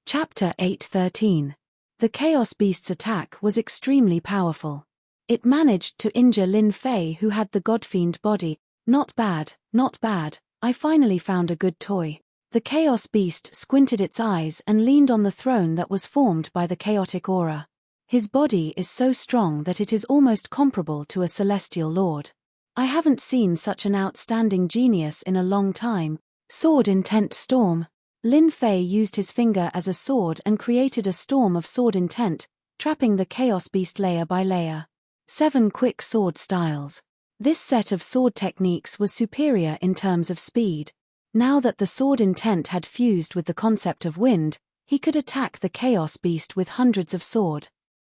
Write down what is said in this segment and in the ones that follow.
Chapter 8:13. The Chaos Beast's attack was extremely powerful. It managed to injure Lin Fei, who had the Godfiend body. Not bad, not bad, I finally found a good toy. The Chaos Beast squinted its eyes and leaned on the throne that was formed by the chaotic aura. His body is so strong that it is almost comparable to a celestial lord. I haven't seen such an outstanding genius in a long time. Sword Intent Storm. Lin Fei used his finger as a sword and created a storm of sword intent, trapping the Chaos Beast layer by layer. 7 quick sword styles. This set of sword techniques was superior in terms of speed. Now that the sword intent had fused with the concept of wind, he could attack the Chaos Beast with hundreds of sword.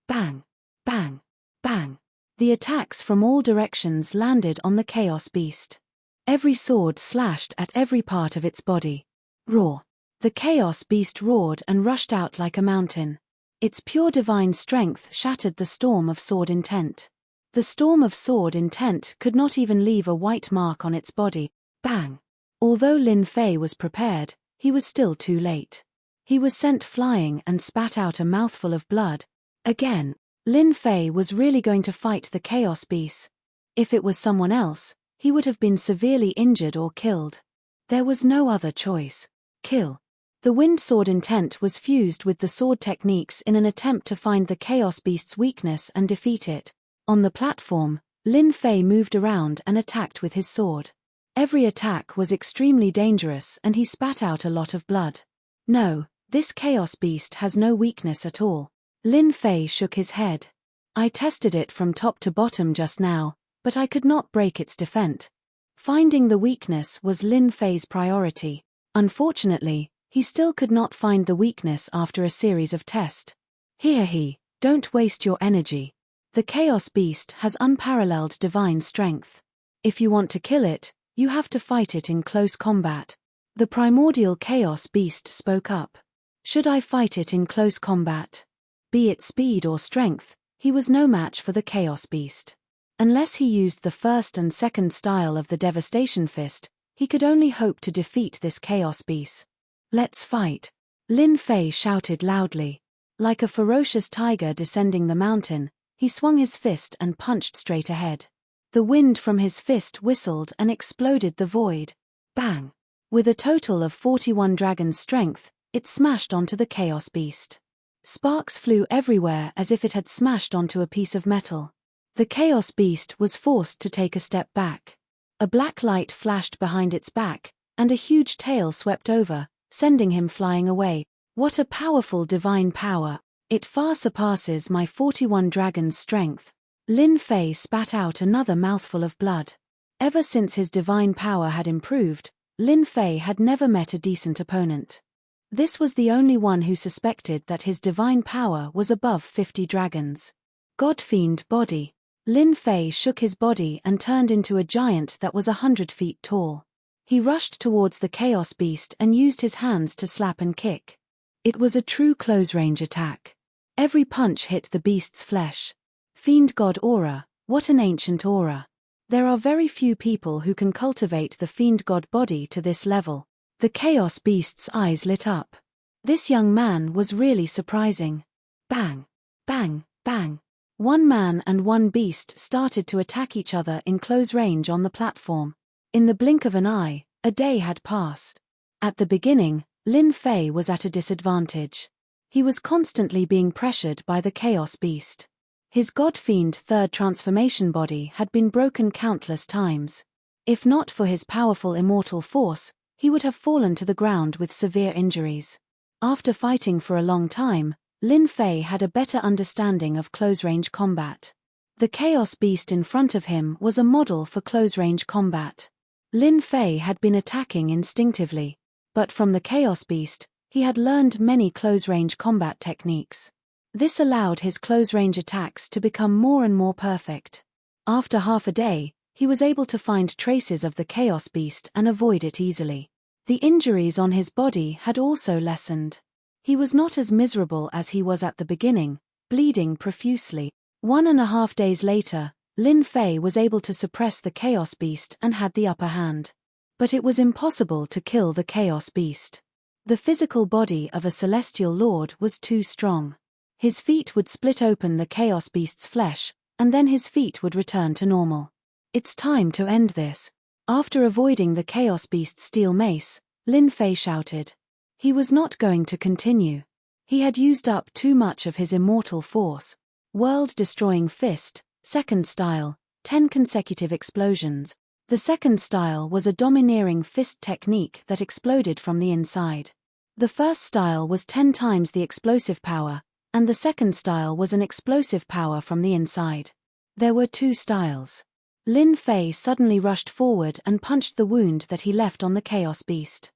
Bang! Bang! Bang! The attacks from all directions landed on the Chaos Beast. Every sword slashed at every part of its body. Roar! The Chaos Beast roared and rushed out like a mountain. Its pure divine strength shattered the storm of sword intent. The storm of sword intent could not even leave a white mark on its body. Bang! Although Lin Fei was prepared, he was still too late. He was sent flying and spat out a mouthful of blood. Again, Lin Fei was really going to fight the Chaos Beast. If it was someone else, he would have been severely injured or killed. There was no other choice. Kill. The wind sword intent was fused with the sword techniques in an attempt to find the Chaos Beast's weakness and defeat it. On the platform, Lin Fei moved around and attacked with his sword. Every attack was extremely dangerous and he spat out a lot of blood. No, this Chaos Beast has no weakness at all. Lin Fei shook his head. I tested it from top to bottom just now, but I could not break its defense. Finding the weakness was Lin Fei's priority. Unfortunately, he still could not find the weakness after a series of tests. Here, don't waste your energy. The Chaos Beast has unparalleled divine strength. If you want to kill it, you have to fight it in close combat. The primordial Chaos Beast spoke up. Should I fight it in close combat? Be it speed or strength, he was no match for the Chaos Beast. Unless he used the first and second style of the Devastation Fist, he could only hope to defeat this Chaos Beast. Let's fight. Lin Fei shouted loudly. Like a ferocious tiger descending the mountain, he swung his fist and punched straight ahead. The wind from his fist whistled and exploded the void. Bang! With a total of 41 dragon's strength, it smashed onto the Chaos Beast. Sparks flew everywhere as if it had smashed onto a piece of metal. The Chaos Beast was forced to take a step back. A black light flashed behind its back, and a huge tail swept over, sending him flying away. What a powerful divine power! It far surpasses my 41 dragon's strength. Lin Fei spat out another mouthful of blood. Ever since his divine power had improved, Lin Fei had never met a decent opponent. This was the only one who suspected that his divine power was above 50 dragons. Godfiend body. Lin Fei shook his body and turned into a giant that was 100 feet tall. He rushed towards the Chaos Beast and used his hands to slap and kick. It was a true close-range attack. Every punch hit the beast's flesh. Fiend God aura, what an ancient aura. There are very few people who can cultivate the Fiend God body to this level. The Chaos Beast's eyes lit up. This young man was really surprising. Bang! Bang! Bang! One man and one beast started to attack each other in close range on the platform. In the blink of an eye, a day had passed. At the beginning, Lin Fei was at a disadvantage. He was constantly being pressured by the Chaos Beast. His Godfiend third transformation body had been broken countless times. If not for his powerful immortal force, he would have fallen to the ground with severe injuries. After fighting for a long time, Lin Fei had a better understanding of close-range combat. The Chaos Beast in front of him was a model for close-range combat. Lin Fei had been attacking instinctively, but from the Chaos Beast, he had learned many close-range combat techniques. This allowed his close-range attacks to become more and more perfect. After half a day, he was able to find traces of the Chaos Beast and avoid it easily. The injuries on his body had also lessened. He was not as miserable as he was at the beginning, bleeding profusely. 1.5 days later, Lin Fei was able to suppress the Chaos Beast and had the upper hand. But it was impossible to kill the Chaos Beast. The physical body of a celestial lord was too strong. His feet would split open the Chaos Beast's flesh, and then his feet would return to normal. It's time to end this. After avoiding the Chaos Beast's steel mace, Lin Fei shouted. He was not going to continue. He had used up too much of his immortal force. World-destroying fist, second style, 10 consecutive explosions. The second style was a domineering fist technique that exploded from the inside. The first style was 10 times the explosive power, and the second style was an explosive power from the inside. There were 2 styles. Lin Fei suddenly rushed forward and punched the wound that he left on the Chaos Beast.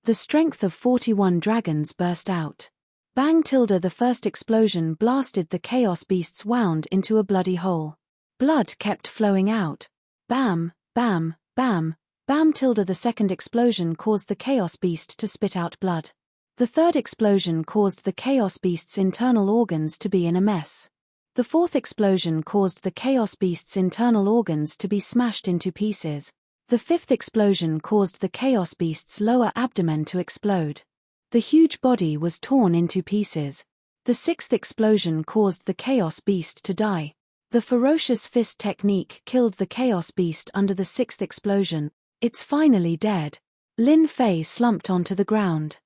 The strength of 41 dragons burst out. Bang tilde, the first explosion blasted the Chaos Beast's wound into a bloody hole. Blood kept flowing out. Bam, bam, bam, bam tilde, the second explosion caused the Chaos Beast to spit out blood. The third explosion caused the Chaos Beast's internal organs to be in a mess. The fourth explosion caused the Chaos Beast's internal organs to be smashed into pieces. The fifth explosion caused the Chaos Beast's lower abdomen to explode. The huge body was torn into pieces. The sixth explosion caused the Chaos Beast to die. The ferocious fist technique killed the Chaos Beast under the sixth explosion. It's finally dead. Lin Fei slumped onto the ground.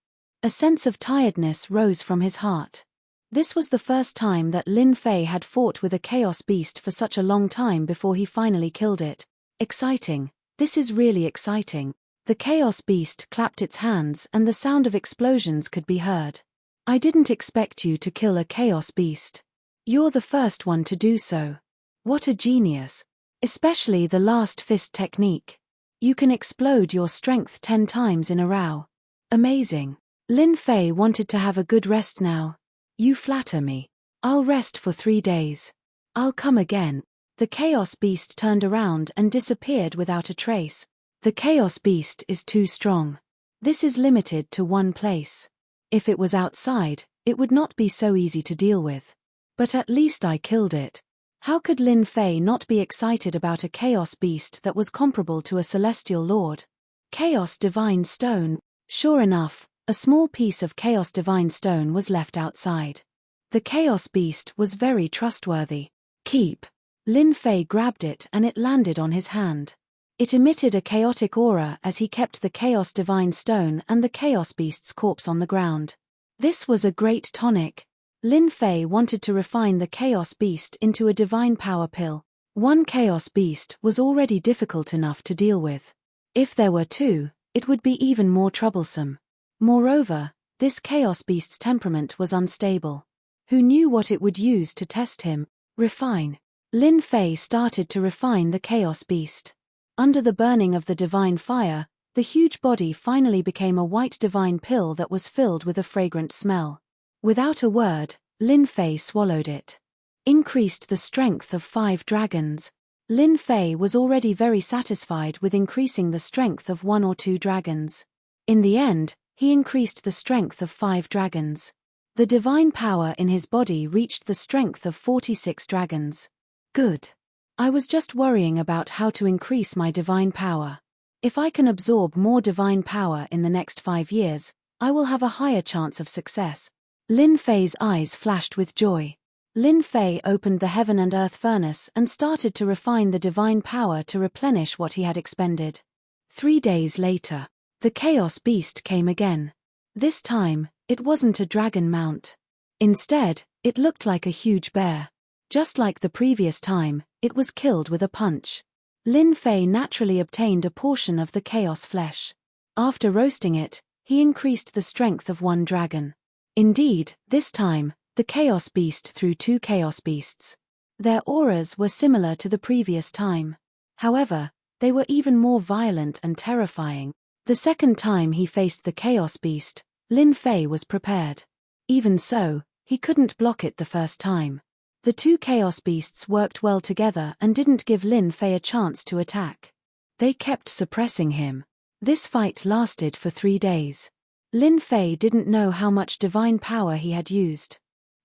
A sense of tiredness rose from his heart. This was the first time that Lin Fei had fought with a Chaos Beast for such a long time before he finally killed it. Exciting. This is really exciting. The Chaos Beast clapped its hands and the sound of explosions could be heard. I didn't expect you to kill a Chaos Beast. You're the first one to do so. What a genius. Especially the last fist technique. You can explode your strength 10 times in a row. Amazing. Lin Fei wanted to have a good rest now. You flatter me. I'll rest for 3 days. I'll come again. The Chaos Beast turned around and disappeared without a trace. The Chaos Beast is too strong. This is limited to one place. If it was outside, it would not be so easy to deal with. But at least I killed it. How could Lin Fei not be excited about a Chaos Beast that was comparable to a Celestial Lord? Chaos Divine Stone. Sure enough, a small piece of Chaos Divine Stone was left outside. The Chaos Beast was very trustworthy. Keep. Lin Fei grabbed it and it landed on his hand. It emitted a chaotic aura as he kept the Chaos Divine Stone and the Chaos Beast's corpse on the ground. This was a great tonic. Lin Fei wanted to refine the Chaos Beast into a divine power pill. One Chaos Beast was already difficult enough to deal with. If there were 2, it would be even more troublesome. Moreover, this Chaos Beast's temperament was unstable. Who knew what it would use to test him? Refine. Lin Fei started to refine the Chaos Beast. Under the burning of the divine fire, the huge body finally became a white divine pill that was filled with a fragrant smell. Without a word, Lin Fei swallowed it. Increased the strength of 5 dragons. Lin Fei was already very satisfied with increasing the strength of 1 or 2 dragons. In the end, he increased the strength of 5 dragons. The divine power in his body reached the strength of 46 dragons. Good. I was just worrying about how to increase my divine power. If I can absorb more divine power in the next 5 years, I will have a higher chance of success. Lin Fei's eyes flashed with joy. Lin Fei opened the heaven and earth furnace and started to refine the divine power to replenish what he had expended. 3 days later, the Chaos Beast came again. This time, it wasn't a dragon mount. Instead, it looked like a huge bear. Just like the previous time, it was killed with a punch. Lin Fei naturally obtained a portion of the chaos flesh. After roasting it, he increased the strength of 1 dragon. Indeed, this time, the Chaos Beast threw 2 Chaos Beasts. Their auras were similar to the previous time. However, they were even more violent and terrifying. The second time he faced the Chaos Beast, Lin Fei was prepared. Even so, he couldn't block it the first time. The 2 Chaos Beasts worked well together and didn't give Lin Fei a chance to attack. They kept suppressing him. This fight lasted for 3 days. Lin Fei didn't know how much divine power he had used.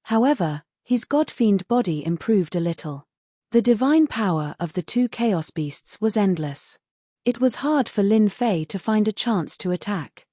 However, his God-fiend body improved a little. The divine power of the 2 Chaos Beasts was endless. It was hard for Lin Fei to find a chance to attack.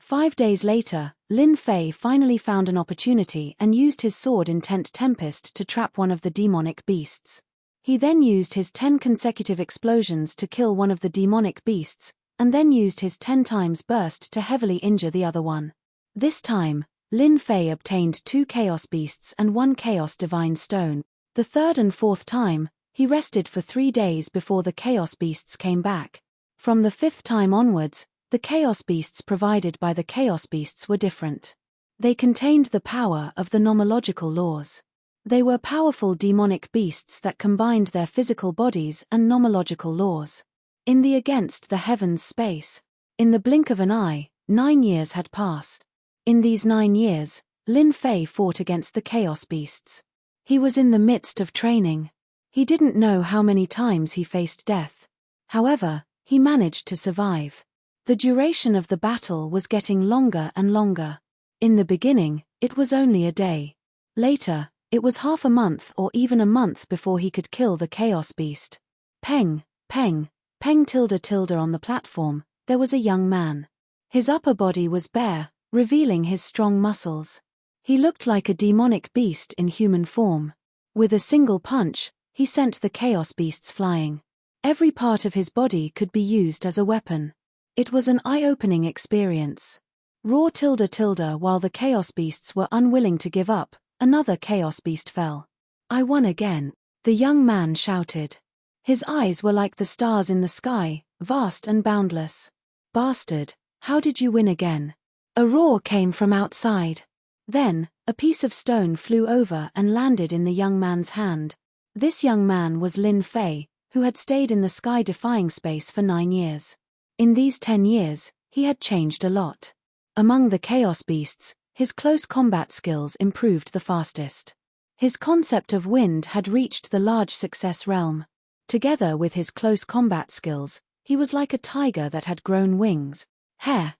5 days later, Lin Fei finally found an opportunity and used his sword Intent Tempest to trap one of the demonic beasts. He then used his 10 consecutive explosions to kill one of the demonic beasts, and then used his 10 times burst to heavily injure the other one. This time, Lin Fei obtained 2 Chaos Beasts and 1 Chaos Divine Stone. The third and fourth time, he rested for 3 days before the Chaos Beasts came back. From the 5th time onwards, the Chaos Beasts provided by the Chaos Beasts were different. They contained the power of the nomological laws. They were powerful demonic beasts that combined their physical bodies and nomological laws. In the Against the Heavens space, in the blink of an eye, 9 years had passed. In these 9 years, Lin Fei fought against the Chaos Beasts. He was in the midst of training. He didn't know how many times he faced death. However, he managed to survive. The duration of the battle was getting longer and longer. In the beginning, it was only a day. Later, it was half a month or even a month before he could kill the Chaos Beast. Peng, peng, peng tilde tilde on the platform, there was a young man. His upper body was bare, revealing his strong muscles. He looked like a demonic beast in human form. With a single punch, he sent the Chaos Beasts flying. Every part of his body could be used as a weapon. It was an eye-opening experience. Raw tilde tilde while the Chaos Beasts were unwilling to give up, another Chaos Beast fell. I won again, the young man shouted. His eyes were like the stars in the sky, vast and boundless. Bastard, how did you win again? A roar came from outside. Then, a piece of stone flew over and landed in the young man's hand. This young man was Lin Fei, who had stayed in the sky-defying space for 9 years. In these 10 years, he had changed a lot. Among the Chaos Beasts, his close combat skills improved the fastest. His concept of wind had reached the large success realm. Together with his close combat skills, he was like a tiger that had grown wings. Hair,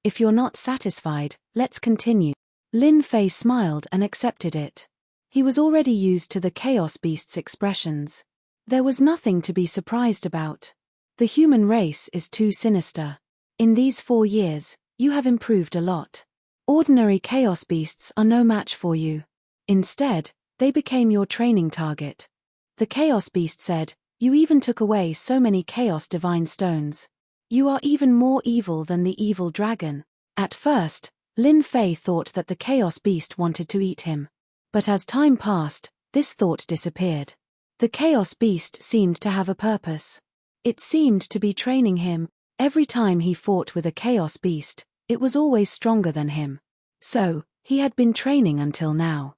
if you're not satisfied, let's continue. Lin Fei smiled and accepted it. He was already used to the Chaos Beast's expressions. There was nothing to be surprised about. The human race is too sinister. In these 4 years, you have improved a lot. Ordinary Chaos Beasts are no match for you. Instead, they became your training target. The Chaos Beast said, you even took away so many Chaos Divine Stones. You are even more evil than the evil dragon. At first, Lin Fei thought that the Chaos Beast wanted to eat him. But as time passed, this thought disappeared. The Chaos Beast seemed to have a purpose. It seemed to be training him. Every time he fought with a Chaos Beast, it was always stronger than him. So, he had been training until now.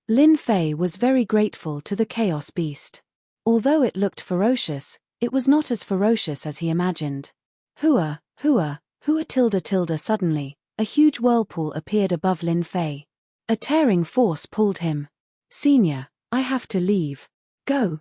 Lin Fei was very grateful to the Chaos Beast. Although it looked ferocious, it was not as ferocious as he imagined. Hua tilde tilde suddenly, a huge whirlpool appeared above Lin Fei. A tearing force pulled him. Senior, I have to leave. Go,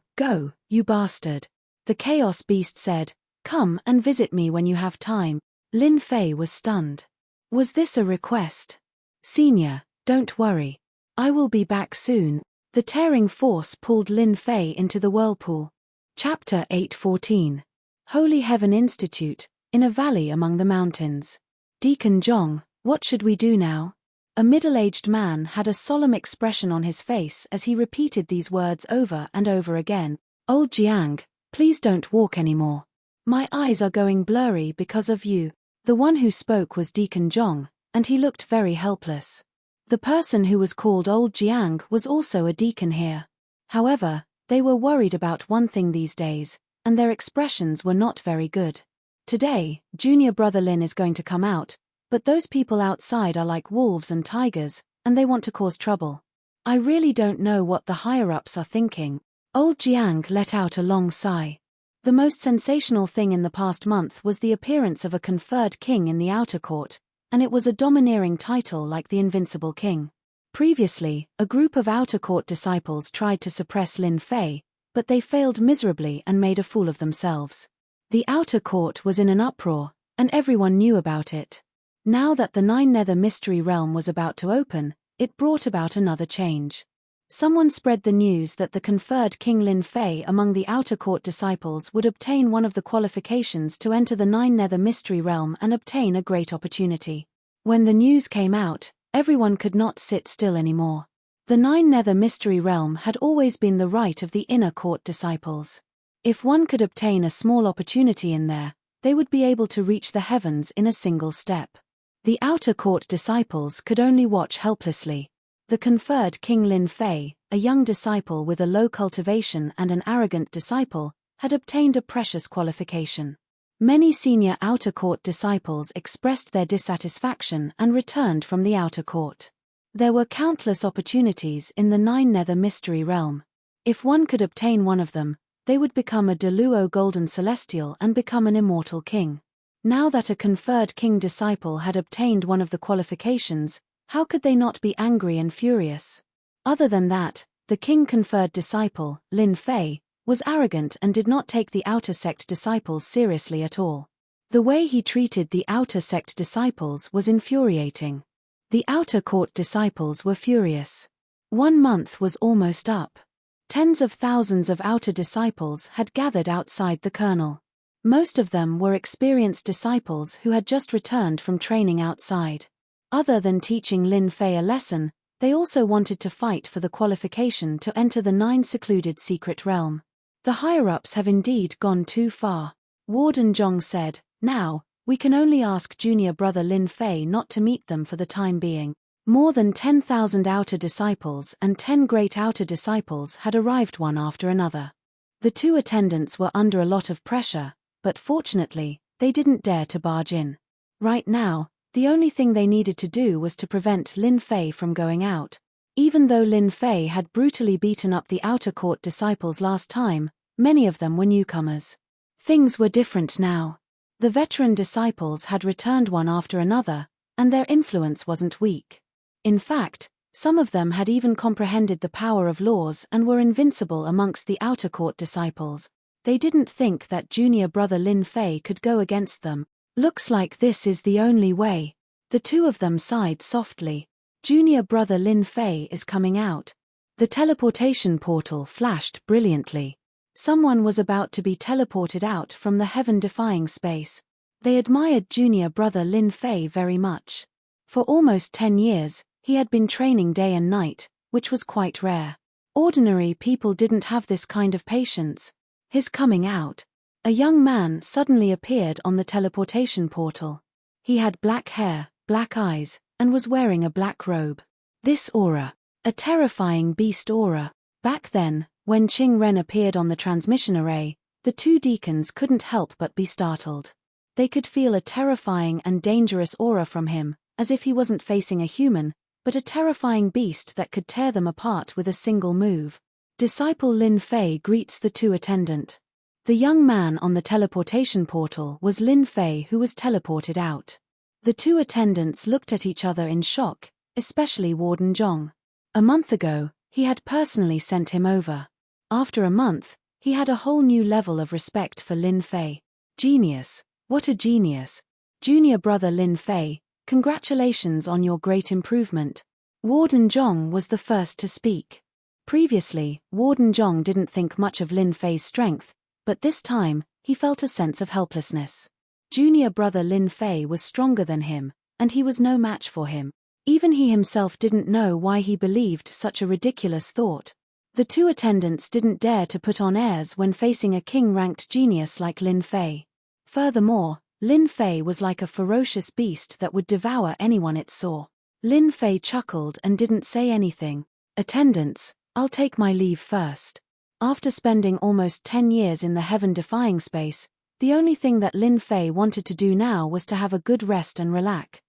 you bastard. The Chaos Beast said, come and visit me when you have time. Lin Fei was stunned. Was this a request? Senior, don't worry. I will be back soon. The tearing force pulled Lin Fei into the whirlpool. Chapter 8:14. Holy Heaven Institute, in a valley among the mountains. Deacon Zhong, what should we do now? A middle-aged man had a solemn expression on his face as he repeated these words over and over again. Old Jiang, please don't walk anymore. My eyes are going blurry because of you. The one who spoke was Deacon Zhong, and he looked very helpless. The person who was called Old Jiang was also a deacon here. However, they were worried about one thing these days, and their expressions were not very good. Today, junior brother Lin is going to come out, but those people outside are like wolves and tigers, and they want to cause trouble. I really don't know what the higher-ups are thinking. Old Jiang let out a long sigh. The most sensational thing in the past month was the appearance of a conferred king in the outer court, and it was a domineering title like the Invincible King. Previously, a group of outer court disciples tried to suppress Lin Fei, but they failed miserably and made a fool of themselves. The outer court was in an uproar, and everyone knew about it. Now that the Nine Nether Mystery Realm was about to open, it brought about another change. Someone spread the news that the conferred King Lin Fei among the outer court disciples would obtain one of the qualifications to enter the Nine Nether Mystery Realm and obtain a great opportunity. When the news came out, everyone could not sit still anymore. The Nine Nether Mystery Realm had always been the right of the inner court disciples. If one could obtain a small opportunity in there, they would be able to reach the heavens in a single step. The outer court disciples could only watch helplessly. The conferred King Lin Fei, a young disciple with a low cultivation and an arrogant disciple, had obtained a precious qualification. Many senior outer court disciples expressed their dissatisfaction and returned from the outer court. There were countless opportunities in the Nine Nether Mystery Realm. If one could obtain one of them, they would become a Deluo Golden Celestial and become an immortal king. Now that a conferred king disciple had obtained one of the qualifications, how could they not be angry and furious? Other than that, the king-conferred disciple, Lin Fei, was arrogant and did not take the outer sect disciples seriously at all. The way he treated the outer sect disciples was infuriating. The outer court disciples were furious. 1 month was almost up. Tens of thousands of outer disciples had gathered outside the kernel. Most of them were experienced disciples who had just returned from training outside. Other than teaching Lin Fei a lesson, they also wanted to fight for the qualification to enter the 9 secluded secret realm. The higher-ups have indeed gone too far. Warden Zhong said, "Now, we can only ask junior brother Lin Fei not to meet them for the time being." More than 10,000 outer disciples and 10 great outer disciples had arrived one after another. The 2 attendants were under a lot of pressure, but fortunately, they didn't dare to barge in. Right now, the only thing they needed to do was to prevent Lin Fei from going out. Even though Lin Fei had brutally beaten up the outer court disciples last time, many of them were newcomers. Things were different now. The veteran disciples had returned one after another, and their influence wasn't weak. In fact, some of them had even comprehended the power of laws and were invincible amongst the outer court disciples. They didn't think that junior brother Lin Fei could go against them. "Looks like this is the only way." The 2 of them sighed softly. Junior brother Lin Fei is coming out. The teleportation portal flashed brilliantly. Someone was about to be teleported out from the heaven-defying space. They admired junior brother Lin Fei very much. For almost 10 years, he had been training day and night, which was quite rare. Ordinary people didn't have this kind of patience. His coming out. A young man suddenly appeared on the teleportation portal. He had black hair, black eyes, and was wearing a black robe. This aura. A terrifying beast aura. Back then, when Qing Ren appeared on the transmission array, the 2 deacons couldn't help but be startled. They could feel a terrifying and dangerous aura from him, as if he wasn't facing a human, but a terrifying beast that could tear them apart with a single move. Disciple Lin Fei greets the 2 attendant. The young man on the teleportation portal was Lin Fei, who was teleported out. The 2 attendants looked at each other in shock, especially Warden Zhong. A month ago, he had personally sent him over. After a month, he had a whole new level of respect for Lin Fei. Genius. What a genius. Junior brother Lin Fei, congratulations on your great improvement. Warden Zhong was the first to speak. Previously, Warden Zhong didn't think much of Lin Fei's strength, but this time, he felt a sense of helplessness. Junior brother Lin Fei was stronger than him, and he was no match for him. Even he himself didn't know why he believed such a ridiculous thought. The 2 attendants didn't dare to put on airs when facing a king-ranked genius like Lin Fei. Furthermore, Lin Fei was like a ferocious beast that would devour anyone it saw. Lin Fei chuckled and didn't say anything. "Attendants, I'll take my leave first." After spending almost 10 years in the heaven-defying space, the only thing that Lin Fei wanted to do now was to have a good rest and relax.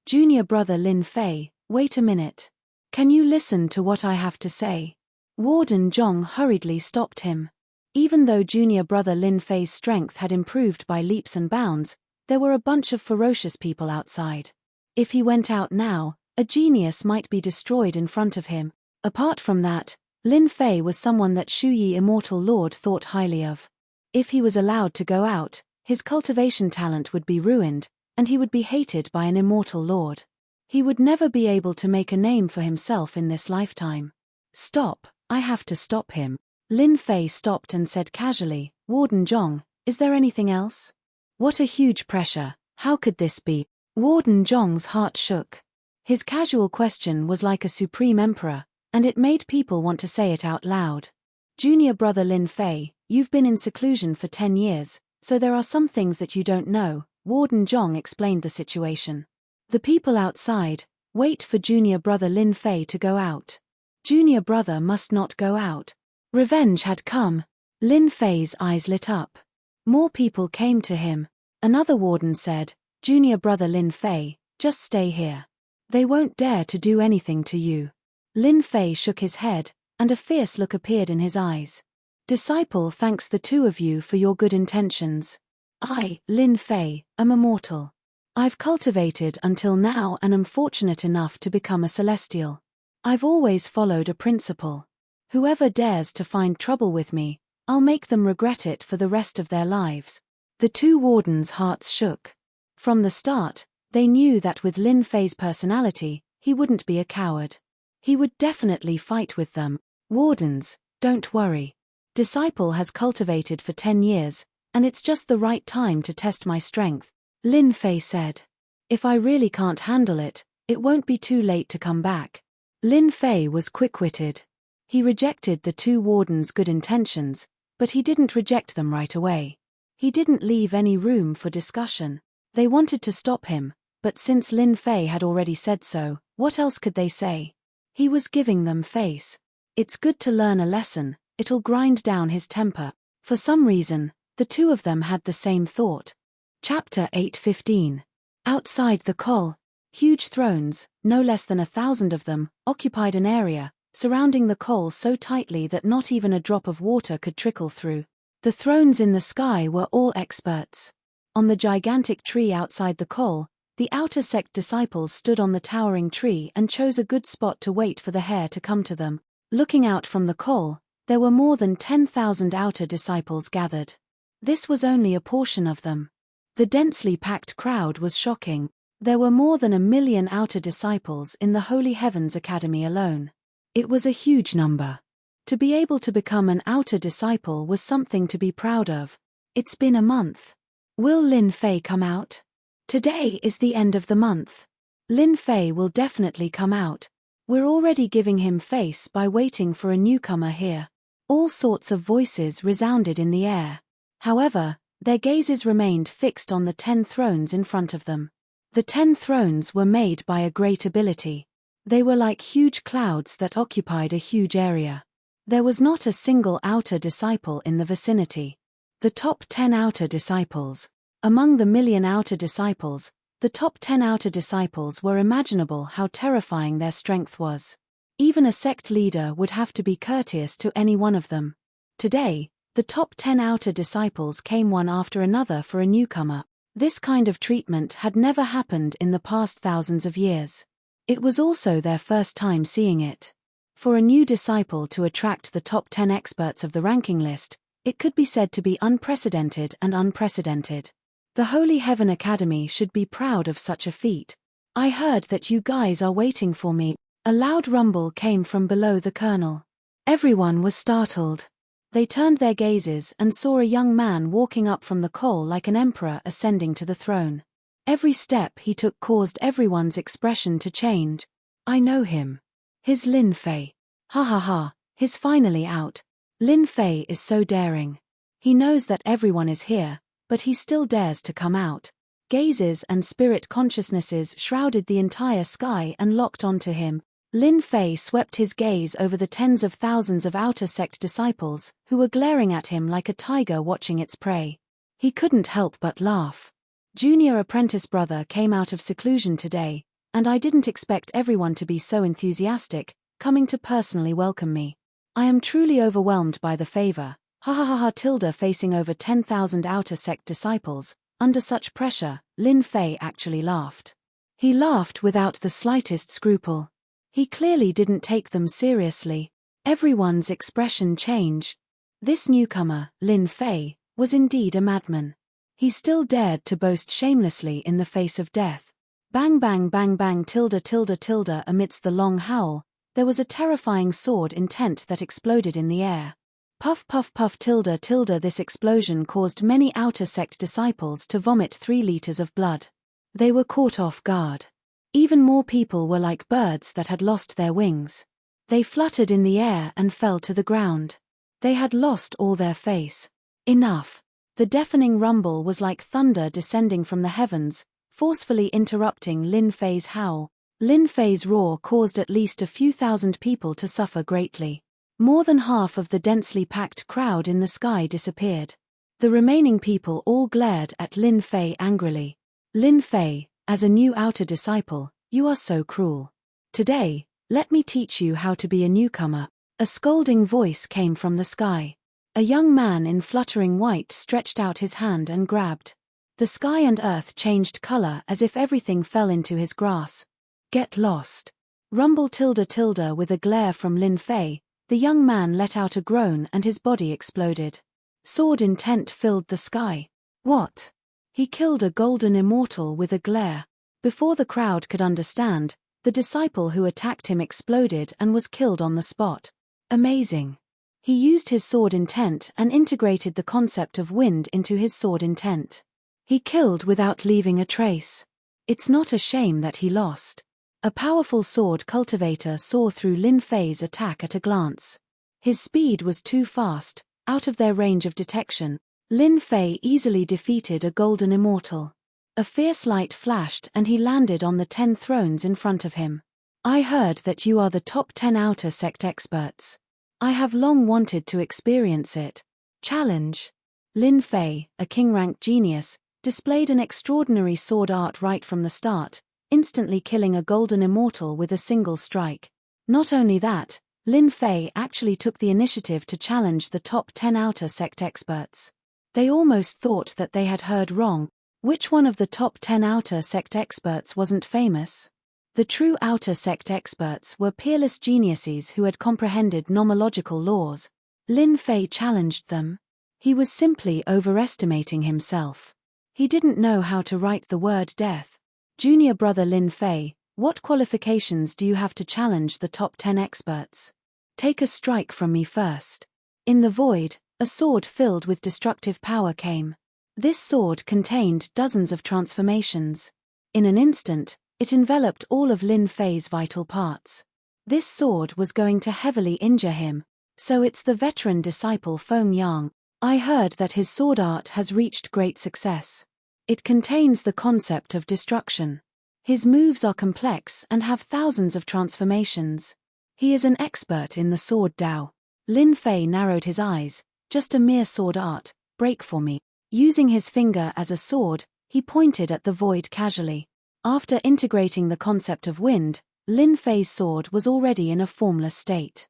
Junior brother Lin Fei, wait a minute. Can you listen to what I have to say? Warden Zhong hurriedly stopped him. Even though junior brother Lin Fei's strength had improved by leaps and bounds, there were a bunch of ferocious people outside. If he went out now, a genius might be destroyed in front of him. Apart from that, Lin Fei was someone that Shu Yi Immortal Lord thought highly of. If he was allowed to go out, his cultivation talent would be ruined, and he would be hated by an Immortal Lord. He would never be able to make a name for himself in this lifetime. Stop, I have to stop him. Lin Fei stopped and said casually, Warden Zhong, is there anything else? What a huge pressure, how could this be? Warden Zhong's heart shook. His casual question was like a supreme emperor, and it made people want to say it out loud. Junior brother Lin Fei, you've been in seclusion for 10 years, so there are some things that you don't know, Warden Zhong explained the situation. The people outside, wait for junior brother Lin Fei to go out. Junior brother must not go out. Revenge had come. Lin Fei's eyes lit up. More people came to him. Another warden said, Junior brother Lin Fei, just stay here. They won't dare to do anything to you. Lin Fei shook his head, and a fierce look appeared in his eyes. Disciple thanks the two of you for your good intentions. I, Lin Fei, am immortal. I've cultivated until now and am fortunate enough to become a celestial. I've always followed a principle. Whoever dares to find trouble with me, I'll make them regret it for the rest of their lives. The two wardens' hearts shook. From the start, they knew that with Lin Fei's personality, he wouldn't be a coward. He would definitely fight with them. Wardens, don't worry. Disciple has cultivated for 10 years, and it's just the right time to test my strength, Lin Fei said. If I really can't handle it, it won't be too late to come back. Lin Fei was quick-witted. He rejected the two wardens' good intentions, but he didn't reject them right away. He didn't leave any room for discussion. They wanted to stop him, but since Lin Fei had already said so, what else could they say? He was giving them face. It's good to learn a lesson, it'll grind down his temper. For some reason, the two of them had the same thought. Chapter 8:15. Outside the Col, huge thrones, no less than 1,000 of them, occupied an area, surrounding the Col so tightly that not even a drop of water could trickle through. The thrones in the sky were all experts. On the gigantic tree outside the Col, the outer sect disciples stood on the towering tree and chose a good spot to wait for the heir to come to them. Looking out from the Col, there were more than 10,000 outer disciples gathered. This was only a portion of them. The densely packed crowd was shocking. There were more than 1 million outer disciples in the Holy Heavens Academy alone. It was a huge number. To be able to become an outer disciple was something to be proud of. It's been a month. Will Lin Fei come out? Today is the end of the month. Lin Fei will definitely come out. We're already giving him face by waiting for a newcomer here. All sorts of voices resounded in the air. However, their gazes remained fixed on the 10 thrones in front of them. The 10 thrones were made by a great ability. They were like huge clouds that occupied a huge area. There was not a single outer disciple in the vicinity. The top 10 outer disciples. Among the million outer disciples, the top 10 outer disciples were imaginable how terrifying their strength was. Even a sect leader would have to be courteous to any one of them. Today, the top 10 outer disciples came one after another for a newcomer. This kind of treatment had never happened in the past thousands of years. It was also their first time seeing it. For a new disciple to attract the top 10 experts of the ranking list, it could be said to be unprecedented and unprecedented. The Holy Heaven Academy should be proud of such a feat. I heard that you guys are waiting for me. A loud rumble came from below the colonel. Everyone was startled. They turned their gazes and saw a young man walking up from the Col like an emperor ascending to the throne. Every step he took caused everyone's expression to change. I know him. His Lin Fei. Ha ha ha, he's finally out. Lin Fei is so daring. He knows that everyone is here, but he still dares to come out. Gazes and spirit consciousnesses shrouded the entire sky and locked onto him. Lin Fei swept his gaze over the tens of thousands of outer sect disciples, who were glaring at him like a tiger watching its prey. He couldn't help but laugh. Junior apprentice brother came out of seclusion today, and I didn't expect everyone to be so enthusiastic, coming to personally welcome me. I am truly overwhelmed by the favor. Ha ha ha ha tilde facing over 10,000 outer sect disciples, under such pressure, Lin Fei actually laughed. He laughed without the slightest scruple. He clearly didn't take them seriously. Everyone's expression changed. This newcomer, Lin Fei, was indeed a madman. He still dared to boast shamelessly in the face of death. Bang bang bang bang tilde tilde tilde amidst the long howl, there was a terrifying sword intent that exploded in the air. Puff puff puff tilde tilde. This explosion caused many outer sect disciples to vomit 3 liters of blood. They were caught off guard. Even more people were like birds that had lost their wings. They fluttered in the air and fell to the ground. They had lost all their face. Enough. The deafening rumble was like thunder descending from the heavens, forcefully interrupting Lin Fei's howl. Lin Fei's roar caused at least a few thousand people to suffer greatly. More than half of the densely packed crowd in the sky disappeared. The remaining people all glared at Lin Fei angrily. Lin Fei, as a new outer disciple, you are so cruel. Today, let me teach you how to be a newcomer. A scolding voice came from the sky. A young man in fluttering white stretched out his hand and grabbed. The sky and earth changed color as if everything fell into his grasp. Get lost. Rumble tilde tilde. With a glare from Lin Fei, the young man let out a groan and his body exploded. Sword intent filled the sky. What? He killed a golden immortal with a glare. Before the crowd could understand, the disciple who attacked him exploded and was killed on the spot. Amazing. He used his sword intent and integrated the concept of wind into his sword intent. He killed without leaving a trace. It's not a shame that he lost. A powerful sword cultivator saw through Lin Fei's attack at a glance. His speed was too fast, out of their range of detection. Lin Fei easily defeated a golden immortal. A fierce light flashed and he landed on the 10 thrones in front of him. I heard that you are the top 10 outer sect experts. I have long wanted to experience it. Challenge. Lin Fei, a king-rank genius, displayed an extraordinary sword art right from the start, instantly killing a golden immortal with a single strike. Not only that, Lin Fei actually took the initiative to challenge the top 10 outer sect experts. They almost thought that they had heard wrong. Which one of the top 10 outer sect experts wasn't famous? The true outer sect experts were peerless geniuses who had comprehended nomological laws. Lin Fei challenged them. He was simply overestimating himself. He didn't know how to write the word death. Junior brother Lin Fei, what qualifications do you have to challenge the top 10 experts? Take a strike from me first. In the void, a sword filled with destructive power came. This sword contained dozens of transformations. In an instant, it enveloped all of Lin Fei's vital parts. This sword was going to heavily injure him. So it's the veteran disciple Feng Yang. I heard that his sword art has reached great success. It contains the concept of destruction. His moves are complex and have thousands of transformations. He is an expert in the sword Dao. Lin Fei narrowed his eyes. Just a mere sword art, break for me. Using his finger as a sword, he pointed at the void casually. After integrating the concept of wind, Lin Fei's sword was already in a formless state.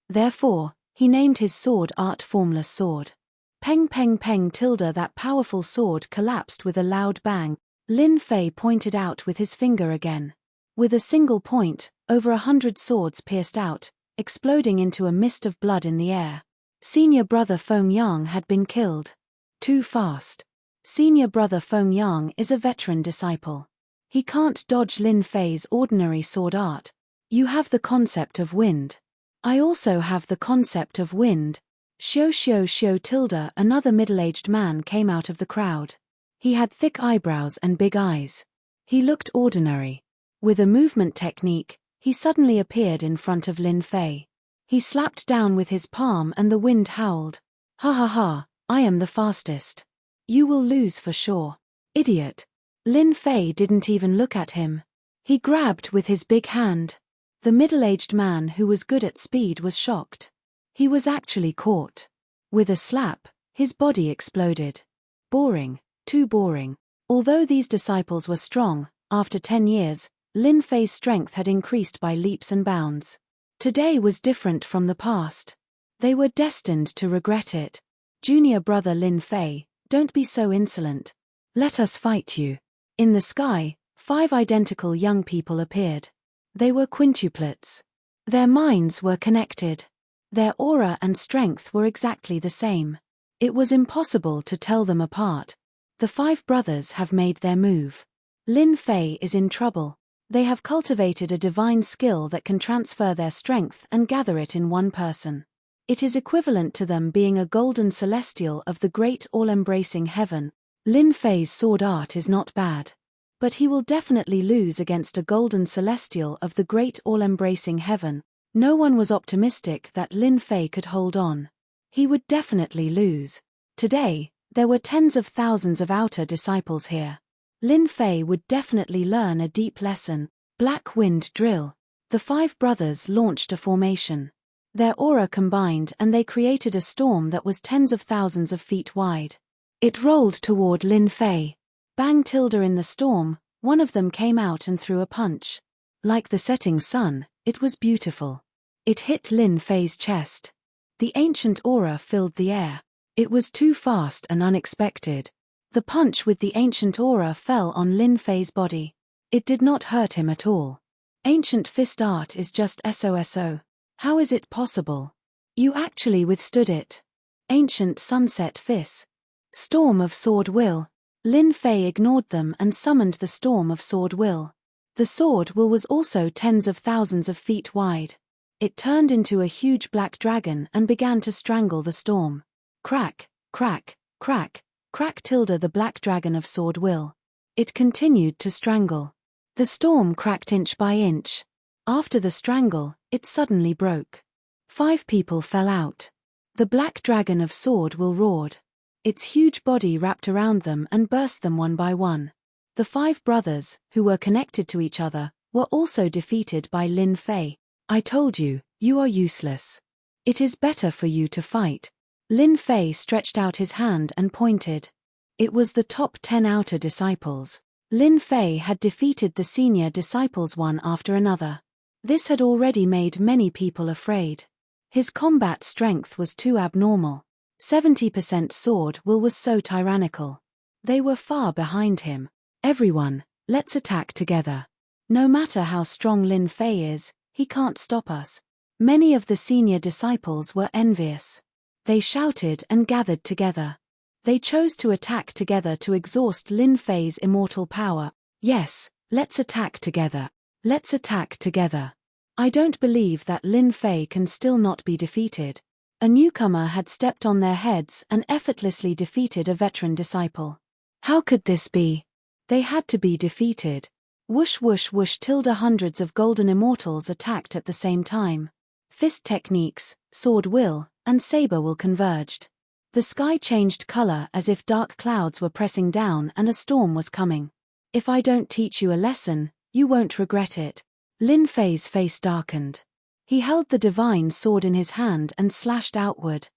Therefore, he named his sword art Formless Sword. Peng peng peng tilde. That powerful sword collapsed with a loud bang. Lin Fei pointed out with his finger again. With a single point, over 100 swords pierced out, exploding into a mist of blood in the air. Senior brother Feng Yang had been killed. Too fast. Senior brother Feng Yang is a veteran disciple. He can't dodge Lin Fei's ordinary sword art. You have the concept of wind. I also have the concept of wind. Xiao tilde. Another middle-aged man came out of the crowd. He had thick eyebrows and big eyes. He looked ordinary. With a movement technique, he suddenly appeared in front of Lin Fei. He slapped down with his palm and the wind howled. Ha ha ha, I am the fastest. You will lose for sure. Idiot. Lin Fei didn't even look at him. He grabbed with his big hand. The middle-aged man who was good at speed was shocked. He was actually caught. With a slap, his body exploded. Boring, too boring. Although these disciples were strong, after 10 years, Lin Fei's strength had increased by leaps and bounds. Today was different from the past. They were destined to regret it. Junior brother Lin Fei, don't be so insolent. Let us fight you. In the sky, 5 identical young people appeared. They were quintuplets. Their minds were connected. Their aura and strength were exactly the same. It was impossible to tell them apart. The 5 brothers have made their move. Lin Fei is in trouble. They have cultivated a divine skill that can transfer their strength and gather it in one person. It is equivalent to them being a golden celestial of the great all-embracing heaven. Lin Fei's sword art is not bad. But he will definitely lose against a golden celestial of the great all-embracing heaven. No one was optimistic that Lin Fei could hold on. He would definitely lose. Today, there were tens of thousands of outer disciples here. Lin Fei would definitely learn a deep lesson. Black Wind Drill. The 5 brothers launched a formation. Their aura combined and they created a storm that was tens of thousands of feet wide. It rolled toward Lin Fei. Bang tilde in the storm, one of them came out and threw a punch. Like the setting sun, it was beautiful. It hit Lin Fei's chest. The ancient aura filled the air. It was too fast and unexpected. The punch with the ancient aura fell on Lin Fei's body. It did not hurt him at all. Ancient fist art is just SOSO. How is it possible? You actually withstood it. Ancient sunset fist. Storm of sword will. Lin Fei ignored them and summoned the storm of sword will. The sword will was also tens of thousands of feet wide. It turned into a huge black dragon and began to strangle the storm. Crack, crack, crack, crack tilde the black dragon of sword will. It continued to strangle. The storm cracked inch by inch. After the strangle, it suddenly broke. 5 people fell out. The black dragon of sword will roared. Its huge body wrapped around them and burst them one by one. The 5 brothers, who were connected to each other, were also defeated by Lin Fei. I told you, you are useless. It is better for you to fight. Lin Fei stretched out his hand and pointed. It was the top 10 outer disciples. Lin Fei had defeated the senior disciples one after another. This had already made many people afraid. His combat strength was too abnormal. 70% sword will was so tyrannical. They were far behind him. Everyone, let's attack together. No matter how strong Lin Fei is, he can't stop us. Many of the senior disciples were envious. They shouted and gathered together. They chose to attack together to exhaust Lin Fei's immortal power. Yes, let's attack together. Let's attack together. I don't believe that Lin Fei can still not be defeated. A newcomer had stepped on their heads and effortlessly defeated a veteran disciple. How could this be? They had to be defeated. Whoosh whoosh whoosh tilde hundreds of golden immortals attacked at the same time. Fist techniques, sword will, and saber will converged. The sky changed color as if dark clouds were pressing down and a storm was coming. If I don't teach you a lesson, you won't regret it. Lin Fei's face darkened. He held the divine sword in his hand and slashed outward.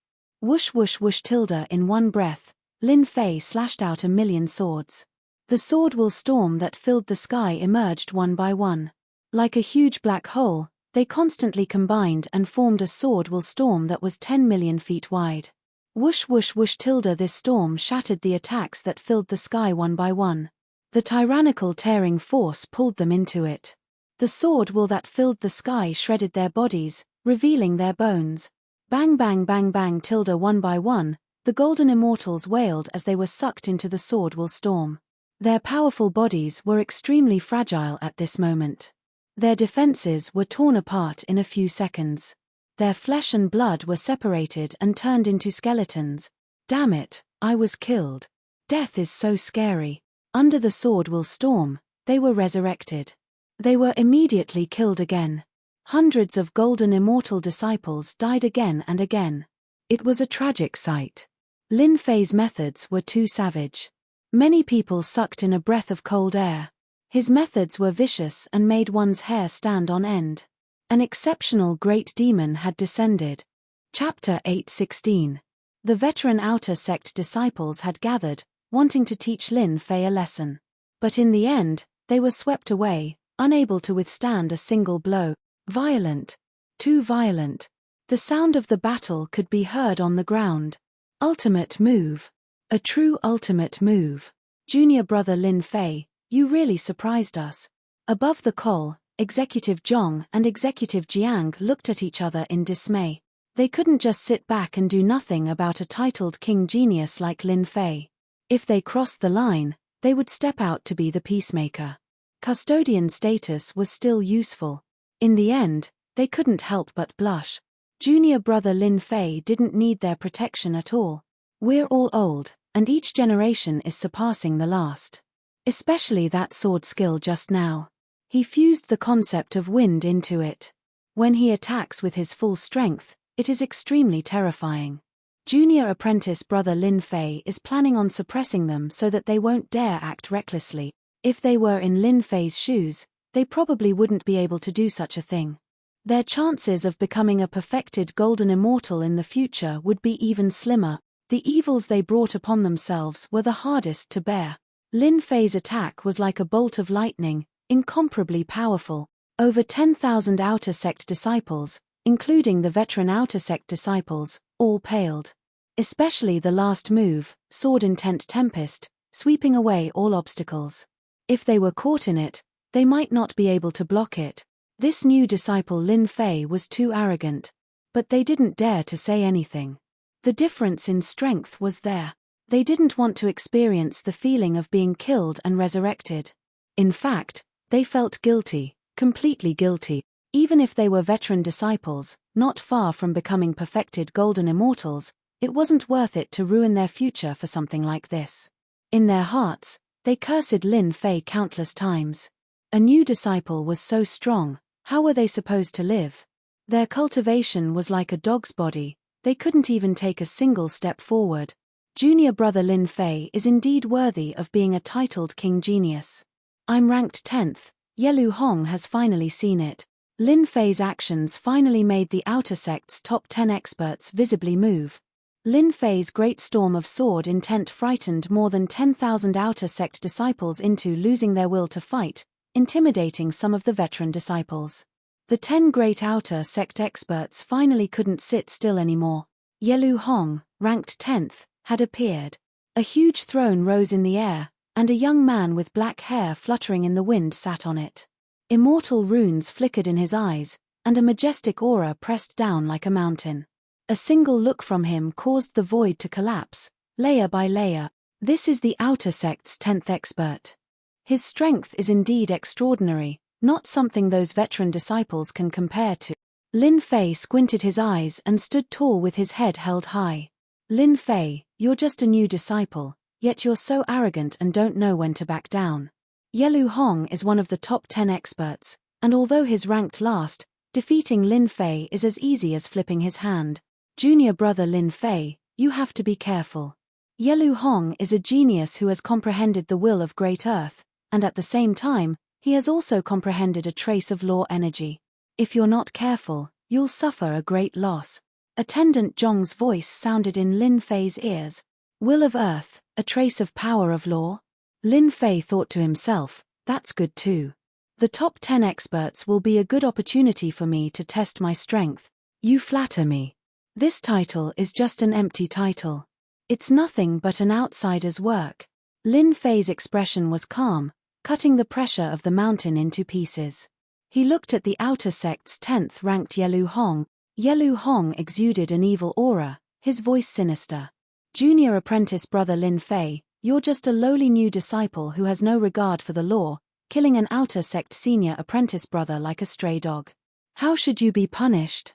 Whoosh whoosh whoosh tilde in one breath, Lin Fei slashed out 1,000,000 swords. The sword will storm that filled the sky emerged one by one. Like a huge black hole, they constantly combined and formed a sword will storm that was 10 million feet wide. Whoosh whoosh whoosh tilde this storm shattered the attacks that filled the sky one by one. The tyrannical tearing force pulled them into it. The sword will that filled the sky shredded their bodies, revealing their bones. Bang bang bang bang tilde one by one, the golden immortals wailed as they were sucked into the sword will storm. Their powerful bodies were extremely fragile at this moment. Their defenses were torn apart in a few seconds. Their flesh and blood were separated and turned into skeletons. Damn it, I was killed. Death is so scary. Under the sword will storm, they were resurrected. They were immediately killed again. Hundreds of golden immortal disciples died again and again. It was a tragic sight. Lin Fei's methods were too savage. Many people sucked in a breath of cold air. His methods were vicious and made one's hair stand on end. An exceptional great demon had descended. Chapter 8:16. The veteran outer sect disciples had gathered, wanting to teach Lin Fei a lesson. But in the end, they were swept away, unable to withstand a single blow. Violent. Too violent. The sound of the battle could be heard on the ground. Ultimate move. A true ultimate move. Junior brother Lin Fei, you really surprised us. Above the call, Executive Zhong and Executive Jiang looked at each other in dismay. They couldn't just sit back and do nothing about a titled king genius like Lin Fei. If they crossed the line, they would step out to be the peacemaker. Custodian status was still useful. In the end, they couldn't help but blush. Junior brother Lin Fei didn't need their protection at all. We're all old, and each generation is surpassing the last. Especially that sword skill just now. He fused the concept of wind into it. When he attacks with his full strength, it is extremely terrifying. Junior apprentice brother Lin Fei is planning on suppressing them so that they won't dare act recklessly. If they were in Lin Fei's shoes, they probably wouldn't be able to do such a thing. Their chances of becoming a perfected golden immortal in the future would be even slimmer. The evils they brought upon themselves were the hardest to bear. Lin Fei's attack was like a bolt of lightning, incomparably powerful. Over 10,000 outer sect disciples, including the veteran outer sect disciples, all paled. Especially the last move, Sword Intent Tempest, sweeping away all obstacles. If they were caught in it, they might not be able to block it. This new disciple Lin Fei was too arrogant. But they didn't dare to say anything. The difference in strength was there. They didn't want to experience the feeling of being killed and resurrected. In fact, they felt guilty, completely guilty. Even if they were veteran disciples, not far from becoming perfected golden immortals, it wasn't worth it to ruin their future for something like this. In their hearts, they cursed Lin Fei countless times. A new disciple was so strong, how were they supposed to live? Their cultivation was like a dog's body, they couldn't even take a single step forward. Junior brother Lin Fei is indeed worthy of being a titled king genius. I'm ranked 10th, Yelu Hong has finally seen it. Lin Fei's actions finally made the outer sect's top 10 experts visibly move. Lin Fei's great storm of sword intent frightened more than 10,000 outer sect disciples into losing their will to fight, intimidating some of the veteran disciples. The 10 great outer sect experts finally couldn't sit still anymore. Yelu Hong, ranked 10th, had appeared. A huge throne rose in the air, and a young man with black hair fluttering in the wind sat on it. Immortal runes flickered in his eyes, and a majestic aura pressed down like a mountain. A single look from him caused the void to collapse, layer by layer. This is the outer sect's 10th expert. His strength is indeed extraordinary, not something those veteran disciples can compare to. Lin Fei squinted his eyes and stood tall with his head held high. Lin Fei, you're just a new disciple, yet you're so arrogant and don't know when to back down. Yelu Hong is one of the top 10 experts, and although he's ranked last, defeating Lin Fei is as easy as flipping his hand. Junior brother Lin Fei, you have to be careful. Yelu Hong is a genius who has comprehended the will of Great Earth, and at the same time, he has also comprehended a trace of law energy. If you're not careful, you'll suffer a great loss. Attendant Zhong's voice sounded in Lin Fei's ears. Will of Earth, a trace of power of law? Lin Fei thought to himself, that's good too. The top 10 experts will be a good opportunity for me to test my strength. You flatter me. This title is just an empty title. It's nothing but an outsider's work. Lin Fei's expression was calm, cutting the pressure of the mountain into pieces. He looked at the outer sect's 10th ranked Yelu Hong. Yelu Hong exuded an evil aura, his voice sinister. Junior apprentice brother Lin Fei, you're just a lowly new disciple who has no regard for the law, killing an outer sect senior apprentice brother like a stray dog. How should you be punished?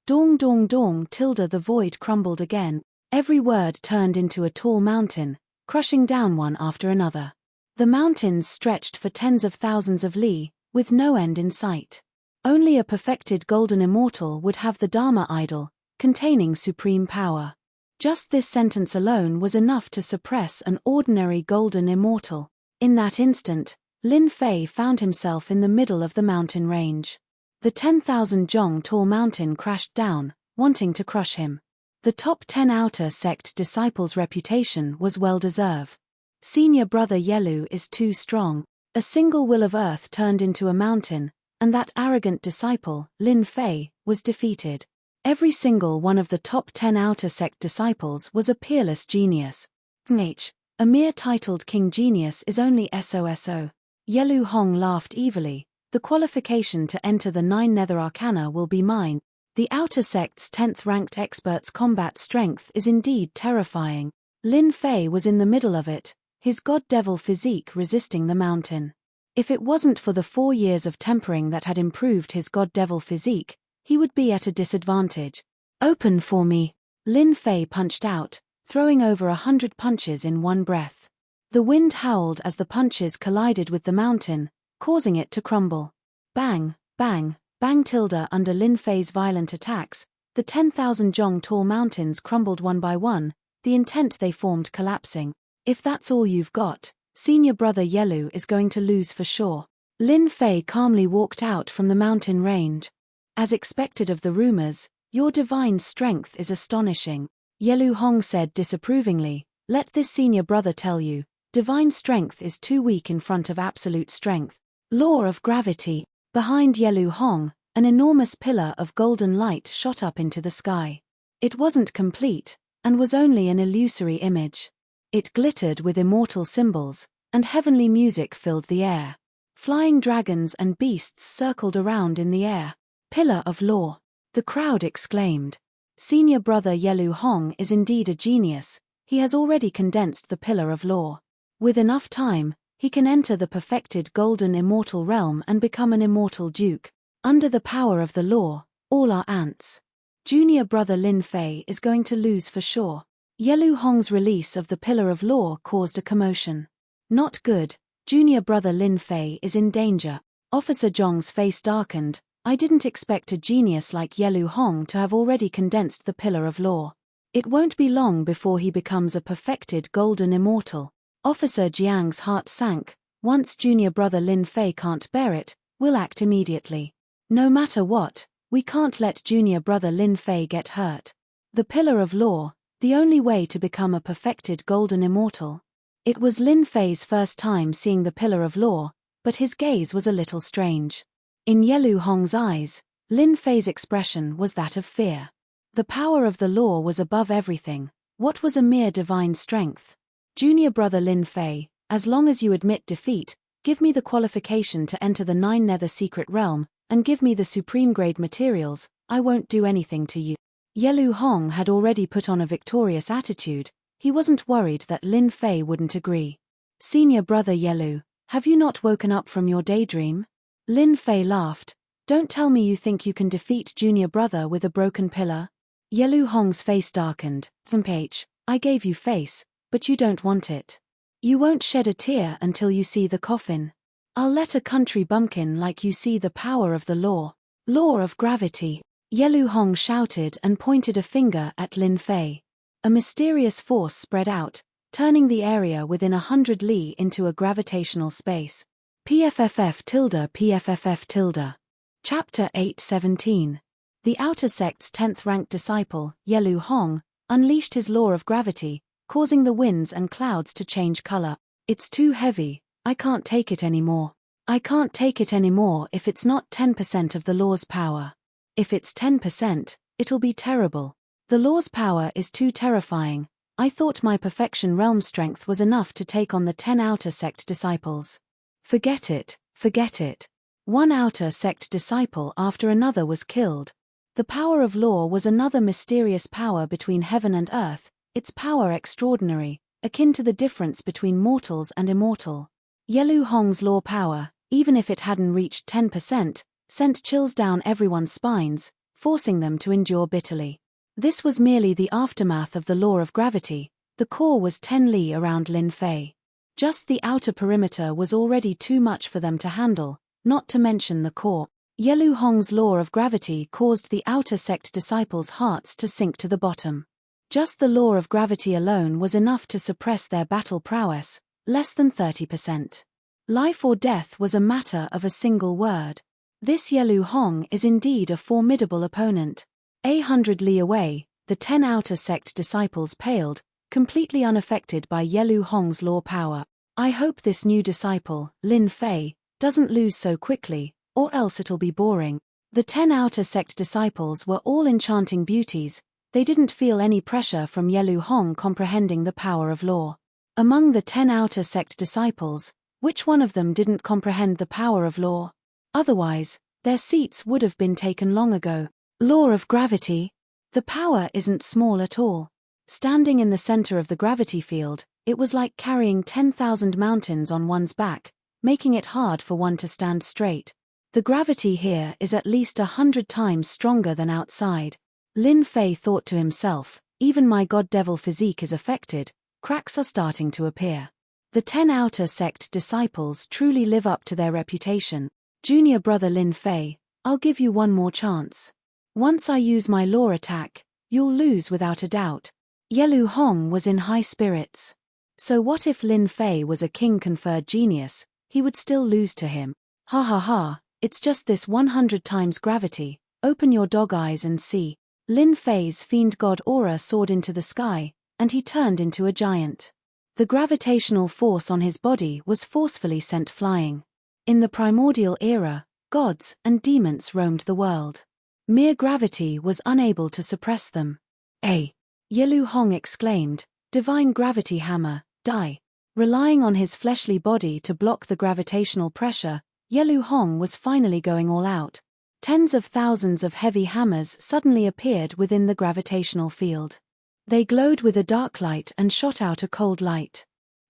Dong dong dong tilde the void crumbled again. Every word turned into a tall mountain, crushing down one after another. The mountains stretched for tens of thousands of li, with no end in sight. Only a perfected golden immortal would have the Dharma idol, containing supreme power. Just this sentence alone was enough to suppress an ordinary golden immortal. In that instant, Lin Fei found himself in the middle of the mountain range. The 10,000 zhong tall mountain crashed down, wanting to crush him. The top 10 outer sect disciples' reputation was well deserved. Senior brother Yelu is too strong. A single will of earth turned into a mountain, and that arrogant disciple, Lin Fei, was defeated. Every single one of the top 10 outer sect disciples was a peerless genius. A mere titled king genius is only SOSO. Yelu Hong laughed evilly. The qualification to enter the 9 Nether Arcana will be mine. The outer sect's 10th ranked expert's combat strength is indeed terrifying. Lin Fei was in the middle of it, his god-devil physique resisting the mountain. If it wasn't for the 4 years of tempering that had improved his god-devil physique, he would be at a disadvantage. Open for me. Lin Fei punched out, throwing over 100 punches in one breath. The wind howled as the punches collided with the mountain, causing it to crumble. Bang, bang, bang. Under Lin Fei's violent attacks, the 10,000 zhong tall mountains crumbled one by one, the intent they formed collapsing. If that's all you've got, senior brother Yelu is going to lose for sure. Lin Fei calmly walked out from the mountain range. As expected of the rumors, your divine strength is astonishing. Yelu Hong said disapprovingly, let this senior brother tell you, divine strength is too weak in front of absolute strength. Law of gravity. Behind Yelu Hong, an enormous pillar of golden light shot up into the sky. It wasn't complete, and was only an illusory image. It glittered with immortal symbols, and heavenly music filled the air. Flying dragons and beasts circled around in the air. Pillar of law. The crowd exclaimed. Senior brother Yelu Hong is indeed a genius, he has already condensed the pillar of law. With enough time, he can enter the perfected golden immortal realm and become an immortal duke. Under the power of the law, all are ants. Junior brother Lin Fei is going to lose for sure. Yelu Hong's release of the pillar of law caused a commotion. Not good, junior brother Lin Fei is in danger. Officer Zhong's face darkened. I didn't expect a genius like Yelu Hong to have already condensed the pillar of law. It won't be long before he becomes a perfected golden immortal. Officer Jiang's heart sank. Once junior brother Lin Fei can't bear it, we'll act immediately. No matter what, we can't let junior brother Lin Fei get hurt. The pillar of law, the only way to become a perfected golden immortal. It was Lin Fei's first time seeing the pillar of law, but his gaze was a little strange. In Yelu Hong's eyes, Lin Fei's expression was that of fear. The power of the law was above everything. What was a mere divine strength? Junior brother Lin Fei, as long as you admit defeat, give me the qualification to enter the 9 Nether secret realm, and give me the supreme grade materials, I won't do anything to you. Yelu Hong had already put on a victorious attitude, he wasn't worried that Lin Fei wouldn't agree. Senior brother Yelu, have you not woken up from your daydream? Lin Fei laughed. Don't tell me you think you can defeat junior brother with a broken pillar? Yelu Hong's face darkened. I gave you face, but you don't want it. You won't shed a tear until you see the coffin. I'll let a country bumpkin like you see the power of the law. Law of gravity. Yelu Hong shouted and pointed a finger at Lin Fei. A mysterious force spread out, turning the area within 100 li into a gravitational space. PFFF. Chapter 8:17. The outer sect's 10th ranked disciple, Yelu Hong, unleashed his law of gravity, causing the winds and clouds to change color. It's too heavy, I can't take it anymore. I can't take it anymore if it's not 10% of the law's power. If it's 10%, it'll be terrible. The law's power is too terrifying. I thought my perfection realm strength was enough to take on the 10 outer sect disciples. Forget it, forget it. One outer sect disciple after another was killed. The power of law was another mysterious power between heaven and earth, its power extraordinary, akin to the difference between mortals and immortal. Yelu Hong's law power, even if it hadn't reached 10%, sent chills down everyone's spines, forcing them to endure bitterly. This was merely the aftermath of the law of gravity. The core was 10 li around Lin Fei. Just the outer perimeter was already too much for them to handle, not to mention the core. Yelu Hong's law of gravity caused the outer sect disciples' hearts to sink to the bottom. Just the law of gravity alone was enough to suppress their battle prowess, less than 30%. Life or death was a matter of a single word. This Yelu Hong is indeed a formidable opponent. 100 li away, the 10 outer sect disciples paled, completely unaffected by Yelu Hong's law power. I hope this new disciple, Lin Fei, doesn't lose so quickly, or else it'll be boring. The 10 outer sect disciples were all enchanting beauties, they didn't feel any pressure from Yelu Hong comprehending the power of law. Among the 10 outer sect disciples, which one of them didn't comprehend the power of law? Otherwise, their seats would have been taken long ago. Law of gravity. The power isn't small at all. Standing in the center of the gravity field, it was like carrying 10,000 mountains on one's back, making it hard for one to stand straight. The gravity here is at least 100 times stronger than outside. Lin Fei thought to himself, even my god-devil physique is affected, cracks are starting to appear. The 10 outer sect disciples truly live up to their reputation. Junior brother Lin Fei, I'll give you one more chance. Once I use my law attack, you'll lose without a doubt. Yelu Hong was in high spirits. So what if Lin Fei was a king-conferred genius, he would still lose to him. Ha ha ha, it's just this 100 times gravity, open your dog eyes and see. Lin Fei's fiend god aura soared into the sky, and he turned into a giant. The gravitational force on his body was forcefully sent flying. In the primordial era, gods and demons roamed the world. Mere gravity was unable to suppress them. Yelu Hong exclaimed, divine gravity hammer, die. Relying on his fleshly body to block the gravitational pressure, Yelu Hong was finally going all out. Tens of thousands of heavy hammers suddenly appeared within the gravitational field. They glowed with a dark light and shot out a cold light.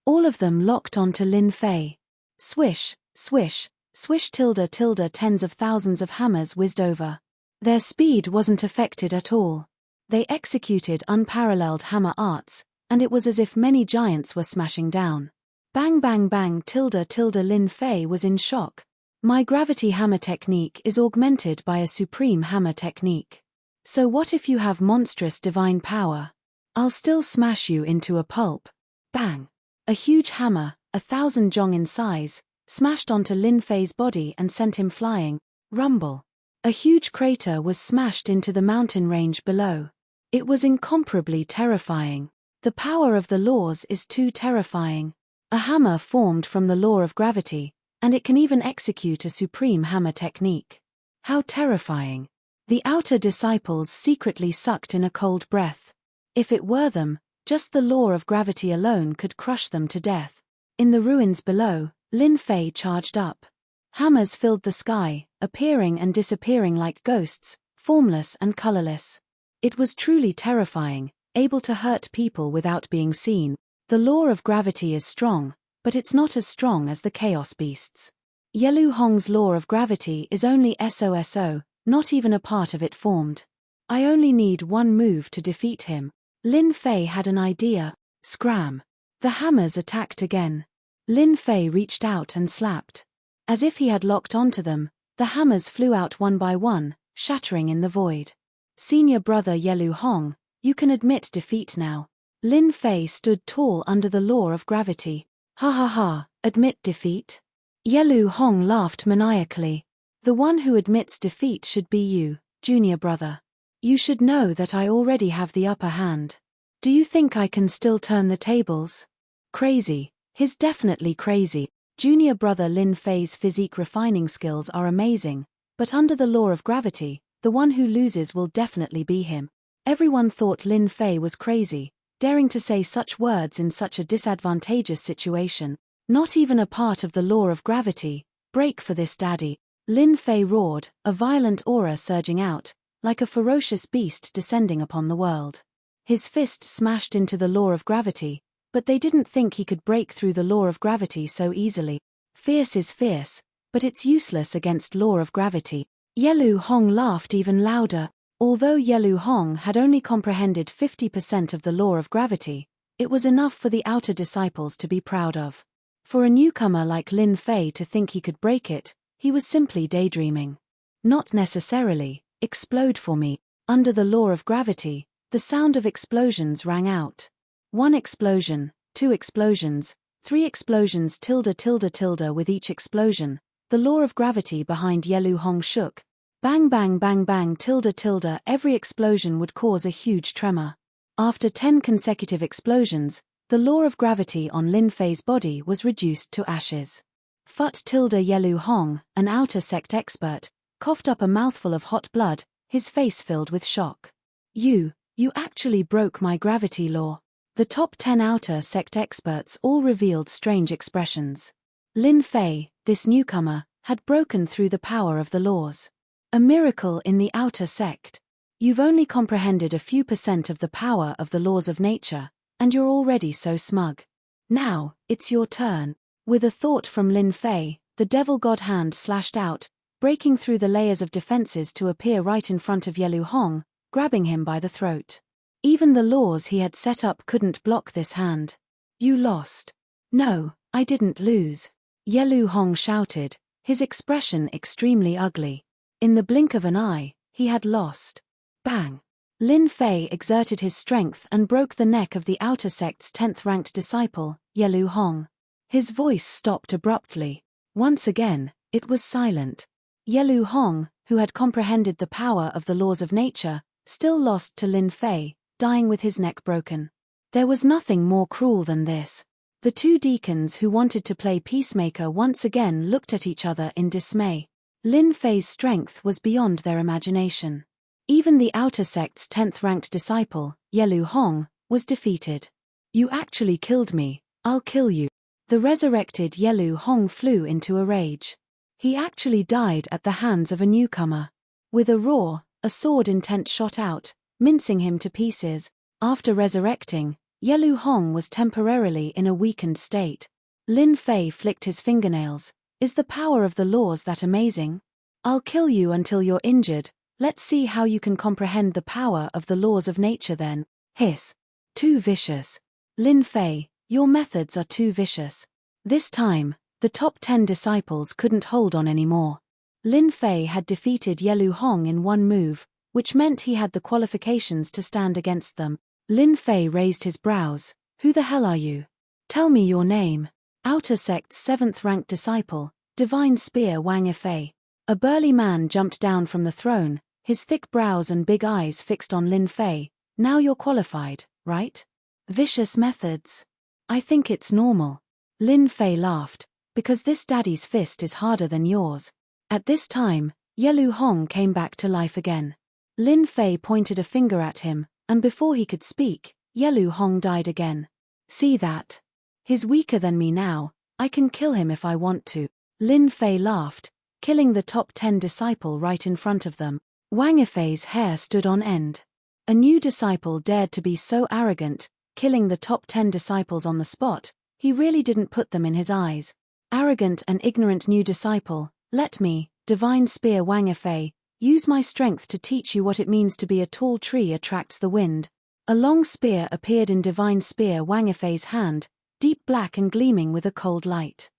All of them locked onto Lin Fei. Swish, swish, swish tilde tilde tens of thousands of hammers whizzed over. Their speed wasn't affected at all. They executed unparalleled hammer arts, and it was as if many giants were smashing down. Bang bang bang tilde tilde Lin Fei was in shock. My gravity hammer technique is augmented by a supreme hammer technique. So what if you have monstrous divine power? I'll still smash you into a pulp. Bang! A huge hammer, 1,000 zhong in size, smashed onto Lin Fei's body and sent him flying. Rumble. A huge crater was smashed into the mountain range below. It was incomparably terrifying. The power of the laws is too terrifying. A hammer formed from the law of gravity, and it can even execute a supreme hammer technique. How terrifying. The outer disciples secretly sucked in a cold breath. If it were them, just the law of gravity alone could crush them to death. In the ruins below, Lin Fei charged up. Hammers filled the sky, appearing and disappearing like ghosts, formless and colorless. It was truly terrifying, able to hurt people without being seen. The law of gravity is strong, but it's not as strong as the chaos beasts. Yelu Hong's law of gravity is only SOSO, not even a part of it formed. I only need one move to defeat him. Lin Fei had an idea. Scram. The hammers attacked again. Lin Fei reached out and slapped. As if he had locked onto them, the hammers flew out one by one, shattering in the void. Senior brother Yelu Hong, you can admit defeat now. Lin Fei stood tall under the law of gravity. Ha ha ha, admit defeat? Yelu Hong laughed maniacally. The one who admits defeat should be you, junior brother. You should know that I already have the upper hand. Do you think I can still turn the tables? Crazy. He's definitely crazy. Junior brother Lin Fei's physique refining skills are amazing, but under the law of gravity, the one who loses will definitely be him. Everyone thought Lin Fei was crazy, daring to say such words in such a disadvantageous situation. Not even a part of the law of gravity. Break for this daddy. Lin Fei roared, a violent aura surging out, like a ferocious beast descending upon the world. His fist smashed into the law of gravity, but they didn't think he could break through the law of gravity so easily. Fierce is fierce, but it's useless against law of gravity. Yelu Hong laughed even louder. Although Yelu Hong had only comprehended 50% of the law of gravity, it was enough for the outer disciples to be proud of. For a newcomer like Lin Fei to think he could break it, he was simply daydreaming. Not necessarily. Explode for me. Under the law of gravity, the sound of explosions rang out. 1 explosion, 2 explosions, 3 explosions tilde tilde tilde with each explosion. The law of gravity behind Yelu Hong shook. Bang bang bang bang tilde tilde every explosion would cause a huge tremor. After 10 consecutive explosions, the law of gravity on Lin Fei's body was reduced to ashes. Phut tilde Yelu Hong, an outer sect expert, coughed up a mouthful of hot blood, his face filled with shock. You actually broke my gravity law. The top 10 outer sect experts all revealed strange expressions. Lin Fei, this newcomer, had broken through the power of the laws. A miracle in the outer sect. You've only comprehended a few % of the power of the laws of nature, and you're already so smug. Now, it's your turn. With a thought from Lin Fei, the devil god hand slashed out, breaking through the layers of defenses to appear right in front of Yelu Hong, grabbing him by the throat. Even the laws he had set up couldn't block this hand. You lost. No, I didn't lose. Yelu Hong shouted, his expression extremely ugly. In the blink of an eye, he had lost. Bang! Lin Fei exerted his strength and broke the neck of the outer sect's 10th-ranked disciple, Yelu Hong. His voice stopped abruptly. Once again, it was silent. Yelu Hong, who had comprehended the power of the laws of nature, still lost to Lin Fei, dying with his neck broken. There was nothing more cruel than this. The two deacons who wanted to play peacemaker once again looked at each other in dismay. Lin Fei's strength was beyond their imagination. Even the outer sect's 10th-ranked disciple, Yelu Hong, was defeated. You actually killed me, I'll kill you. The resurrected Yelu Hong flew into a rage. He actually died at the hands of a newcomer. With a roar, a sword intent shot out, mincing him to pieces. After resurrecting, Yelu Hong was temporarily in a weakened state. Lin Fei flicked his fingernails. Is the power of the laws that amazing? I'll kill you until you're injured. Let's see how you can comprehend the power of the laws of nature then. Hiss. Too vicious. Lin Fei, your methods are too vicious. This time, the top 10 disciples couldn't hold on anymore. Lin Fei had defeated Yelu Hong in one move, which meant he had the qualifications to stand against them. Lin Fei raised his brows. Who the hell are you? Tell me your name. Outer sect's 7th-ranked disciple, Divine Spear Wang Yifei. A burly man jumped down from the throne, his thick brows and big eyes fixed on Lin Fei. Now you're qualified, right? Vicious methods. I think it's normal. Lin Fei laughed, because this daddy's fist is harder than yours. At this time, Yelu Hong came back to life again. Lin Fei pointed a finger at him, and before he could speak, Yelu Hong died again. See that? He's weaker than me now, I can kill him if I want to. Lin Fei laughed, killing the top 10 disciple right in front of them. Wang Yifei's hair stood on end. A new disciple dared to be so arrogant, killing the top 10 disciples on the spot. He really didn't put them in his eyes. Arrogant and ignorant new disciple, let me, Divine Spear Wang Yifei, use my strength to teach you what it means to be a tall tree attracts the wind. A long spear appeared in Divine Spear Wang Yifei's hand, deep black and gleaming with a cold light.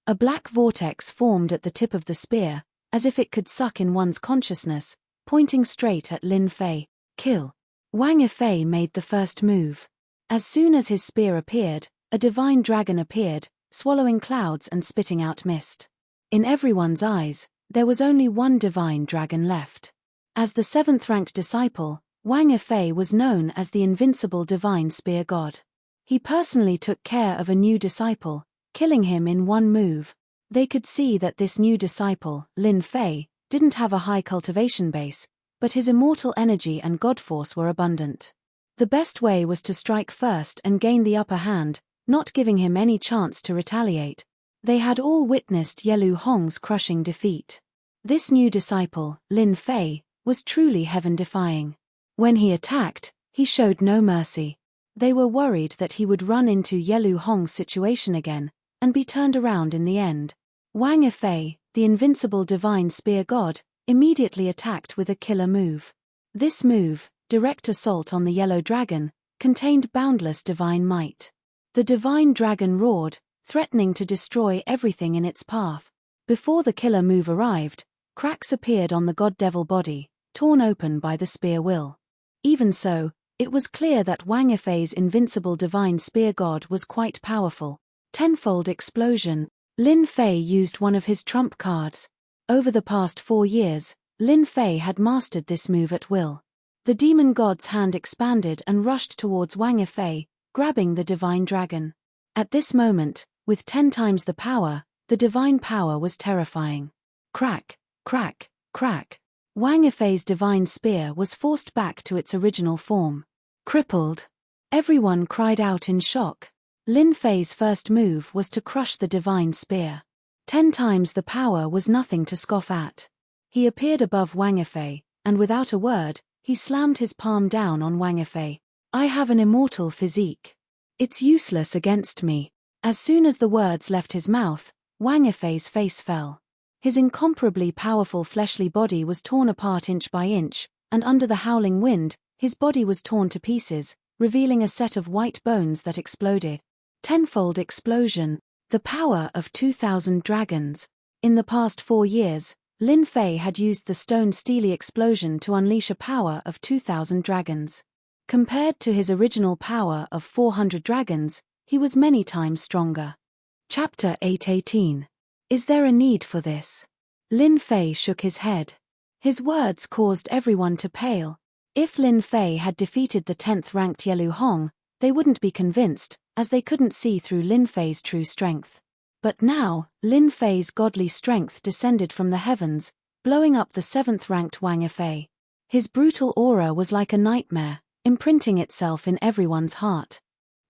A black vortex formed at the tip of the spear, as if it could suck in one's consciousness, pointing straight at Lin Fei. Kill. Wang Yifei made the first move. As soon as his spear appeared, a divine dragon appeared, swallowing clouds and spitting out mist. In everyone's eyes, there was only one divine dragon left. As the 7th-ranked disciple, Wang Yifei was known as the invincible divine spear god. He personally took care of a new disciple, killing him in one move. They could see that this new disciple, Lin Fei, didn't have a high cultivation base, but his immortal energy and god force were abundant. The best way was to strike first and gain the upper hand, not giving him any chance to retaliate. They had all witnessed Yelu Hong's crushing defeat. This new disciple, Lin Fei, was truly heaven-defying. When he attacked, he showed no mercy. They were worried that he would run into Yelu Hong's situation again, and be turned around in the end. Wang Yifei, the invincible divine spear god, immediately attacked with a killer move. This move, direct assault on the yellow dragon, contained boundless divine might. The divine dragon roared, threatening to destroy everything in its path. Before the killer move arrived, cracks appeared on the god-devil body, torn open by the spear will. Even so, it was clear that Wang Yifei's invincible divine spear god was quite powerful. Tenfold explosion. Lin Fei used one of his trump cards. Over the past 4 years, Lin Fei had mastered this move at will. The demon god's hand expanded and rushed towards Wang Yifei, grabbing the divine dragon. At this moment, with 10 times the power, the divine power was terrifying. Crack, crack, crack. Wang Yifei's divine spear was forced back to its original form. Crippled. Everyone cried out in shock. Lin Fei's first move was to crush the divine spear. 10 times the power was nothing to scoff at. He appeared above Wang Yifei, and without a word, he slammed his palm down on Wang Yifei. I have an immortal physique. It's useless against me. As soon as the words left his mouth, Wang Yifei's face fell. His incomparably powerful fleshly body was torn apart inch by inch, and under the howling wind, his body was torn to pieces, revealing a set of white bones that exploded. Tenfold explosion, the power of 2,000 dragons. In the past 4 years, Lin Fei had used the stone steely explosion to unleash a power of 2,000 dragons. Compared to his original power of 400 dragons, he was many times stronger. Chapter 8:18. Is there a need for this? Lin Fei shook his head. His words caused everyone to pale. If Lin Fei had defeated the 10th-ranked Yelu Hong, they wouldn't be convinced, as they couldn't see through Lin Fei's true strength. But now, Lin Fei's godly strength descended from the heavens, blowing up the 7th-ranked Wang Yifei. His brutal aura was like a nightmare, imprinting itself in everyone's heart.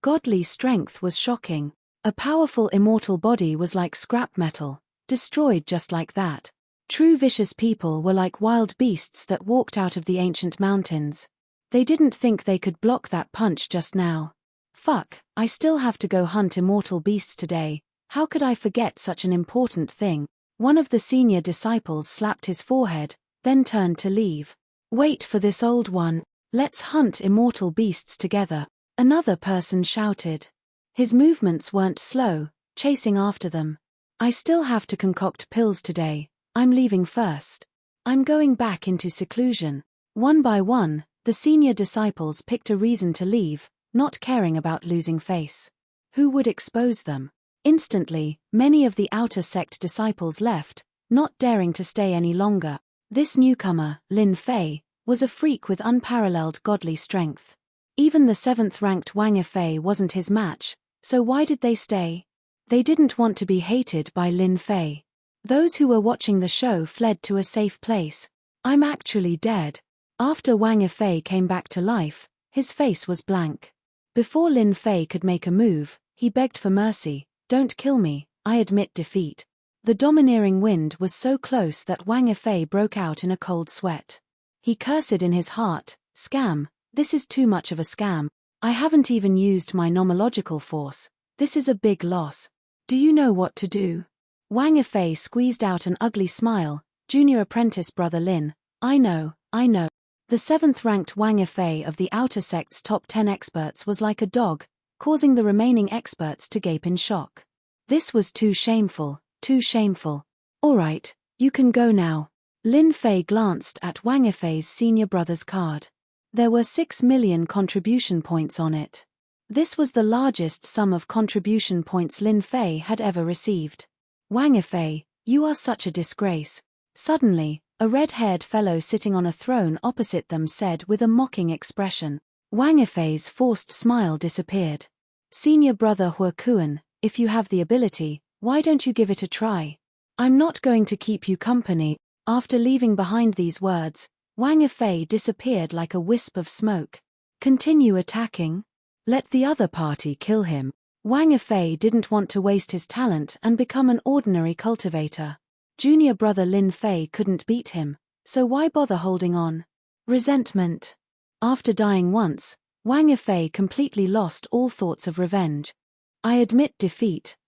Godly strength was shocking. A powerful immortal body was like scrap metal, destroyed just like that. True vicious people were like wild beasts that walked out of the ancient mountains. They didn't think they could block that punch just now. Fuck, I still have to go hunt immortal beasts today. How could I forget such an important thing? One of the senior disciples slapped his forehead, then turned to leave. Wait for this old one. Let's hunt immortal beasts together. Another person shouted. His movements weren't slow, chasing after them. I still have to concoct pills today. I'm leaving first. I'm going back into seclusion. One by one, the senior disciples picked a reason to leave, not caring about losing face. Who would expose them? Instantly, many of the outer sect disciples left, not daring to stay any longer. This newcomer, Lin Fei, was a freak with unparalleled godly strength. Even the 7th-ranked Wang Yifei wasn't his match, so why did they stay? They didn't want to be hated by Lin Fei. Those who were watching the show fled to a safe place. I'm actually dead. After Wang Yifei came back to life, his face was blank. Before Lin Fei could make a move, he begged for mercy. Don't kill me, I admit defeat. The domineering wind was so close that Wang Yifei broke out in a cold sweat. He cursed in his heart, scam, this is too much of a scam. I haven't even used my nomological force. This is a big loss. Do you know what to do? Wang Yifei squeezed out an ugly smile. Junior apprentice brother Lin, I know. The 7th-ranked Wang Yifei of the outer sect's top 10 experts was like a dog, causing the remaining experts to gape in shock. This was too shameful, too shameful. All right, you can go now. Lin Fei glanced at Wang Yifei's senior brother's card. There were 6 million contribution points on it. This was the largest sum of contribution points Lin Fei had ever received. Wang Yifei, you are such a disgrace. Suddenly, a red-haired fellow sitting on a throne opposite them said with a mocking expression. Wang Yifei's forced smile disappeared. Senior brother Hua Kuan, if you have the ability, why don't you give it a try? I'm not going to keep you company. After leaving behind these words, Wang Yifei disappeared like a wisp of smoke. Continue attacking? Let the other party kill him. Wang Yifei didn't want to waste his talent and become an ordinary cultivator. Junior brother Lin Fei couldn't beat him, so why bother holding on? Resentment. After dying once, Wang Yifei completely lost all thoughts of revenge. I admit defeat.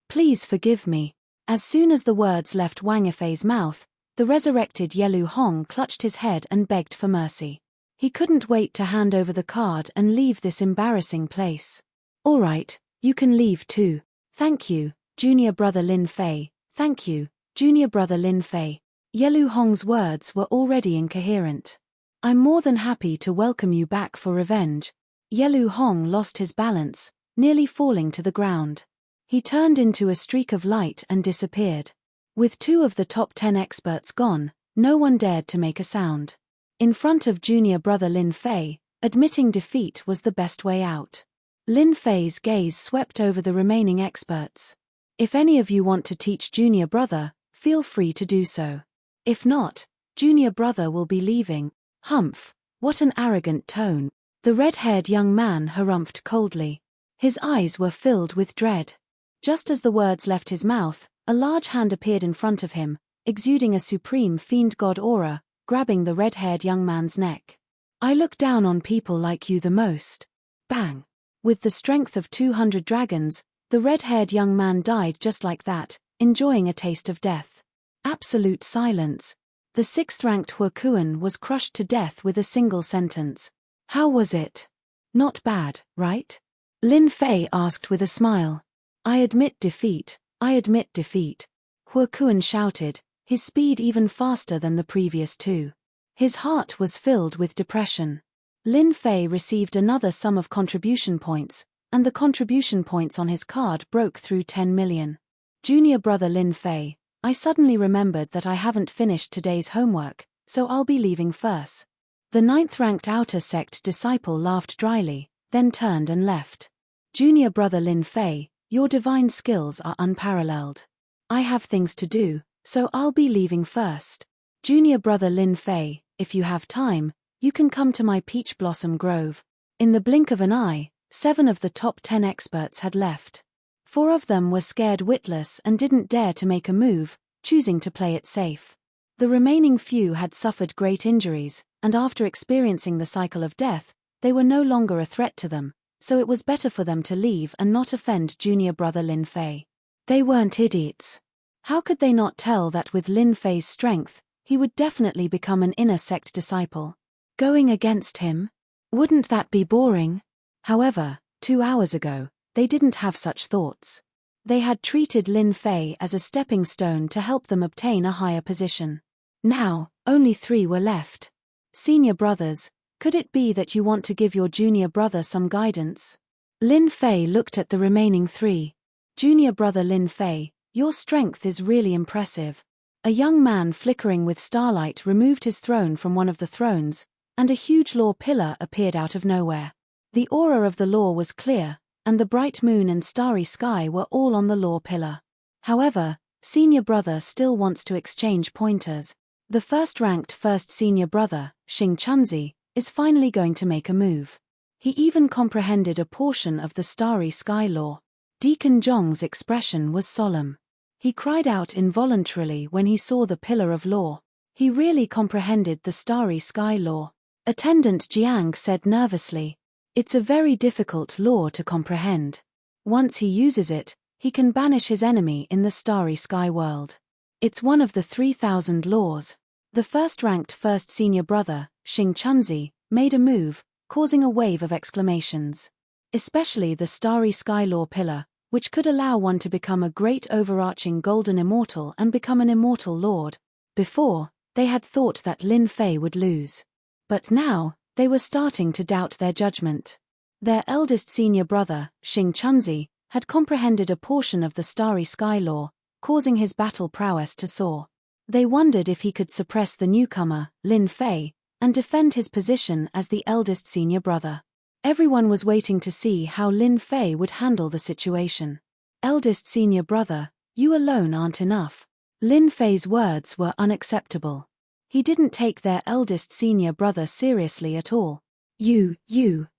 Please forgive me. As soon as the words left Wang Yifei's mouth, the resurrected Yelu Hong clutched his head and begged for mercy. He couldn't wait to hand over the card and leave this embarrassing place. All right, you can leave too. Thank you, junior brother Lin Fei. Thank you, junior brother Lin Fei. Yelu Hong's words were already incoherent. I'm more than happy to welcome you back for revenge. Yelu Hong lost his balance, nearly falling to the ground. He turned into a streak of light and disappeared. With 2 of the top 10 experts gone, no one dared to make a sound. In front of junior brother Lin Fei, admitting defeat was the best way out. Lin Fei's gaze swept over the remaining experts. If any of you want to teach junior brother, feel free to do so. If not, junior brother will be leaving. Humph, what an arrogant tone. The red-haired young man harumphed coldly. His eyes were filled with dread. Just as the words left his mouth, a large hand appeared in front of him, exuding a supreme fiend god aura, grabbing the red-haired young man's neck. I look down on people like you the most. Bang. With the strength of 200 dragons, the red-haired young man died just like that, enjoying a taste of death. Absolute silence. The 6th-ranked Huokuan was crushed to death with a single sentence. How was it? Not bad, right? Lin Fei asked with a smile. I admit defeat, I admit defeat. Huokuan shouted, his speed even faster than the previous two. His heart was filled with depression. Lin Fei received another sum of contribution points, and the contribution points on his card broke through 10 million. Junior brother Lin Fei, I suddenly remembered that I haven't finished today's homework, so I'll be leaving first. The 9th-ranked outer sect disciple laughed dryly, then turned and left. Junior brother Lin Fei, your divine skills are unparalleled. I have things to do, so I'll be leaving first. Junior brother Lin Fei, if you have time, you can come to my peach blossom grove. In the blink of an eye, 7 of the top 10 experts had left. 4 of them were scared witless and didn't dare to make a move, choosing to play it safe. The remaining few had suffered great injuries, and after experiencing the cycle of death, they were no longer a threat to them, so it was better for them to leave and not offend junior brother Lin Fei. They weren't idiots. How could they not tell that with Lin Fei's strength, he would definitely become an inner sect disciple? Going against him? Wouldn't that be boring? However, 2 hours ago, they didn't have such thoughts. They had treated Lin Fei as a stepping stone to help them obtain a higher position. Now, only 3 were left. Senior brothers, could it be that you want to give your junior brother some guidance? Lin Fei looked at the remaining 3. Junior brother Lin Fei, your strength is really impressive. A young man flickering with starlight removed his throne from one of the thrones, and a huge law pillar appeared out of nowhere. The aura of the law was clear, and the bright moon and starry sky were all on the law pillar. However, senior brother still wants to exchange pointers. The first-ranked first senior brother, Xing Chunzi, is finally going to make a move. He even comprehended a portion of the starry sky law. Deacon Zhong's expression was solemn. He cried out involuntarily when he saw the pillar of law. He really comprehended the starry sky law. Attendant Jiang said nervously, "It's a very difficult law to comprehend. Once he uses it, he can banish his enemy in the starry sky world. It's one of the 3,000 laws." The first-ranked first senior brother, Xing Chunzi, made a move, causing a wave of exclamations. Especially the starry sky law pillar, which could allow one to become a great overarching golden immortal and become an immortal lord. Before, they had thought that Lin Fei would lose. But now, they were starting to doubt their judgment. Their eldest senior brother, Xing Chunzi, had comprehended a portion of the starry sky law, causing his battle prowess to soar. They wondered if he could suppress the newcomer, Lin Fei, and defend his position as the eldest senior brother. Everyone was waiting to see how Lin Fei would handle the situation. Eldest senior brother, you alone aren't enough. Lin Fei's words were unacceptable. He didn't take their eldest senior brother seriously at all. You,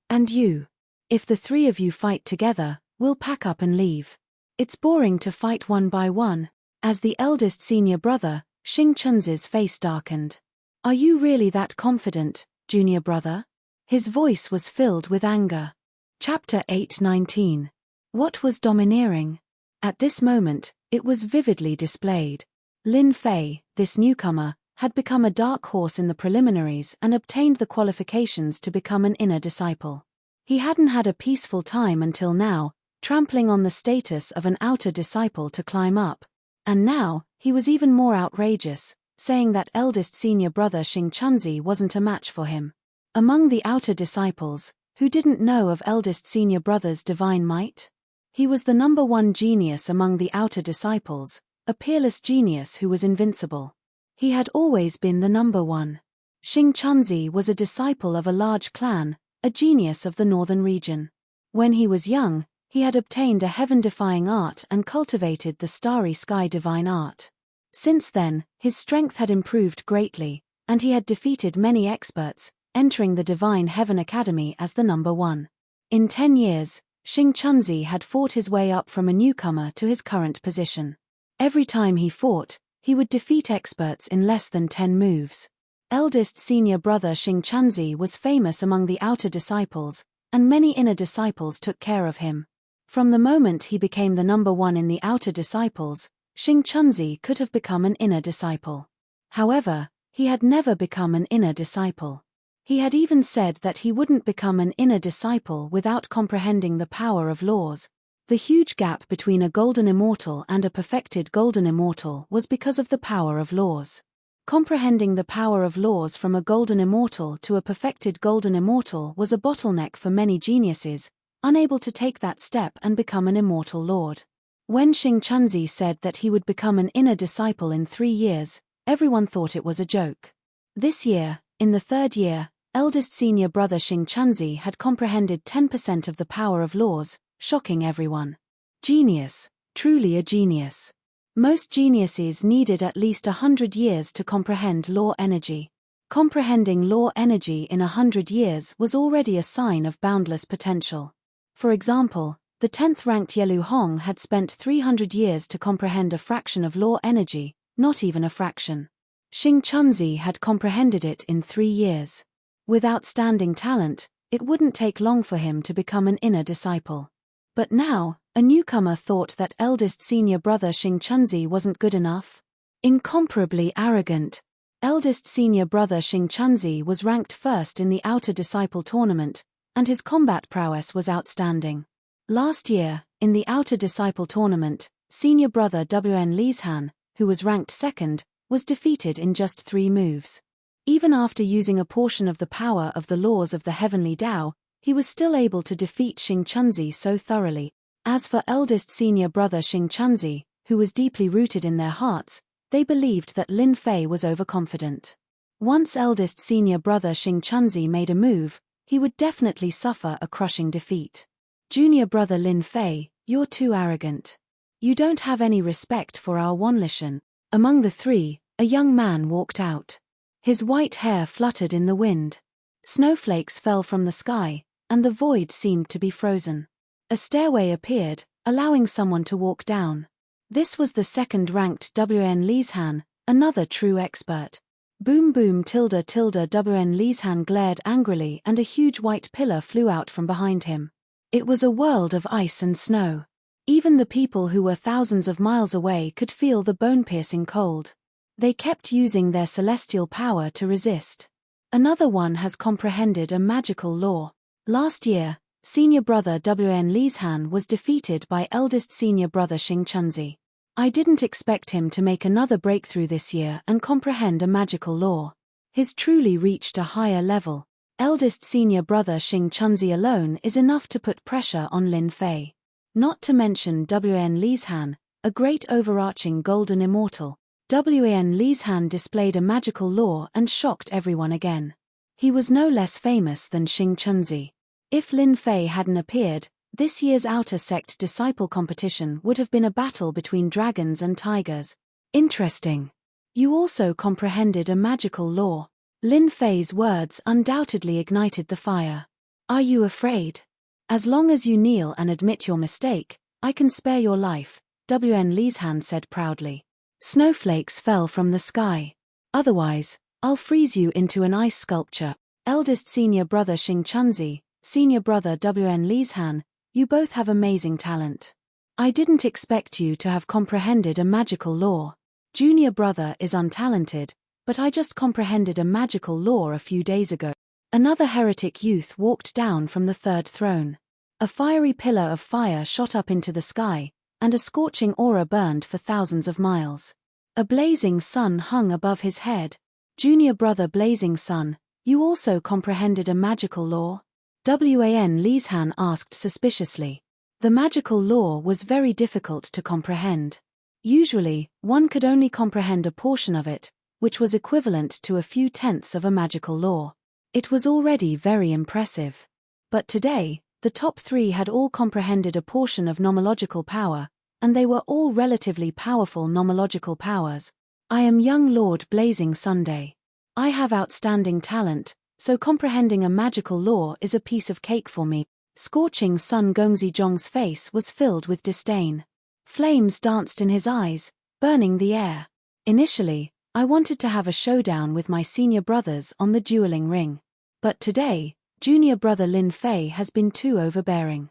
and you. If the 3 of you fight together, we'll pack up and leave. It's boring to fight one by one. As the eldest senior brother, Xing Chunzi's face darkened. Are you really that confident, junior brother? His voice was filled with anger. Chapter 8:19. What was domineering? At this moment, it was vividly displayed. Lin Fei, this newcomer, had become a dark horse in the preliminaries and obtained the qualifications to become an inner disciple. He hadn't had a peaceful time until now, trampling on the status of an outer disciple to climb up. And now, he was even more outrageous, saying that eldest senior brother Xing Chunzi wasn't a match for him. Among the outer disciples, who didn't know of eldest senior brother's divine might? He was the number 1 genius among the outer disciples, a peerless genius who was invincible. He had always been the number 1. Xing Chunzi was a disciple of a large clan, a genius of the northern region. When he was young, he had obtained a heaven-defying art and cultivated the starry sky divine art. Since then, his strength had improved greatly, and he had defeated many experts, entering the Divine Heaven Academy as the number 1. In 10 years, Xing Chunzi had fought his way up from a newcomer to his current position. Every time he fought, he would defeat experts in less than 10 moves. Eldest senior brother Xing Chunzi was famous among the outer disciples, and many inner disciples took care of him. From the moment he became the number one in the outer disciples, Xing Chunzi could have become an inner disciple. However, he had never become an inner disciple. He had even said that he wouldn't become an inner disciple without comprehending the power of laws. The huge gap between a golden immortal and a perfected golden immortal was because of the power of laws. Comprehending the power of laws from a golden immortal to a perfected golden immortal was a bottleneck for many geniuses, unable to take that step and become an immortal lord. When Xing Chunzi said that he would become an inner disciple in 3 years, everyone thought it was a joke. This year, in the 3rd year, eldest senior brother Xing Chunzi had comprehended 10% of the power of laws, shocking everyone. Genius, truly a genius. Most geniuses needed at least 100 years to comprehend law energy. Comprehending law energy in 100 years was already a sign of boundless potential. For example, the 10th-ranked Yelu Hong had spent 300 years to comprehend a fraction of law energy, not even a fraction. Xing Chunzi had comprehended it in 3 years. With outstanding talent, it wouldn't take long for him to become an inner disciple. But now, a newcomer thought that eldest senior brother Xing Chunzi wasn't good enough. Incomparably arrogant, eldest senior brother Xing Chunzi was ranked first in the outer disciple tournament, and his combat prowess was outstanding. Last year, in the outer disciple tournament, senior brother Wn Lishan, who was ranked second, was defeated in just 3 moves. Even after using a portion of the power of the laws of the heavenly Tao, he was still able to defeat Xing Chunzi so thoroughly. As for eldest senior brother Xing Chunzi, who was deeply rooted in their hearts, they believed that Lin Fei was overconfident. Once eldest senior brother Xing Chunzi made a move, he would definitely suffer a crushing defeat. Junior brother Lin Fei, you're too arrogant. You don't have any respect for our Wanlishan. Among the 3, a young man walked out. His white hair fluttered in the wind. Snowflakes fell from the sky, and the void seemed to be frozen. A stairway appeared, allowing someone to walk down. This was the 2nd-ranked Wn Lishan, another true expert. Boom boom tilde tilde Wn Lishan glared angrily and a huge white pillar flew out from behind him. It was a world of ice and snow. Even the people who were thousands of miles away could feel the bone-piercing cold. They kept using their celestial power to resist. Another one has comprehended a magical law. Last year, senior brother Wn Lishan was defeated by eldest senior brother Xing Chunzi. I didn't expect him to make another breakthrough this year and comprehend a magical law. He's truly reached a higher level. Eldest senior brother Xing Chunzi alone is enough to put pressure on Lin Fei. Not to mention Wn Lishan, a great overarching golden immortal. Wn Lishan displayed a magical law and shocked everyone again. He was no less famous than Xing Chunzi. If Lin Fei hadn't appeared, this year's outer sect disciple competition would have been a battle between dragons and tigers. Interesting. You also comprehended a magical law. Lin Fei's words undoubtedly ignited the fire. Are you afraid? As long as you kneel and admit your mistake, I can spare your life, Wn Lishan said proudly. Snowflakes fell from the sky. Otherwise, I'll freeze you into an ice sculpture. Eldest senior brother Xing Chunzi, senior brother Wn Lishan, you both have amazing talent. I didn't expect you to have comprehended a magical law. Junior brother is untalented, but I just comprehended a magical law a few days ago. Another heretic youth walked down from the 3rd throne. A fiery pillar of fire shot up into the sky, and a scorching aura burned for thousands of miles. A blazing sun hung above his head. Junior brother Blazing Sun, you also comprehended a magical law? Wn Lishan asked suspiciously. The magical law was very difficult to comprehend. Usually, one could only comprehend a portion of it, which was equivalent to a few tenths of a magical law. It was already very impressive. But today, the top 3 had all comprehended a portion of nomological power, and they were all relatively powerful nomological powers. I am young Lord Blazing Sunday. I have outstanding talent, so comprehending a magical law is a piece of cake for me. Scorching Sun Gongzi Zhong's face was filled with disdain. Flames danced in his eyes, burning the air. Initially, I wanted to have a showdown with my senior brothers on the dueling ring. But today, Junior brother Lin Fei has been too overbearing.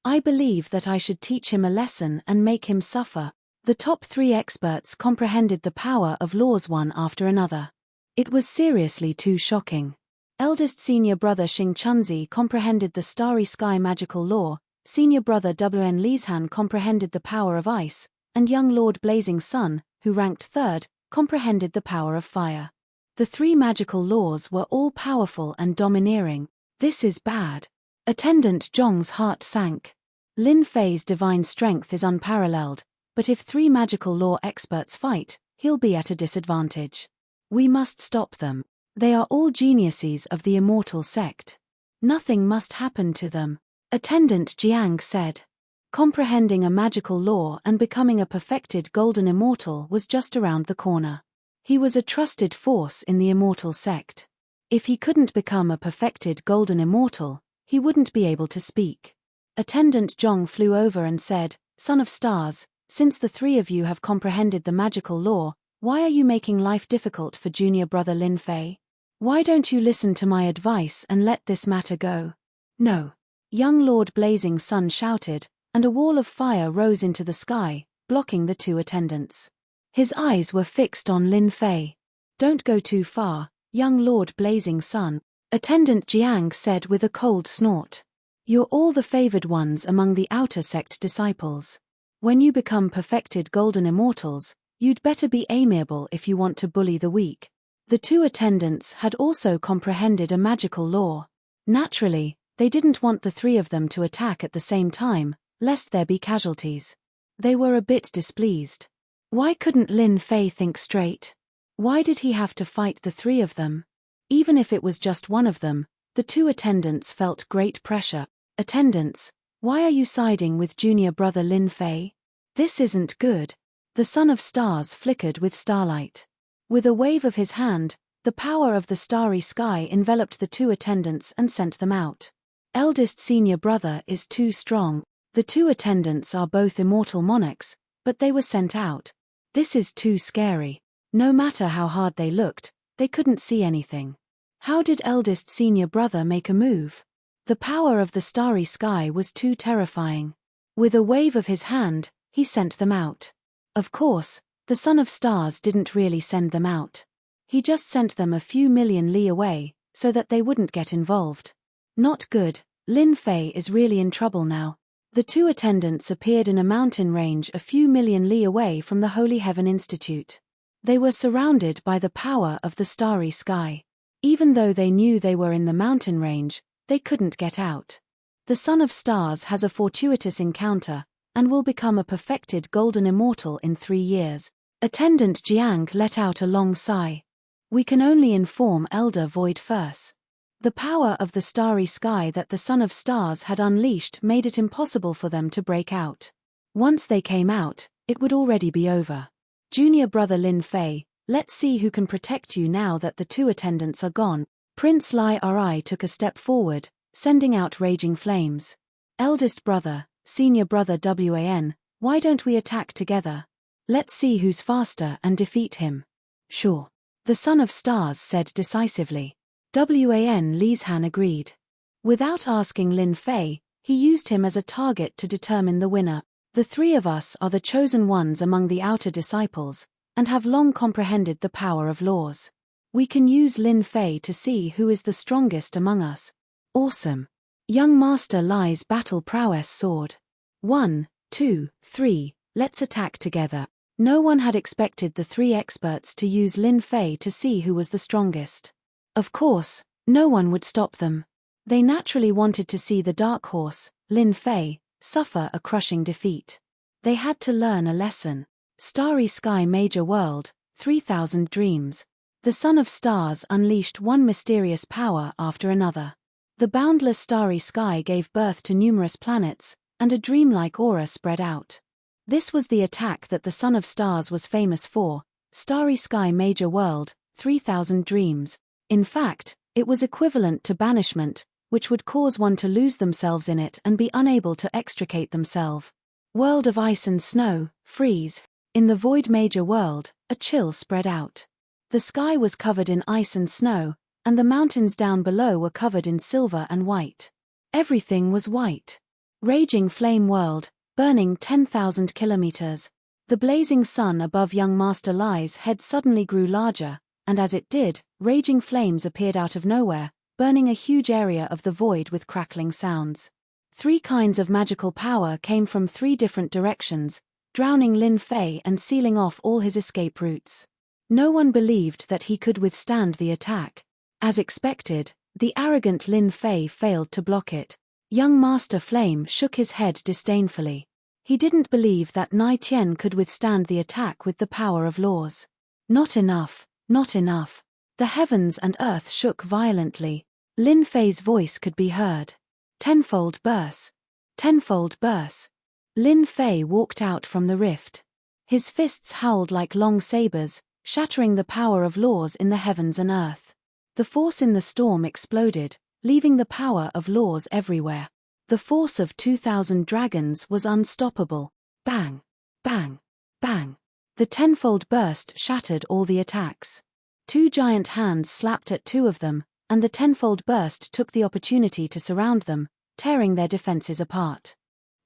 I believe that I should teach him a lesson and make him suffer. The top 3 experts comprehended the power of laws one after another. It was seriously too shocking. Eldest senior brother Xing Chunzi comprehended the starry sky magical law, senior brother Wn Lizhan comprehended the power of ice, and young Lord Blazing Sun, who ranked 3rd, comprehended the power of fire. The 3 magical laws were all powerful and domineering. This is bad. Attendant Zhong's heart sank. Lin Fei's divine strength is unparalleled, but if 3 magical law experts fight, he'll be at a disadvantage. We must stop them. They are all geniuses of the immortal sect. Nothing must happen to them. Attendant Jiang said. Comprehending a magical law and becoming a perfected golden immortal was just around the corner. He was a trusted force in the immortal sect. If he couldn't become a perfected golden immortal, he wouldn't be able to speak. Attendant Zhong flew over and said, Son of Stars, since the 3 of you have comprehended the magical law, why are you making life difficult for junior brother Lin Fei? Why don't you listen to my advice and let this matter go? No. Young Lord Blazing Sun shouted, and a wall of fire rose into the sky, blocking the 2 attendants. His eyes were fixed on Lin Fei. Don't go too far, young Lord Blazing Sun, Attendant Jiang said with a cold snort. You're all the favored ones among the outer sect disciples. When you become perfected golden immortals, you'd better be amiable if you want to bully the weak. The 2 attendants had also comprehended a magical law. Naturally, they didn't want the 3 of them to attack at the same time, lest there be casualties. They were a bit displeased. Why couldn't Lin Fei think straight? Why did he have to fight the 3 of them? Even if it was just one of them, the 2 attendants felt great pressure. Attendants, why are you siding with junior brother Lin Fei? This isn't good. The Son of Stars flickered with starlight. With a wave of his hand, the power of the starry sky enveloped the 2 attendants and sent them out. Eldest senior brother is too strong. The 2 attendants are both immortal monarchs, but they were sent out. This is too scary. No matter how hard they looked, they couldn't see anything. How did eldest senior brother make a move? The power of the starry sky was too terrifying. With a wave of his hand, he sent them out. Of course, the Son of Stars didn't really send them out. He just sent them a few million li away, so that they wouldn't get involved. Not good. Lin Fei is really in trouble now. The 2 attendants appeared in a mountain range a few million li away from the Holy Heaven Institute. They were surrounded by the power of the starry sky. Even though they knew they were in the mountain range, they couldn't get out. The Son of Stars has a fortuitous encounter, and will become a perfected golden immortal in 3 years. Attendant Jiang let out a long sigh. We can only inform Elder Void first. The power of the starry sky that the Son of Stars had unleashed made it impossible for them to break out. Once they came out, it would already be over. Junior brother Lin Fei, let's see who can protect you now that the 2 attendants are gone. Prince Lai Ri took a step forward, sending out raging flames. Eldest brother, senior brother Wan, why don't we attack together? Let's see who's faster and defeat him. Sure. The Son of Stars said decisively. Wan Lizhan agreed. Without asking Lin Fei, he used him as a target to determine the winner. The 3 of us are the chosen ones among the outer disciples, and have long comprehended the power of laws. We can use Lin Fei to see who is the strongest among us. Awesome. Young Master Lai's battle prowess soared. 1, 2, 3, let's attack together. No one had expected the 3 experts to use Lin Fei to see who was the strongest. Of course, no one would stop them. They naturally wanted to see the dark horse, Lin Fei, suffer a crushing defeat. They had to learn a lesson. Starry Sky Major World, 3000 Dreams. The Son of Stars unleashed one mysterious power after another. The boundless starry sky gave birth to numerous planets, and a dreamlike aura spread out. This was the attack that the Son of Stars was famous for, Starry Sky Major World, 3000 Dreams. In fact, it was equivalent to banishment, which would cause one to lose themselves in it and be unable to extricate themselves. World of Ice and Snow, Freeze. In the Void Major World, a chill spread out. The sky was covered in ice and snow, and the mountains down below were covered in silver and white. Everything was white. Raging flame whirled, burning 10,000 kilometers. The blazing sun above young Master Li's head suddenly grew larger, and as it did, raging flames appeared out of nowhere, burning a huge area of the void with crackling sounds. 3 kinds of magical power came from 3 different directions, drowning Lin Fei and sealing off all his escape routes. No one believed that he could withstand the attack. As expected, the arrogant Lin Fei failed to block it. Young Master Flame shook his head disdainfully. He didn't believe that Nai Tian could withstand the attack with the power of laws. Not enough, not enough. The heavens and earth shook violently. Lin Fei's voice could be heard. Tenfold burst. Tenfold burst. Lin Fei walked out from the rift. His fists howled like long sabers, shattering the power of laws in the heavens and earth. The force in the storm exploded, leaving the power of laws everywhere. The force of 2,000 dragons was unstoppable. Bang! Bang! Bang! The tenfold burst shattered all the attacks. 2 giant hands slapped at 2 of them, and the tenfold burst took the opportunity to surround them, tearing their defenses apart.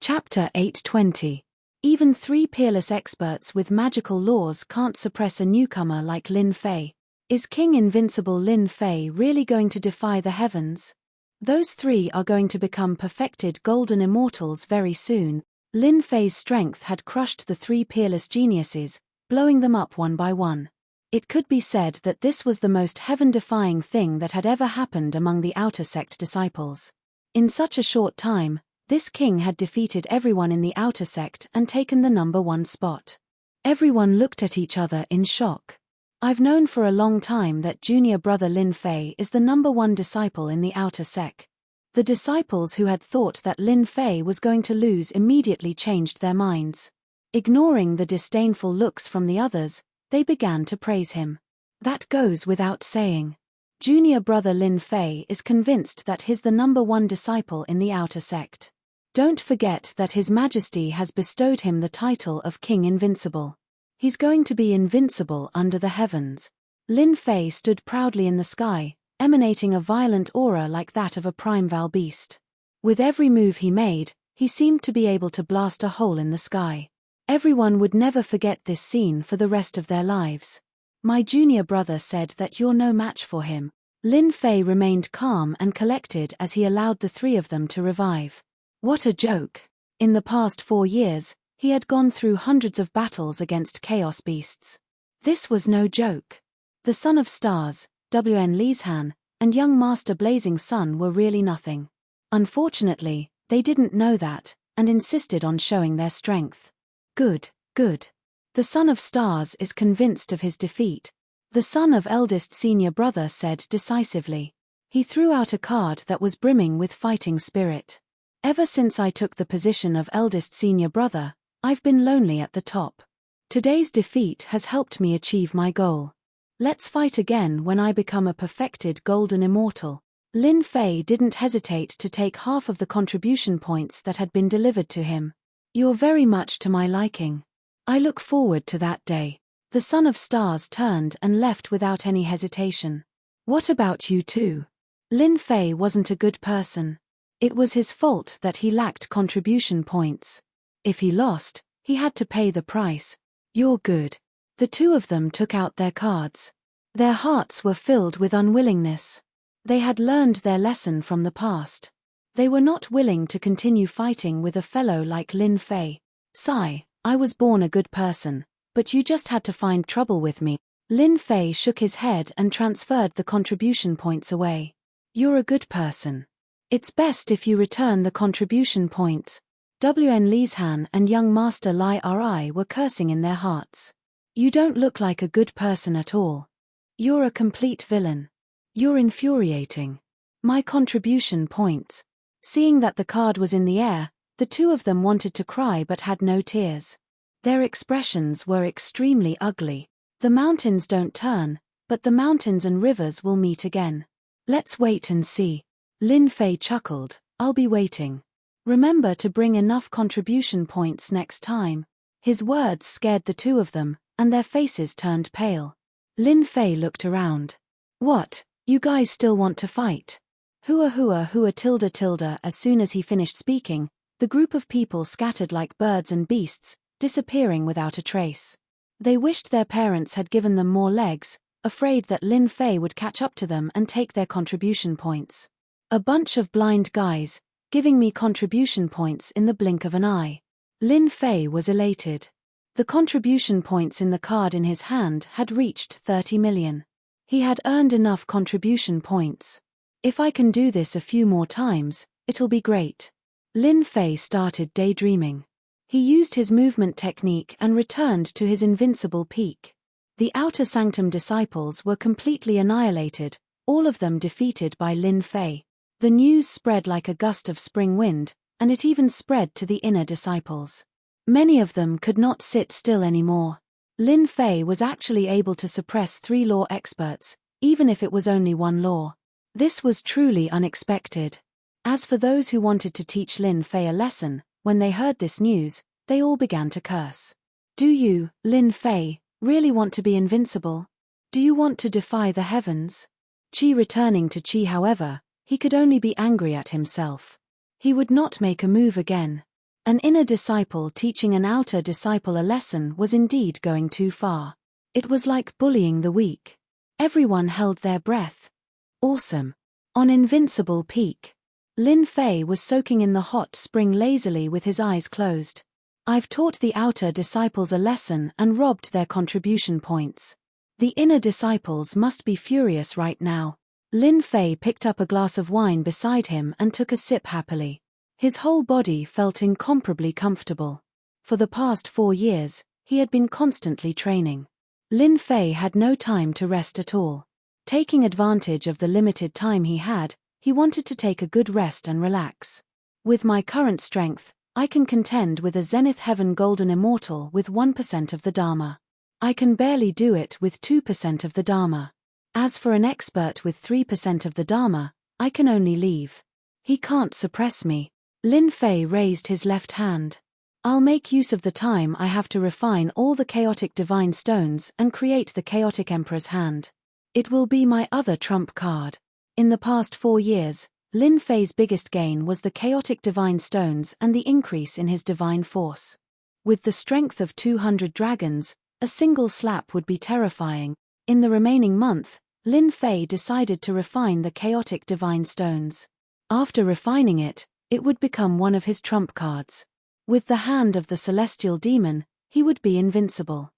Chapter 820. Even 3 peerless experts with magical laws can't suppress a newcomer like Lin Fei. Is King Invincible Lin Fei really going to defy the heavens? Those 3 are going to become perfected golden immortals very soon. Lin Fei's strength had crushed the 3 peerless geniuses, blowing them up one by one. It could be said that this was the most heaven-defying thing that had ever happened among the outer sect disciples. In such a short time, this king had defeated everyone in the outer sect and taken the number 1 spot. Everyone looked at each other in shock. I've known for a long time that junior brother Lin Fei is the number 1 disciple in the outer sect. The disciples who had thought that Lin Fei was going to lose immediately changed their minds. Ignoring the disdainful looks from the others, they began to praise him. That goes without saying. Junior brother Lin Fei is convinced that he's the number 1 disciple in the outer sect. Don't forget that His Majesty has bestowed him the title of King Invincible. He's going to be invincible under the heavens. Lin Fei stood proudly in the sky, emanating a violent aura like that of a primeval beast. With every move he made, he seemed to be able to blast a hole in the sky. Everyone would never forget this scene for the rest of their lives. My junior brother said that you're no match for him. Lin Fei remained calm and collected as he allowed the 3 of them to revive. What a joke. In the past 4 years, he had gone through hundreds of battles against chaos beasts. This was no joke. The Son of Stars, WN Lishan, and young Master Blazing Sun were really nothing. Unfortunately, they didn't know that, and insisted on showing their strength. Good, good. The Son of Stars is convinced of his defeat. The son of eldest senior brother said decisively. He threw out a card that was brimming with fighting spirit. Ever since I took the position of eldest senior brother, I've been lonely at the top. Today's defeat has helped me achieve my goal. Let's fight again when I become a perfected golden immortal. Lin Fei didn't hesitate to take half of the contribution points that had been delivered to him. You're very much to my liking. I look forward to that day. The Son of Stars turned and left without any hesitation. What about you too? Lin Fei wasn't a good person. It was his fault that he lacked contribution points. If he lost, he had to pay the price. You're good. The 2 of them took out their cards. Their hearts were filled with unwillingness. They had learned their lesson from the past. They were not willing to continue fighting with a fellow like Lin Fei. Sigh, I was born a good person, but you just had to find trouble with me. Lin Fei shook his head and transferred the contribution points away. You're a good person. It's best if you return the contribution points. WN Lishan and young Master Li Ri were cursing in their hearts. You don't look like a good person at all. You're a complete villain. You're infuriating. My contribution points. Seeing that the card was in the air, the 2 of them wanted to cry but had no tears. Their expressions were extremely ugly. The mountains don't turn, but the mountains and rivers will meet again. Let's wait and see. Lin Fei chuckled. I'll be waiting. Remember to bring enough contribution points next time. His words scared the 2 of them, and their faces turned pale. Lin Fei looked around. What, You guys still want to fight? Hua tilde. As soon as he finished speaking, the group of people scattered like birds and beasts, disappearing without a trace. They wished their parents had given them more legs, afraid that Lin Fei would catch up to them and take their contribution points. A bunch of blind guys, giving me contribution points in the blink of an eye. Lin Fei was elated. The contribution points in the card in his hand had reached 30 million. He had earned enough contribution points. If I can do this a few more times, it'll be great. Lin Fei started daydreaming. He used his movement technique and returned to his invincible peak. The Outer Sanctum disciples were completely annihilated, all of them defeated by Lin Fei. The news spread like a gust of spring wind, and it even spread to the inner disciples. Many of them could not sit still anymore. Lin Fei was actually able to suppress 3 law experts, even if it was only 1 law. This was truly unexpected. As for those who wanted to teach Lin Fei a lesson, when they heard this news, they all began to curse. Do you, Lin Fei, really want to be invincible? Do you want to defy the heavens? Qi returning to Qi, however, he could only be angry at himself. He would not make a move again. An inner disciple teaching an outer disciple a lesson was indeed going too far. It was like bullying the weak. Everyone held their breath. Awesome. On Invincible Peak. Lin Fei was soaking in the hot spring lazily with his eyes closed. I've taught the outer disciples a lesson and robbed their contribution points. The inner disciples must be furious right now. Lin Fei picked up a glass of wine beside him and took a sip happily. His whole body felt incomparably comfortable. For the past 4 years, he had been constantly training. Lin Fei had no time to rest at all. Taking advantage of the limited time he had, he wanted to take a good rest and relax. With my current strength, I can contend with a Zenith Heaven Golden Immortal with 1% of the Dharma. I can barely do it with 2% of the Dharma. As for an expert with 3% of the Dharma, I can only leave. He can't suppress me. Lin Fei raised his left hand. I'll make use of the time I have to refine all the chaotic divine stones and create the chaotic emperor's hand. It will be my other trump card. In the past 4 years, Lin Fei's biggest gain was the chaotic divine stones and the increase in his divine force. With the strength of 200 dragons, a single slap would be terrifying. In the remaining month, Lin Fei decided to refine the chaotic divine stones. After refining it, it would become one of his trump cards. With the hand of the celestial demon, he would be invincible.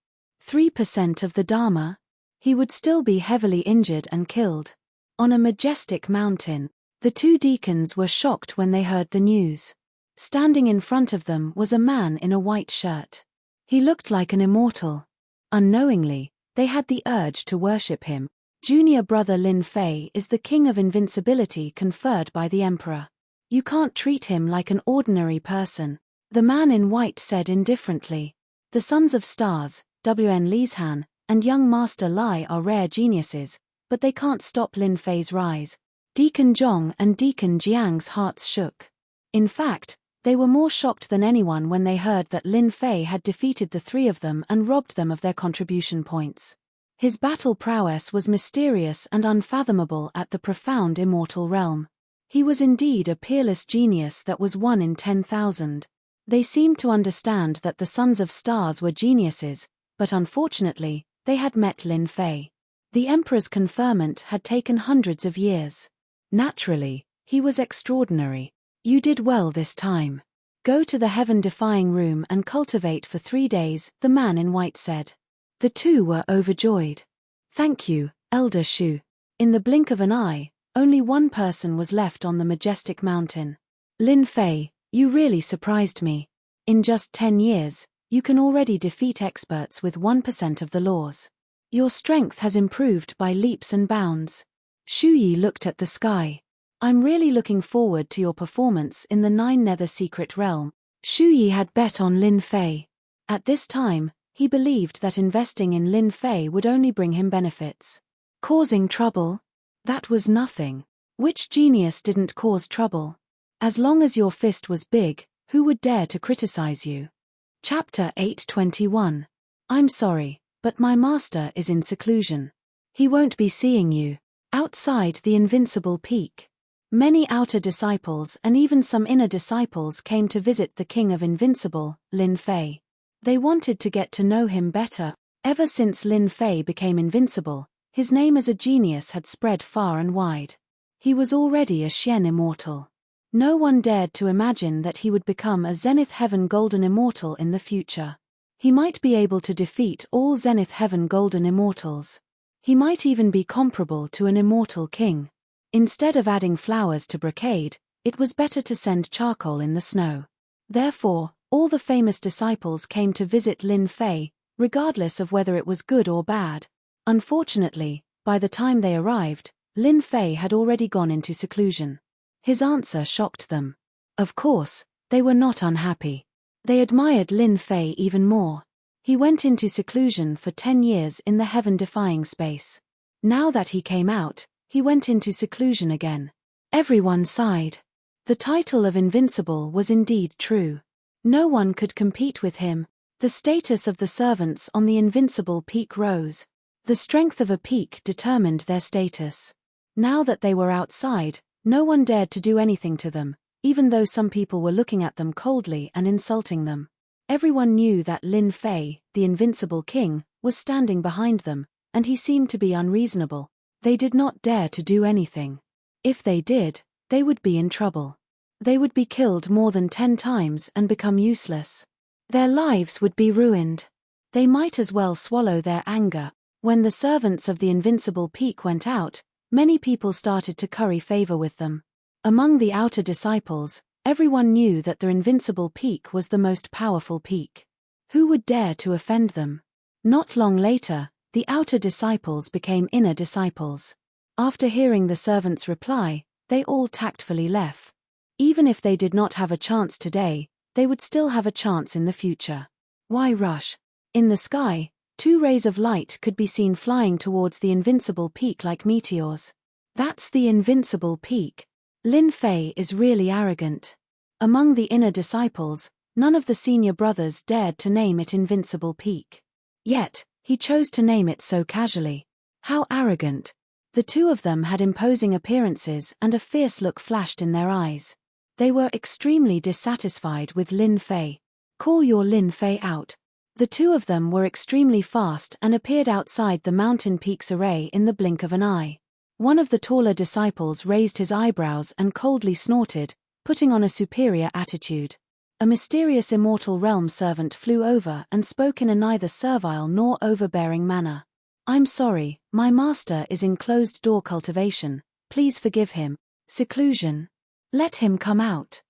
3% of the Dharma? He would still be heavily injured and killed. On a majestic mountain, the 2 deacons were shocked when they heard the news. Standing in front of them was a man in a white shirt. He looked like an immortal. Unknowingly, they had the urge to worship him. Junior brother Lin Fei is the king of invincibility conferred by the emperor. You can't treat him like an ordinary person, the man in white said indifferently. The Sons of Stars, WN Lieshan, and young Master Lai are rare geniuses, but they can't stop Lin Fei's rise. Deacon Zhong and Deacon Jiang's hearts shook. In fact, they were more shocked than anyone when they heard that Lin Fei had defeated the 3 of them and robbed them of their contribution points. His battle prowess was mysterious and unfathomable at the profound immortal realm. He was indeed a peerless genius that was 1 in 10,000. They seemed to understand that the Sons of Stars were geniuses, but unfortunately, they had met Lin Fei. The Emperor's conferment had taken hundreds of years. Naturally, he was extraordinary. You did well this time. Go to the heaven-defying room and cultivate for 3 days, the man in white said. The 2 were overjoyed. Thank you, Elder Shu. In the blink of an eye, only 1 person was left on the majestic mountain. Lin Fei, you really surprised me. In just 10 years, you can already defeat experts with 1% of the laws. Your strength has improved by leaps and bounds. Shu Yi looked at the sky. I'm really looking forward to your performance in the 9 Nether Secret Realm. Shu Yi had bet on Lin Fei. At this time, he believed that investing in Lin Fei would only bring him benefits. Causing trouble? That was nothing. Which genius didn't cause trouble? As long as your fist was big, who would dare to criticize you? Chapter 821. I'm sorry, but my master is in seclusion. He won't be seeing you. Outside the invincible peak, many outer disciples and even some inner disciples came to visit the King of Invincible, Lin Fei. They wanted to get to know him better. Ever since Lin Fei became invincible, his name as a genius had spread far and wide. He was already a Xian immortal. No one dared to imagine that he would become a Zenith Heaven Golden Immortal in the future. He might be able to defeat all Zenith Heaven Golden Immortals. He might even be comparable to an immortal king. Instead of adding flowers to brocade, it was better to send charcoal in the snow. Therefore, all the famous disciples came to visit Lin Fei, regardless of whether it was good or bad. Unfortunately, by the time they arrived, Lin Fei had already gone into seclusion. His answer shocked them. Of course, they were not unhappy. They admired Lin Fei even more. He went into seclusion for 10 years in the heaven-defying space. Now that he came out, he went into seclusion again. Everyone sighed. The title of invincible was indeed true. No one could compete with him. The status of the servants on the invincible peak rose. The strength of a peak determined their status. Now that they were outside, no one dared to do anything to them, even though some people were looking at them coldly and insulting them. Everyone knew that Lin Fei, the invincible king, was standing behind them, and he seemed to be unreasonable. They did not dare to do anything. If they did, they would be in trouble. They would be killed more than 10 times and become useless. Their lives would be ruined. They might as well swallow their anger. When the servants of the invincible peak went out, many people started to curry favor with them. Among the outer disciples, everyone knew that the invincible peak was the most powerful peak. Who would dare to offend them? Not long later, the outer disciples became inner disciples. After hearing the servant's reply, they all tactfully left. Even if they did not have a chance today, they would still have a chance in the future. Why rush? In the sky, 2 rays of light could be seen flying towards the invincible peak like meteors. That's the invincible peak. Lin Fei is really arrogant. Among the inner disciples, none of the senior brothers dared to name it Invincible Peak. Yet, he chose to name it so casually. How arrogant. The 2 of them had imposing appearances and a fierce look flashed in their eyes. They were extremely dissatisfied with Lin Fei. Call your Lin Fei out. The 2 of them were extremely fast and appeared outside the mountain peaks array in the blink of an eye. One of the taller disciples raised his eyebrows and coldly snorted, putting on a superior attitude. A mysterious immortal realm servant flew over and spoke in a neither servile nor overbearing manner. I'm sorry, my master is in closed-door cultivation, please forgive him. Seclusion. Let him come out.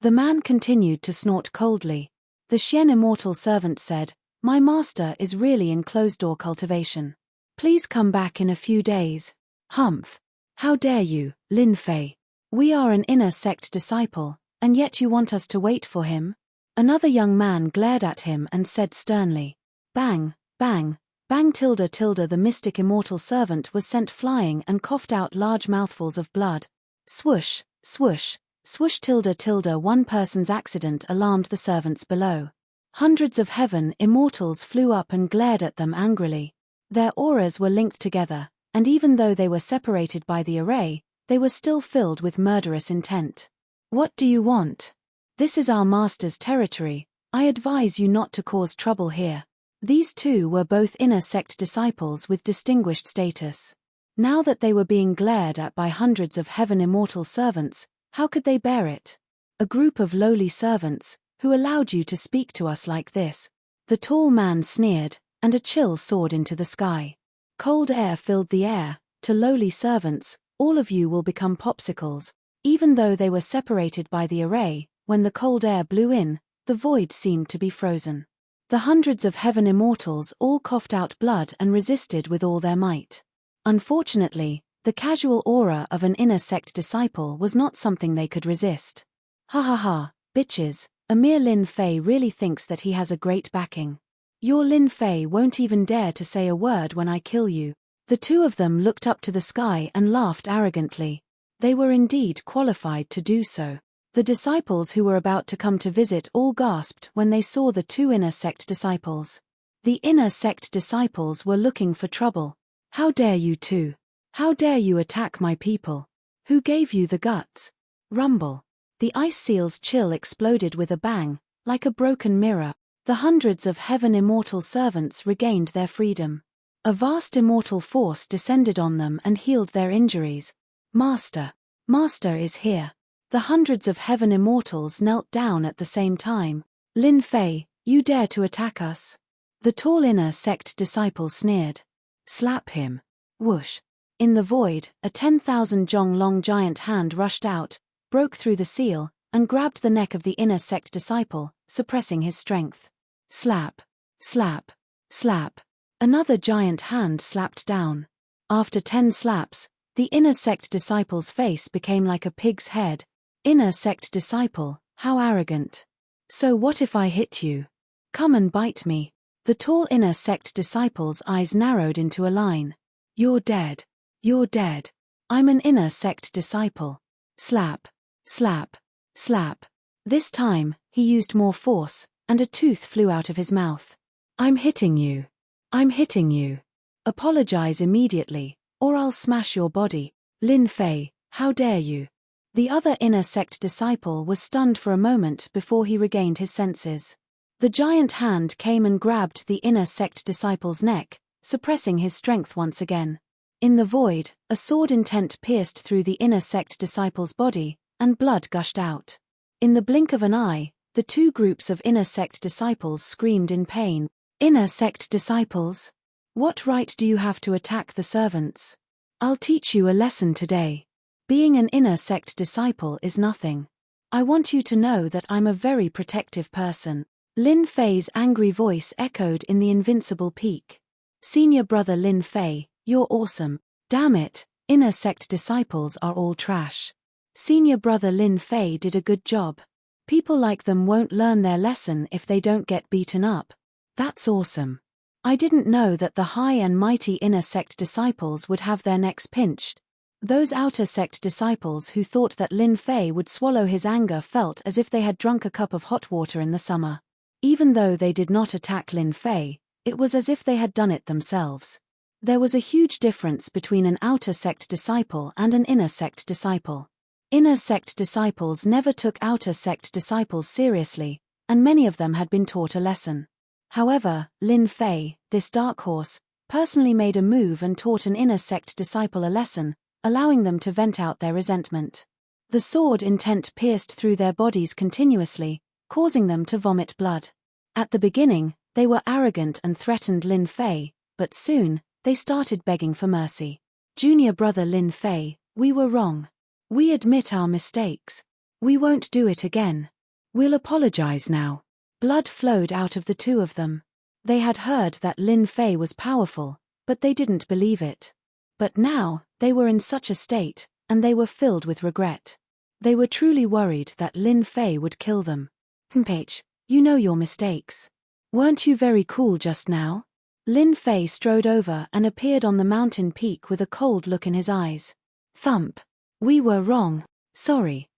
The man continued to snort coldly. The Xian immortal servant said, my master is really in closed-door cultivation. Please come back in a few days. Humph. How dare you, Lin Fei? We are an inner sect disciple, and yet you want us to wait for him? Another young man glared at him and said sternly. Bang, bang, bang tilde tilde the mystic immortal servant was sent flying and coughed out large mouthfuls of blood. Swoosh, swoosh, swoosh tilde tilde one person's accident alarmed the servants below. Hundreds of heaven immortals flew up and glared at them angrily. Their auras were linked together, and even though they were separated by the array, they were still filled with murderous intent. What do you want? This is our master's territory, I advise you not to cause trouble here. These 2 were both inner sect disciples with distinguished status. Now that they were being glared at by hundreds of heaven immortal servants, how could they bear it? A group of lowly servants, who allowed you to speak to us like this? The tall man sneered, and a chill soared into the sky. Cold air filled the air. To lowly servants, all of you will become popsicles. Even though they were separated by the array, when the cold air blew in, the void seemed to be frozen. The hundreds of heaven immortals all coughed out blood and resisted with all their might. Unfortunately, the casual aura of an inner sect disciple was not something they could resist. Ha ha ha, bitches, a mere Lin Fei really thinks that he has a great backing. Your Lin Fei won't even dare to say a word when I kill you. The 2 of them looked up to the sky and laughed arrogantly. They were indeed qualified to do so. The disciples who were about to come to visit all gasped when they saw the 2 inner sect disciples. The inner sect disciples were looking for trouble. How dare you 2? How dare you attack my people? Who gave you the guts? Rumble. The ice seal's chill exploded with a bang, like a broken mirror. The hundreds of heaven immortal servants regained their freedom. A vast immortal force descended on them and healed their injuries. Master is here. The hundreds of heaven immortals knelt down at the same time. Lin Fei, you dare to attack us? The tall inner sect disciple sneered. Slap him. Whoosh. In the void, a 10,000 jong long giant hand rushed out, broke through the seal, and grabbed the neck of the inner sect disciple, suppressing his strength. Slap. Slap. Slap. Another giant hand slapped down. After 10 slaps, the inner sect disciple's face became like a pig's head. Inner sect disciple, how arrogant. So what if I hit you? Come and bite me. The tall inner sect disciple's eyes narrowed into a line. You're dead. You're dead. I'm an inner sect disciple. Slap. Slap. Slap. This time, he used more force, and a tooth flew out of his mouth. I'm hitting you. I'm hitting you. Apologize immediately, or I'll smash your body. Lin Fei, how dare you? The other inner sect disciple was stunned for a moment before he regained his senses. The giant hand came and grabbed the inner sect disciple's neck, suppressing his strength once again. In the void, a sword intent pierced through the inner sect disciple's body, and blood gushed out. In the blink of an eye, the two groups of inner sect disciples screamed in pain. Inner sect disciples? What right do you have to attack the servants? I'll teach you a lesson today. Being an inner sect disciple is nothing. I want you to know that I'm a very protective person. Lin Fei's angry voice echoed in the invincible peak. Senior brother Lin Fei, you're awesome. Damn it, inner sect disciples are all trash. Senior brother Lin Fei did a good job. People like them won't learn their lesson if they don't get beaten up. That's awesome. I didn't know that the high and mighty inner sect disciples would have their necks pinched. Those outer sect disciples who thought that Lin Fei would swallow his anger felt as if they had drunk a cup of hot water in the summer. Even though they did not attack Lin Fei, it was as if they had done it themselves. There was a huge difference between an outer sect disciple and an inner sect disciple. Inner sect disciples never took outer sect disciples seriously, and many of them had been taught a lesson. However, Lin Fei, this dark horse, personally made a move and taught an inner sect disciple a lesson, allowing them to vent out their resentment. The sword intent pierced through their bodies continuously, causing them to vomit blood. At the beginning, they were arrogant and threatened Lin Fei, but soon, they started begging for mercy. Junior brother Lin Fei, we were wrong. We admit our mistakes. We won't do it again. We'll apologize now. Blood flowed out of the two of them. They had heard that Lin Fei was powerful, but they didn't believe it. But now, they were in such a state, and they were filled with regret. They were truly worried that Lin Fei would kill them. Page, you know your mistakes. Weren't you very cool just now? Lin Fei strode over and appeared on the mountain peak with a cold look in his eyes. Thump. We were wrong. Sorry.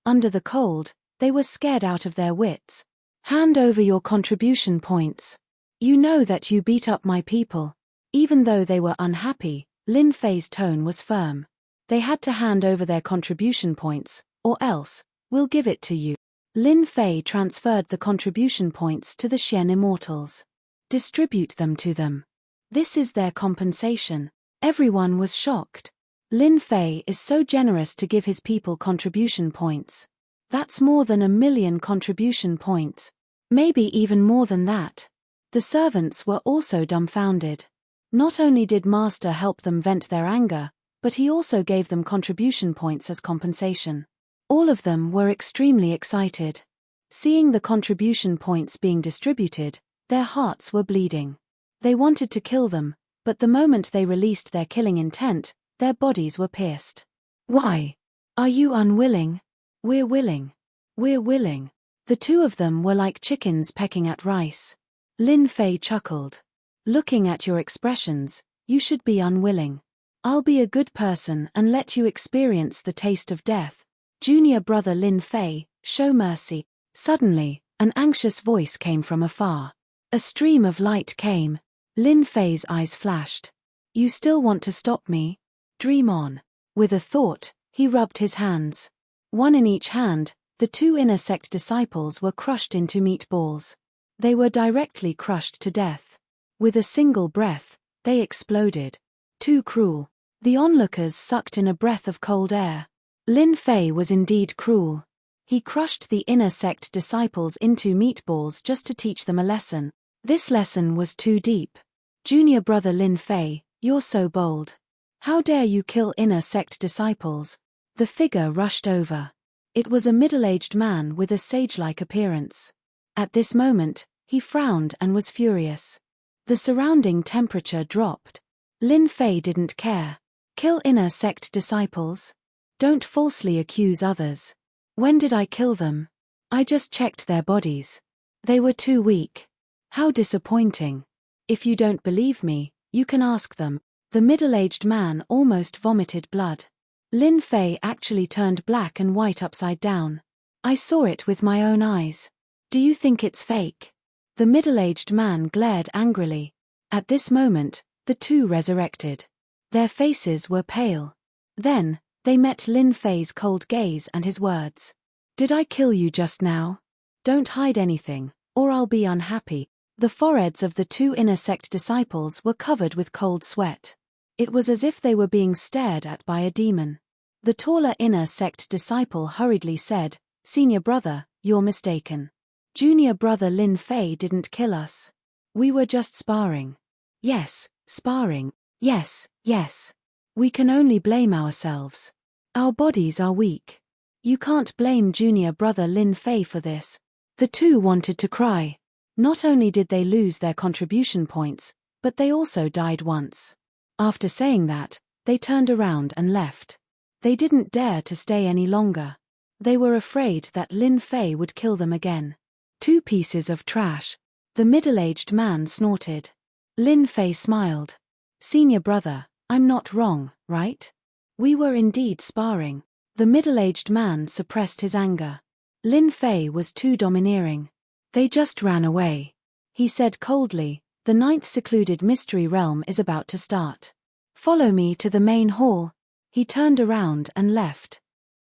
Under the cold, they were scared out of their wits. Hand over your contribution points. You know that you beat up my people. Even though they were unhappy, Lin Fei's tone was firm. They had to hand over their contribution points, or else, we'll give it to you. Lin Fei transferred the contribution points to the Xian Immortals. Distribute them to them. This is their compensation. Everyone was shocked. Lin Fei is so generous to give his people contribution points. That's more than 1 million contribution points. Maybe even more than that. The servants were also dumbfounded. Not only did Master help them vent their anger, but he also gave them contribution points as compensation. All of them were extremely excited. Seeing the contribution points being distributed, their hearts were bleeding. They wanted to kill them, but the moment they released their killing intent, their bodies were pierced. Why? Are you unwilling? We're willing. We're willing. The two of them were like chickens pecking at rice. Lin Fei chuckled. Looking at your expressions, you should be unwilling. I'll be a good person and let you experience the taste of death. Junior brother Lin Fei, show mercy. Suddenly, an anxious voice came from afar. A stream of light came. Lin Fei's eyes flashed. You still want to stop me? Dream on. With a thought, he rubbed his hands. One in each hand, the two inner sect disciples were crushed into meatballs. They were directly crushed to death. With a single breath, they exploded. Too cruel. The onlookers sucked in a breath of cold air. Lin Fei was indeed cruel. He crushed the inner sect disciples into meatballs just to teach them a lesson. This lesson was too deep. Junior brother Lin Fei, you're so bold. How dare you kill inner sect disciples? The figure rushed over. It was a middle-aged man with a sage-like appearance. At this moment, he frowned and was furious. The surrounding temperature dropped. Lin Fei didn't care. Kill inner sect disciples? Don't falsely accuse others. When did I kill them? I just checked their bodies. They were too weak. How disappointing. If you don't believe me, you can ask them. The middle-aged man almost vomited blood. Lin Fei actually turned black and white upside down. I saw it with my own eyes. Do you think it's fake? The middle-aged man glared angrily. At this moment, the two resurrected. Their faces were pale. Then, they met Lin Fei's cold gaze and his words. Did I kill you just now? Don't hide anything, or I'll be unhappy. The foreheads of the two inner sect disciples were covered with cold sweat. It was as if they were being stared at by a demon. The taller inner sect disciple hurriedly said, Senior brother, you're mistaken. Junior brother Lin Fei didn't kill us. We were just sparring. Yes, sparring. Yes, yes. We can only blame ourselves. Our bodies are weak. You can't blame junior brother Lin Fei for this. The two wanted to cry. Not only did they lose their contribution points, but they also died once. After saying that, they turned around and left. They didn't dare to stay any longer. They were afraid that Lin Fei would kill them again. Two pieces of trash. The middle-aged man snorted. Lin Fei smiled. Senior brother, I'm not wrong, right? We were indeed sparring. The middle-aged man suppressed his anger. Lin Fei was too domineering. They just ran away. He said coldly, the 9th secluded mystery realm is about to start. Follow me to the main hall. He turned around and left.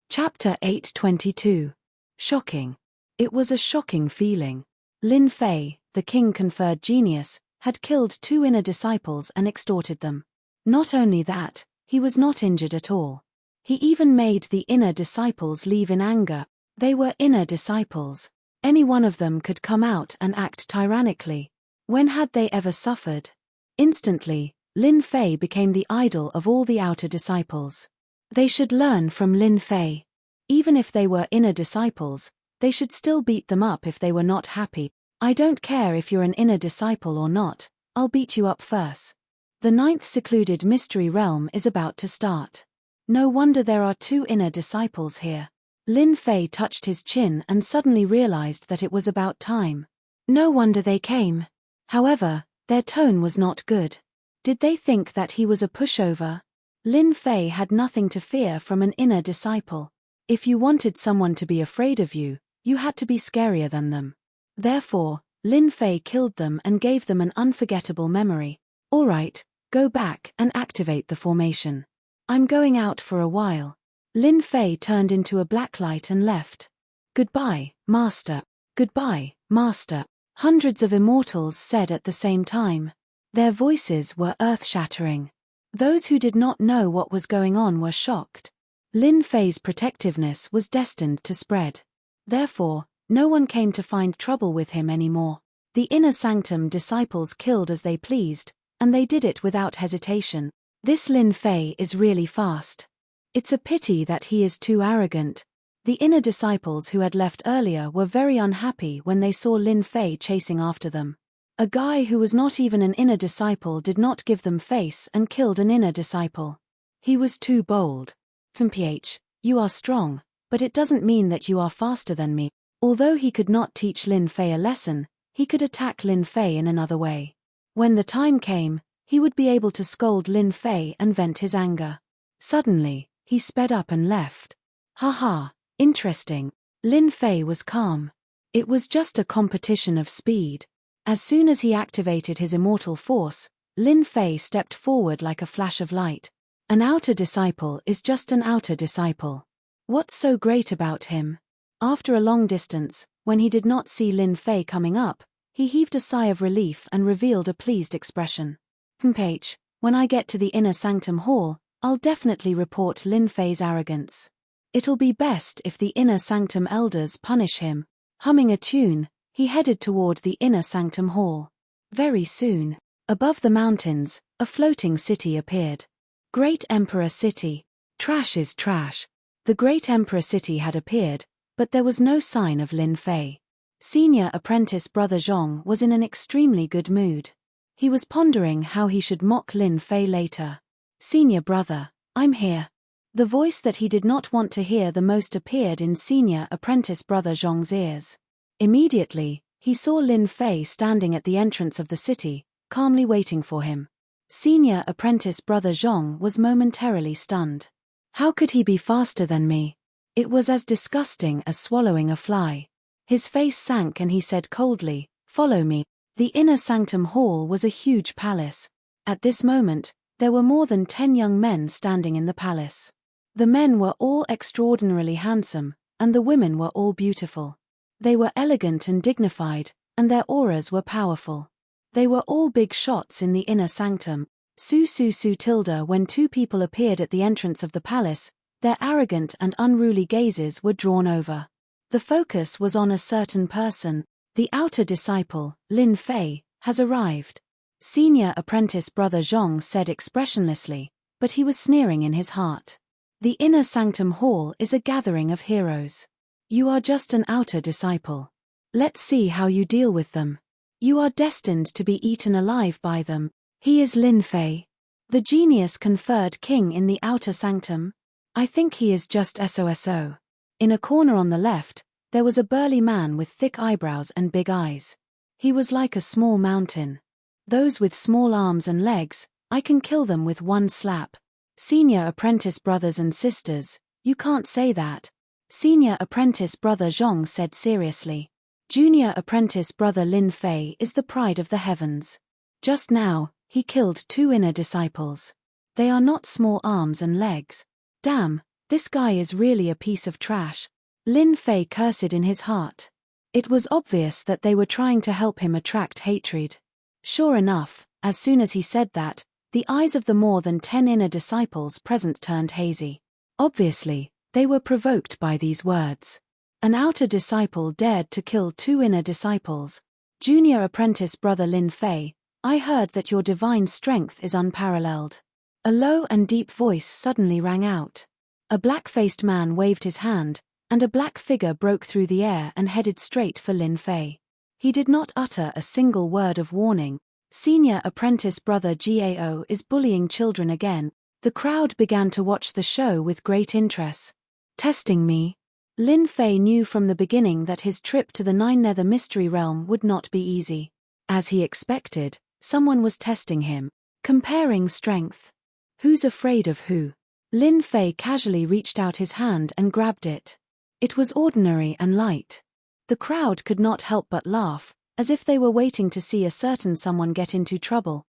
Chapter 822. Shocking. It was a shocking feeling. Lin Fei, the king-conferred genius, had killed two inner disciples and extorted them. Not only that, he was not injured at all. He even made the inner disciples leave in anger. They were inner disciples. Any one of them could come out and act tyrannically. When had they ever suffered? Instantly, Lin Fei became the idol of all the outer disciples. They should learn from Lin Fei. Even if they were inner disciples, they should still beat them up if they were not happy. I don't care if you're an inner disciple or not, I'll beat you up first. The 9th secluded mystery realm is about to start. No wonder there are two inner disciples here. Lin Fei touched his chin and suddenly realized that it was about time. No wonder they came. However, their tone was not good. Did they think that he was a pushover? Lin Fei had nothing to fear from an inner disciple. If you wanted someone to be afraid of you, you had to be scarier than them. Therefore, Lin Fei killed them and gave them an unforgettable memory. All right, go back and activate the formation. I'm going out for a while. Lin Fei turned into a black light and left. Goodbye, Master. Goodbye, Master. Hundreds of immortals said at the same time. Their voices were earth-shattering. Those who did not know what was going on were shocked. Lin Fei's protectiveness was destined to spread. Therefore, no one came to find trouble with him anymore. The inner sanctum disciples killed as they pleased, and they did it without hesitation. This Lin Fei is really fast. It's a pity that he is too arrogant. The inner disciples who had left earlier were very unhappy when they saw Lin Fei chasing after them. A guy who was not even an inner disciple did not give them face and killed an inner disciple. He was too bold. PH, you are strong, but it doesn't mean that you are faster than me. Although he could not teach Lin Fei a lesson, he could attack Lin Fei in another way. When the time came, he would be able to scold Lin Fei and vent his anger. Suddenly, he sped up and left. Haha, interesting. Lin Fei was calm. It was just a competition of speed. As soon as he activated his immortal force, Lin Fei stepped forward like a flash of light. An outer disciple is just an outer disciple. What's so great about him? After a long distance, when he did not see Lin Fei coming up, he heaved a sigh of relief and revealed a pleased expression. H, when I get to the inner sanctum hall, I'll definitely report Lin Fei's arrogance. It'll be best if the inner sanctum elders punish him. Humming a tune, he headed toward the inner sanctum hall. Very soon, above the mountains, a floating city appeared. Great Emperor City. Trash is trash. The Great Emperor City had appeared, but there was no sign of Lin Fei. Senior apprentice brother Zhong was in an extremely good mood. He was pondering how he should mock Lin Fei later. Senior brother, I'm here. The voice that he did not want to hear the most appeared in senior apprentice brother Zhong's ears. Immediately, he saw Lin Fei standing at the entrance of the city, calmly waiting for him. Senior apprentice brother Zhong was momentarily stunned. How could he be faster than me? It was as disgusting as swallowing a fly. His face sank and he said coldly, "Follow me." The inner sanctum hall was a huge palace. At this moment, there were more than 10 young men standing in the palace. The men were all extraordinarily handsome, and the women were all beautiful. They were elegant and dignified, and their auras were powerful. They were all big shots in the inner sanctum. Tilda. When two people appeared at the entrance of the palace, their arrogant and unruly gazes were drawn over. The focus was on a certain person. The outer disciple, Lin Fei, has arrived. Senior apprentice brother Zhong said expressionlessly, but he was sneering in his heart. The inner sanctum hall is a gathering of heroes. You are just an outer disciple. Let's see how you deal with them. You are destined to be eaten alive by them. He is Lin Fei. The genius conferred king in the outer sanctum. I think he is just SOSO. In a corner on the left, there was a burly man with thick eyebrows and big eyes. He was like a small mountain. Those with small arms and legs, I can kill them with one slap. Senior apprentice brothers and sisters, you can't say that. Senior apprentice brother Zhong said seriously. Junior apprentice brother Lin Fei is the pride of the heavens. Just now, he killed 2 inner disciples. They are not small arms and legs. Damn, this guy is really a piece of trash. Lin Fei cursed in his heart. It was obvious that they were trying to help him attract hatred. Sure enough, as soon as he said that, the eyes of the more than 10 inner disciples present turned hazy. Obviously, they were provoked by these words. An outer disciple dared to kill 2 inner disciples. Junior apprentice brother Lin Fei, I heard that your divine strength is unparalleled. A low and deep voice suddenly rang out. A black-faced man waved his hand, and a black figure broke through the air and headed straight for Lin Fei. He did not utter a single word of warning. Senior apprentice brother Gao is bullying children again. The crowd began to watch the show with great interest. Testing me? Lin Fei knew from the beginning that his trip to the 9 Nether Mystery Realm would not be easy. As he expected, someone was testing him. Comparing strength. Who's afraid of who? Lin Fei casually reached out his hand and grabbed it. It was ordinary and light. The crowd could not help but laugh, as if they were waiting to see a certain someone get into trouble.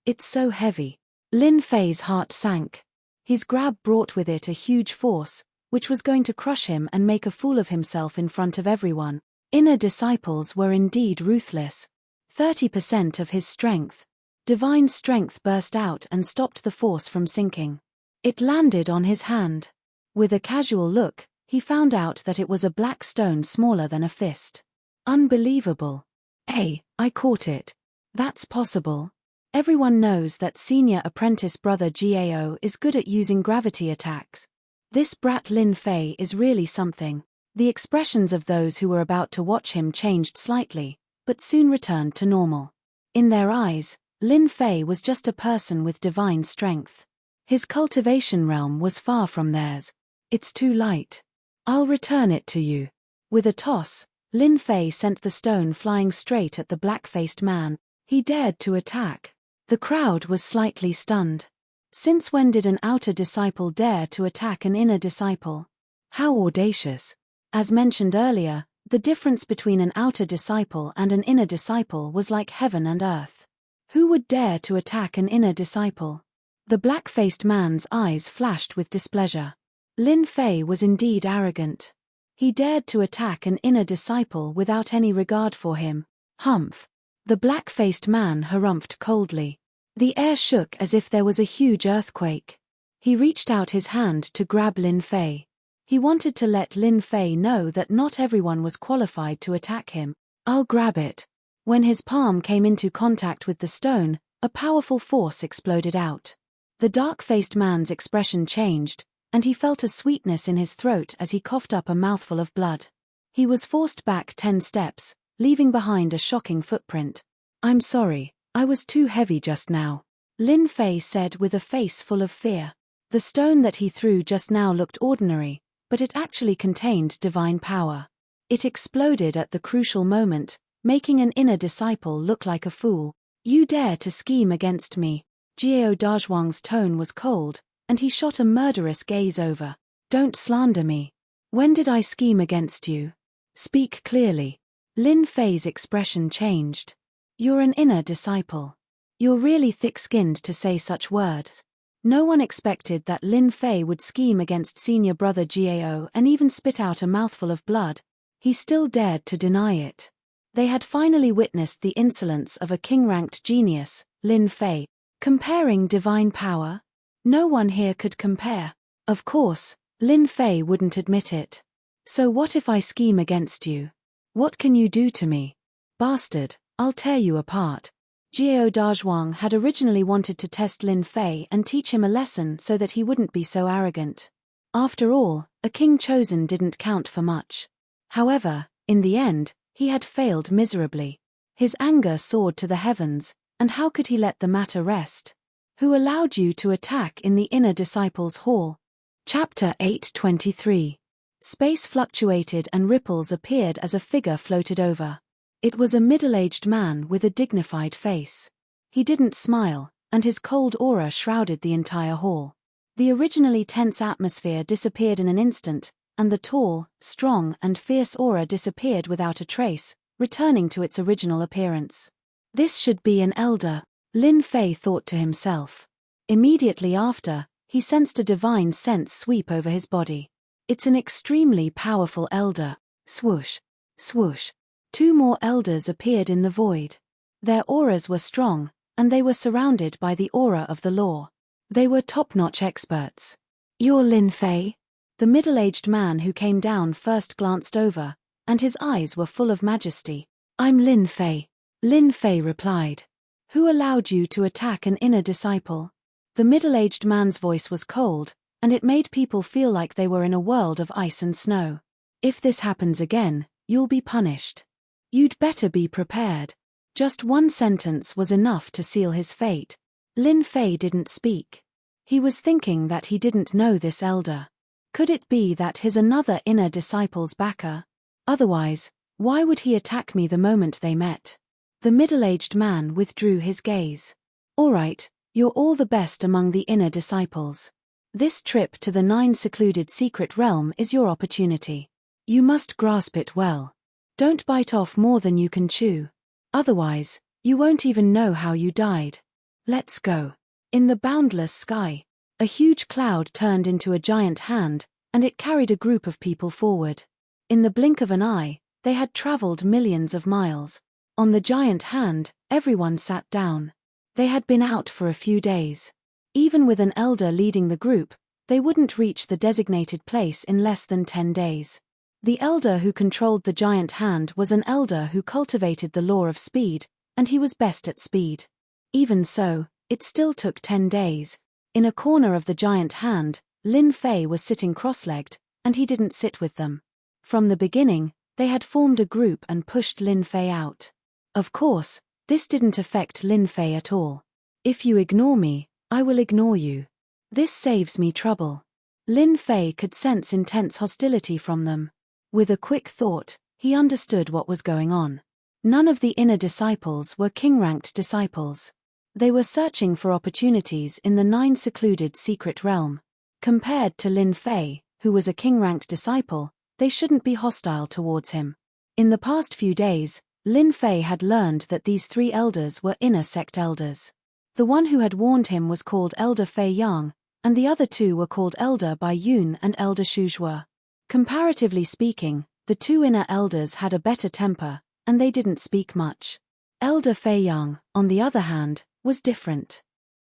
It's so heavy. Lin Fei's heart sank. His grab brought with it a huge force, which was going to crush him and make a fool of himself in front of everyone. Inner disciples were indeed ruthless. 30% of his strength. Divine strength burst out and stopped the force from sinking. It landed on his hand. With a casual look, he found out that it was a black stone smaller than a fist. Unbelievable. Hey, I caught it. That's possible. Everyone knows that senior apprentice brother Gao is good at using gravity attacks. This brat Lin Fei is really something. The expressions of those who were about to watch him changed slightly, but soon returned to normal. In their eyes, Lin Fei was just a person with divine strength. His cultivation realm was far from theirs. It's too light. I'll return it to you. With a toss, Lin Fei sent the stone flying straight at the black-faced man. He dared to attack. The crowd was slightly stunned. Since when did an outer disciple dare to attack an inner disciple? How audacious. As mentioned earlier, the difference between an outer disciple and an inner disciple was like heaven and earth. Who would dare to attack an inner disciple? The black-faced man's eyes flashed with displeasure. Lin Fei was indeed arrogant. He dared to attack an inner disciple without any regard for him. Humph! The black-faced man harumphed coldly. The air shook as if there was a huge earthquake. He reached out his hand to grab Lin Fei. He wanted to let Lin Fei know that not everyone was qualified to attack him. I'll grab it. When his palm came into contact with the stone, a powerful force exploded out. The dark-faced man's expression changed, and he felt a sweetness in his throat as he coughed up a mouthful of blood. He was forced back 10 steps, leaving behind a shocking footprint. I'm sorry, I was too heavy just now, Lin Fei said with a face full of fear. The stone that he threw just now looked ordinary, but it actually contained divine power. It exploded at the crucial moment, making an inner disciple look like a fool. You dare to scheme against me? Jiao Dazhuang's tone was cold, and he shot a murderous gaze over. Don't slander me. When did I scheme against you? Speak clearly. Lin Fei's expression changed. You're an inner disciple. You're really thick-skinned to say such words. No one expected that Lin Fei would scheme against senior brother Jiao and even spit out a mouthful of blood. He still dared to deny it. They had finally witnessed the insolence of a king-ranked genius, Lin Fei. Comparing divine power? No one here could compare. Of course, Lin Fei wouldn't admit it. So what if I scheme against you? What can you do to me? Bastard, I'll tear you apart. Jiao Dazhuang had originally wanted to test Lin Fei and teach him a lesson so that he wouldn't be so arrogant. After all, a king chosen didn't count for much. However, in the end, he had failed miserably. His anger soared to the heavens, and how could he let the matter rest? Who allowed you to attack in the inner disciples' hall? Chapter 8:23. Space fluctuated and ripples appeared as a figure floated over. It was a middle-aged man with a dignified face. He didn't smile, and his cold aura shrouded the entire hall. The originally tense atmosphere disappeared in an instant, and the tall, strong, and fierce aura disappeared without a trace, returning to its original appearance. This should be an elder, Lin Fei thought to himself. Immediately after, he sensed a divine sense sweep over his body. It's an extremely powerful elder. Swoosh, swoosh. 2 more elders appeared in the void. Their auras were strong, and they were surrounded by the aura of the law. They were top-notch experts. You're Lin Fei? The middle-aged man who came down first glanced over, and his eyes were full of majesty. I'm Lin Fei. Lin Fei replied. Who allowed you to attack an inner disciple? The middle-aged man's voice was cold, and it made people feel like they were in a world of ice and snow. If this happens again, you'll be punished. You'd better be prepared. Just one sentence was enough to seal his fate. Lin Fei didn't speak. He was thinking that he didn't know this elder. Could it be that he's another inner disciple's backer? Otherwise, why would he attack me the moment they met? The middle-aged man withdrew his gaze. All right, you're all the best among the inner disciples. This trip to the 9 secluded secret realm is your opportunity. You must grasp it well. Don't bite off more than you can chew. Otherwise, you won't even know how you died. Let's go. In the boundless sky, a huge cloud turned into a giant hand, and it carried a group of people forward. In the blink of an eye, they had traveled millions of miles. On the giant hand, everyone sat down. They had been out for a few days. Even with an elder leading the group, they wouldn't reach the designated place in less than 10 days. The elder who controlled the giant hand was an elder who cultivated the law of speed, and he was best at speed. Even so, it still took 10 days. In a corner of the giant hand, Lin Fei was sitting cross-legged, and he didn't sit with them. From the beginning, they had formed a group and pushed Lin Fei out. Of course, this didn't affect Lin Fei at all. If you ignore me, I will ignore you. This saves me trouble. Lin Fei could sense intense hostility from them. With a quick thought, he understood what was going on. None of the inner disciples were king-ranked disciples. They were searching for opportunities in the 9 secluded secret realm. Compared to Lin Fei, who was a king-ranked disciple, they shouldn't be hostile towards him. In the past few days, Lin Fei had learned that these 3 elders were inner sect elders. The one who had warned him was called Elder Fei Yang, and the other 2 were called Elder Bai Yun and Elder Shu Zhuo. Comparatively speaking, the 2 inner elders had a better temper, and they didn't speak much. Elder Fei Yang, on the other hand, was different.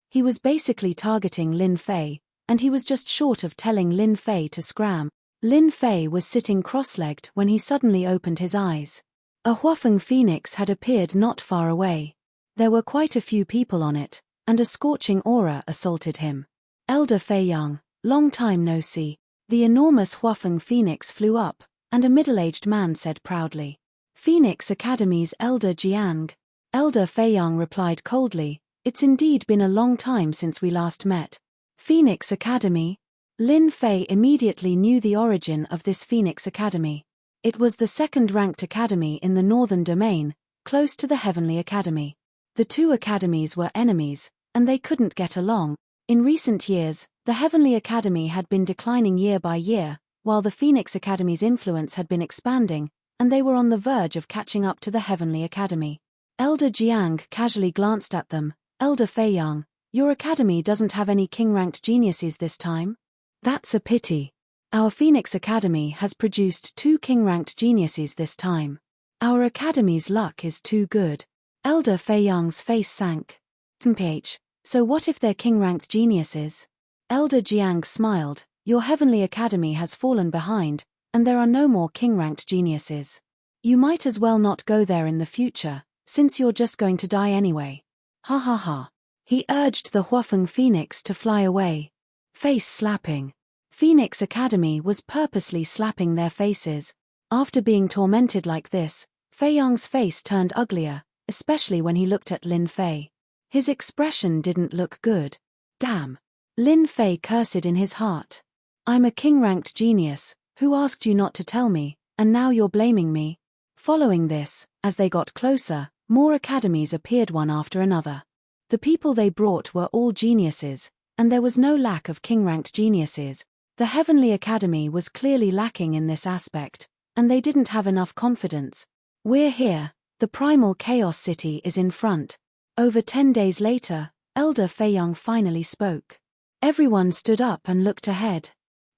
He was basically targeting Lin Fei, and he was just short of telling Lin Fei to scram. Lin Fei was sitting cross-legged when he suddenly opened his eyes. A Huafeng phoenix had appeared not far away. There were quite a few people on it, and a scorching aura assaulted him. Elder Fei Yang, long time no see. The enormous Huafeng phoenix flew up, and a middle-aged man said proudly, "Phoenix Academy's Elder Jiang." Elder Fei Yang replied coldly, "It's indeed been a long time since we last met." Phoenix Academy? Lin Fei immediately knew the origin of this Phoenix Academy. It was the 2nd-ranked academy in the Northern Domain, close to the Heavenly Academy. The 2 academies were enemies, and they couldn't get along. In recent years, the Heavenly Academy had been declining year by year, while the Phoenix Academy's influence had been expanding, and they were on the verge of catching up to the Heavenly Academy. Elder Jiang casually glanced at them. "Elder Fei Yang, your academy doesn't have any king-ranked geniuses this time?" "That's a pity. Our Phoenix Academy has produced 2 king-ranked geniuses this time. Our academy's luck is too good." Elder Fei Yang's face sank. "PH, so what if they're king-ranked geniuses?" Elder Jiang smiled. "Your Heavenly Academy has fallen behind, and there are no more king-ranked geniuses. You might as well not go there in the future, since you're just going to die anyway. Ha ha ha." He urged the Huafeng Phoenix to fly away. Face slapping. Phoenix Academy was purposely slapping their faces. After being tormented like this, Fei Yang's face turned uglier, especially when he looked at Lin Fei. His expression didn't look good. "Damn." Lin Fei cursed in his heart. "I'm a king-ranked genius, who asked you not to tell me, and now you're blaming me?" Following this, as they got closer, more academies appeared one after another. The people they brought were all geniuses, and there was no lack of king-ranked geniuses. The Heavenly Academy was clearly lacking in this aspect, and they didn't have enough confidence. "We're here, the primal chaos city is in front." Over 10 days later, Elder Fei Yang finally spoke. Everyone stood up and looked ahead.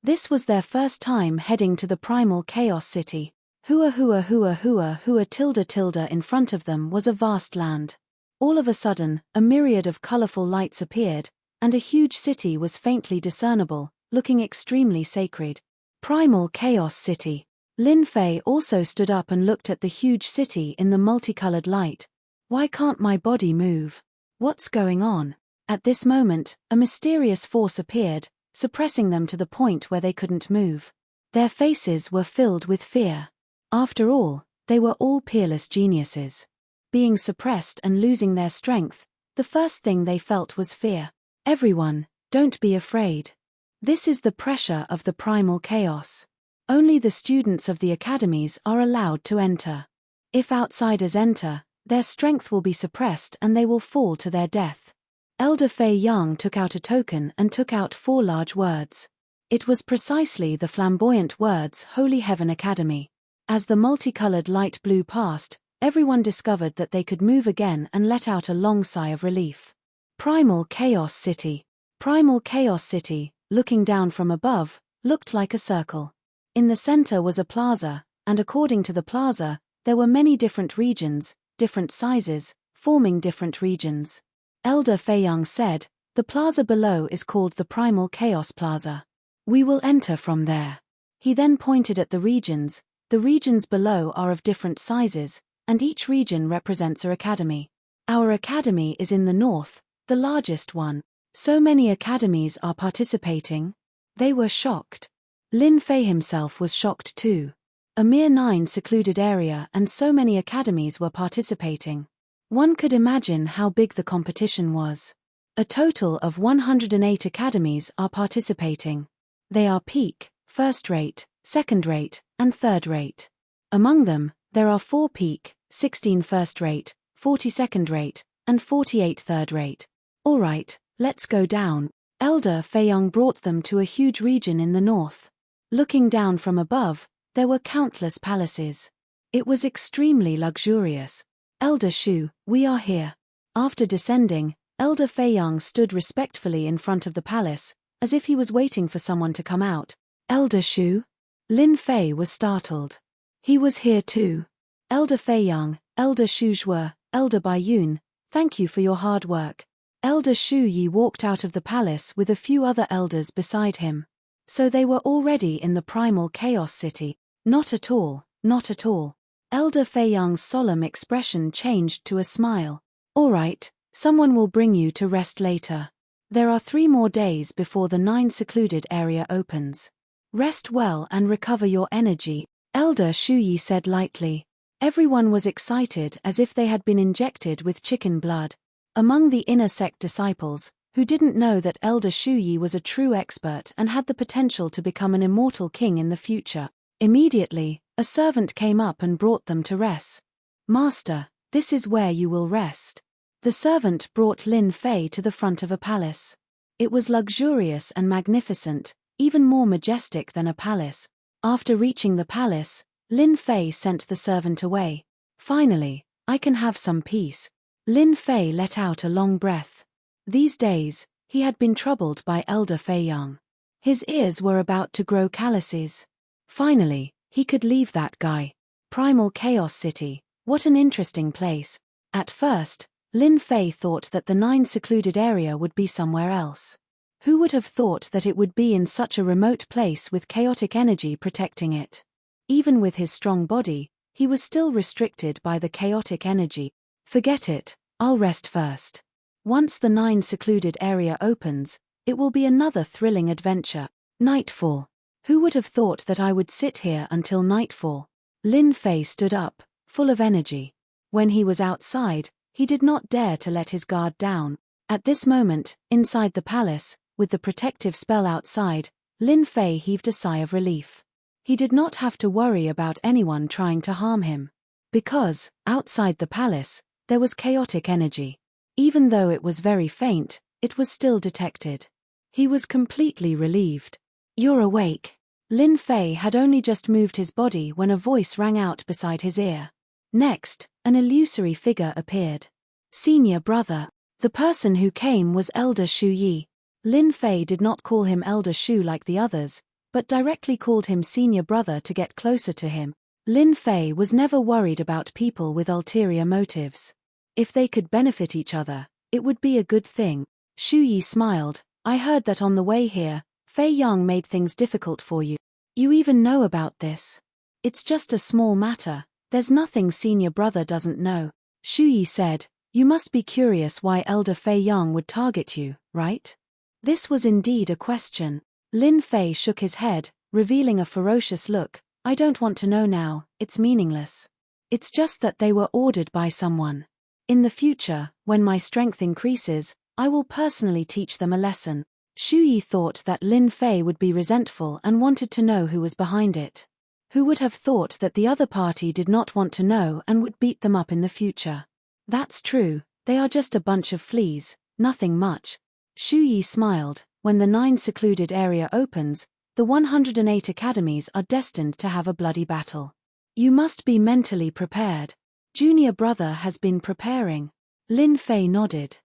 This was their first time heading to the primal chaos city. Hua hua hua hua hua tilde tilde in front of them was a vast land. All of a sudden, a myriad of colorful lights appeared, and a huge city was faintly discernible, looking extremely sacred. Primal Chaos City. Lin Fei also stood up and looked at the huge city in the multicolored light. "Why can't my body move? What's going on?" At this moment, a mysterious force appeared, suppressing them to the point where they couldn't move. Their faces were filled with fear. After all, they were all peerless geniuses. Being suppressed and losing their strength, the first thing they felt was fear. "Everyone, don't be afraid. This is the pressure of the primal chaos. Only the students of the academies are allowed to enter. If outsiders enter, their strength will be suppressed and they will fall to their death." Elder Fei Yang took out a token and took out 4 large words. It was precisely the flamboyant words Holy Heaven Academy. As the multicolored light blew past, everyone discovered that they could move again and let out a long sigh of relief. Primal Chaos City. Primal Chaos City, looking down from above, looked like a circle. In the center was a plaza, and according to the plaza, there were many different regions, different sizes, forming different regions. Elder Fei Yang said, "The plaza below is called the Primal Chaos Plaza. We will enter from there." He then pointed at the regions. The regions below are of different sizes, and each region represents an academy. "Our academy is in the north, the largest one. So many academies are participating." They were shocked. Lin Fei himself was shocked too. A mere 9 secluded area and so many academies were participating. One could imagine how big the competition was. A total of 108 academies are participating. They are peak, first-rate, second-rate, and third-rate. Among them, there are 4 peak, 16 first-rate, 40 second-rate, and 48 third-rate. "All right, let's go down." Elder Fei Yang brought them to a huge region in the north. Looking down from above, there were countless palaces. It was extremely luxurious. Elder Shu, we are here. After descending, Elder Fei Yang stood respectfully in front of the palace, as if he was waiting for someone to come out. Elder Shu? Lin Fei was startled. He was here too. Elder Fei Yang, Elder Shu Zhuo, Elder Bai Yun, thank you for your hard work. Elder Shu Yi walked out of the palace with a few other elders beside him. So they were already in the primal chaos city. Not at all, not at all. Elder Fei Yang's solemn expression changed to a smile. All right, someone will bring you to rest later. There are 3 more days before the 9 secluded area opens. Rest well and recover your energy, Elder Shu Yi said lightly. Everyone was excited as if they had been injected with chicken blood. Among the inner sect disciples, who didn't know that Elder Shu Yi was a true expert and had the potential to become an immortal king in the future, immediately, a servant came up and brought them to rest. Master, this is where you will rest. The servant brought Lin Fei to the front of a palace. It was luxurious and magnificent, even more majestic than a palace. After reaching the palace, Lin Fei sent the servant away. Finally, I can have some peace. Lin Fei let out a long breath. These days, he had been troubled by Elder Fei Yang. His ears were about to grow calluses. Finally, he could leave that guy. Primal Chaos City, what an interesting place. At first, Lin Fei thought that the 9 secluded area would be somewhere else. Who would have thought that it would be in such a remote place with chaotic energy protecting it? Even with his strong body, he was still restricted by the chaotic energy. Forget it, I'll rest first. Once the 9 secluded area opens, it will be another thrilling adventure. Nightfall. Who would have thought that I would sit here until nightfall? Lin Fei stood up, full of energy. When he was outside, he did not dare to let his guard down. At this moment, inside the palace, with the protective spell outside, Lin Fei heaved a sigh of relief. He did not have to worry about anyone trying to harm him. Because, outside the palace, there was chaotic energy. Even though it was very faint, it was still detected. He was completely relieved. You're awake. Lin Fei had only just moved his body when a voice rang out beside his ear. Next, an illusory figure appeared. Senior brother. The person who came was Elder Shu Yi. Lin Fei did not call him Elder Shu like the others, but directly called him senior brother to get closer to him. Lin Fei was never worried about people with ulterior motives. If they could benefit each other, it would be a good thing. Shu Yi smiled. I heard that on the way here, Fei Yang made things difficult for you. You even know about this. It's just a small matter, there's nothing senior brother doesn't know. Shu Yi said, you must be curious why Elder Fei Yang would target you, right? This was indeed a question. Lin Fei shook his head, revealing a ferocious look. I don't want to know now, it's meaningless. It's just that they were ordered by someone. In the future, when my strength increases, I will personally teach them a lesson. Shu Yi thought that Lin Fei would be resentful and wanted to know who was behind it. Who would have thought that the other party did not want to know and would beat them up in the future? That's true, they are just a bunch of fleas, nothing much. Shu Yi smiled. When the 9 secluded area opens, the 108 academies are destined to have a bloody battle. You must be mentally prepared. Junior brother has been preparing. Lin Fei nodded.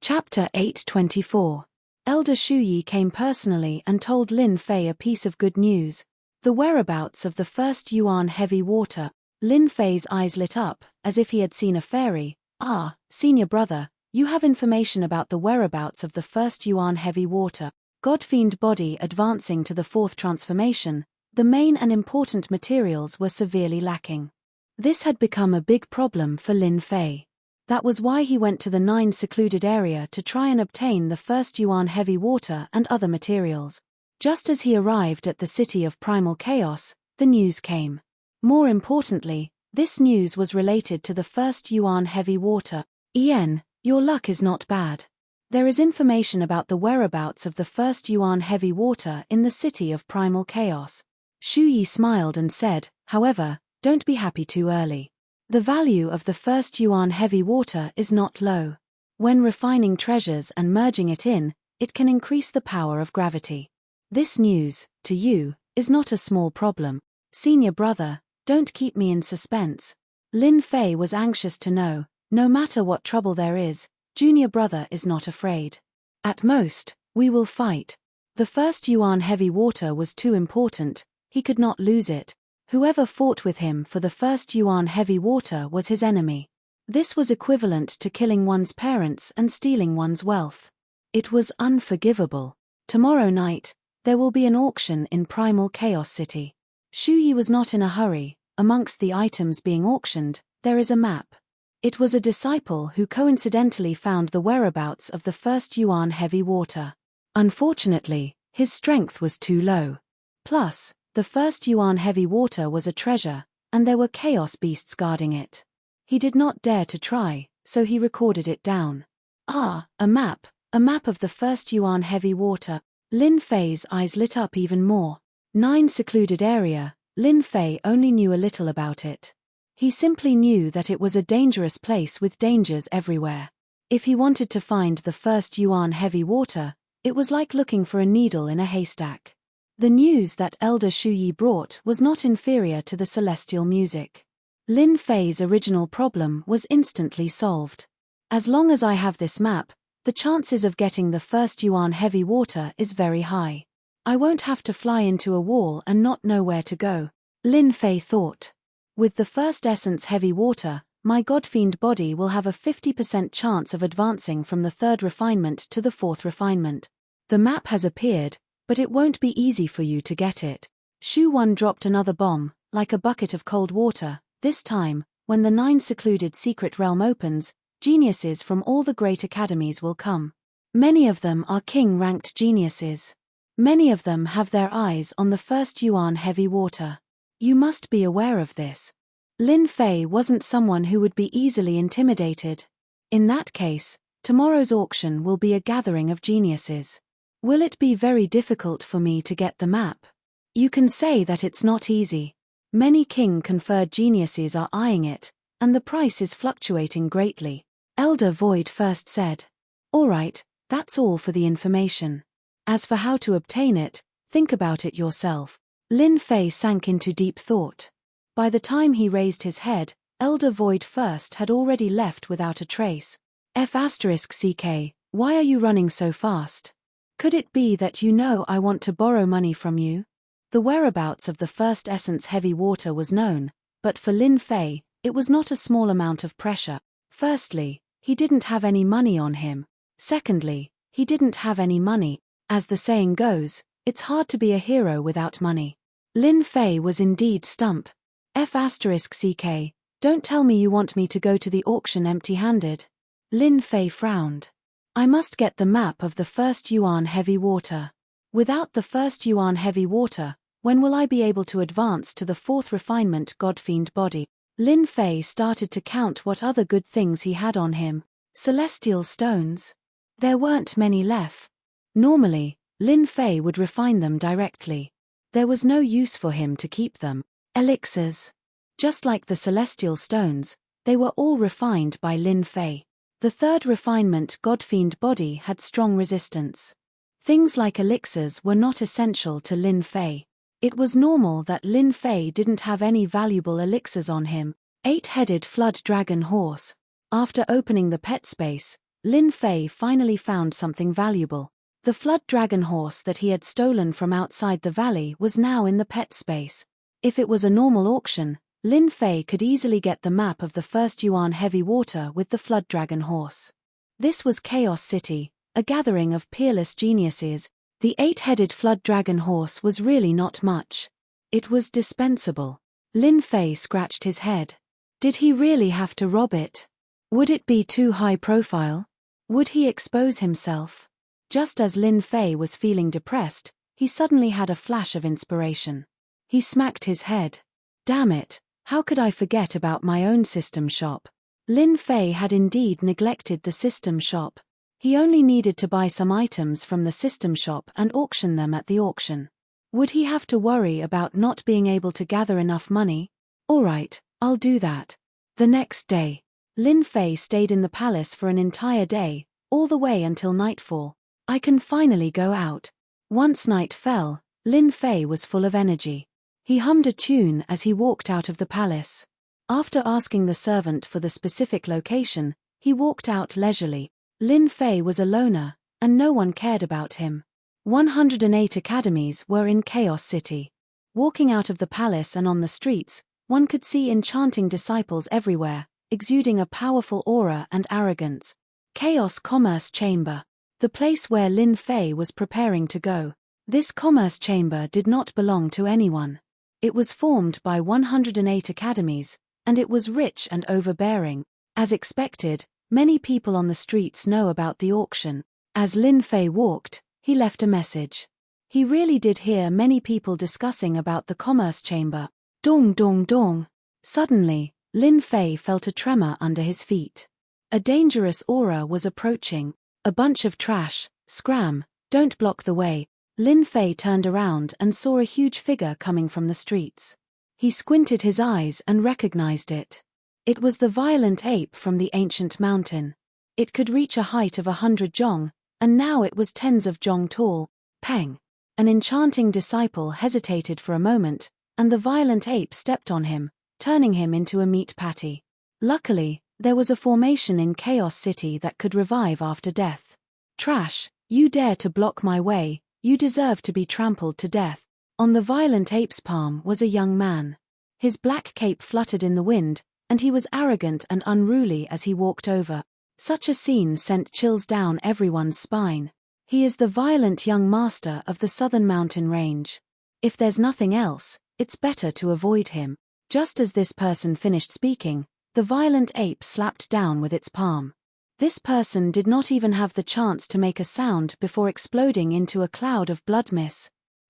Chapter 824. Elder Shu Yi came personally and told Lin Fei a piece of good news. The whereabouts of the first Yuan heavy water. Lin Fei's eyes lit up, as if he had seen a fairy. Ah, senior brother, you have information about the whereabouts of the first Yuan heavy water. God-fiend body advancing to the 4th transformation, the main and important materials were severely lacking. This had become a big problem for Lin Fei. That was why he went to the 9 secluded area to try and obtain the first Yuan heavy water and other materials. Just as he arrived at the city of primal chaos, the news came. More importantly, this news was related to the first Yuan heavy water. Ian, your luck is not bad. There is information about the whereabouts of the first Yuan heavy water in the city of primal chaos. Shu Yi smiled and said, however, don't be happy too early. The value of the first Yuan heavy water is not low. When refining treasures and merging it in, it can increase the power of gravity. This news, to you, is not a small problem. Senior brother, Don't keep me in suspense. Lin Fei was anxious to know, no matter what trouble there is, junior brother is not afraid. At most, we will fight. The first Yuan heavy water was too important, he could not lose it. Whoever fought with him for the first Yuan heavy water was his enemy. This was equivalent to killing one's parents and stealing one's wealth. It was unforgivable. Tomorrow night, there will be an auction in Primal Chaos City. Shu Yi was not in a hurry. Amongst the items being auctioned, there is a map. It was a disciple who coincidentally found the whereabouts of the first Yuan heavy water. Unfortunately, his strength was too low. Plus, the first Yuan heavy water was a treasure, and there were chaos beasts guarding it. He did not dare to try, so he recorded it down. Ah, a map of the first Yuan heavy water. Lin Fei's eyes lit up even more. 9 secluded area, Lin Fei only knew a little about it. He simply knew that it was a dangerous place with dangers everywhere. If he wanted to find the first Yuan heavy water, it was like looking for a needle in a haystack. The news that Elder Shu Yi brought was not inferior to the celestial music. Lin Fei's original problem was instantly solved. As long as I have this map, the chances of getting the first Yuan heavy water is very high. I won't have to fly into a wall and not know where to go, Lin Fei thought. With the first essence heavy water, my godfiend body will have a 50% chance of advancing from the 3rd refinement to the 4th refinement. The map has appeared, but it won't be easy for you to get it. Shu Wan dropped another bomb, like a bucket of cold water. This time, when the 9 secluded secret realm opens, geniuses from all the great academies will come. Many of them are king-ranked geniuses. Many of them have their eyes on the first Yuan heavy water. You must be aware of this. Lin Fei wasn't someone who would be easily intimidated. In that case, tomorrow's auction will be a gathering of geniuses. Will it be very difficult for me to get the map? You can say that it's not easy. Many king-conferred geniuses are eyeing it, and the price is fluctuating greatly. Elder Void first said. All right, that's all for the information. As for how to obtain it, think about it yourself. Lin Fei sank into deep thought. By the time he raised his head, Elder Void first had already left without a trace. F***CK, why are you running so fast? Could it be that you know I want to borrow money from you? The whereabouts of the first essence heavy water was known, but for Lin Fei, it was not a small amount of pressure. Firstly, he didn't have any money on him. Secondly, he didn't have any money. As the saying goes, it's hard to be a hero without money. Lin Fei was indeed stumped. F***CK, don't tell me you want me to go to the auction empty-handed. Lin Fei frowned. I must get the map of the first Yuan heavy water. Without the first Yuan heavy water, when will I be able to advance to the 4th refinement godfiend body? Lin Fei started to count what other good things he had on him. Celestial stones. There weren't many left. Normally, Lin Fei would refine them directly. There was no use for him to keep them. Elixirs. Just like the celestial stones, they were all refined by Lin Fei. The 3rd refinement godfiend body had strong resistance. Things like elixirs were not essential to Lin Fei. It was normal that Lin Fei didn't have any valuable elixirs on him. 8-headed flood dragon horse. After opening the pet space, Lin Fei finally found something valuable. The flood dragon horse that he had stolen from outside the valley was now in the pet space. If it was a normal auction, Lin Fei could easily get the map of the first Yuan heavy water with the flood dragon horse. This was Chaos City, a gathering of peerless geniuses. The 8-headed flood dragon horse was really not much. It was dispensable. Lin Fei scratched his head. Did he really have to rob it? Would it be too high profile? Would he expose himself? Just as Lin Fei was feeling depressed, he suddenly had a flash of inspiration. He smacked his head. Damn it, how could I forget about my own system shop? Lin Fei had indeed neglected the system shop. He only needed to buy some items from the system shop and auction them at the auction. Would he have to worry about not being able to gather enough money? All right, I'll do that. The next day, Lin Fei stayed in the palace for an entire day, all the way until nightfall. I can finally go out. Once night fell, Lin Fei was full of energy. He hummed a tune as he walked out of the palace. After asking the servant for the specific location, he walked out leisurely. Lin Fei was a loner, and no one cared about him. 108 academies were in Chaos City. Walking out of the palace and on the streets, one could see enchanting disciples everywhere, exuding a powerful aura and arrogance. Chaos Commerce Chamber. The place where Lin Fei was preparing to go. This commerce chamber did not belong to anyone. It was formed by 108 academies, and it was rich and overbearing. As expected, many people on the streets know about the auction. As Lin Fei walked, he left a message. He really did hear many people discussing about the commerce chamber. Dong dong dong. Suddenly, Lin Fei felt a tremor under his feet. A dangerous aura was approaching. A bunch of trash, scram, don't block the way. Lin Fei turned around and saw a huge figure coming from the streets. He squinted his eyes and recognized it. It was the violent ape from the ancient mountain. It could reach a height of 100 zhong, and now it was tens of zhong tall. Peng! An enchanting disciple hesitated for a moment, and the violent ape stepped on him, turning him into a meat patty. Luckily, there was a formation in Chaos City that could revive after death. Trash, you dare to block my way, you deserve to be trampled to death. On the violent ape's palm was a young man. His black cape fluttered in the wind, and he was arrogant and unruly as he walked over. Such a scene sent chills down everyone's spine. He is the violent young master of the southern mountain range. If there's nothing else, it's better to avoid him. Just as this person finished speaking, the violent ape slapped down with its palm. This person did not even have the chance to make a sound before exploding into a cloud of blood mist.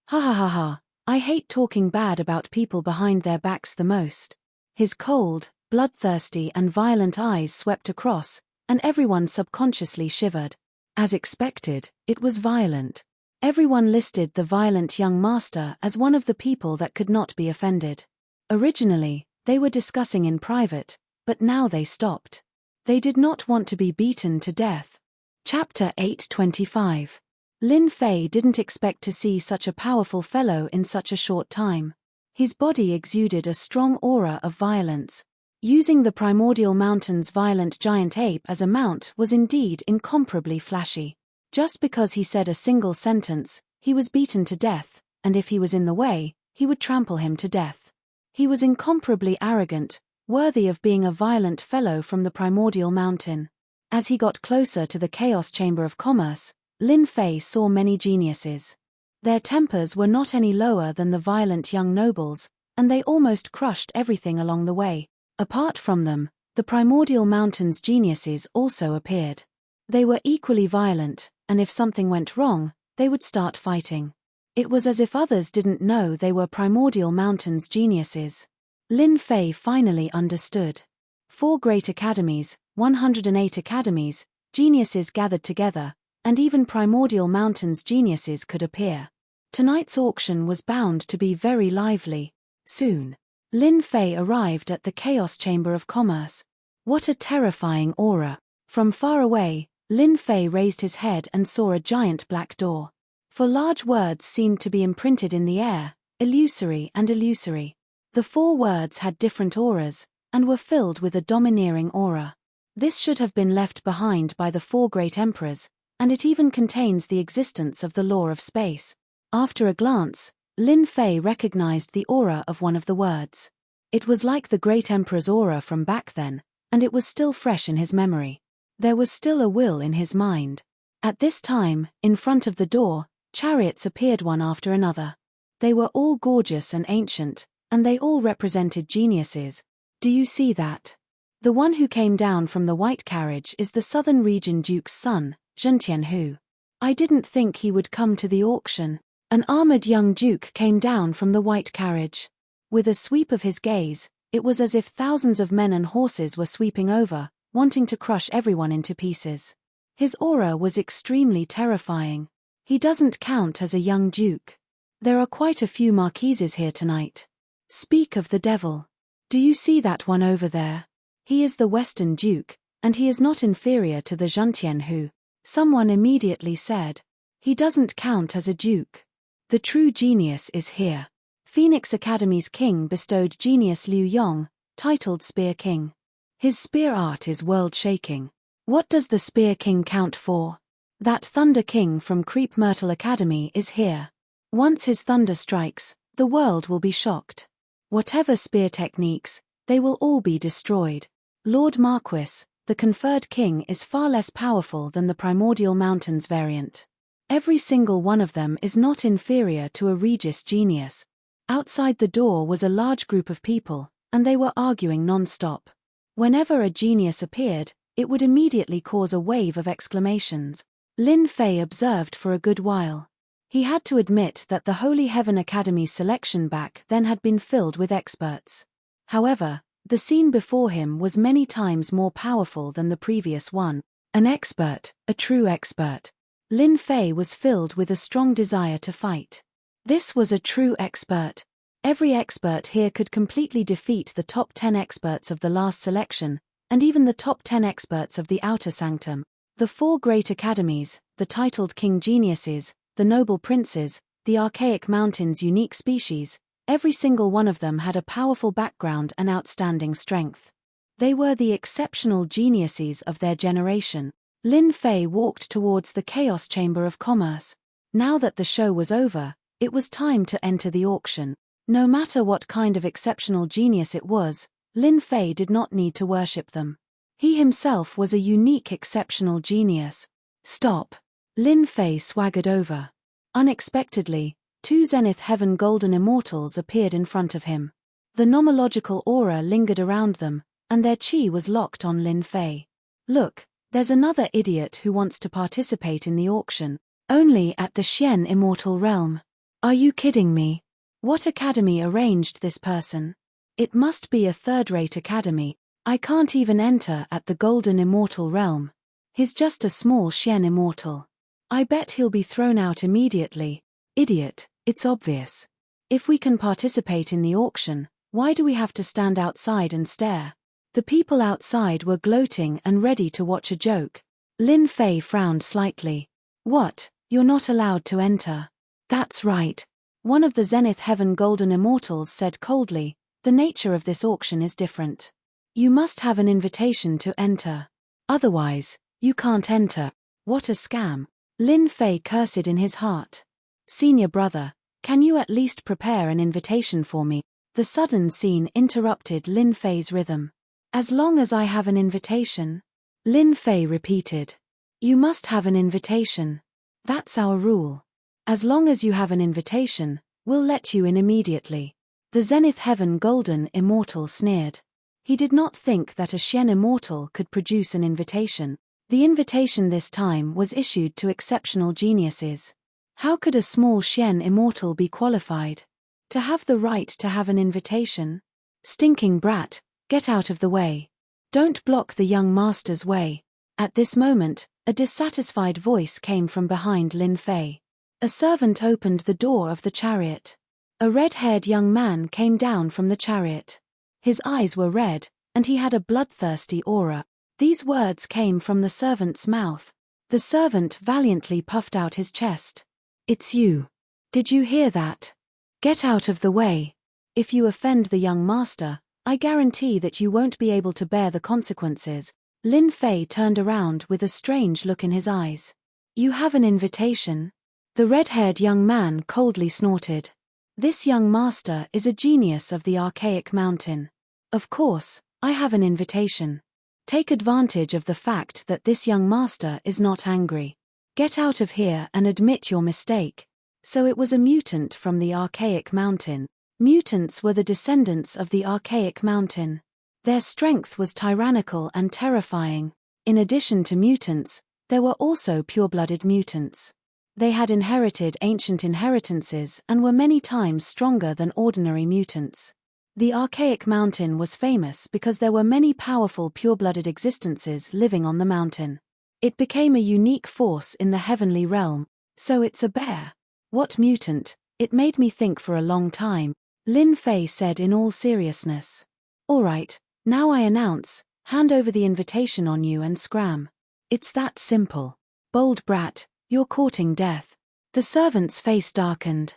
Ha ha ha ha, I hate talking bad about people behind their backs the most. His cold, bloodthirsty and violent eyes swept across, and everyone subconsciously shivered. As expected, it was violent. Everyone listed the violent young master as one of the people that could not be offended. Originally, they were discussing in private, but now they stopped. They did not want to be beaten to death. Chapter 825. Lin Fei didn't expect to see such a powerful fellow in such a short time. His body exuded a strong aura of violence. Using the primordial mountain's violent giant ape as a mount was indeed incomparably flashy. Just because he said a single sentence, he was beaten to death, and if he was in the way, he would trample him to death. He was incomparably arrogant, worthy of being a violent fellow from the primordial mountain. As he got closer to the Chaos Chamber of Commerce, Lin Fei saw many geniuses. Their tempers were not any lower than the violent young nobles, and they almost crushed everything along the way. Apart from them, the primordial mountain's geniuses also appeared. They were equally violent, and if something went wrong, they would start fighting. It was as if others didn't know they were primordial mountain's geniuses. Lin Fei finally understood. 4 great academies, 108 academies, geniuses gathered together, and even primordial mountain's geniuses could appear. Tonight's auction was bound to be very lively. Soon, Lin Fei arrived at the Chaos Chamber of Commerce. What a terrifying aura! From far away, Lin Fei raised his head and saw a giant black door. For large words seemed to be imprinted in the air, illusory and illusory. The 4 words had different auras, and were filled with a domineering aura. This should have been left behind by the 4 great emperors, and it even contains the existence of the law of space. After a glance, Lin Fei recognized the aura of one of the words. It was like the great emperor's aura from back then, and it was still fresh in his memory. There was still a will in his mind. At this time, in front of the door, chariots appeared one after another. They were all gorgeous and ancient, and they all represented geniuses. Do you see that? The one who came down from the white carriage is the southern region duke's son, Enchanting. I didn't think he would come to the auction. An armored young duke came down from the white carriage. With a sweep of his gaze, it was as if thousands of men and horses were sweeping over, wanting to crush everyone into pieces. His aura was extremely terrifying. He doesn't count as a young duke. There are quite a few marquises here tonight. Speak of the devil. Do you see that one over there? He is the Western Duke, and he is not inferior to the Enchanting. Someone immediately said. He doesn't count as a duke. The true genius is here. Phoenix Academy's king bestowed genius Liu Yong, titled Spear King. His spear art is world-shaking. What does the Spear King count for? That Thunder King from Creep Myrtle Academy is here. Once his thunder strikes, the world will be shocked. Whatever spear techniques, they will all be destroyed. Lord Marquis, the conferred king, is far less powerful than the Primordial Mountains variant. Every single one of them is not inferior to a Regis genius. Outside the door was a large group of people, and they were arguing non-stop. Whenever a genius appeared, it would immediately cause a wave of exclamations. Lin Fei observed for a good while. He had to admit that the Holy Heaven Academy's selection back then had been filled with experts. However, the scene before him was many times more powerful than the previous one. An expert, a true expert. Lin Fei was filled with a strong desire to fight. This was a true expert. Every expert here could completely defeat the top 10 experts of the last selection, and even the top 10 experts of the Outer Sanctum. The four great academies, the titled king geniuses, the noble princes, the Archaic Mountains' unique species, every single one of them had a powerful background and outstanding strength. They were the exceptional geniuses of their generation. Lin Fei walked towards the Chaos Chamber of Commerce. Now that the show was over, it was time to enter the auction. No matter what kind of exceptional genius it was, Lin Fei did not need to worship them. He himself was a unique exceptional genius. Stop. Lin Fei swaggered over. Unexpectedly, two Zenith Heaven Golden Immortals appeared in front of him. The nomological aura lingered around them, and their chi was locked on Lin Fei. Look, there's another idiot who wants to participate in the auction. Only at the Xian Immortal Realm. Are you kidding me? What academy arranged this person? It must be a third-rate academy. I can't even enter at the Golden Immortal Realm. He's just a small Xian Immortal. I bet he'll be thrown out immediately. Idiot, it's obvious. If we can participate in the auction, why do we have to stand outside and stare? The people outside were gloating and ready to watch a joke. Lin Fei frowned slightly. What, you're not allowed to enter? That's right. One of the Zenith Heaven Golden Immortals said coldly, the nature of this auction is different. You must have an invitation to enter. Otherwise, you can't enter. What a scam. Lin Fei cursed in his heart. Senior brother, can you at least prepare an invitation for me? The sudden scene interrupted Lin Fei's rhythm. As long as I have an invitation? Lin Fei repeated. You must have an invitation. That's our rule. As long as you have an invitation, we'll let you in immediately. The Zenith Heaven Golden Immortal sneered. He did not think that a Xian Immortal could produce an invitation. The invitation this time was issued to exceptional geniuses. How could a small Xian Immortal be qualified to have the right to have an invitation? Stinking brat, get out of the way. Don't block the young master's way. At this moment, a dissatisfied voice came from behind Lin Fei. A servant opened the door of the chariot. A red-haired young man came down from the chariot. His eyes were red, and he had a bloodthirsty aura. These words came from the servant's mouth. The servant valiantly puffed out his chest. It's you. Did you hear that? Get out of the way. If you offend the young master, I guarantee that you won't be able to bear the consequences. Lin Fei turned around with a strange look in his eyes. You have an invitation? The red-haired young man coldly snorted. This young master is a genius of the Archaic Mountain. Of course, I have an invitation. Take advantage of the fact that this young master is not angry. Get out of here and admit your mistake. So it was a mutant from the Archaic Mountain. Mutants were the descendants of the Archaic Mountain. Their strength was tyrannical and terrifying. In addition to mutants, there were also pure-blooded mutants. They had inherited ancient inheritances and were many times stronger than ordinary mutants. The Archaic Mountain was famous because there were many powerful pure-blooded existences living on the mountain. It became a unique force in the heavenly realm. So it's a bear. What mutant? It made me think for a long time, Lin Fei said in all seriousness. All right, now I announce, hand over the invitation on you and scram. It's that simple. Bold brat, you're courting death. The servant's face darkened.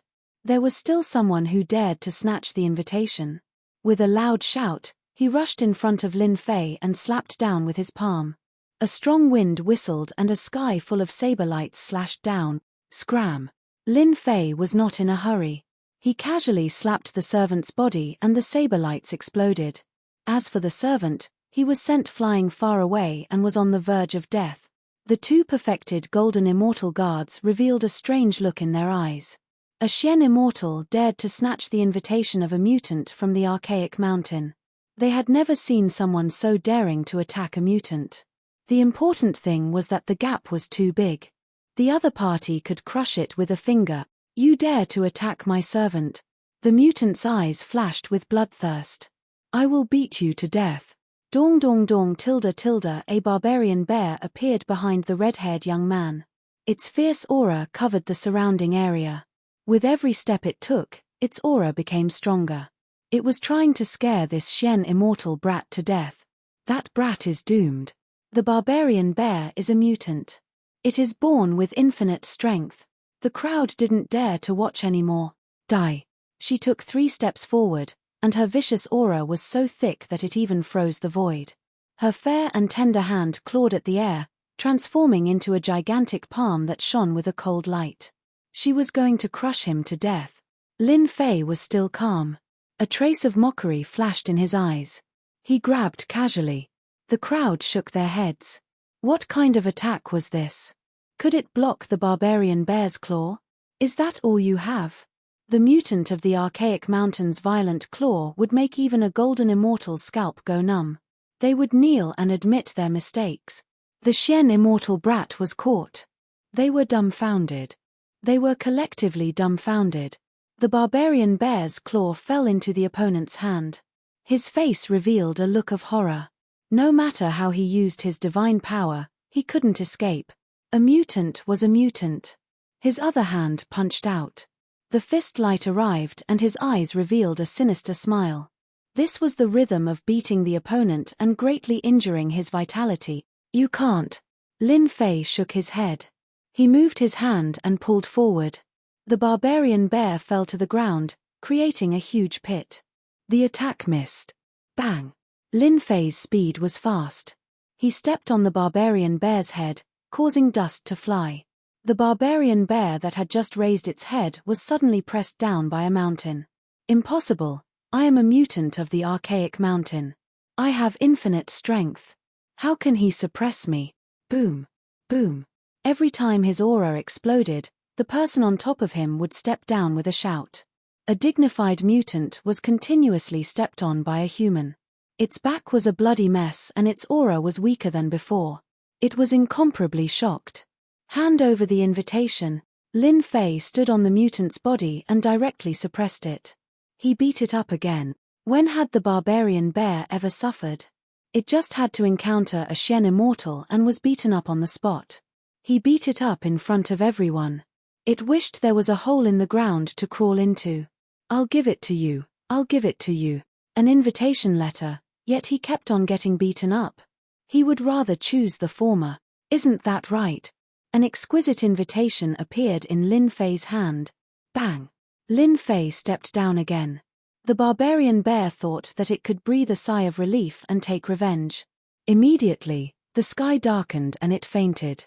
There was still someone who dared to snatch the invitation. With a loud shout, he rushed in front of Lin Fei and slapped down with his palm. A strong wind whistled and a sky full of saber lights slashed down. Scram! Lin Fei was not in a hurry. He casually slapped the servant's body and the saber lights exploded. As for the servant, he was sent flying far away and was on the verge of death. The two perfected golden immortal guards revealed a strange look in their eyes. A Xian immortal dared to snatch the invitation of a mutant from the archaic mountain. They had never seen someone so daring to attack a mutant. The important thing was that the gap was too big. The other party could crush it with a finger. You dare to attack my servant? The mutant's eyes flashed with bloodthirst. I will beat you to death. Dong dong dong tilde tilde. A barbarian bear appeared behind the red-haired young man. Its fierce aura covered the surrounding area. With every step it took, its aura became stronger. It was trying to scare this Xian immortal brat to death. That brat is doomed. The barbarian bear is a mutant. It is born with infinite strength. The crowd didn't dare to watch anymore. Die. She took 3 steps forward, and her vicious aura was so thick that it even froze the void. Her fair and tender hand clawed at the air, transforming into a gigantic palm that shone with a cold light. She was going to crush him to death. Lin Fei was still calm. A trace of mockery flashed in his eyes. He grabbed casually. The crowd shook their heads. What kind of attack was this? Could it block the barbarian bear's claw? Is that all you have? The mutant of the archaic mountain's violent claw would make even a golden immortal's scalp go numb. They would kneel and admit their mistakes. The Xian immortal brat was caught. They were dumbfounded. They were collectively dumbfounded. The barbarian bear's claw fell into the opponent's hand. His face revealed a look of horror. No matter how he used his divine power, he couldn't escape. A mutant was a mutant. His other hand punched out. The fist light arrived and his eyes revealed a sinister smile. This was the rhythm of beating the opponent and greatly injuring his vitality. You can't. Lin Fei shook his head. He moved his hand and pulled forward. The barbarian bear fell to the ground, creating a huge pit. The attack missed. Bang! Lin Fei's speed was fast. He stepped on the barbarian bear's head, causing dust to fly. The barbarian bear that had just raised its head was suddenly pressed down by a mountain. Impossible. I am a mutant of the archaic mountain. I have infinite strength. How can he suppress me? Boom. Boom. Every time his aura exploded, the person on top of him would step down with a shout. A dignified mutant was continuously stepped on by a human. Its back was a bloody mess and its aura was weaker than before. It was incomparably shocked. Hand over the invitation. Lin Fei stood on the mutant's body and directly suppressed it. He beat it up again. When had the barbarian bear ever suffered? It just had to encounter a Xian immortal and was beaten up on the spot. He beat it up in front of everyone. It wished there was a hole in the ground to crawl into. I'll give it to you. I'll give it to you. An invitation letter, yet he kept on getting beaten up. He would rather choose the former. Isn't that right? An exquisite invitation appeared in Lin Fei's hand. Bang! Lin Fei stepped down again. The barbarian bear thought that it could breathe a sigh of relief and take revenge. Immediately, the sky darkened and it fainted.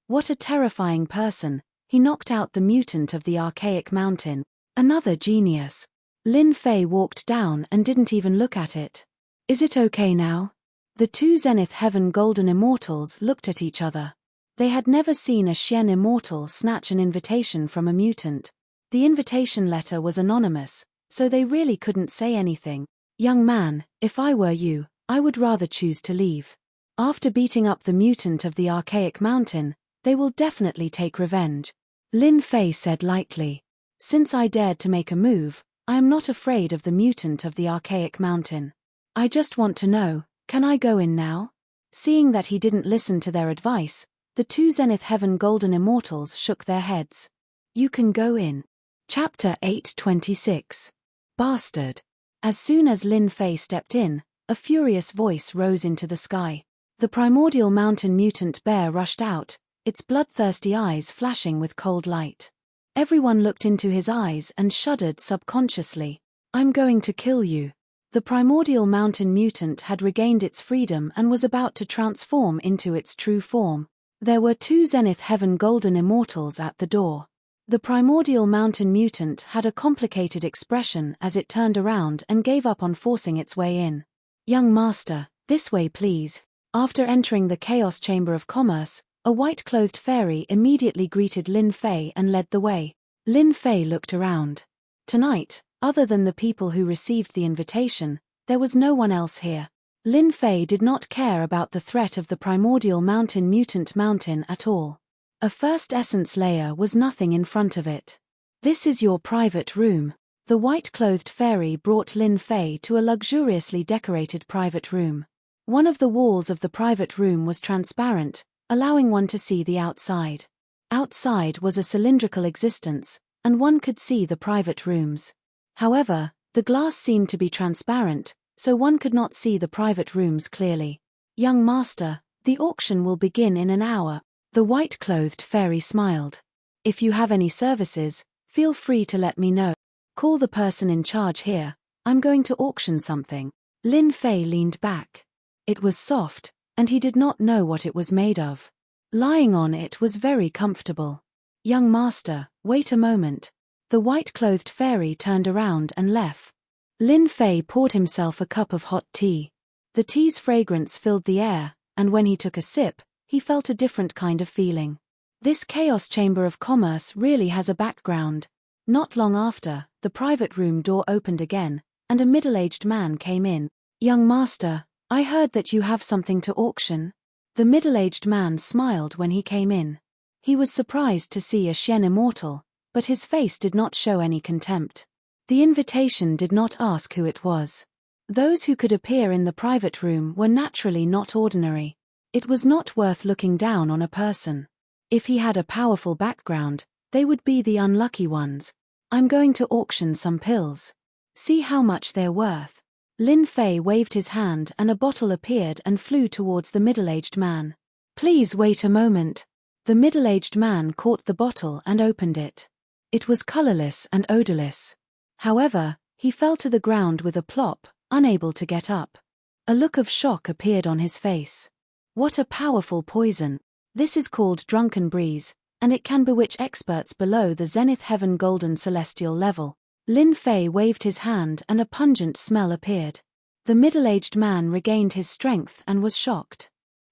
What a terrifying person! He knocked out the mutant of the archaic mountain. Another genius. Lin Fei walked down and didn't even look at it. Is it okay now? The 2 Zenith Heaven Golden Immortals looked at each other. They had never seen a Xian immortal snatch an invitation from a mutant. The invitation letter was anonymous, so they really couldn't say anything. Young man, if I were you, I would rather choose to leave. After beating up the mutant of the archaic mountain, they will definitely take revenge. Lin Fei said lightly. Since I dared to make a move, I am not afraid of the mutant of the archaic mountain. I just want to know, can I go in now? Seeing that he didn't listen to their advice, the 2 Zenith Heaven Golden Immortals shook their heads. You can go in. Chapter 826. Bastard. As soon as Lin Fei stepped in, a furious voice rose into the sky. The primordial mountain mutant bear rushed out, its bloodthirsty eyes flashing with cold light. Everyone looked into his eyes and shuddered subconsciously. I'm going to kill you. The primordial mountain mutant had regained its freedom and was about to transform into its true form. There were 2 Zenith Heaven Golden Immortals at the door. The primordial mountain mutant had a complicated expression as it turned around and gave up on forcing its way in. Young master, this way please. After entering the Chaos Chamber of Commerce, a white-clothed fairy immediately greeted Lin Fei and led the way. Lin Fei looked around. Tonight, other than the people who received the invitation, there was no one else here. Lin Fei did not care about the threat of the primordial mountain mutant mountain at all. A first essence layer was nothing in front of it. This is your private room. The white-clothed fairy brought Lin Fei to a luxuriously decorated private room. One of the walls of the private room was transparent, allowing one to see the outside. Outside was a cylindrical existence, and one could see the private rooms. However, the glass seemed to be transparent, so one could not see the private rooms clearly. Young master, the auction will begin in an hour. The white-clothed fairy smiled. If you have any services, feel free to let me know. Call the person in charge here. I'm going to auction something. Lin Fei leaned back. It was soft, and he did not know what it was made of. Lying on it was very comfortable. Young master, wait a moment. The white-clothed fairy turned around and left. Lin Fei poured himself a cup of hot tea. The tea's fragrance filled the air, and when he took a sip, he felt a different kind of feeling. This Chaos Chamber of Commerce really has a background. Not long after, the private room door opened again, and a middle-aged man came in. Young master, I heard that you have something to auction. The middle-aged man smiled when he came in. He was surprised to see a Shen immortal, but his face did not show any contempt. The invitation did not ask who it was. Those who could appear in the private room were naturally not ordinary. It was not worth looking down on a person. If he had a powerful background, they would be the unlucky ones. I'm going to auction some pills. See how much they're worth. Lin Fei waved his hand and a bottle appeared and flew towards the middle-aged man. Please wait a moment. The middle-aged man caught the bottle and opened it. It was colorless and odorless. However, he fell to the ground with a plop, unable to get up. A look of shock appeared on his face. What a powerful poison. This is called Drunken Breeze, and it can bewitch experts below the Zenith Heaven Golden Celestial level. Lin Fei waved his hand and a pungent smell appeared. The middle-aged man regained his strength and was shocked.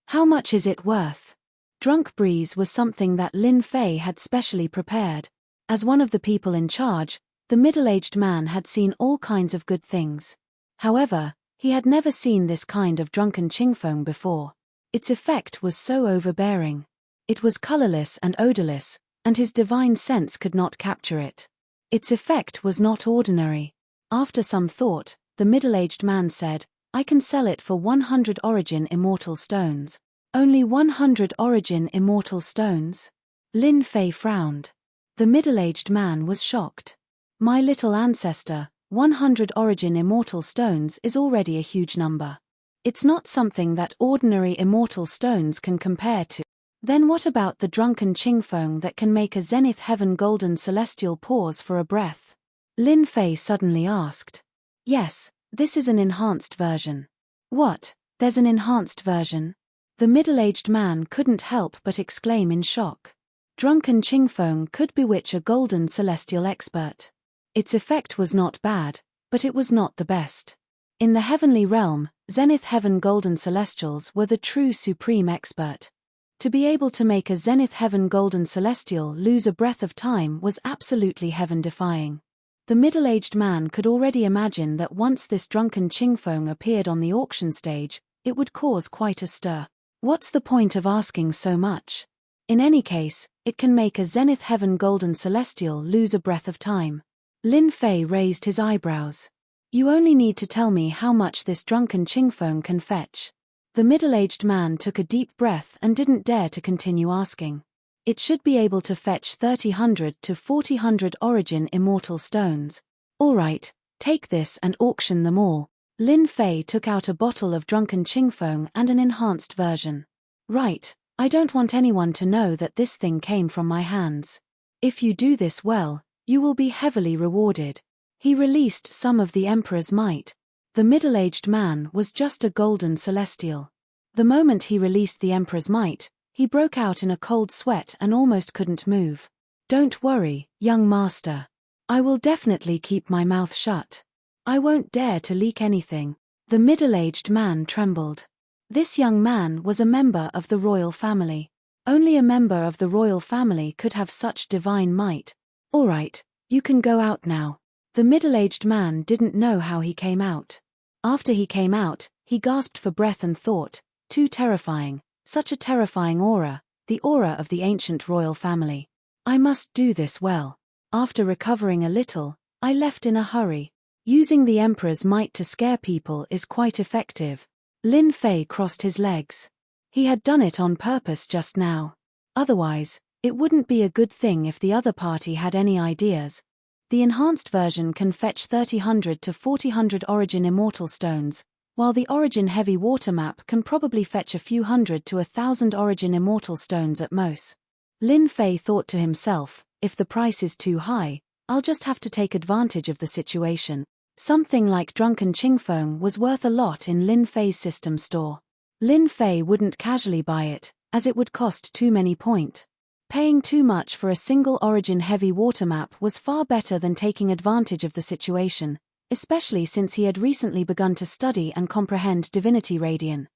How much is it worth? Drunk Breeze was something that Lin Fei had specially prepared. As one of the people in charge, the middle-aged man had seen all kinds of good things. However, he had never seen this kind of drunken qingfeng before. Its effect was so overbearing. It was colorless and odorless, and his divine sense could not capture it. Its effect was not ordinary. After some thought, the middle-aged man said, I can sell it for 100 origin immortal stones. Only 100 origin immortal stones? Lin Fei frowned. The middle-aged man was shocked. My little ancestor, 100 origin immortal stones is already a huge number. It's not something that ordinary immortal stones can compare to. Then what about the drunken qingfeng that can make a Zenith Heaven Golden Celestial pause for a breath? Lin Fei suddenly asked. Yes, this is an enhanced version. What, there's an enhanced version? The middle-aged man couldn't help but exclaim in shock. Drunken qingfeng could bewitch a golden celestial expert. Its effect was not bad, but it was not the best. In the heavenly realm, Zenith Heaven Golden Celestials were the true supreme expert. To be able to make a Zenith Heaven Golden Celestial lose a breath of time was absolutely heaven-defying. The middle-aged man could already imagine that once this drunken qingfeng appeared on the auction stage, it would cause quite a stir. What's the point of asking so much? In any case, it can make a Zenith Heaven Golden Celestial lose a breath of time. Lin Fei raised his eyebrows. You only need to tell me how much this drunken qingfeng can fetch. The middle-aged man took a deep breath and didn't dare to continue asking. It should be able to fetch 3000 to 4000 origin immortal stones. All right, take this and auction them all. Lin Fei took out a bottle of drunken qingfeng and an enhanced version. Right, I don't want anyone to know that this thing came from my hands. If you do this well, you will be heavily rewarded. He released some of the Emperor's might. The middle-aged man was just a golden celestial. The moment he released the Emperor's might, he broke out in a cold sweat and almost couldn't move. Don't worry, young master. I will definitely keep my mouth shut. I won't dare to leak anything. The middle-aged man trembled. This young man was a member of the royal family. Only a member of the royal family could have such divine might. All right, you can go out now. The middle-aged man didn't know how he came out. After he came out, he gasped for breath and thought, too terrifying, such a terrifying aura, the aura of the ancient royal family. I must do this well. After recovering a little, I left in a hurry. Using the Emperor's might to scare people is quite effective. Lin Fei crossed his legs. He had done it on purpose just now. Otherwise, it wouldn't be a good thing if the other party had any ideas. The enhanced version can fetch 3000 to 4000 Origin Immortal Stones, while the Origin Heavy Water Map can probably fetch a few hundred to 1000 Origin Immortal Stones at most. Lin Fei thought to himself, if the price is too high, I'll just have to take advantage of the situation. Something like Drunken Qingfeng was worth a lot in Lin Fei's system store. Lin Fei wouldn't casually buy it, as it would cost too many points. Paying too much for a single Origin Heavy Water Map was far better than taking advantage of the situation, especially since he had recently begun to study and comprehend Divinity Radiant.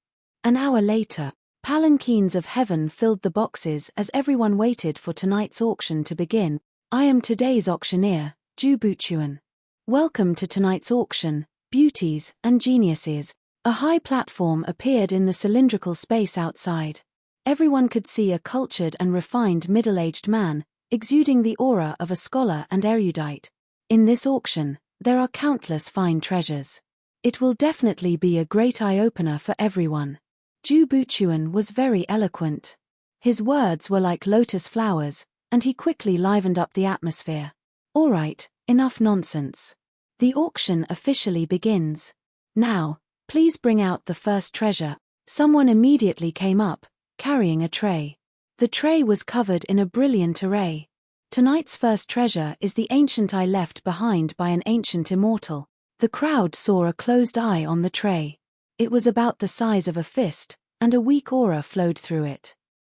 An hour later, palanquins of heaven filled the boxes as everyone waited for tonight's auction to begin. I am today's auctioneer, Zhu Buchuan. Welcome to tonight's auction, beauties and geniuses. A high platform appeared in the cylindrical space outside. Everyone could see a cultured and refined middle-aged man, exuding the aura of a scholar and erudite. In this auction, there are countless fine treasures. It will definitely be a great eye-opener for everyone. Zhu Buchuan was very eloquent. His words were like lotus flowers, and he quickly livened up the atmosphere. All right, enough nonsense. The auction officially begins. Now, please bring out the first treasure. Someone immediately came up, carrying a tray. The tray was covered in a brilliant array. Tonight's first treasure is the ancient eye left behind by an ancient immortal. The crowd saw a closed eye on the tray. It was about the size of a fist, and a weak aura flowed through it.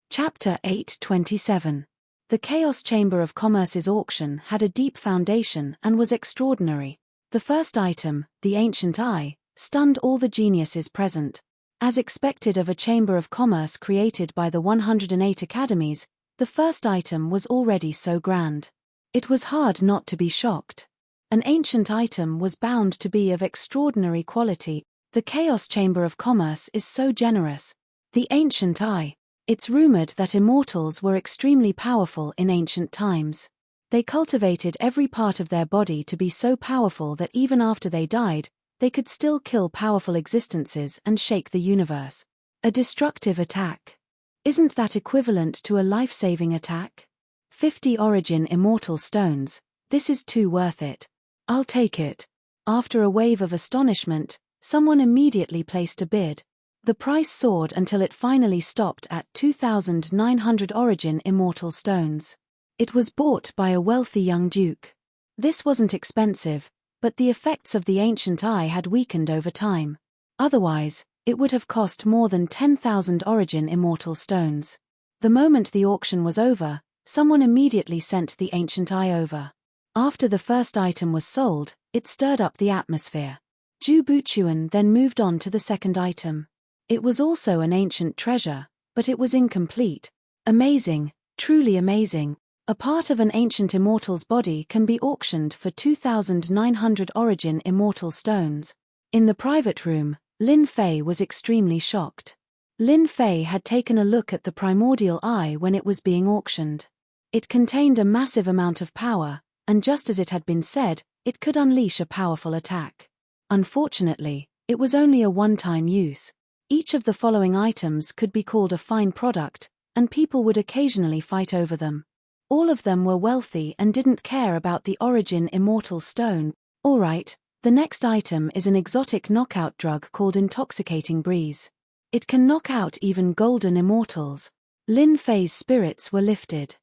Chapter 8:27. The Chaos Chamber of Commerce's auction had a deep foundation and was extraordinary. The first item, the ancient eye, stunned all the geniuses present. As expected of a chamber of commerce created by the 108 academies, the first item was already so grand. It was hard not to be shocked. An ancient item was bound to be of extraordinary quality. The Chaos Chamber of Commerce is so generous. The ancient eye. It's rumored that immortals were extremely powerful in ancient times. They cultivated every part of their body to be so powerful that even after they died, they could still kill powerful existences and shake the universe. A destructive attack. Isn't that equivalent to a life-saving attack? 50 Origin Immortal Stones. This is too worth it. I'll take it. After a wave of astonishment, someone immediately placed a bid. The price soared until it finally stopped at 2,900 Origin Immortal Stones. It was bought by a wealthy young duke. This wasn't expensive, but the effects of the ancient eye had weakened over time. Otherwise, it would have cost more than 10,000 Origin Immortal Stones. The moment the auction was over, someone immediately sent the ancient eye over. After the first item was sold, it stirred up the atmosphere. Zhu Buchuan then moved on to the second item. It was also an ancient treasure, but it was incomplete. Amazing, truly amazing. A part of an ancient immortal's body can be auctioned for 2,900 Origin Immortal Stones. In the private room, Lin Fei was extremely shocked. Lin Fei had taken a look at the primordial eye when it was being auctioned. It contained a massive amount of power, and just as it had been said, it could unleash a powerful attack. Unfortunately, it was only a one-time use. Each of the following items could be called a fine product, and people would occasionally fight over them. All of them were wealthy and didn't care about the Origin Immortal Stone. Alright, the next item is an exotic knockout drug called Intoxicating Breeze. It can knock out even golden immortals. Lin Fei's spirits were lifted.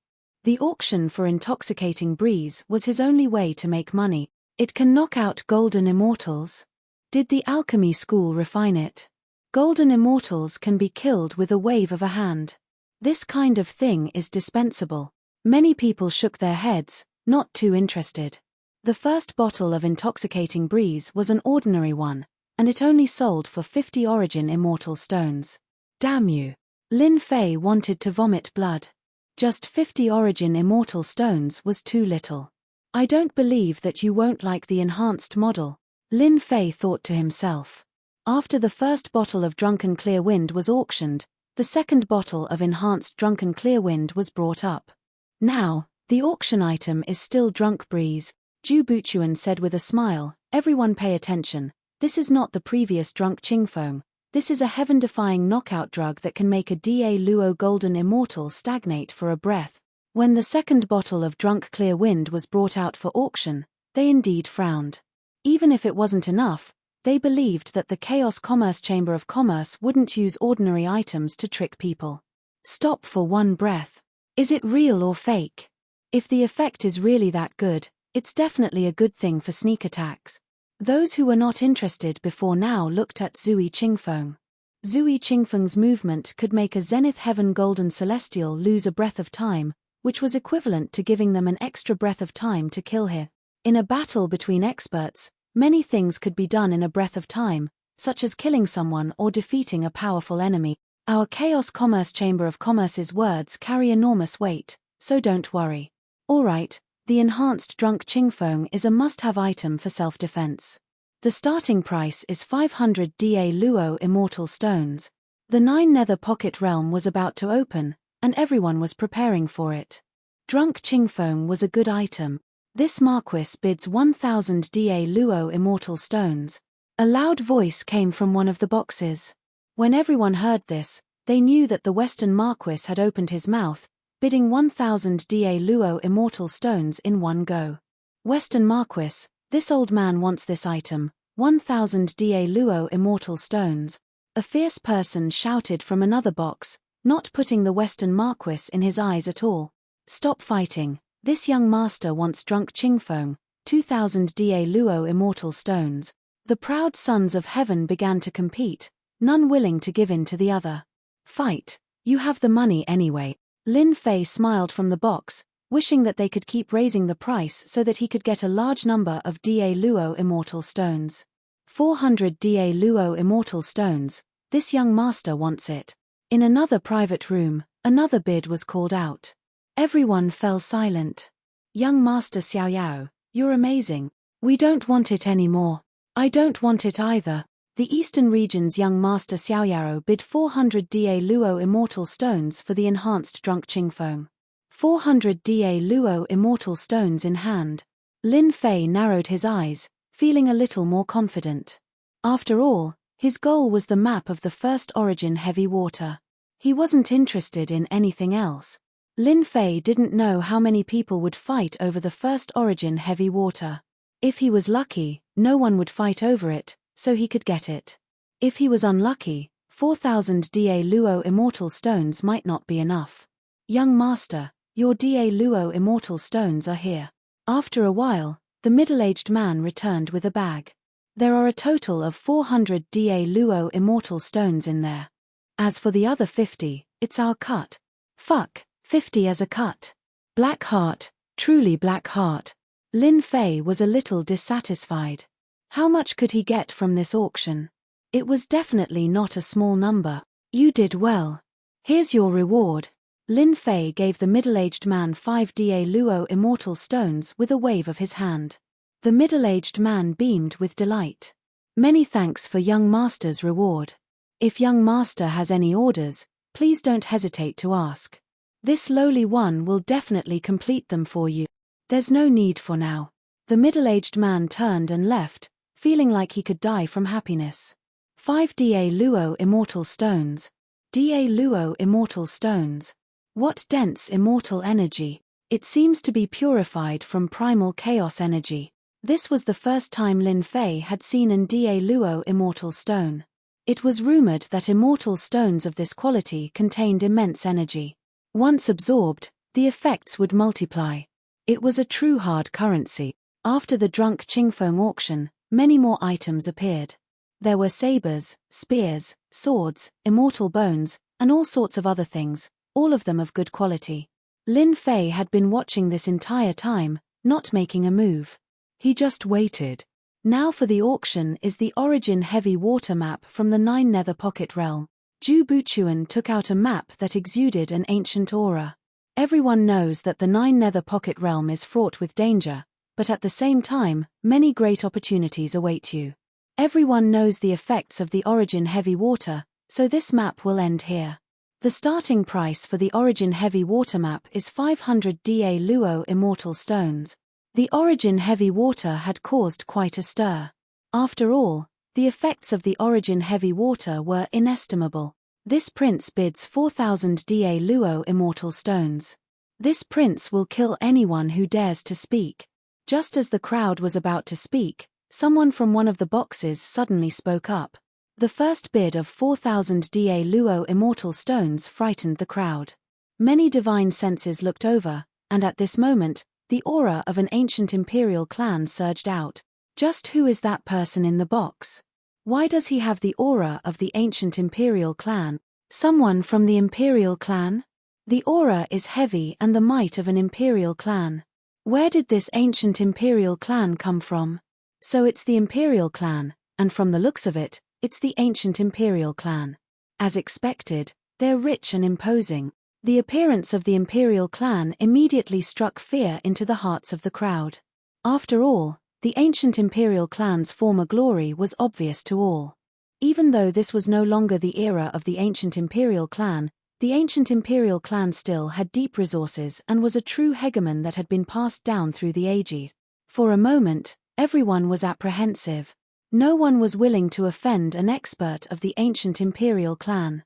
The auction for Intoxicating Breeze was his only way to make money. It can knock out golden immortals. Did the alchemy school refine it? Golden immortals can be killed with a wave of a hand. This kind of thing is dispensable. Many people shook their heads, not too interested. The first bottle of Intoxicating Breeze was an ordinary one, and it only sold for 50 origin immortal stones. Damn you. Lin Fei wanted to vomit blood. Just 50 origin immortal stones was too little. I don't believe that you won't like the enhanced model, Lin Fei thought to himself. After the first bottle of Drunken Clear Wind was auctioned, the second bottle of enhanced Drunken Clear Wind was brought up. Now, the auction item is still Drunk Breeze, Ju Buchuan said with a smile. Everyone pay attention. This is not the previous Drunk Qingfeng. This is a heaven-defying knockout drug that can make a Da Luo Golden Immortal stagnate for a breath. When the second bottle of Drunk Clear Wind was brought out for auction, they indeed frowned. Even if it wasn't enough, they believed that the Chaos Commerce Chamber of Commerce wouldn't use ordinary items to trick people. Stop for one breath. Is it real or fake? If the effect is really that good, it's definitely a good thing for sneak attacks. Those who were not interested before now looked at Zui Qingfeng. Zui Qingfeng's movement could make a Zenith Heaven Golden Celestial lose a breath of time, which was equivalent to giving them an extra breath of time to kill her. In a battle between experts, many things could be done in a breath of time, such as killing someone or defeating a powerful enemy. Our Chaos Commerce Chamber of Commerce's words carry enormous weight, so don't worry. Alright, the enhanced Drunk Qingfeng is a must-have item for self-defense. The starting price is 500 Da Luo Immortal Stones. The 9 Nether Pocket Realm was about to open, and everyone was preparing for it. Drunk Qingfeng was a good item. This Marquis bids 1000 Da Luo Immortal Stones. A loud voice came from one of the boxes. When everyone heard this, they knew that the Western Marquis had opened his mouth, bidding 1000 Da Luo Immortal Stones in one go. Western Marquis, this old man wants this item, 1000 Da Luo Immortal Stones. A fierce person shouted from another box, not putting the Western Marquis in his eyes at all. Stop fighting, this young master wants Drunk Qingfeng, 2000 Da Luo Immortal Stones. The proud sons of heaven began to compete, none willing to give in to the other. Fight, you have the money anyway. Lin Fei smiled from the box, wishing that they could keep raising the price so that he could get a large number of Da Luo Immortal Stones. 400 Da Luo Immortal Stones, this young master wants it. In another private room, another bid was called out. Everyone fell silent. Young Master Xiaoyao, you're amazing. We don't want it anymore. I don't want it either. The Eastern region's young Master Xiaoyao bid 400 Da Luo Immortal Stones for the enhanced Drunk Qingfeng. 400 Da Luo Immortal Stones in hand. Lin Fei narrowed his eyes, feeling a little more confident. After all, his goal was the map of the first origin heavy water. He wasn't interested in anything else. Lin Fei didn't know how many people would fight over the first origin heavy water. If he was lucky, no one would fight over it, so he could get it. If he was unlucky, 4000 Da Luo Immortal Stones might not be enough. Young master, your Da Luo Immortal Stones are here. After a while, the middle-aged man returned with a bag. There are a total of 400 Da Luo Immortal Stones in there. As for the other 50, it's our cut. Fuck, 50 as a cut. Black heart, truly black heart. Lin Fei was a little dissatisfied. How much could he get from this auction? It was definitely not a small number. You did well. Here's your reward. Lin Fei gave the middle-aged man 5 Da Luo Immortal Stones with a wave of his hand. The middle-aged man beamed with delight. Many thanks for young master's reward. If young master has any orders, please don't hesitate to ask. This lowly one will definitely complete them for you. There's no need for now. The middle-aged man turned and left, feeling like he could die from happiness. 5 Da Luo Immortal Stones. Da Luo Immortal Stones. What dense immortal energy. It seems to be purified from primal chaos energy. This was the first time Lin Fei had seen an Da Luo Immortal Stone. It was rumored that immortal stones of this quality contained immense energy. Once absorbed, the effects would multiply. It was a true hard currency. After the drunk Qingfeng auction, many more items appeared. There were sabers, spears, swords, immortal bones, and all sorts of other things, all of them of good quality. Lin Fei had been watching this entire time, not making a move. He just waited. Now for the auction is the origin heavy water map from the 9 Nether Pocket Realm. Zhu Buchuan took out a map that exuded an ancient aura. Everyone knows that the 9 Nether Pocket Realm is fraught with danger, but at the same time, many great opportunities await you. Everyone knows the effects of the origin heavy water, so this map will end here. The starting price for the origin heavy water map is 500 Da Luo immortal stones. The origin heavy water had caused quite a stir. After all, the effects of the origin heavy water were inestimable. This prince bids 4,000 Da Luo immortal stones. This prince will kill anyone who dares to speak. Just as the crowd was about to speak, someone from one of the boxes suddenly spoke up. The first bid of 4,000 Da Luo immortal stones frightened the crowd. Many divine senses looked over, and at this moment, the aura of an ancient imperial clan surged out. Just who is that person in the box? Why does he have the aura of the ancient imperial clan? Someone from the imperial clan? The aura is heavy and the might of an imperial clan. Where did this ancient imperial clan come from? So it's the imperial clan, and from the looks of it, it's the ancient imperial clan. As expected, they're rich and imposing. The appearance of the imperial clan immediately struck fear into the hearts of the crowd. After all, the ancient imperial clan's former glory was obvious to all. Even though this was no longer the era of the ancient imperial clan, the ancient imperial clan still had deep resources and was a true hegemon that had been passed down through the ages. For a moment, everyone was apprehensive. No one was willing to offend an expert of the ancient imperial clan.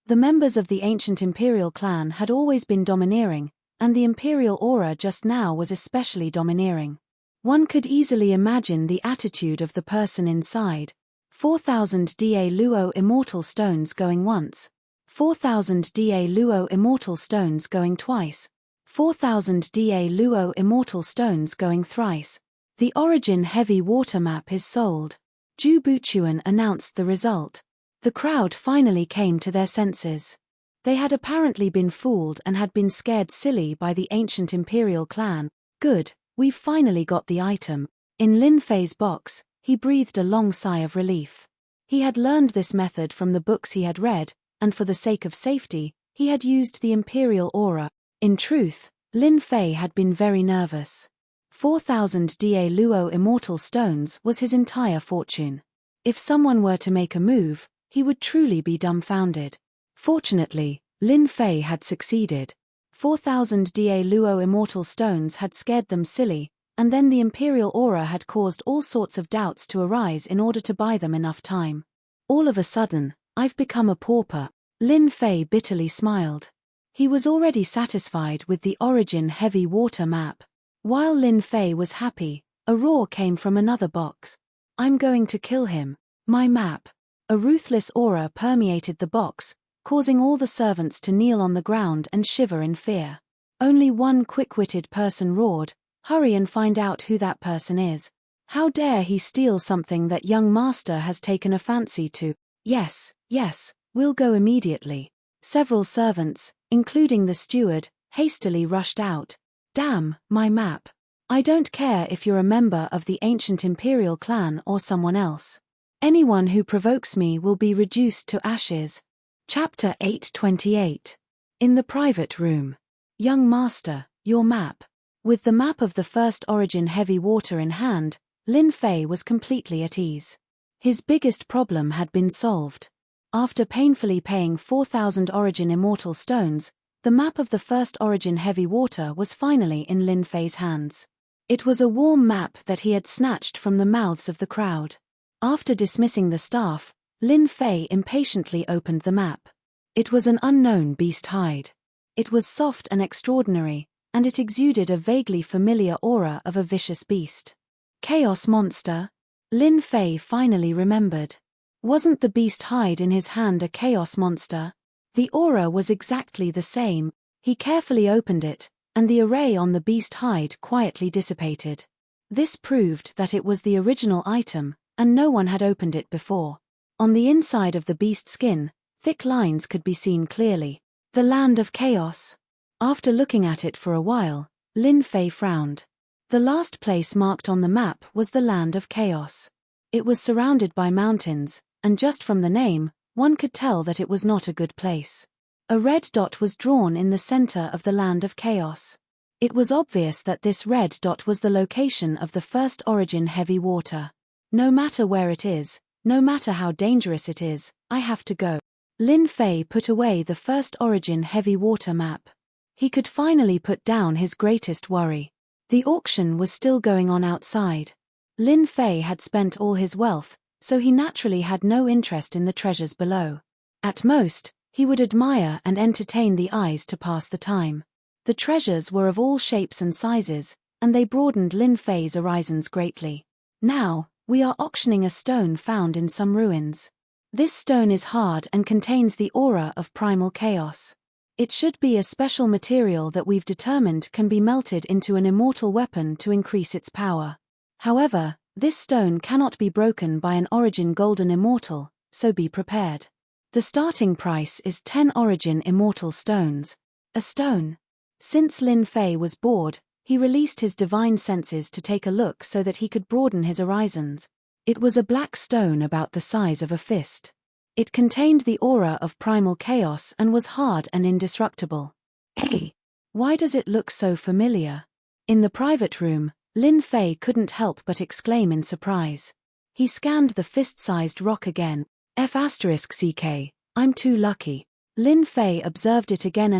The members of the ancient imperial clan had always been domineering, and the imperial aura just now was especially domineering. One could easily imagine the attitude of the person inside. 4,000 Da Luo immortal stones going once. 4,000 Da Luo immortal stones going twice. 4,000 Da Luo immortal stones going thrice. The origin heavy water map is sold. Zhu Buchuan announced the result. The crowd finally came to their senses. They had apparently been fooled and had been scared silly by the ancient imperial clan. Good, we've finally got the item. In Lin Fei's box, he breathed a long sigh of relief. He had learned this method from the books he had read, and for the sake of safety, he had used the imperial aura. In truth, Lin Fei had been very nervous. 4,000 Da Luo immortal stones was his entire fortune. If someone were to make a move, he would truly be dumbfounded. Fortunately, Lin Fei had succeeded. 4,000 Da Luo immortal stones had scared them silly, and then the imperial aura had caused all sorts of doubts to arise in order to buy them enough time. All of a sudden, I've become a pauper. Lin Fei bitterly smiled. He was already satisfied with the origin heavy water map. While Lin Fei was happy, a roar came from another box. I'm going to kill him. My map. A ruthless aura permeated the box, causing all the servants to kneel on the ground and shiver in fear. Only one quick-witted person roared, "Hurry and find out who that person is. How dare he steal something that young master has taken a fancy to?" Yes, we'll go immediately. Several servants, including the steward, hastily rushed out. Damn, my map. I don't care if you're a member of the ancient imperial clan or someone else. Anyone who provokes me will be reduced to ashes. Chapter 828. In the private room. Young master, your map. With the map of the first origin heavy water in hand, Lin Fei was completely at ease. His biggest problem had been solved. After painfully paying 4,000 origin immortal stones, the map of the first origin heavy water was finally in Lin Fei's hands. It was a warm map that he had snatched from the mouths of the crowd. After dismissing the staff, Lin Fei impatiently opened the map. It was an unknown beast hide. It was soft and extraordinary, and it exuded a vaguely familiar aura of a vicious beast. Chaos monster? Lin Fei finally remembered. Wasn't the beast hide in his hand a chaos monster? The aura was exactly the same. He carefully opened it, and the array on the beast hide quietly dissipated. This proved that it was the original item, and no one had opened it before. On the inside of the beast skin, thick lines could be seen clearly. The Land of Chaos. After looking at it for a while, Lin Fei frowned. The last place marked on the map was the Land of Chaos. It was surrounded by mountains, and just from the name, one could tell that it was not a good place. A red dot was drawn in the center of the Land of Chaos. It was obvious that this red dot was the location of the first origin heavy water. No matter where it is, no matter how dangerous it is, I have to go. Lin Fei put away the first origin heavy water map. He could finally put down his greatest worry. The auction was still going on outside. Lin Fei had spent all his wealth, so he naturally had no interest in the treasures below. At most, he would admire and entertain the eyes to pass the time. The treasures were of all shapes and sizes, and they broadened Lin Fei's horizons greatly. Now, we are auctioning a stone found in some ruins. This stone is hard and contains the aura of primal chaos. It should be a special material that we've determined can be melted into an immortal weapon to increase its power. However, this stone cannot be broken by an origin golden immortal, so be prepared. The starting price is 10 origin immortal stones. A stone. Since Lin Fei was bored, he released his divine senses to take a look so that he could broaden his horizons. It was a black stone about the size of a fist. It contained the aura of primal chaos and was hard and indestructible. Hey! Why does it look so familiar? In the private room, Lin Fei couldn't help but exclaim in surprise. He scanned the fist-sized rock again. F***CK, I'm too lucky. Lin Fei observed it again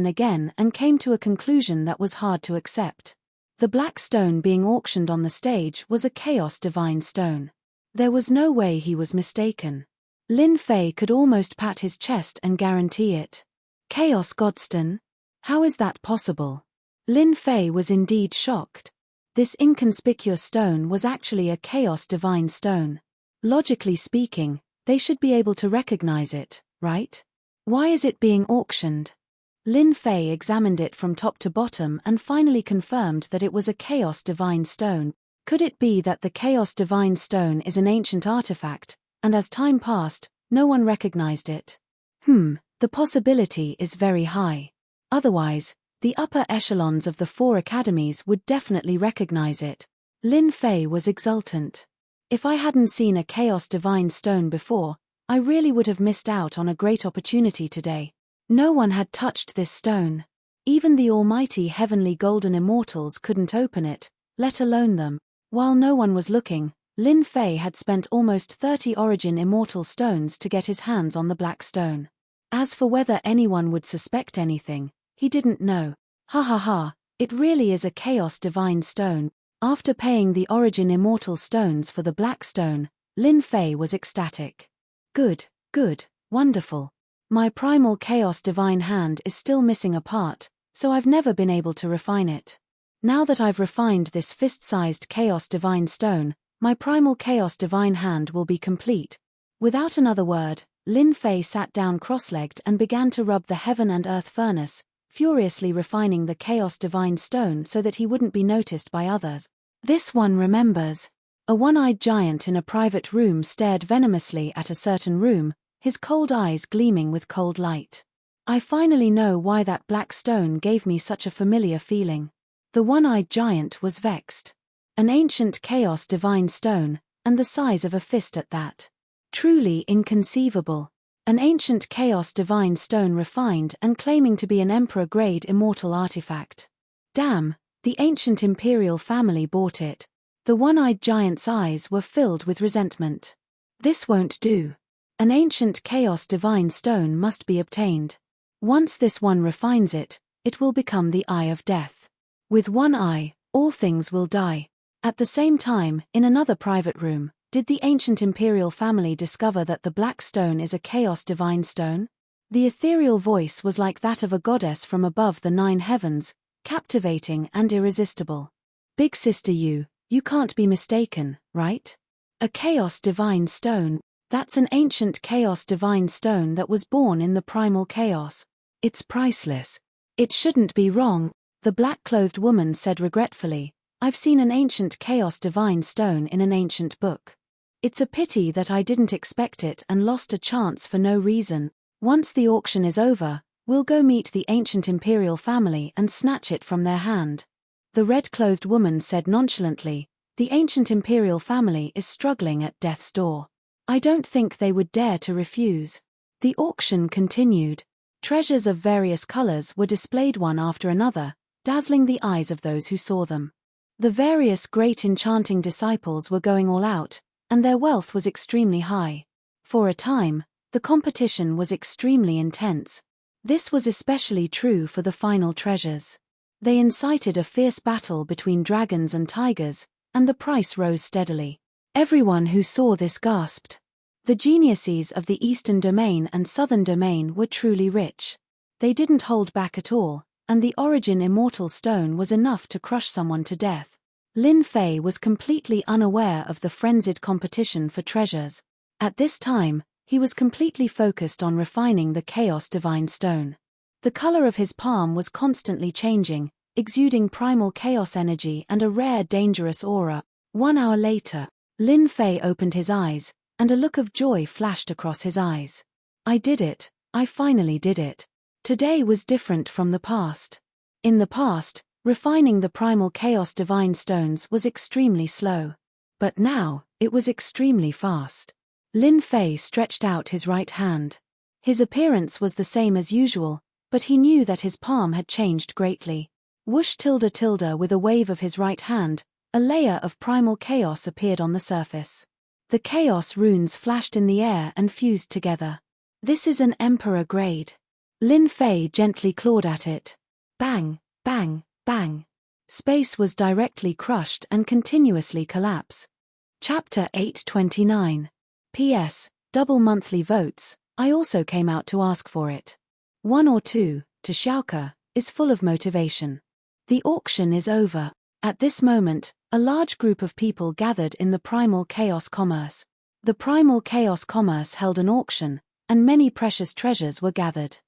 and came to a conclusion that was hard to accept. The black stone being auctioned on the stage was a Chaos Divine Stone. There was no way he was mistaken. Lin Fei could almost pat his chest and guarantee it. Chaos Godstone? How is that possible? Lin Fei was indeed shocked. This inconspicuous stone was actually a Chaos Divine Stone. Logically speaking, they should be able to recognize it, right? Why is it being auctioned? Lin Fei examined it from top to bottom and finally confirmed that it was a Chaos Divine Stone. Could it be that the Chaos Divine Stone is an ancient artifact, and as time passed, no one recognized it? The possibility is very high. Otherwise, the upper echelons of the 4 academies would definitely recognize it. Lin Fei was exultant. If I hadn't seen a Chaos Divine Stone before, I really would have missed out on a great opportunity today. No one had touched this stone. Even the almighty heavenly golden immortals couldn't open it, let alone them. While no one was looking, Lin Fei had spent almost 30 origin immortal stones to get his hands on the black stone. As for whether anyone would suspect anything, he didn't know. It really is a Chaos Divine Stone. After paying the origin immortal stones for the black stone, Lin Fei was ecstatic. Good, wonderful. My primal Chaos Divine hand is still missing a part, so I've never been able to refine it. Now that I've refined this fist-sized Chaos Divine Stone, my primal Chaos Divine hand will be complete. Without another word, Lin Fei sat down cross-legged and began to rub the heaven and earth furnace, furiously refining the Chaos Divine Stone so that he wouldn't be noticed by others. This one remembers. A one-eyed giant in a private room stared venomously at a certain room, his cold eyes gleaming with cold light. I finally know why that black stone gave me such a familiar feeling. The one-eyed giant was vexed. An ancient Chaos Divine Stone, and the size of a fist at that. Truly inconceivable. An ancient Chaos Divine Stone refined and claiming to be an Emperor-grade immortal artifact. Damn, the ancient imperial family bought it. The one-eyed giant's eyes were filled with resentment. This won't do. An ancient Chaos Divine Stone must be obtained. Once this one refines it, it will become the Eye of Death. With one eye, all things will die. At the same time, in another private room, did the ancient imperial family discover that the black stone is a Chaos Divine Stone? The ethereal voice was like that of a goddess from above the 9 heavens, captivating and irresistible. Big sister, you can't be mistaken, right? A Chaos Divine Stone. That's an ancient Chaos Divine Stone that was born in the primal chaos. It's priceless. It shouldn't be wrong. The black-clothed woman said regretfully, "I've seen an ancient Chaos Divine stone in an ancient book. It's a pity that I didn't expect it and lost a chance for no reason. Once the auction is over, we'll go meet the ancient imperial family and snatch it from their hand." The red-clothed woman said nonchalantly, "The ancient imperial family is struggling at death's door. I don't think they would dare to refuse." The auction continued. Treasures of various colors were displayed one after another, dazzling the eyes of those who saw them. The various great enchanting disciples were going all out, and their wealth was extremely high. For a time, the competition was extremely intense. This was especially true for the final treasures. They incited a fierce battle between dragons and tigers, and the price rose steadily. Everyone who saw this gasped. The geniuses of the Eastern Domain and Southern Domain were truly rich. They didn't hold back at all, and the Origin Immortal Stone was enough to crush someone to death. Lin Fei was completely unaware of the frenzied competition for treasures. At this time, he was completely focused on refining the Chaos Divine Stone. The color of his palm was constantly changing, exuding primal chaos energy and a rare dangerous aura. 1 hour later, Lin Fei opened his eyes, and a look of joy flashed across his eyes. "I did it, I finally did it. Today was different from the past." In the past, refining the primal chaos divine stones was extremely slow. But now, it was extremely fast. Lin Fei stretched out his right hand. His appearance was the same as usual, but he knew that his palm had changed greatly. Whoosh tilde tilde with a wave of his right hand, a layer of primal chaos appeared on the surface. The chaos runes flashed in the air and fused together. "This is an Emperor grade." Lin Fei gently clawed at it. Bang, bang, bang. Space was directly crushed and continuously collapse. Chapter 829. P.S. Double monthly votes. I also came out to ask for it. 1 or 2, to Xiaoke, is full of motivation. The auction is over. At this moment, a large group of people gathered in the Primal Chaos Commerce. The Primal Chaos Commerce held an auction, and many precious treasures were gathered.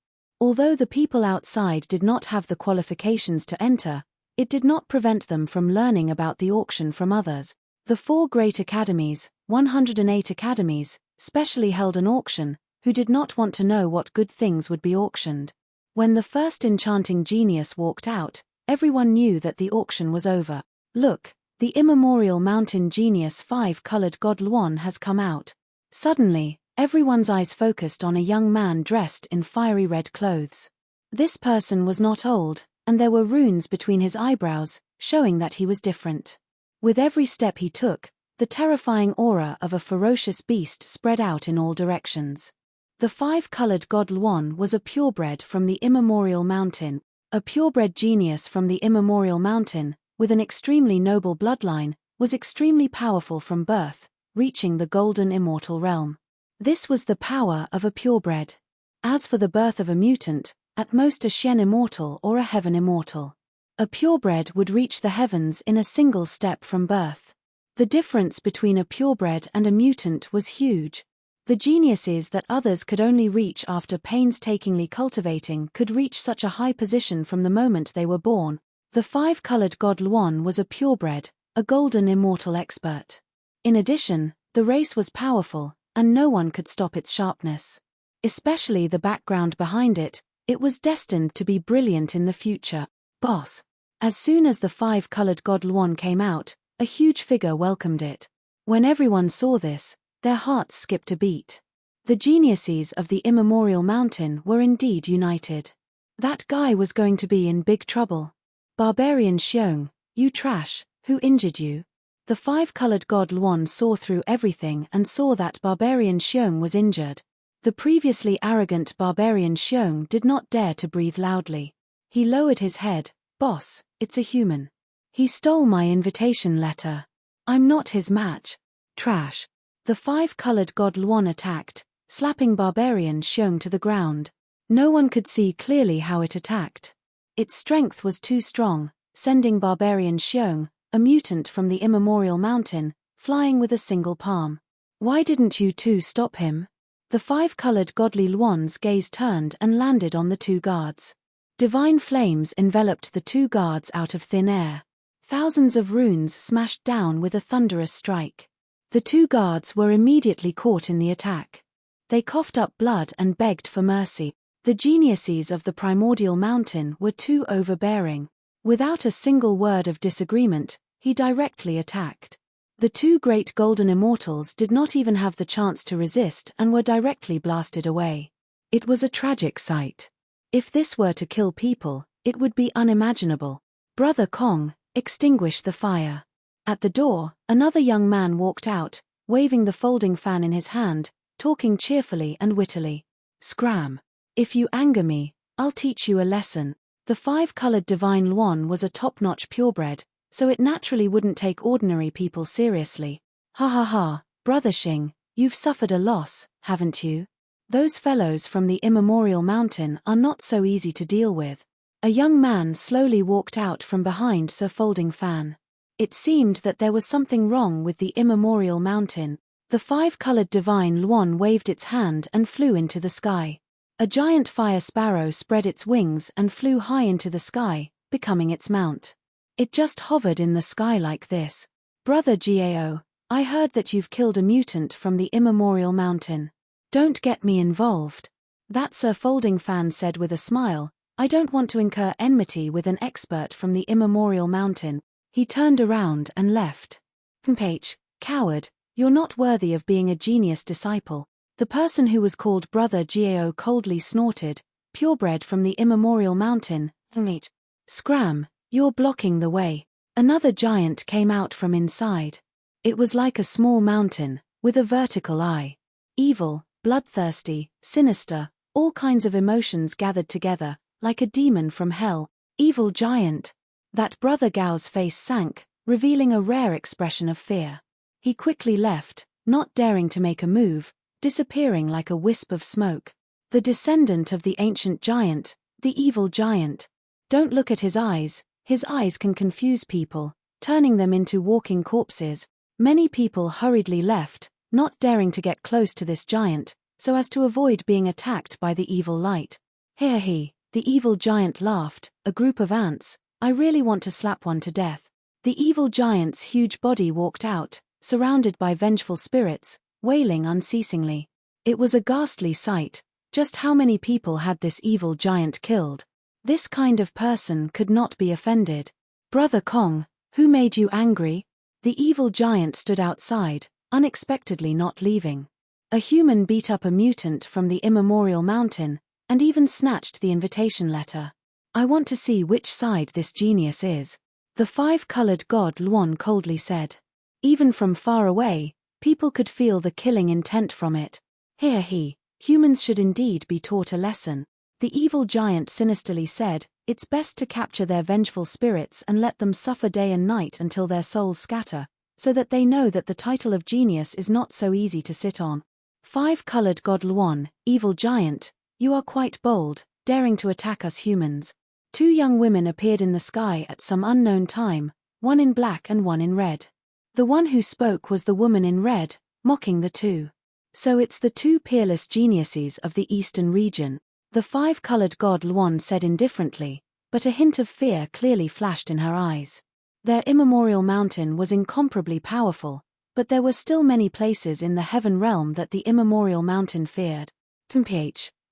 Although the people outside did not have the qualifications to enter, it did not prevent them from learning about the auction from others. The 4 great academies, 108 academies, specially held an auction, who did not want to know what good things would be auctioned. When the first enchanting genius walked out, everyone knew that the auction was over. "Look, the immemorial mountain genius 5-colored God Luan has come out." Suddenly, everyone's eyes focused on a young man dressed in fiery red clothes. This person was not old, and there were runes between his eyebrows, showing that he was different. With every step he took, the terrifying aura of a ferocious beast spread out in all directions. The 5-colored God Luan was a purebred from the immemorial mountain. A purebred genius from the immemorial mountain, with an extremely noble bloodline, was extremely powerful from birth, reaching the golden immortal realm. This was the power of a purebred. As for the birth of a mutant, at most a Shen immortal or a heaven immortal. A purebred would reach the heavens in a single step from birth. The difference between a purebred and a mutant was huge. The geniuses that others could only reach after painstakingly cultivating could reach such a high position from the moment they were born. The 5-colored God Luan was a purebred, a golden immortal expert. In addition, the race was powerful, and no one could stop its sharpness. Especially the background behind it, it was destined to be brilliant in the future. Boss. As soon as the 5-colored God Luan came out, a huge figure welcomed it. When everyone saw this, their hearts skipped a beat. The geniuses of the immemorial mountain were indeed united. That guy was going to be in big trouble. "Barbarian Xiong, you trash, who injured you?" The 5-colored God Luan saw through everything and saw that Barbarian Xiong was injured. The previously arrogant Barbarian Xiong did not dare to breathe loudly. He lowered his head. "Boss, it's a human. He stole my invitation letter. I'm not his match. Trash." The 5-colored God Luan attacked, slapping Barbarian Xiong to the ground. No one could see clearly how it attacked. Its strength was too strong, sending Barbarian Xiong, a mutant from the immemorial mountain, flying with a single palm. "Why didn't you two stop him?" The 5-colored godly Luan's gaze turned and landed on the 2 guards. Divine flames enveloped the two guards out of thin air. Thousands of runes smashed down with a thunderous strike. The two guards were immediately caught in the attack. They coughed up blood and begged for mercy. The geniuses of the primordial mountain were too overbearing. Without a single word of disagreement, he directly attacked. The two great golden immortals did not even have the chance to resist and were directly blasted away. It was a tragic sight. If this were to kill people, it would be unimaginable. Brother Kong, extinguish the fire. At the door, another young man walked out, waving the folding fan in his hand, talking cheerfully and wittily. Scram. If you anger me, I'll teach you a lesson. The five-colored divine Luan was a top-notch purebred, so it naturally wouldn't take ordinary people seriously. Ha ha ha, Brother Xing, you've suffered a loss, haven't you? Those fellows from the immemorial mountain are not so easy to deal with. A young man slowly walked out from behind Sir Folding Fan. It seemed that there was something wrong with the immemorial mountain. The five-colored divine Luan waved its hand and flew into the sky. A giant fire sparrow spread its wings and flew high into the sky, becoming its mount. It just hovered in the sky like this. Brother Gao, I heard that you've killed a mutant from the immemorial mountain. Don't get me involved. That Sir Folding Fan said with a smile. I don't want to incur enmity with an expert from the immemorial mountain. He turned around and left. H, coward, you're not worthy of being a genius disciple. The person who was called Brother Gao coldly snorted, purebred from the immemorial mountain. H, scram. You're blocking the way. Another giant came out from inside. It was like a small mountain, with a vertical eye. Evil, bloodthirsty, sinister, all kinds of emotions gathered together, like a demon from hell. Evil giant. That Brother Gao's face sank, revealing a rare expression of fear. He quickly left, not daring to make a move, disappearing like a wisp of smoke. The descendant of the ancient giant, the evil giant. Don't look at his eyes. His eyes can confuse people, turning them into walking corpses. Many people hurriedly left, not daring to get close to this giant, so as to avoid being attacked by the evil light. He, the evil giant laughed, a group of ants. I really want to slap one to death. The evil giant's huge body walked out, surrounded by vengeful spirits, wailing unceasingly. It was a ghastly sight. Just how many people had this evil giant killed? This kind of person could not be offended. Brother Kong, who made you angry? The evil giant stood outside, unexpectedly not leaving. A human beat up a mutant from the immemorial mountain, and even snatched the invitation letter. I want to see which side this genius is. The five-colored god Luan coldly said. Even from far away, people could feel the killing intent from it. Humans should indeed be taught a lesson. The evil giant sinisterly said, it's best to capture their vengeful spirits and let them suffer day and night until their souls scatter, so that they know that the title of genius is not so easy to sit on. Five-colored god Luan, evil giant, you are quite bold, daring to attack us humans. Two young women appeared in the sky at some unknown time, one in black and one in red. The one who spoke was the woman in red, mocking the two. So it's the two peerless geniuses of the eastern region. The five-colored god Luan said indifferently, but a hint of fear clearly flashed in her eyes. Their immemorial mountain was incomparably powerful, but there were still many places in the heaven realm that the immemorial mountain feared.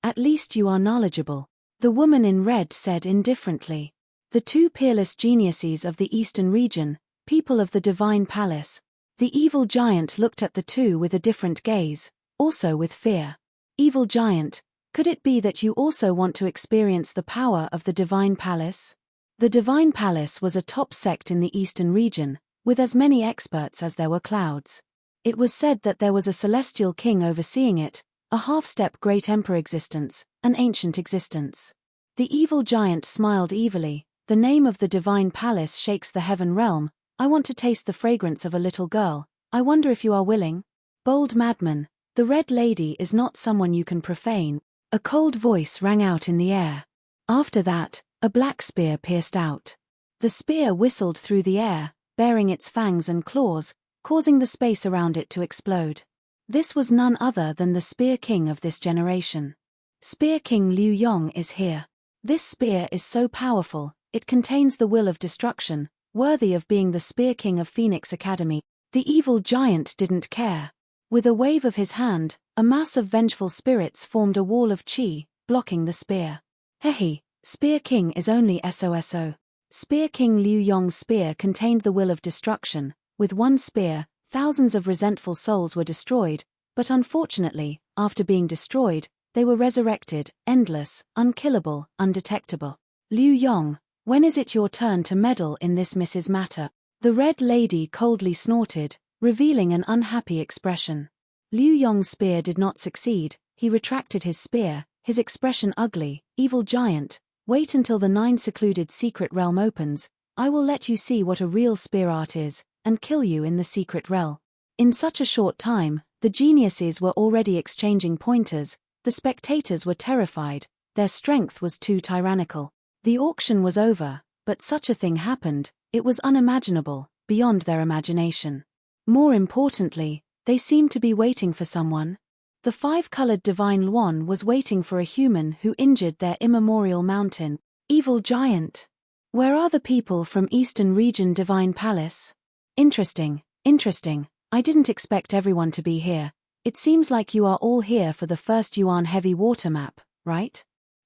At least you are knowledgeable, the woman in red said indifferently. The two peerless geniuses of the eastern region, people of the divine palace. The evil giant looked at the two with a different gaze, also with fear. Evil giant, could it be that you also want to experience the power of the divine palace? The divine palace was a top sect in the eastern region, with as many experts as there were clouds. It was said that there was a celestial king overseeing it, a half-step great emperor existence, an ancient existence. The evil giant smiled evilly. The name of the divine palace shakes the heaven realm. I want to taste the fragrance of a little girl. I wonder if you are willing? Bold madman, the Red Lady is not someone you can profane. A cold voice rang out in the air. After that, a black spear pierced out. The spear whistled through the air, baring its fangs and claws, causing the space around it to explode. This was none other than the Spear King of this generation. Spear King Liu Yong is here. This spear is so powerful, it contains the will of destruction, worthy of being the Spear King of Phoenix Academy. The evil giant didn't care. With a wave of his hand, a mass of vengeful spirits formed a wall of chi, blocking the spear. Hehe, Spear King is only SOSO. Spear King Liu Yong's spear contained the will of destruction. With one spear, thousands of resentful souls were destroyed, but unfortunately, after being destroyed, they were resurrected, endless, unkillable, undetectable. Liu Yong, when is it your turn to meddle in this Mrs. Matter? The Red Lady coldly snorted, revealing an unhappy expression. Liu Yong's spear did not succeed. He retracted his spear, his expression ugly. Evil giant, wait until the 9 secluded secret realm opens. I will let you see what a real spear art is, and kill you in the secret realm. In such a short time, the geniuses were already exchanging pointers. The spectators were terrified. Their strength was too tyrannical. The auction was over, but such a thing happened. It was unimaginable, beyond their imagination. More importantly, they seemed to be waiting for someone. The 5-colored divine Luan was waiting for a human who injured their immemorial mountain. Evil giant. Where are the people from Eastern Region Divine Palace? Interesting. I didn't expect everyone to be here. It seems like you are all here for the first Yuan heavy water map, right?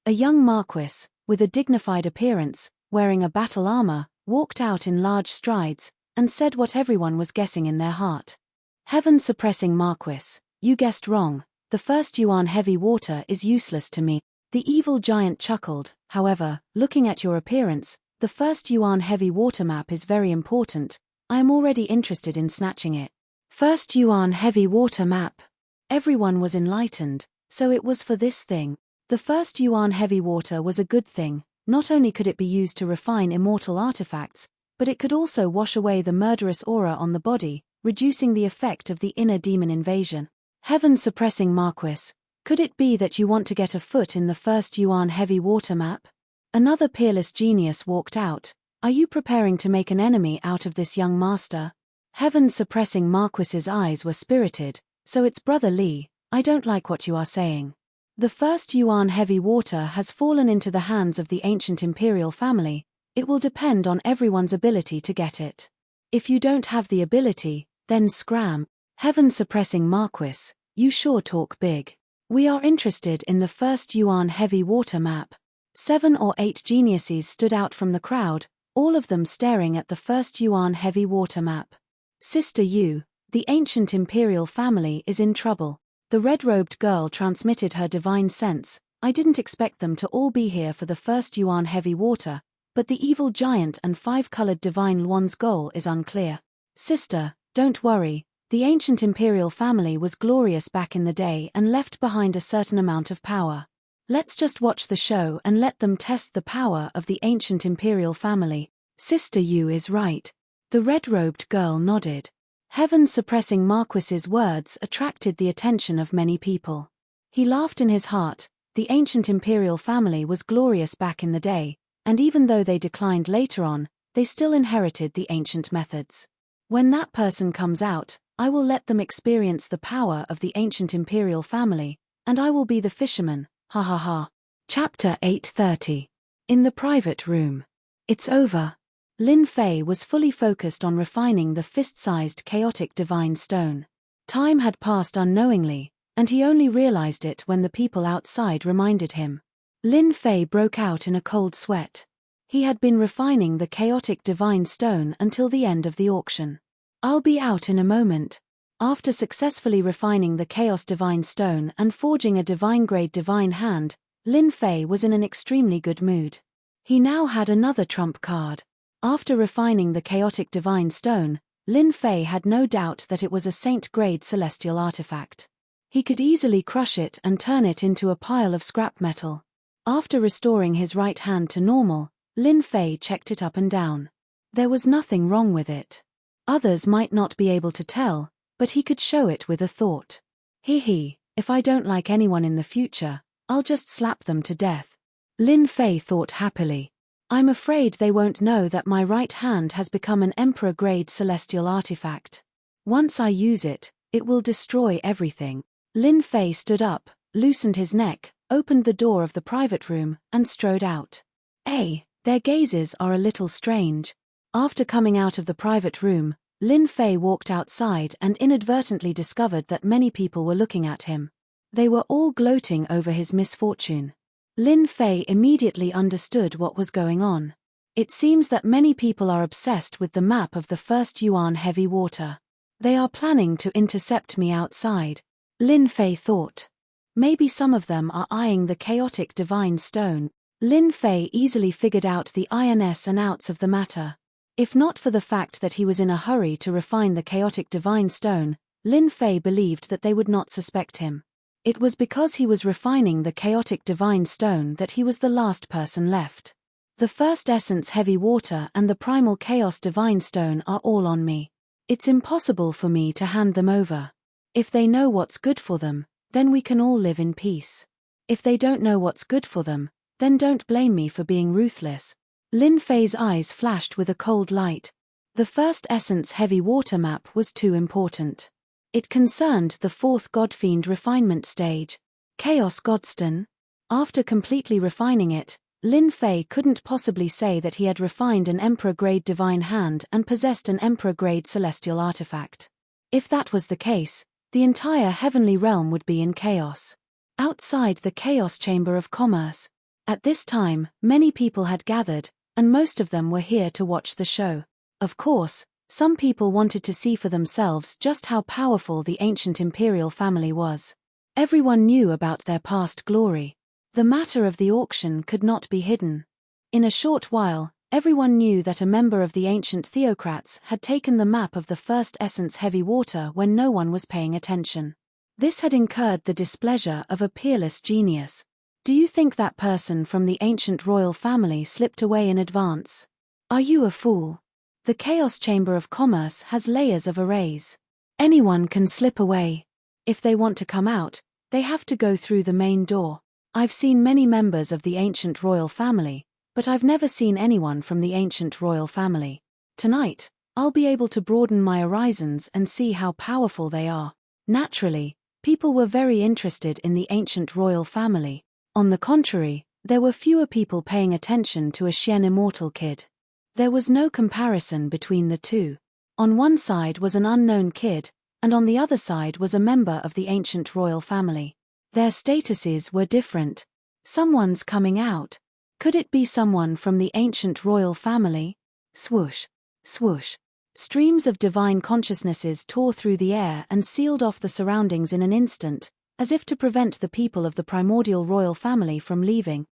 A young marquis, with a dignified appearance, wearing a battle armor, walked out in large strides, and said what everyone was guessing in their heart. Heaven-suppressing marquis, you guessed wrong. The first Yuan heavy water is useless to me. The evil giant chuckled. However, looking at your appearance, the first Yuan heavy water map is very important. I am already interested in snatching it. First Yuan heavy water map. Everyone was enlightened, so it was for this thing. The first Yuan heavy water was a good thing. Not only could it be used to refine immortal artifacts, but it could also wash away the murderous aura on the body, reducing the effect of the inner demon invasion. Heaven-suppressing marquis, could it be that you want to get a foot in the first Yuan heavy water map? Another peerless genius walked out. Are you preparing to make an enemy out of this young master? Heaven-suppressing marquis's eyes were spirited. So it's Brother Li, I don't like what you are saying. The first Yuan heavy water has fallen into the hands of the ancient imperial family. It will depend on everyone's ability to get it. If you don't have the ability, then scram. Heaven-suppressing marquis, you sure talk big. We are interested in the first Yuan heavy water map. 7 or 8 geniuses stood out from the crowd, all of them staring at the first Yuan heavy water map. Sister Yu, the ancient imperial family is in trouble. The red-robed girl transmitted her divine sense. I didn't expect them to all be here for the first Yuan heavy water, but the evil giant and 5-colored divine Luan's goal is unclear. Sister, don't worry. The ancient imperial family was glorious back in the day and left behind a certain amount of power. Let's just watch the show and let them test the power of the ancient imperial family. Sister Yu is right. The red-robed girl nodded. Heaven-suppressing marquis's words attracted the attention of many people. He laughed in his heart. The ancient imperial family was glorious back in the day, and even though they declined later on, they still inherited the ancient methods. When that person comes out, I will let them experience the power of the ancient imperial family, and I will be the fisherman, ha ha ha. Chapter 830. In the private room. It's over. Lin Fei was fully focused on refining the fist-sized chaotic divine stone. Time had passed unknowingly, and he only realized it when the people outside reminded him. Lin Fei broke out in a cold sweat. He had been refining the chaotic divine stone until the end of the auction. I'll be out in a moment. After successfully refining the chaos divine stone and forging a divine-grade divine hand, Lin Fei was in an extremely good mood. He now had another trump card. After refining the chaotic divine stone, Lin Fei had no doubt that it was a saint-grade celestial artifact. He could easily crush it and turn it into a pile of scrap metal. After restoring his right hand to normal, Lin Fei checked it up and down. There was nothing wrong with it. Others might not be able to tell, but he could show it with a thought. If I don't like anyone in the future, I'll just slap them to death. Lin Fei thought happily. I'm afraid they won't know that my right hand has become an emperor-grade celestial artifact. Once I use it, it will destroy everything. Lin Fei stood up, loosened his neck, opened the door of the private room, and strode out. Their gazes are a little strange. After coming out of the private room, Lin Fei walked outside and inadvertently discovered that many people were looking at him. They were all gloating over his misfortune. Lin Fei immediately understood what was going on. It seems that many people are obsessed with the map of the first Yuan heavy water. They are planning to intercept me outside, Lin Fei thought. Maybe some of them are eyeing the chaotic divine stone. Lin Fei easily figured out the ins and outs of the matter. If not for the fact that he was in a hurry to refine the chaotic divine stone, Lin Fei believed that they would not suspect him. It was because he was refining the chaotic divine stone that he was the last person left. The first essence heavy water and the primal chaos divine stone are all on me. It's impossible for me to hand them over. If they know what's good for them, then we can all live in peace. If they don't know what's good for them, then don't blame me for being ruthless. Lin Fei's eyes flashed with a cold light. The first essence heavy water map was too important. It concerned the fourth Godfiend refinement stage, Chaos Godstone. After completely refining it, Lin Fei couldn't possibly say that he had refined an Emperor-grade divine hand and possessed an Emperor-grade celestial artifact. If that was the case, the entire heavenly realm would be in chaos. Outside the Chaos Chamber of Commerce, at this time, many people had gathered, and most of them were here to watch the show. Of course, some people wanted to see for themselves just how powerful the ancient imperial family was. Everyone knew about their past glory. The matter of the auction could not be hidden. In a short while, everyone knew that a member of the ancient theocrats had taken the map of the first essence heavy water when no one was paying attention. This had incurred the displeasure of a peerless genius. Do you think that person from the ancient royal family slipped away in advance? Are you a fool? The Chaos Chamber of Commerce has layers of arrays. Anyone can slip away. If they want to come out, they have to go through the main door. I've seen many members of the ancient royal family, but I've never seen anyone from the ancient royal family. Tonight, I'll be able to broaden my horizons and see how powerful they are. Naturally, people were very interested in the ancient royal family. On the contrary, there were fewer people paying attention to a Xian immortal kid. There was no comparison between the two. On one side was an unknown kid, and on the other side was a member of the ancient royal family. Their statuses were different. Someone's coming out. Could it be someone from the ancient royal family? Swoosh, swoosh. Streams of divine consciousnesses tore through the air and sealed off the surroundings in an instant, as if to prevent the people of the primordial royal family from leaving.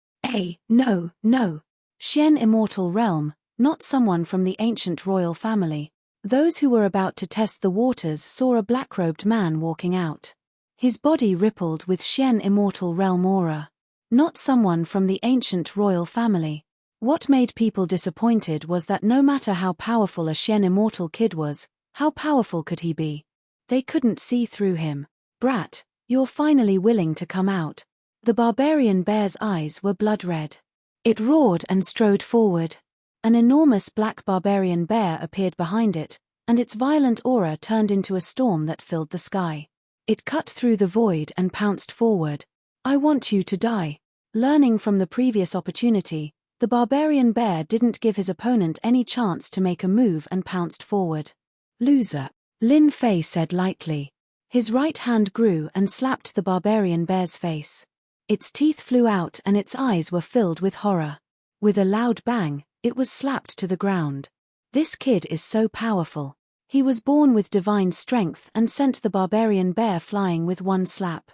No. Xian immortal realm, not someone from the ancient royal family. Those who were about to test the waters saw a black-robed man walking out. His body rippled with Xian immortal realm aura. Not someone from the ancient royal family. What made people disappointed was that no matter how powerful a Xian immortal kid was, how powerful could he be? They couldn't see through him. Brat, you're finally willing to come out. The barbarian bear's eyes were blood red. It roared and strode forward. An enormous black barbarian bear appeared behind it, and its violent aura turned into a storm that filled the sky. It cut through the void and pounced forward. I want you to die. Learning from the previous opportunity, the barbarian bear didn't give his opponent any chance to make a move and pounced forward. Loser, Lin Fei said lightly. His right hand grew and slapped the barbarian bear's face. Its teeth flew out and its eyes were filled with horror. With a loud bang, it was slapped to the ground. This kid is so powerful. He was born with divine strength and sent the barbarian bear flying with one slap.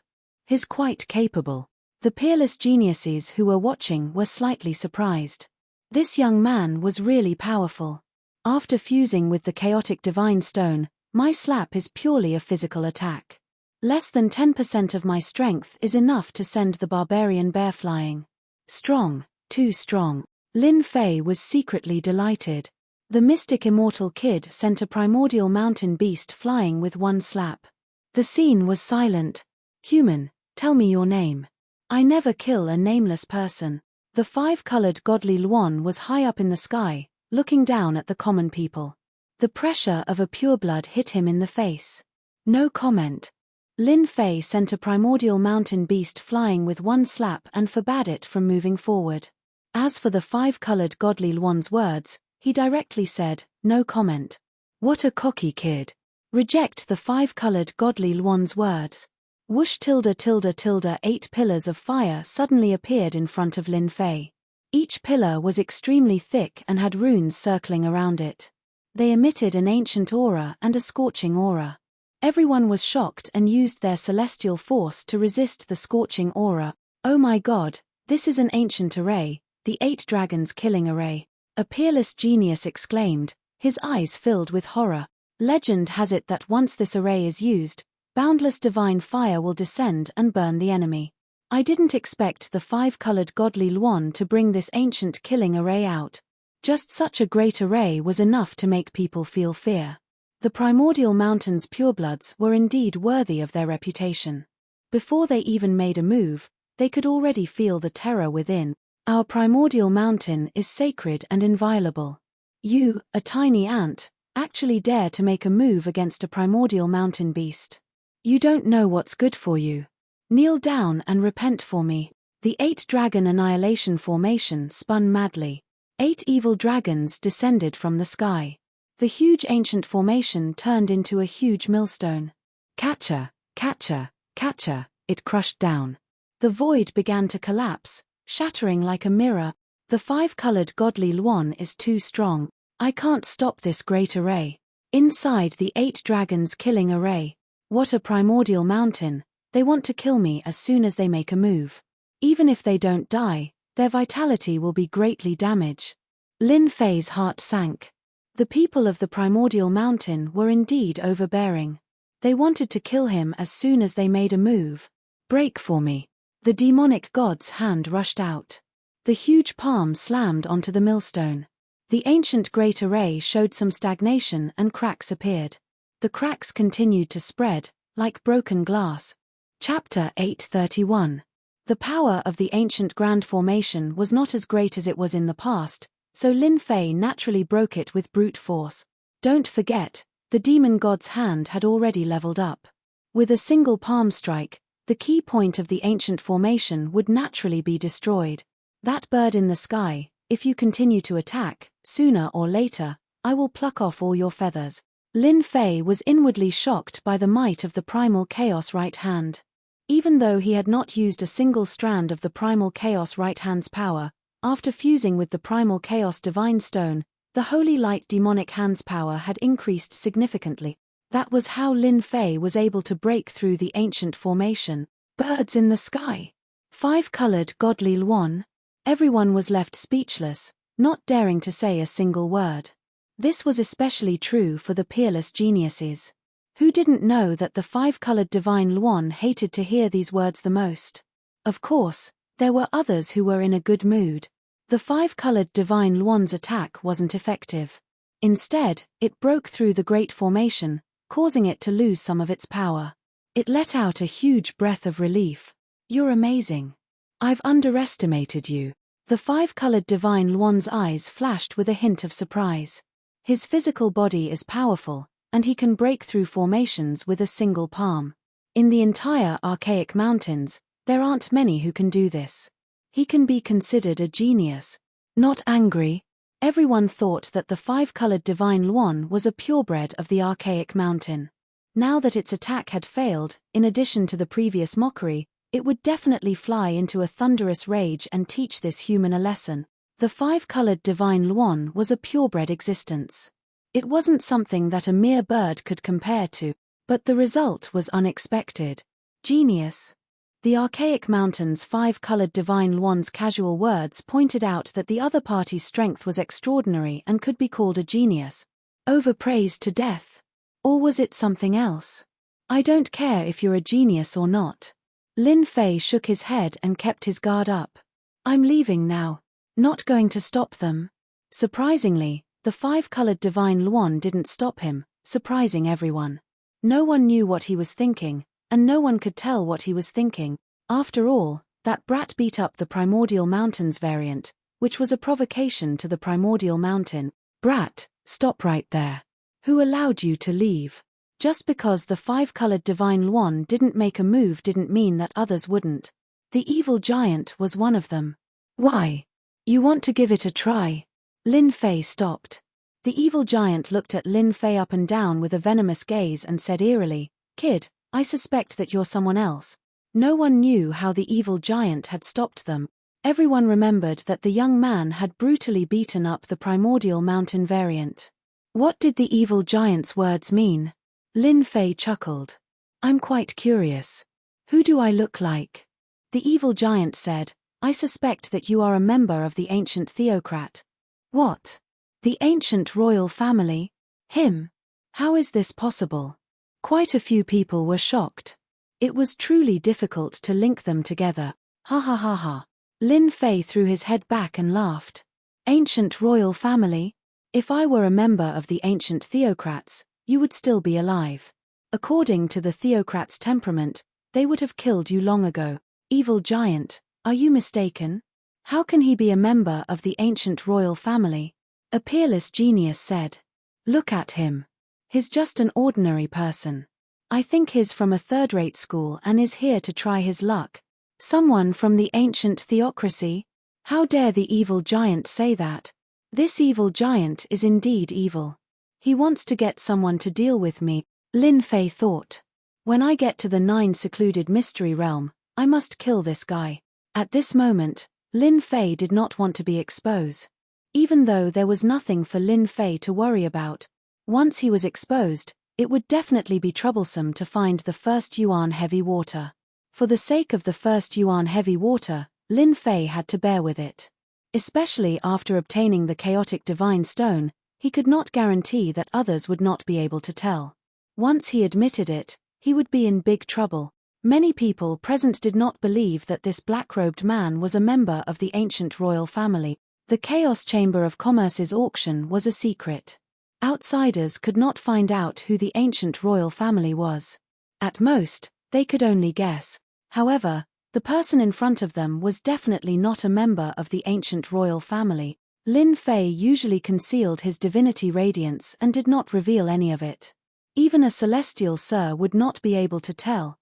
He's quite capable. The peerless geniuses who were watching were slightly surprised. This young man was really powerful. After fusing with the chaotic divine stone, my slap is purely a physical attack. Less than 10% of my strength is enough to send the barbarian bear flying. Strong, too strong. Lin Fei was secretly delighted. The mystic immortal kid sent a primordial mountain beast flying with one slap. The scene was silent. Human, tell me your name. I never kill a nameless person. The five-colored godly Luan was high up in the sky, looking down at the common people. The pressure of a pureblood hit him in the face. No comment. Lin Fei sent a primordial mountain beast flying with one slap and forbade it from moving forward. As for the five-colored godly Luan's words, he directly said, "No comment." What a cocky kid. Reject the five-colored godly Luan's words. Whoosh tilde tilde tilde 8 pillars of fire suddenly appeared in front of Lin Fei. Each pillar was extremely thick and had runes circling around it. They emitted an ancient aura and a scorching aura. Everyone was shocked and used their celestial force to resist the scorching aura. Oh my god, this is an ancient array, the 8 dragons killing array. A peerless genius exclaimed, his eyes filled with horror. Legend has it that once this array is used, boundless divine fire will descend and burn the enemy. I didn't expect the five-colored godly Luan to bring this ancient killing array out. Just such a great array was enough to make people feel fear. The primordial mountain's purebloods were indeed worthy of their reputation. Before they even made a move, they could already feel the terror within. Our primordial mountain is sacred and inviolable. You, a tiny ant, actually dare to make a move against a primordial mountain beast. You don't know what's good for you. Kneel down and repent for me. The 8-dragon annihilation formation spun madly. 8 evil dragons descended from the sky. The huge ancient formation turned into a huge millstone. Catcher, catcher, catcher, it crushed down. The void began to collapse, shattering like a mirror. The five-colored godly Luan is too strong. I can't stop this great array. Inside the 8 dragons killing array. What a primordial mountain. They want to kill me as soon as they make a move. Even if they don't die, their vitality will be greatly damaged. Lin Fei's heart sank. The people of the primordial mountain were indeed overbearing. They wanted to kill him as soon as they made a move. Break for me. The demonic god's hand rushed out. The huge palm slammed onto the millstone. The ancient great array showed some stagnation and cracks appeared. The cracks continued to spread, like broken glass. Chapter 831. The power of the ancient grand formation was not as great as it was in the past, so Lin Fei naturally broke it with brute force. Don't forget, the demon god's hand had already leveled up. With a single palm strike, the key point of the ancient formation would naturally be destroyed. That bird in the sky, if you continue to attack, sooner or later, I will pluck off all your feathers. Lin Fei was inwardly shocked by the might of the primal chaos right hand. Even though he had not used a single strand of the primal chaos right hand's power, after fusing with the primal chaos divine stone, the holy light demonic hand's power had increased significantly. That was how Lin Fei was able to break through the ancient formation. Birds in the sky. 5-colored godly Luan. Everyone was left speechless, not daring to say a single word. This was especially true for the peerless geniuses. Who didn't know that the 5-colored divine Luan hated to hear these words the most? Of course, there were others who were in a good mood. The 5-colored divine Luan's attack wasn't effective. Instead, it broke through the great formation, causing it to lose some of its power. It let out a huge breath of relief. You're amazing. I've underestimated you. The 5-colored divine Luan's eyes flashed with a hint of surprise. His physical body is powerful, and he can break through formations with a single palm. In the entire archaic mountains, there aren't many who can do this. He can be considered a genius. Not angry. Everyone thought that the 5-colored divine Luan was a purebred of the archaic mountain. Now that its attack had failed, in addition to the previous mockery, it would definitely fly into a thunderous rage and teach this human a lesson. The 5-colored divine Luan was a purebred existence. It wasn't something that a mere bird could compare to, but the result was unexpected. Genius. The archaic mountain's 5-colored divine Luan's casual words pointed out that the other party's strength was extraordinary and could be called a genius. Overpraised to death? Or was it something else? I don't care if you're a genius or not. Lin Fei shook his head and kept his guard up. I'm leaving now. Not going to stop them. Surprisingly, the 5-colored divine Luan didn't stop him, surprising everyone. No one knew what he was thinking, and no one could tell what he was thinking. After all, that brat beat up the primordial mountains variant, which was a provocation to the primordial mountain. Brat, stop right there. Who allowed you to leave? Just because the five-colored divine Luan didn't make a move didn't mean that others wouldn't. The evil giant was one of them. Why? You want to give it a try? Lin Fei stopped. The evil giant looked at Lin Fei up and down with a venomous gaze and said eerily, "Kid, I suspect that you're someone else." No one knew how the evil giant had stopped them. Everyone remembered that the young man had brutally beaten up the primordial mountain variant. What did the evil giant's words mean? Lin Fei chuckled. "I'm quite curious. Who do I look like?" The evil giant said, "I suspect that you are a member of the ancient theocrat." What? The ancient royal family? Him? How is this possible? Quite a few people were shocked. It was truly difficult to link them together. Ha ha ha ha. Lin Fei threw his head back and laughed. Ancient royal family? If I were a member of the ancient theocrats, you would still be alive. According to the theocrats' temperament, they would have killed you long ago. Evil giant, are you mistaken? How can he be a member of the ancient royal family? A peerless genius said. Look at him. He's just an ordinary person. I think he's from a third-rate school and is here to try his luck. Someone from the ancient theocracy? How dare the evil giant say that? This evil giant is indeed evil. He wants to get someone to deal with me, Lin Fei thought. When I get to the 9 secluded mystery realm, I must kill this guy. At this moment, Lin Fei did not want to be exposed. Even though there was nothing for Lin Fei to worry about, once he was exposed, it would definitely be troublesome to find the first Yuan heavy water. For the sake of the first Yuan heavy water, Lin Fei had to bear with it. Especially after obtaining the chaotic divine stone, he could not guarantee that others would not be able to tell. Once he admitted it, he would be in big trouble. Many people present did not believe that this black-robed man was a member of the ancient royal family. The Chaos Chamber of Commerce's auction was a secret. Outsiders could not find out who the ancient royal family was. At most, they could only guess. However, the person in front of them was definitely not a member of the ancient royal family. Lin Fei usually concealed his divinity radiance and did not reveal any of it. Even a celestial sir would not be able to tell.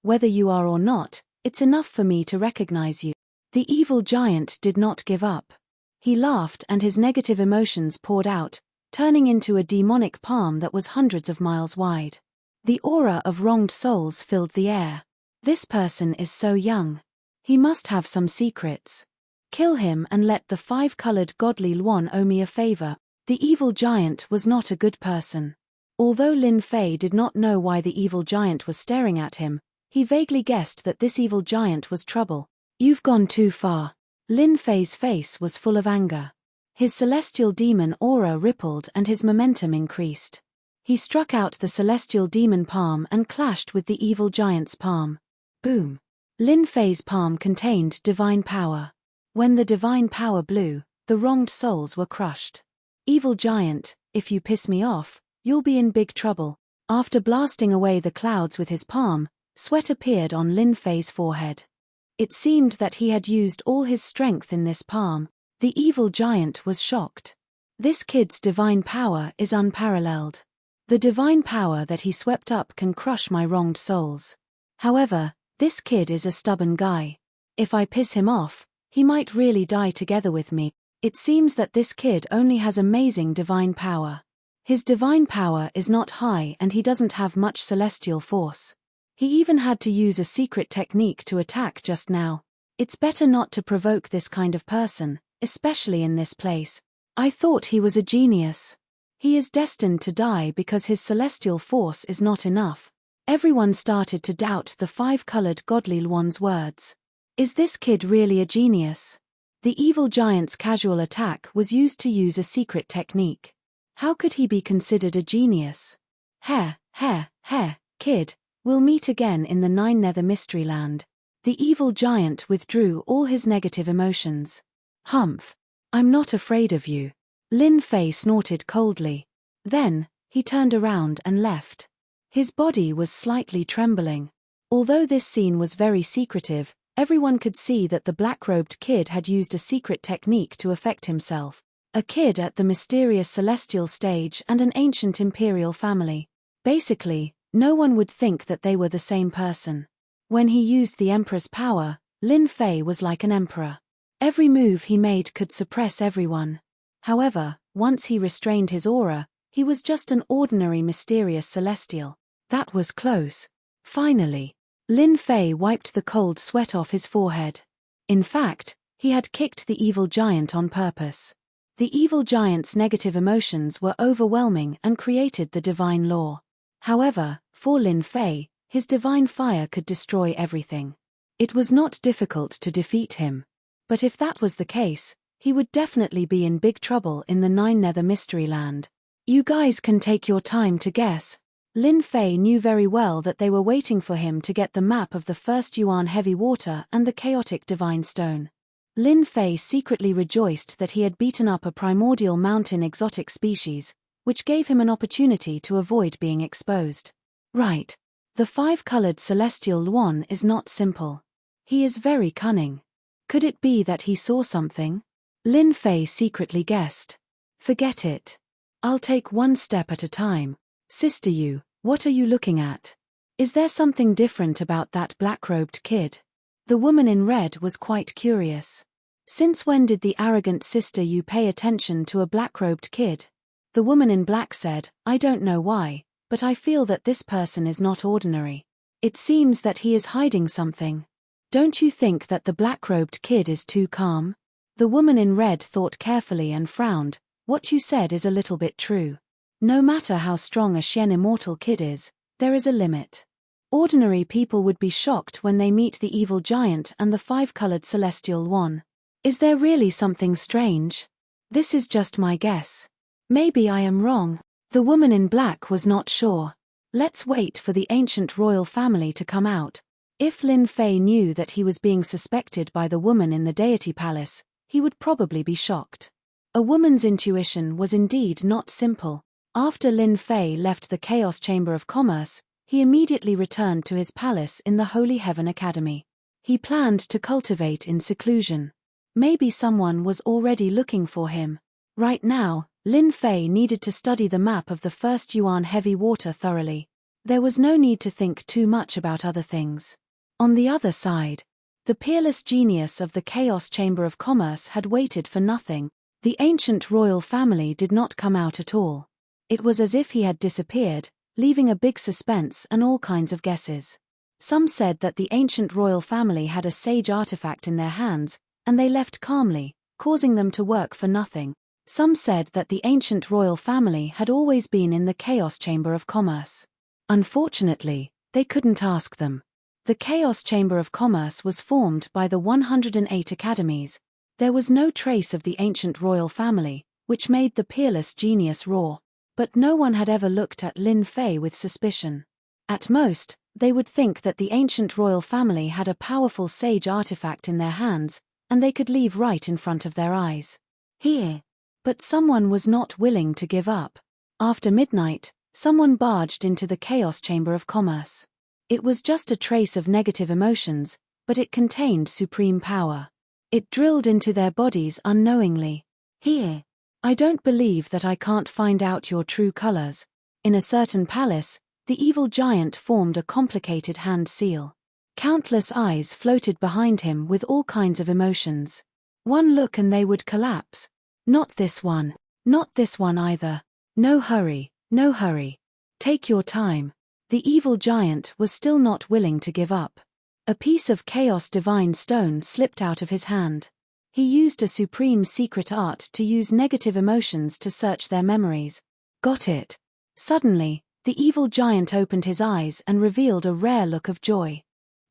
Whether you are or not, it's enough for me to recognize you. The evil giant did not give up. He laughed and his negative emotions poured out, turning into a demonic palm that was hundreds of miles wide. The aura of wronged souls filled the air. This person is so young. He must have some secrets. Kill him and let the 5-colored godly Luan owe me a favor. The evil giant was not a good person. Although Lin Fei did not know why the evil giant was staring at him, he vaguely guessed that this evil giant was trouble. You've gone too far. Lin Fei's face was full of anger. His celestial demon aura rippled and his momentum increased. He struck out the celestial demon palm and clashed with the evil giant's palm. Boom. Lin Fei's palm contained divine power. When the divine power blew, the wronged souls were crushed. Evil giant, if you piss me off, you'll be in big trouble. After blasting away the clouds with his palm, sweat appeared on Lin Fei's forehead. It seemed that he had used all his strength in this palm. The evil giant was shocked. This kid's divine power is unparalleled. The divine power that he swept up can crush my wronged souls. However, this kid is a stubborn guy. If I piss him off, he might really die together with me. It seems that this kid only has amazing divine power. His divine power is not high and he doesn't have much celestial force. He even had to use a secret technique to attack just now. It's better not to provoke this kind of person, especially in this place. I thought he was a genius. He is destined to die because his celestial force is not enough. Everyone started to doubt the 5-colored godly Luan's words. Is this kid really a genius? The evil giant's casual attack was used to use a secret technique. How could he be considered a genius? Kid, we'll meet again in the 9 Nether Mystery Land. The evil giant withdrew all his negative emotions. Humph. I'm not afraid of you. Lin Fei snorted coldly. Then, he turned around and left. His body was slightly trembling. Although this scene was very secretive, everyone could see that the black-robed kid had used a secret technique to affect himself. A kid at the mysterious celestial stage and an ancient imperial family. Basically, no one would think that they were the same person. When he used the Emperor's power, Lin Fei was like an emperor. Every move he made could suppress everyone. However, once he restrained his aura, he was just an ordinary mysterious celestial. That was close. Finally, Lin Fei wiped the cold sweat off his forehead. In fact, he had kicked the evil giant on purpose. The evil giant's negative emotions were overwhelming and created the divine law. However, for Lin Fei, his divine fire could destroy everything. It was not difficult to defeat him. But if that was the case, he would definitely be in big trouble in the Nine Nether Mystery Land. You guys can take your time to guess. Lin Fei knew very well that they were waiting for him to get the map of the first Yuan heavy water and the chaotic divine stone. Lin Fei secretly rejoiced that he had beaten up a primordial mountain exotic species, which gave him an opportunity to avoid being exposed. Right. The five-colored celestial Yuan is not simple. He is very cunning. Could it be that he saw something? Lin Fei secretly guessed. Forget it. I'll take one step at a time. Sister Yu, what are you looking at? Is there something different about that black-robed kid? The woman in red was quite curious. Since when did the arrogant Sister Yu pay attention to a black-robed kid? The woman in black said, I don't know why, but I feel that this person is not ordinary. It seems that he is hiding something. Don't you think that the black-robed kid is too calm? The woman in red thought carefully and frowned. What you said is a little bit true. No matter how strong a Shen immortal kid is, there is a limit. Ordinary people would be shocked when they meet the evil giant and the five-colored celestial Yuan. Is there really something strange? This is just my guess. Maybe I am wrong. The woman in black was not sure. Let's wait for the ancient royal family to come out. If Lin Fei knew that he was being suspected by the woman in the deity palace, he would probably be shocked. A woman's intuition was indeed not simple. After Lin Fei left the Chaos Chamber of Commerce, he immediately returned to his palace in the Holy Heaven Academy. He planned to cultivate in seclusion. Maybe someone was already looking for him. Right now, Lin Fei needed to study the map of the first Yuan heavy water thoroughly. There was no need to think too much about other things. On the other side, the peerless genius of the Chaos Chamber of Commerce had waited for nothing. The ancient royal family did not come out at all. It was as if he had disappeared, leaving a big suspense and all kinds of guesses. Some said that the ancient royal family had a sage artifact in their hands, and they left calmly, causing them to work for nothing. Some said that the ancient royal family had always been in the Chaos Chamber of Commerce. Unfortunately, they couldn't ask them. The Chaos Chamber of Commerce was formed by the 108 academies. There was no trace of the ancient royal family, which made the peerless genius roar. But no one had ever looked at Lin Fei with suspicion. At most, they would think that the ancient royal family had a powerful sage artifact in their hands, and they could leave right in front of their eyes. Here. But someone was not willing to give up. After midnight, someone barged into the Chaos Chamber of Commerce. It was just a trace of negative emotions, but it contained supreme power. It drilled into their bodies unknowingly. Here. I don't believe that I can't find out your true colors. In a certain palace, the evil giant formed a complicated hand seal. Countless eyes floated behind him with all kinds of emotions. One look and they would collapse. Not this one. Not this one either. No hurry, no hurry. Take your time. The evil giant was still not willing to give up. A piece of chaos divine stone slipped out of his hand. He used a supreme secret art to use negative emotions to search their memories. Got it. Suddenly, the evil giant opened his eyes and revealed a rare look of joy.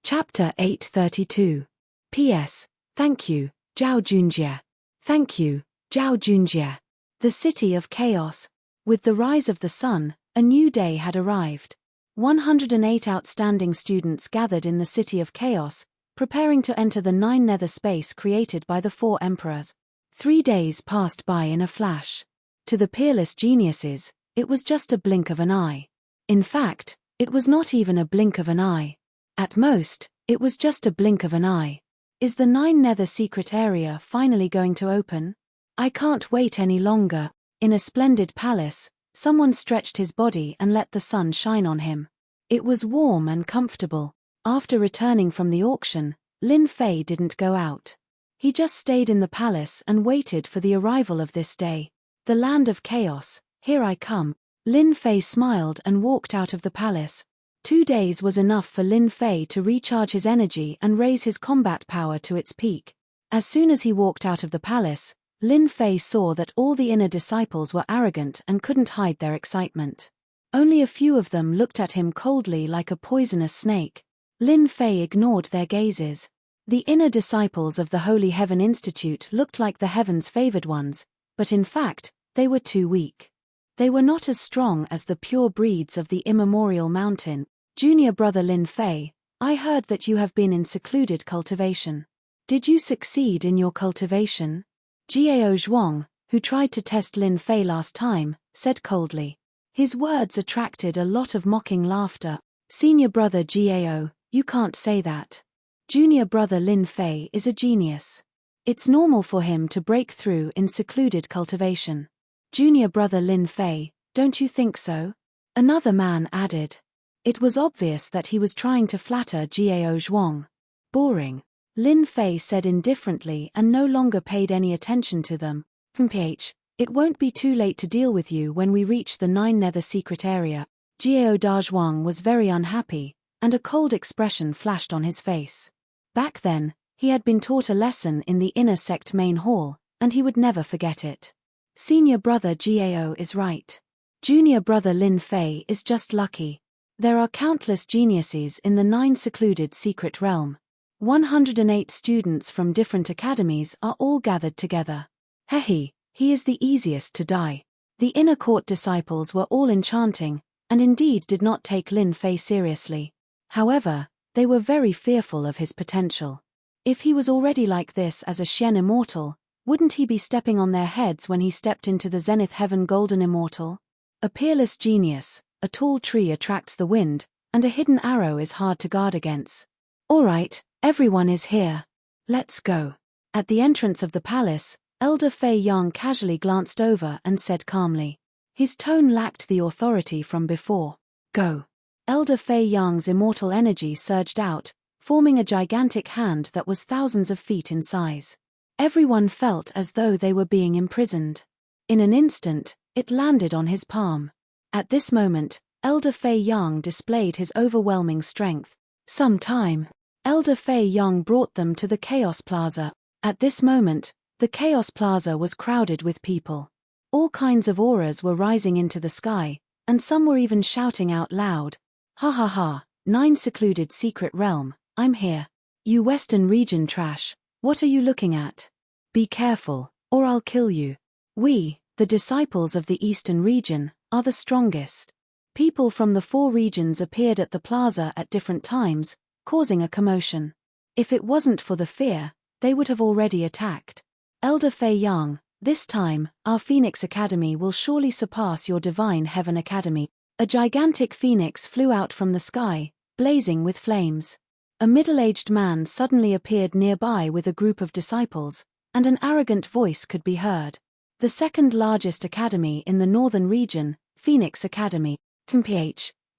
Chapter 832. P.S. Thank you, Zhao Junjie. Thank you, Zhao Junjie. The City of Chaos. With the rise of the sun, a new day had arrived. 108 outstanding students gathered in the City of Chaos, preparing to enter the nine nether space created by the four emperors. 3 days passed by in a flash. To the peerless geniuses, it was just a blink of an eye. In fact, it was not even a blink of an eye. At most, it was just a blink of an eye. Is the nine nether secret area finally going to open? I can't wait any longer. In a splendid palace, someone stretched his body and let the sun shine on him. It was warm and comfortable. After returning from the auction, Lin Fei didn't go out. He just stayed in the palace and waited for the arrival of this day. The land of chaos, here I come. Lin Fei smiled and walked out of the palace. 2 days was enough for Lin Fei to recharge his energy and raise his combat power to its peak. As soon as he walked out of the palace, Lin Fei saw that all the inner disciples were arrogant and couldn't hide their excitement. Only a few of them looked at him coldly like a poisonous snake. Lin Fei ignored their gazes. The inner disciples of the Holy Heaven Institute looked like the heaven's favored ones, but in fact, they were too weak. They were not as strong as the pure breeds of the immemorial mountain. Junior brother Lin Fei, I heard that you have been in secluded cultivation. Did you succeed in your cultivation? Jiao Zhuang, who tried to test Lin Fei last time, said coldly. His words attracted a lot of mocking laughter. Senior brother Jiao, you can't say that. Junior brother Lin Fei is a genius. It's normal for him to break through in secluded cultivation. Junior brother Lin Fei, don't you think so? Another man added. It was obvious that he was trying to flatter Jiao Zhuang. Boring. Lin Fei said indifferently and no longer paid any attention to them. It won't be too late to deal with you when we reach the 9 Nether secret area. Jiao Dazhuang was very unhappy, and a cold expression flashed on his face. Back then, he had been taught a lesson in the inner sect main hall, and he would never forget it. Senior brother Jiao is right. Junior brother Lin Fei is just lucky. There are countless geniuses in the 9 secluded secret realm. 108 students from different academies are all gathered together. He is the easiest to die. The inner court disciples were all enchanting, and indeed did not take Lin Fei seriously. However, they were very fearful of his potential. If he was already like this as a Xian immortal, wouldn't he be stepping on their heads when he stepped into the Zenith Heaven Golden Immortal? A peerless genius, a tall tree attracts the wind, and a hidden arrow is hard to guard against. All right. Everyone is here. Let's go. At the entrance of the palace, Elder Fei Yang casually glanced over and said calmly. His tone lacked the authority from before. Go. Elder Fei Yang's immortal energy surged out, forming a gigantic hand that was thousands of feet in size. Everyone felt as though they were being imprisoned. In an instant, it landed on his palm. At this moment, Elder Fei Yang displayed his overwhelming strength. Sometime. Elder Fei Yang brought them to the Chaos Plaza. At this moment, the Chaos Plaza was crowded with people. All kinds of auras were rising into the sky, and some were even shouting out loud. Ha ha ha, 9 secluded secret realm, I'm here. You Western region trash, what are you looking at? Be careful, or I'll kill you. We, the disciples of the Eastern region, are the strongest. People from the 4 regions appeared at the plaza at different times, causing a commotion. If it wasn't for the fear, they would have already attacked. Elder Fei Yang, this time, our Phoenix Academy will surely surpass your Divine Heaven Academy. A gigantic phoenix flew out from the sky, blazing with flames. A middle-aged man suddenly appeared nearby with a group of disciples, and an arrogant voice could be heard. The second largest academy in the northern region, Phoenix Academy.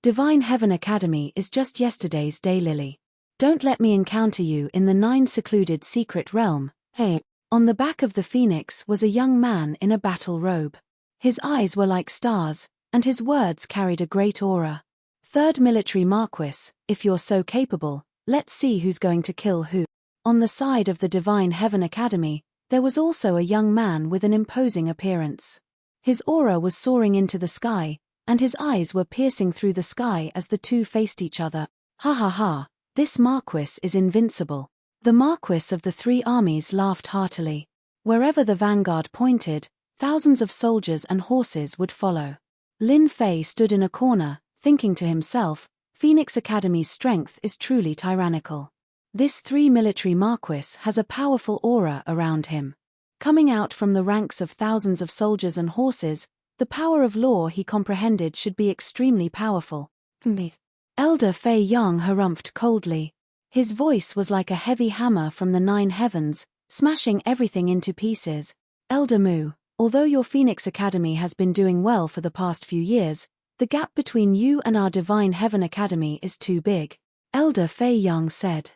Divine Heaven Academy is just yesterday's daylily. Don't let me encounter you in the 9 secluded secret realm. Hey. On the back of the phoenix was a young man in a battle robe. His eyes were like stars, and his words carried a great aura. Third Military Marquis, if you're so capable, let's see who's going to kill who. On the side of the Divine Heaven Academy, there was also a young man with an imposing appearance. His aura was soaring into the sky, and his eyes were piercing through the sky as the two faced each other. Ha ha ha, this Marquis is invincible. The Marquis of the 3 armies laughed heartily. Wherever the vanguard pointed, thousands of soldiers and horses would follow. Lin Fei stood in a corner, thinking to himself, Phoenix Academy's strength is truly tyrannical. This 3 military Marquis has a powerful aura around him. Coming out from the ranks of thousands of soldiers and horses, the power of law he comprehended should be extremely powerful. Elder Fei Yang harumphed coldly. His voice was like a heavy hammer from the 9 heavens, smashing everything into pieces. Elder Mu, although your Phoenix Academy has been doing well for the past few years, the gap between you and our Divine Heaven Academy is too big, Elder Fei Yang said.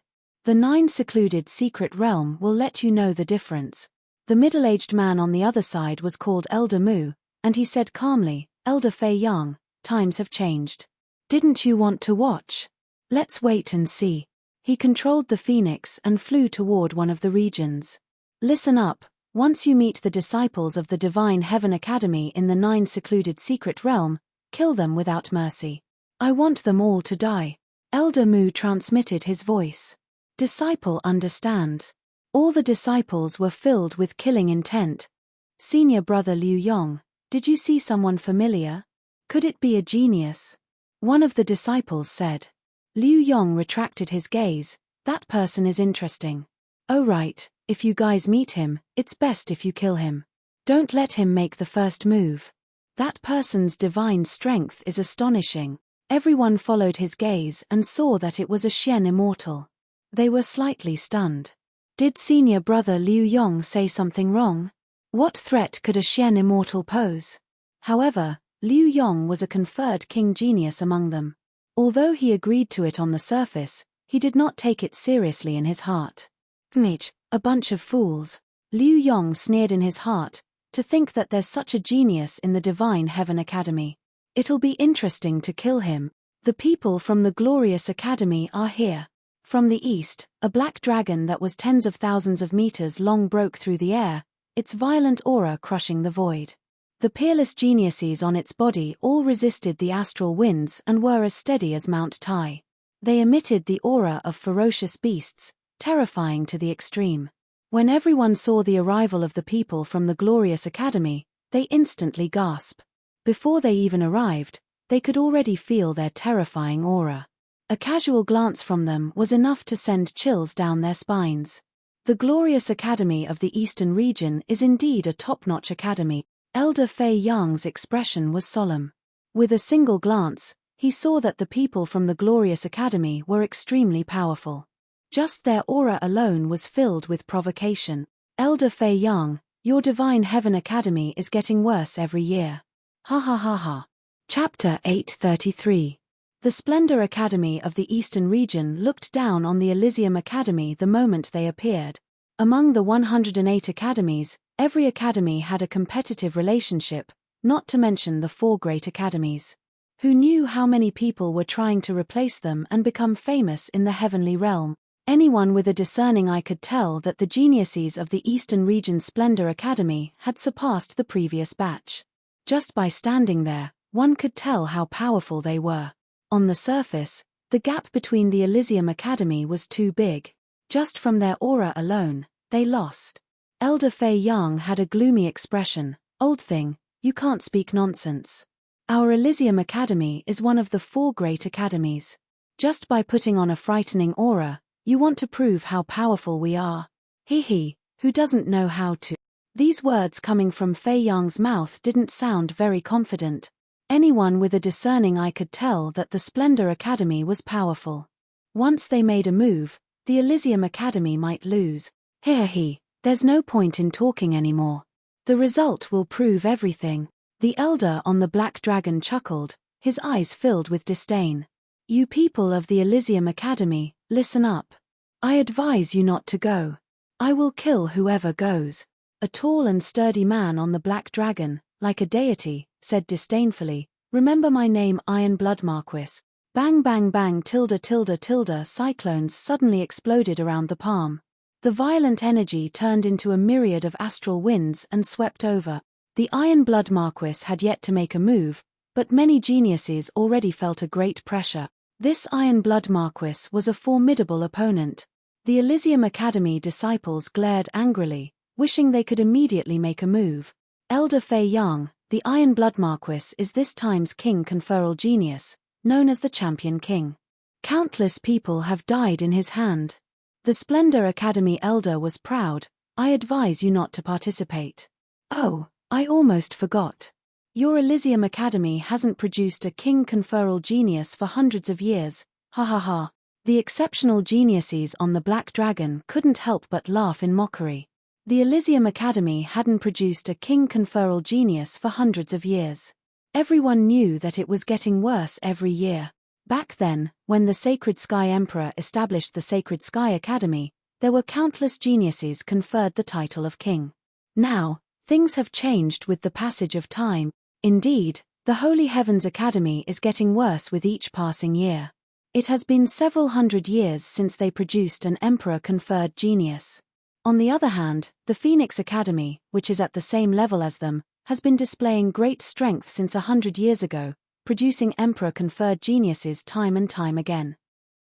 The 9 secluded secret realm will let you know the difference. The middle-aged man on the other side was called Elder Mu, and he said calmly, Elder Fei Yang, times have changed. Didn't you want to watch? Let's wait and see. He controlled the phoenix and flew toward one of the regions. Listen up, once you meet the disciples of the Divine Heaven Academy in the 9 secluded secret realm, kill them without mercy. I want them all to die. Elder Mu transmitted his voice. Disciple understands. All the disciples were filled with killing intent. Senior brother Liu Yong, did you see someone familiar? Could it be a genius? One of the disciples said. Liu Yong retracted his gaze. That person is interesting. Oh right, if you guys meet him, it's best if you kill him. Don't let him make the first move. That person's divine strength is astonishing. Everyone followed his gaze and saw that it was a Xian immortal. They were slightly stunned. Did senior brother Liu Yong say something wrong? What threat could a Xian immortal pose? However, Liu Yong was a conferred king genius among them. Although he agreed to it on the surface, he did not take it seriously in his heart. A bunch of fools. Liu Yong sneered in his heart, to think that there's such a genius in the Divine Heaven Academy. It'll be interesting to kill him. The people from the Glorious Academy are here. From the east, a black dragon that was tens of thousands of meters long broke through the air, its violent aura crushing the void. The peerless geniuses on its body all resisted the astral winds and were as steady as Mount Tai. They emitted the aura of ferocious beasts, terrifying to the extreme. When everyone saw the arrival of the people from the Glorious Academy, they instantly gasped. Before they even arrived, they could already feel their terrifying aura. A casual glance from them was enough to send chills down their spines. The Glorious Academy of the Eastern region is indeed a top-notch academy. Elder Fei Yang's expression was solemn. With a single glance, he saw that the people from the Glorious Academy were extremely powerful. Just their aura alone was filled with provocation. Elder Fei Yang, your Divine Heaven Academy is getting worse every year. Ha ha ha ha. Chapter 833. The Splendor Academy of the Eastern region looked down on the Elysium Academy the moment they appeared. Among the 108 academies, every academy had a competitive relationship, not to mention the 4 great academies. Who knew how many people were trying to replace them and become famous in the heavenly realm? Anyone with a discerning eye could tell that the geniuses of the Eastern region's Splendor Academy had surpassed the previous batch. Just by standing there, one could tell how powerful they were. On the surface, the gap between the Elysium Academy was too big. Just from their aura alone, they lost. Elder Fei Yang had a gloomy expression. Old thing, you can't speak nonsense. Our Elysium Academy is one of the 4 great academies. Just by putting on a frightening aura, you want to prove how powerful we are. He, who doesn't know how to. These words coming from Fei Yang's mouth didn't sound very confident. Anyone with a discerning eye could tell that the Splendor Academy was powerful. Once they made a move, the Elysium Academy might lose. There's no point in talking anymore. The result will prove everything. The elder on the black dragon chuckled, his eyes filled with disdain. You people of the Elysium Academy, listen up. I advise you not to go. I will kill whoever goes. A tall and sturdy man on the black dragon, like a deity, said disdainfully, remember my name Iron Blood Marquis. Bang bang bang tilde tilde tilde cyclones suddenly exploded around the palm. The violent energy turned into a myriad of astral winds and swept over. The Iron Blood Marquis had yet to make a move, but many geniuses already felt a great pressure. This Iron Blood Marquis was a formidable opponent. The Elysium Academy disciples glared angrily, wishing they could immediately make a move. Elder Fei Yang, the Iron Blood Marquis is this time's king conferral genius, known as the Champion King. Countless people have died in his hand. The Splendor Academy elder was proud. I advise you not to participate. Oh, I almost forgot. Your Elysium Academy hasn't produced a king conferral genius for hundreds of years. Ha ha ha. The exceptional geniuses on the Black Dragon couldn't help but laugh in mockery. The Elysium Academy hadn't produced a king-conferral genius for hundreds of years. Everyone knew that it was getting worse every year. Back then, when the Sacred Sky Emperor established the Sacred Sky Academy, there were countless geniuses conferred the title of king. Now, things have changed with the passage of time. Indeed, the Holy Heavens Academy is getting worse with each passing year. It has been several hundred years since they produced an emperor-conferred genius. On the other hand, the Phoenix Academy, which is at the same level as them, has been displaying great strength since 100 years ago, producing emperor-conferred geniuses time and time again.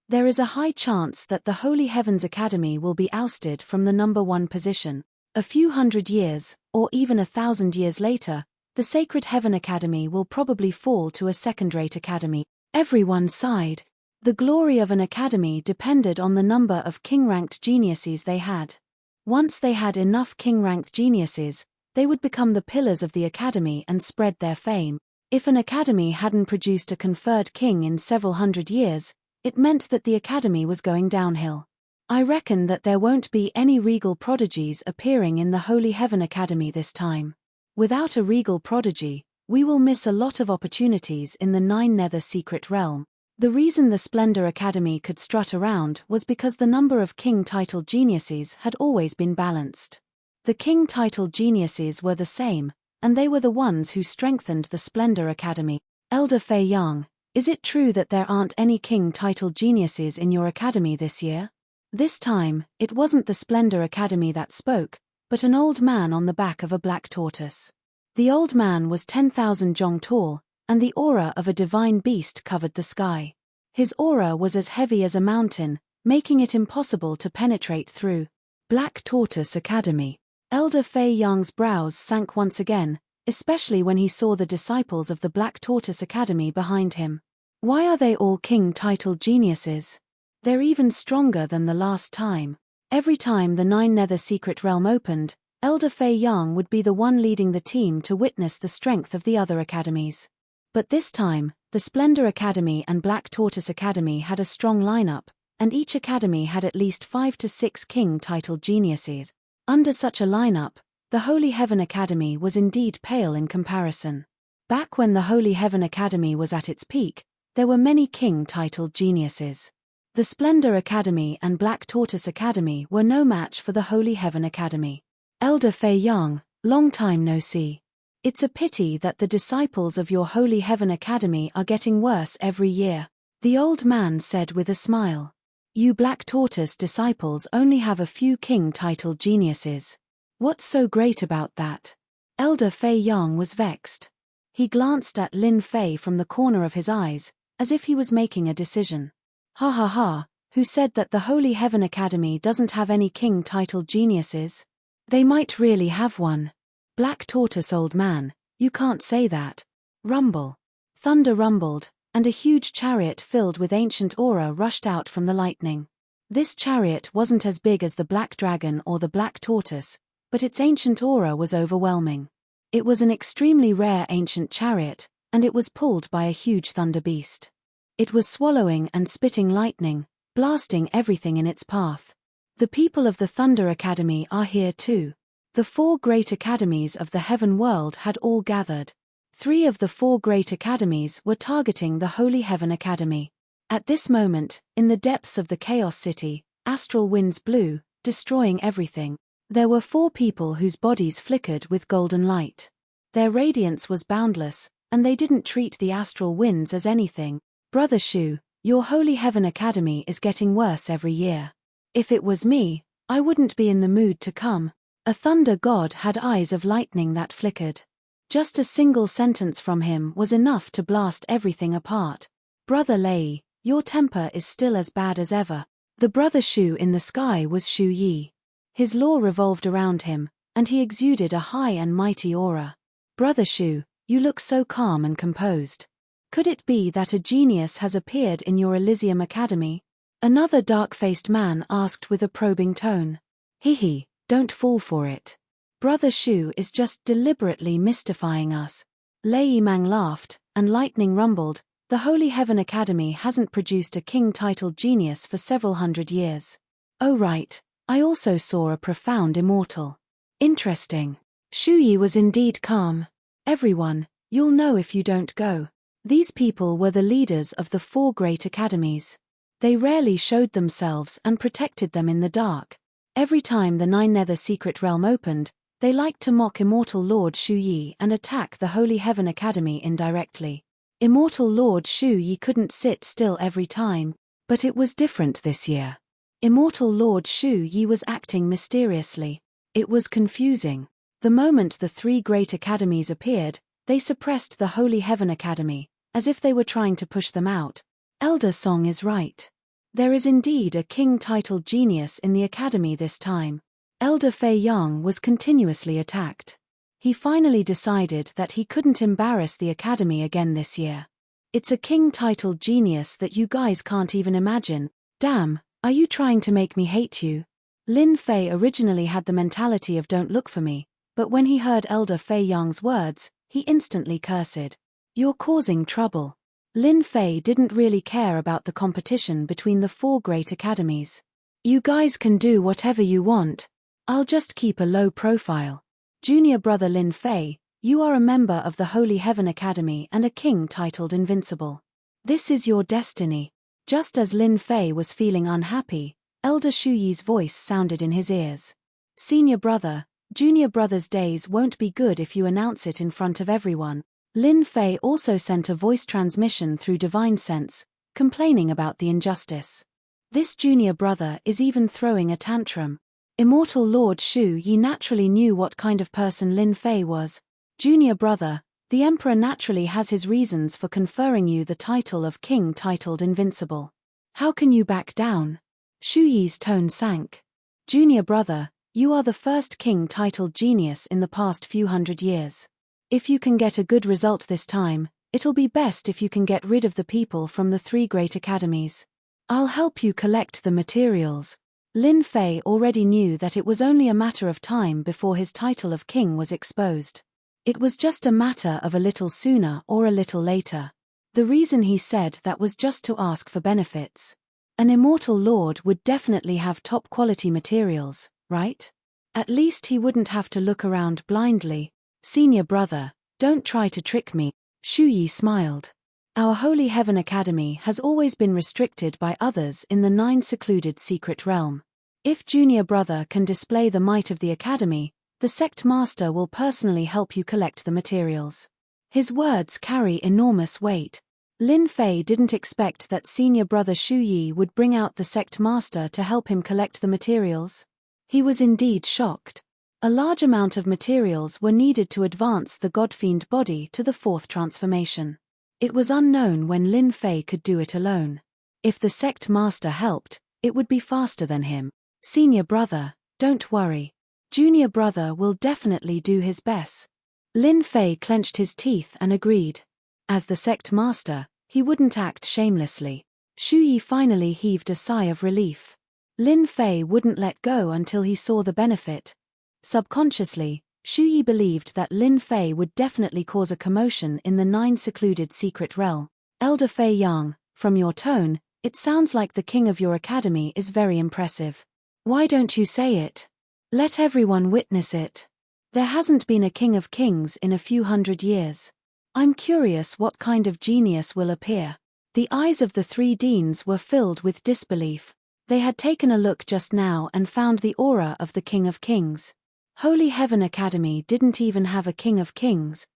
There is a high chance that the Holy Heavens Academy will be ousted from the number one position. A few hundred years, or even 1,000 years later, the Sacred Heaven Academy will probably fall to a second-rate academy. Everyone sighed. The glory of an academy depended on the number of king-ranked geniuses they had. Once they had enough king-ranked geniuses, they would become the pillars of the academy and spread their fame. If an academy hadn't produced a conferred king in several hundred years, it meant that the academy was going downhill. I reckon that there won't be any regal prodigies appearing in the Holy Heaven Academy this time. Without a regal prodigy, we will miss a lot of opportunities in the Nine Nether Secret Realm. The reason the Splendor Academy could strut around was because the number of king-titled geniuses had always been balanced. The king-titled geniuses were the same, and they were the ones who strengthened the Splendor Academy. Elder Fei Yang, is it true that there aren't any king-titled geniuses in your academy this year? This time, it wasn't the Splendor Academy that spoke, but an old man on the back of a black tortoise. The old man was 10,000 jong tall, and the aura of a divine beast covered the sky. His aura was as heavy as a mountain, making it impossible to penetrate through. Black Tortoise Academy. Elder Fei Yang's brows sank once again, especially when he saw the disciples of the Black Tortoise Academy behind him. Why are they all king-titled geniuses? They're even stronger than the last time. Every time the Nine Nether Secret Realm opened, Elder Fei Yang would be the one leading the team to witness the strength of the other academies. But this time, the Splendor Academy and Black Tortoise Academy had a strong lineup, and each academy had at least 5 to 6 king-titled geniuses. Under such a lineup, the Holy Heaven Academy was indeed pale in comparison. Back when the Holy Heaven Academy was at its peak, there were many king-titled geniuses. The Splendor Academy and Black Tortoise Academy were no match for the Holy Heaven Academy. Elder Fei Yang, long time no see. It's a pity that the disciples of your Holy Heaven Academy are getting worse every year, the old man said with a smile. You Black Tortoise disciples only have a few king-titled geniuses. What's so great about that? Elder Fei Yang was vexed. He glanced at Lin Fei from the corner of his eyes, as if he was making a decision. Ha ha ha, who said that the Holy Heaven Academy doesn't have any king-titled geniuses? They might really have one. Black Tortoise old man, you can't say that. Rumble. Thunder rumbled, and a huge chariot filled with ancient aura rushed out from the lightning. This chariot wasn't as big as the Black Dragon or the Black Tortoise, but its ancient aura was overwhelming. It was an extremely rare ancient chariot, and it was pulled by a huge thunder beast. It was swallowing and spitting lightning, blasting everything in its path. The people of the Thunder Academy are here too. The 4 great academies of the heaven world had all gathered. 3 of the 4 great academies were targeting the Holy Heaven Academy. At this moment, in the depths of the Chaos City, astral winds blew, destroying everything. There were 4 people whose bodies flickered with golden light. Their radiance was boundless, and they didn't treat the astral winds as anything. Brother Shu, your Holy Heaven Academy is getting worse every year. If it was me, I wouldn't be in the mood to come. A thunder god had eyes of lightning that flickered. Just a single sentence from him was enough to blast everything apart. Brother Lei, your temper is still as bad as ever. The brother Shu in the sky was Shu Yi. His law revolved around him, and he exuded a high and mighty aura. Brother Shu, you look so calm and composed. Could it be that a genius has appeared in your Elysium Academy? Another dark-faced man asked with a probing tone. Hee, don't fall for it. Brother Shu is just deliberately mystifying us. Lei Yimang laughed, and lightning rumbled. The Holy Heaven Academy hasn't produced a king-titled genius for several hundred years. Oh right, I also saw a profound immortal. Interesting. Shu Yi was indeed calm. Everyone, you'll know if you don't go. These people were the leaders of the 4 great academies. They rarely showed themselves and protected them in the dark. Every time the 9 Nether Secret Realm opened, they liked to mock Immortal Lord Shu Yi and attack the Holy Heaven Academy indirectly. Immortal Lord Shu Yi couldn't sit still every time, but it was different this year. Immortal Lord Shu Yi was acting mysteriously. It was confusing. The moment the 3 great academies appeared, they suppressed the Holy Heaven Academy, as if they were trying to push them out. Elder Song is right. There is indeed a king-titled genius in the academy this time. Elder Fei Yang was continuously attacked. He finally decided that he couldn't embarrass the academy again this year. It's a king-titled genius that you guys can't even imagine. Damn, are you trying to make me hate you? Lin Fei originally had the mentality of don't look for me, but when he heard Elder Fei Yang's words, he instantly cursed. You're causing trouble. Lin Fei didn't really care about the competition between the 4 great academies. You guys can do whatever you want. I'll just keep a low profile. Junior brother Lin Fei, you are a member of the Holy Heaven Academy and a king titled Invincible. This is your destiny. Just as Lin Fei was feeling unhappy, Elder Shu Yi's voice sounded in his ears. Senior brother, junior brother's days won't be good if you announce it in front of everyone. Lin Fei also sent a voice transmission through Divine Sense, complaining about the injustice. This junior brother is even throwing a tantrum. Immortal Lord Shu Yi naturally knew what kind of person Lin Fei was. Junior brother, the Emperor naturally has his reasons for conferring you the title of King titled Invincible. How can you back down? Shu Yi's tone sank. Junior brother, you are the first king titled genius in the past few hundred years. If you can get a good result this time, it'll be best if you can get rid of the people from the 3 great academies. I'll help you collect the materials. Lin Fei already knew that it was only a matter of time before his title of king was exposed. It was just a matter of a little sooner or a little later. The reason he said that was just to ask for benefits. An immortal lord would definitely have top quality materials, right? At least he wouldn't have to look around blindly. Senior brother, don't try to trick me. Shu Yi smiled. Our Holy Heaven Academy has always been restricted by others in the 9 secluded secret realm. If junior brother can display the might of the academy, the sect master will personally help you collect the materials. His words carry enormous weight. Lin Fei didn't expect that senior brother Shu Yi would bring out the sect master to help him collect the materials. He was indeed shocked. A large amount of materials were needed to advance the Godfiend body to the 4th transformation. It was unknown when Lin Fei could do it alone. If the sect master helped, it would be faster than him. Senior brother, don't worry. Junior brother will definitely do his best. Lin Fei clenched his teeth and agreed. As the sect master, he wouldn't act shamelessly. Shu Yi finally heaved a sigh of relief. Lin Fei wouldn't let go until he saw the benefit. Subconsciously, Shu Yi believed that Lin Fei would definitely cause a commotion in the 9 secluded secret realm. Elder Fei Yang, from your tone, it sounds like the king of your academy is very impressive. Why don't you say it? Let everyone witness it. There hasn't been a king of kings in a few hundred years. I'm curious what kind of genius will appear. The eyes of the 3 deans were filled with disbelief. They had taken a look just now and found the aura of the King of Kings. Holy Heaven Academy didn't even have a King of Kings.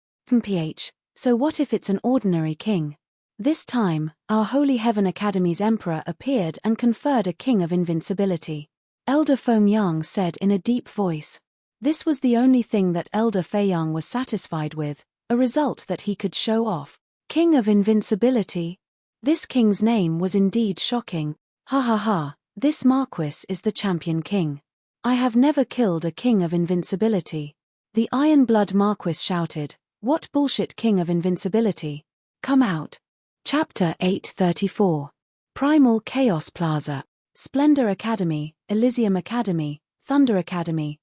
So what if it's an ordinary king? This time, our Holy Heaven Academy's emperor appeared and conferred a king of invincibility. Elder Feng Yang said in a deep voice. This was the only thing that Elder Fei Yang was satisfied with, a result that he could show off. King of invincibility? This king's name was indeed shocking. Ha ha ha, this Marquis is the champion king. I have never killed a king of invincibility. The Iron Blood Marquis shouted, what bullshit king of invincibility? Come out. Chapter 834. Primal Chaos Plaza. Splendor Academy, Elysium Academy, Thunder Academy,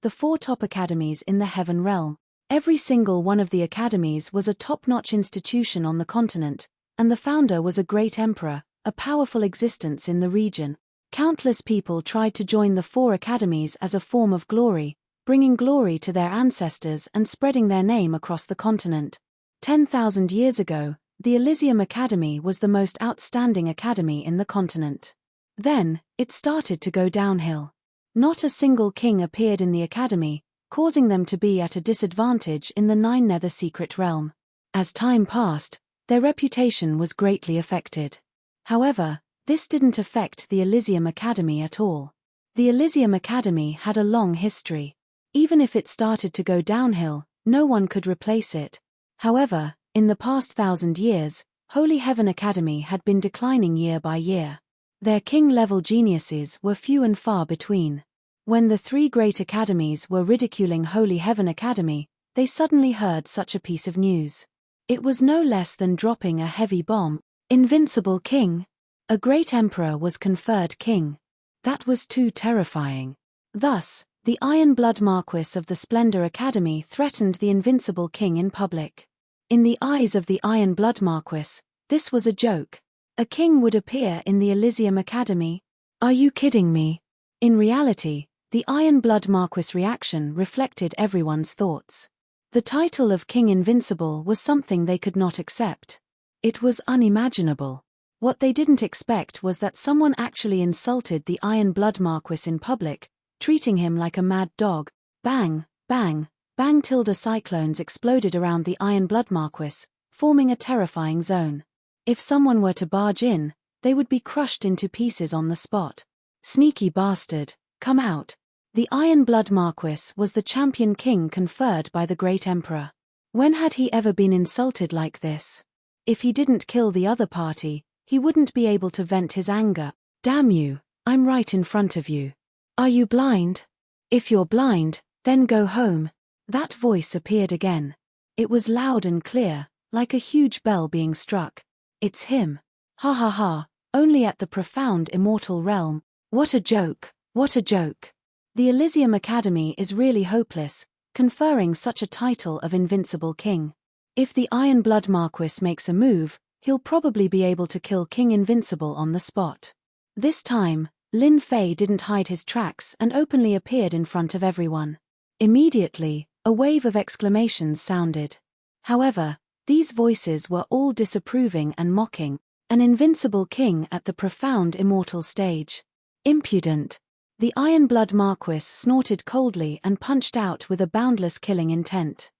the 4 top academies in the Heaven Realm. Every single one of the academies was a top-notch institution on the continent, and the founder was a great emperor, a powerful existence in the region. Countless people tried to join the four academies as a form of glory, bringing glory to their ancestors and spreading their name across the continent. 10,000 years ago, the Elysium Academy was the most outstanding academy in the continent. Then, it started to go downhill. Not a single king appeared in the academy, causing them to be at a disadvantage in the Nine Nether Secret Realm. As time passed, their reputation was greatly affected. However, this didn't affect the Elysium Academy at all. The Elysium Academy had a long history. Even if it started to go downhill, no one could replace it. However, in the past 1,000 years, Holy Heaven Academy had been declining year by year. Their king-level geniuses were few and far between. When the three great academies were ridiculing Holy Heaven Academy, they suddenly heard such a piece of news. It was no less than dropping a heavy bomb. Invincible king! A great emperor was conferred king. That was too terrifying. Thus, the Iron Blood Marquis of the Splendor Academy threatened the invincible king in public. In the eyes of the Iron Blood Marquis, this was a joke. A king would appear in the Elysium Academy? Are you kidding me? In reality, the Iron Blood Marquis' reaction reflected everyone's thoughts. The title of King Invincible was something they could not accept. It was unimaginable. What they didn't expect was that someone actually insulted the Iron Blood Marquis in public, treating him like a mad dog. Bang, bang, bang! Cyclones exploded around the Iron Blood Marquis, forming a terrifying zone. If someone were to barge in, they would be crushed into pieces on the spot. Sneaky bastard, come out. The Iron Blood Marquis was the champion king conferred by the great emperor. When had he ever been insulted like this? If he didn't kill the other party, he wouldn't be able to vent his anger. Damn you, I'm right in front of you. Are you blind? If you're blind, then go home. That voice appeared again. It was loud and clear, like a huge bell being struck. It's him. Ha ha ha, only at the profound immortal realm. What a joke, what a joke. The Elysium Academy is really hopeless, conferring such a title of invincible king. If the Iron Blood Marquis makes a move, he'll probably be able to kill King Invincible on the spot. This time, Lin Fei didn't hide his tracks and openly appeared in front of everyone. Immediately, a wave of exclamations sounded. However, these voices were all disapproving and mocking. An invincible king at the profound immortal stage. Impudent. The Iron Blood Marquis snorted coldly and punched out with a boundless killing intent.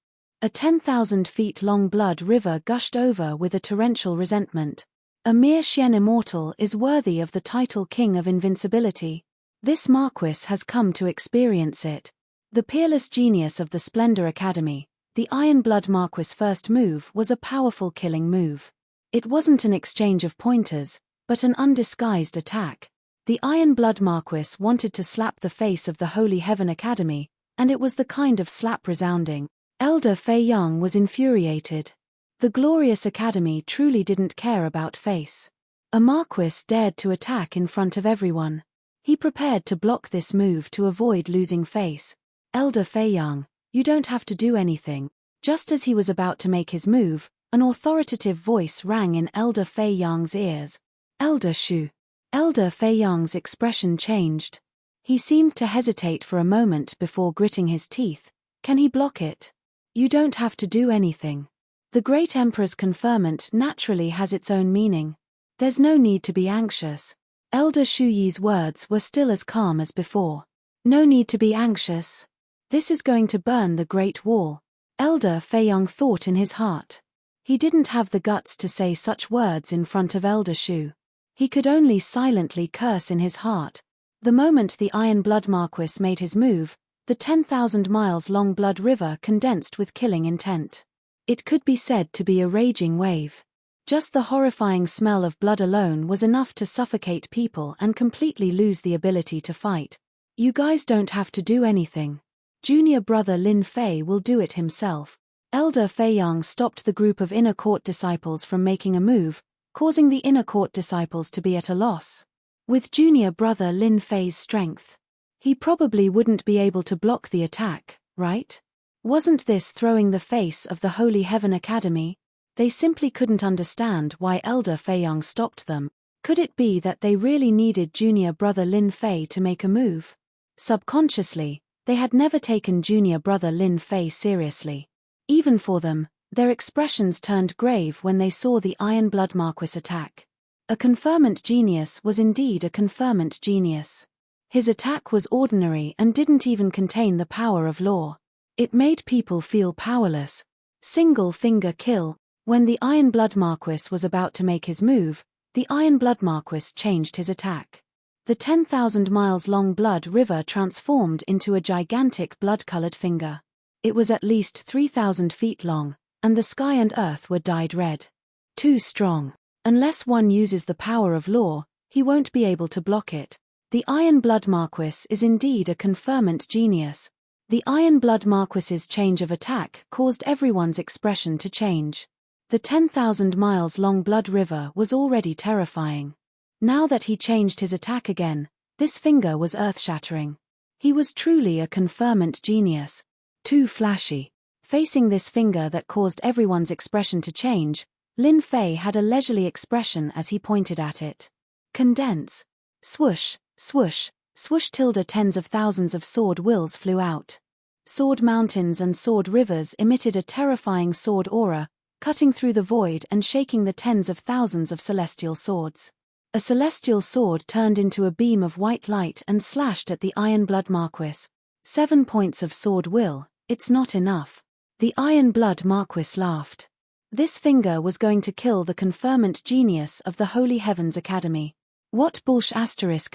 A 10,000 feet long blood river gushed over with a torrential resentment. A mere Xian immortal is worthy of the title King of Invincibility. This Marquis has come to experience it. The peerless genius of the Splendor Academy, the Iron Blood Marquis' first move was a powerful killing move. It wasn't an exchange of pointers, but an undisguised attack. The Iron Blood Marquis wanted to slap the face of the Holy Heaven Academy, and it was the kind of slap resounding. Elder Fei Yang was infuriated. The glorious academy truly didn't care about face. A Marquis dared to attack in front of everyone. He prepared to block this move to avoid losing face. Elder Fei Yang, you don't have to do anything. Just as he was about to make his move, an authoritative voice rang in Elder Fei Yang's ears. Elder Shu. Elder Fei Yang's expression changed. He seemed to hesitate for a moment before gritting his teeth. Can he block it? You don't have to do anything. The great emperor's conferment naturally has its own meaning. There's no need to be anxious. Elder Shu Yi's words were still as calm as before. No need to be anxious. This is going to burn the Great Wall. Elder Fei Yang thought in his heart. He didn't have the guts to say such words in front of Elder Shu. He could only silently curse in his heart. The moment the Iron Blood Marquis made his move, the 10,000 miles long blood river condensed with killing intent. It could be said to be a raging wave. Just the horrifying smell of blood alone was enough to suffocate people and completely lose the ability to fight. You guys don't have to do anything. Junior brother Lin Fei will do it himself. Elder Fei Yang stopped the group of inner court disciples from making a move, causing the inner court disciples to be at a loss. With junior brother Lin Fei's strength, he probably wouldn't be able to block the attack, right? Wasn't this throwing the face of the Holy Heaven Academy? They simply couldn't understand why Elder Fei Yang stopped them. Could it be that they really needed junior brother Lin Fei to make a move? Subconsciously, they had never taken junior brother Lin Fei seriously. Even for them, their expressions turned grave when they saw the Iron Blood Marquis attack. A conferment genius was indeed a conferment genius. His attack was ordinary and didn't even contain the power of law. It made people feel powerless. Single finger kill. When the Iron Blood Marquis was about to make his move, the Iron Blood Marquis changed his attack. The 10,000 miles long blood river transformed into a gigantic blood-colored finger. It was at least 3,000 feet long, and the sky and earth were dyed red. Too strong. Unless one uses the power of law, he won't be able to block it. The Iron Blood Marquis is indeed a conferment genius. The Iron Blood Marquis's change of attack caused everyone's expression to change. The 10,000 miles long blood river was already terrifying. Now that he changed his attack again, this finger was earth-shattering. He was truly a conferment genius. Too flashy. Facing this finger that caused everyone's expression to change, Lin Fei had a leisurely expression as he pointed at it. Condense. Swoosh, swoosh, swoosh tilde tens of thousands of sword wills flew out. Sword mountains and sword rivers emitted a terrifying sword aura, cutting through the void and shaking the tens of thousands of celestial swords. A celestial sword turned into a beam of white light and slashed at the Iron Blood Marquis. 7 points of sword will, it's not enough. The Iron Blood Marquis laughed. This finger was going to kill the conferment genius of the Holy Heavens Academy. What bullsh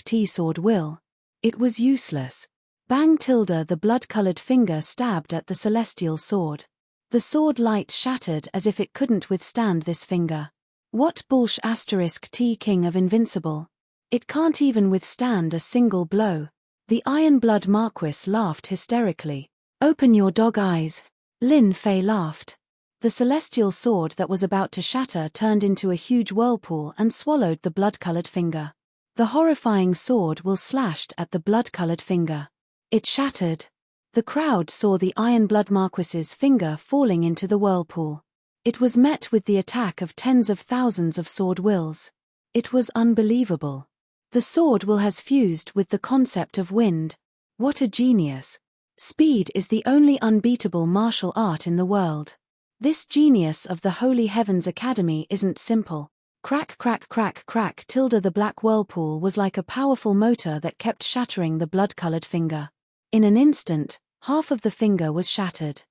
T sword will? It was useless. Bang tilde the blood-colored finger stabbed at the celestial sword. The sword light shattered as if it couldn't withstand this finger. What bullsh T king of invincible? It can't even withstand a single blow. The Iron Blood Marquis laughed hysterically. Open your dog eyes. Lin Fei laughed. The celestial sword that was about to shatter turned into a huge whirlpool and swallowed the blood-colored finger. The horrifying sword will slashed at the blood-colored finger. It shattered. The crowd saw the Iron Blood Marquis's finger falling into the whirlpool. It was met with the attack of tens of thousands of sword wills. It was unbelievable. The sword will has fused with the concept of wind. What a genius. Speed is the only unbeatable martial art in the world. This genius of the Holy Heavens Academy isn't simple. Crack crack crack crack tilde the black whirlpool was like a powerful motor that kept shattering the blood-colored finger. In an instant, half of the finger was shattered.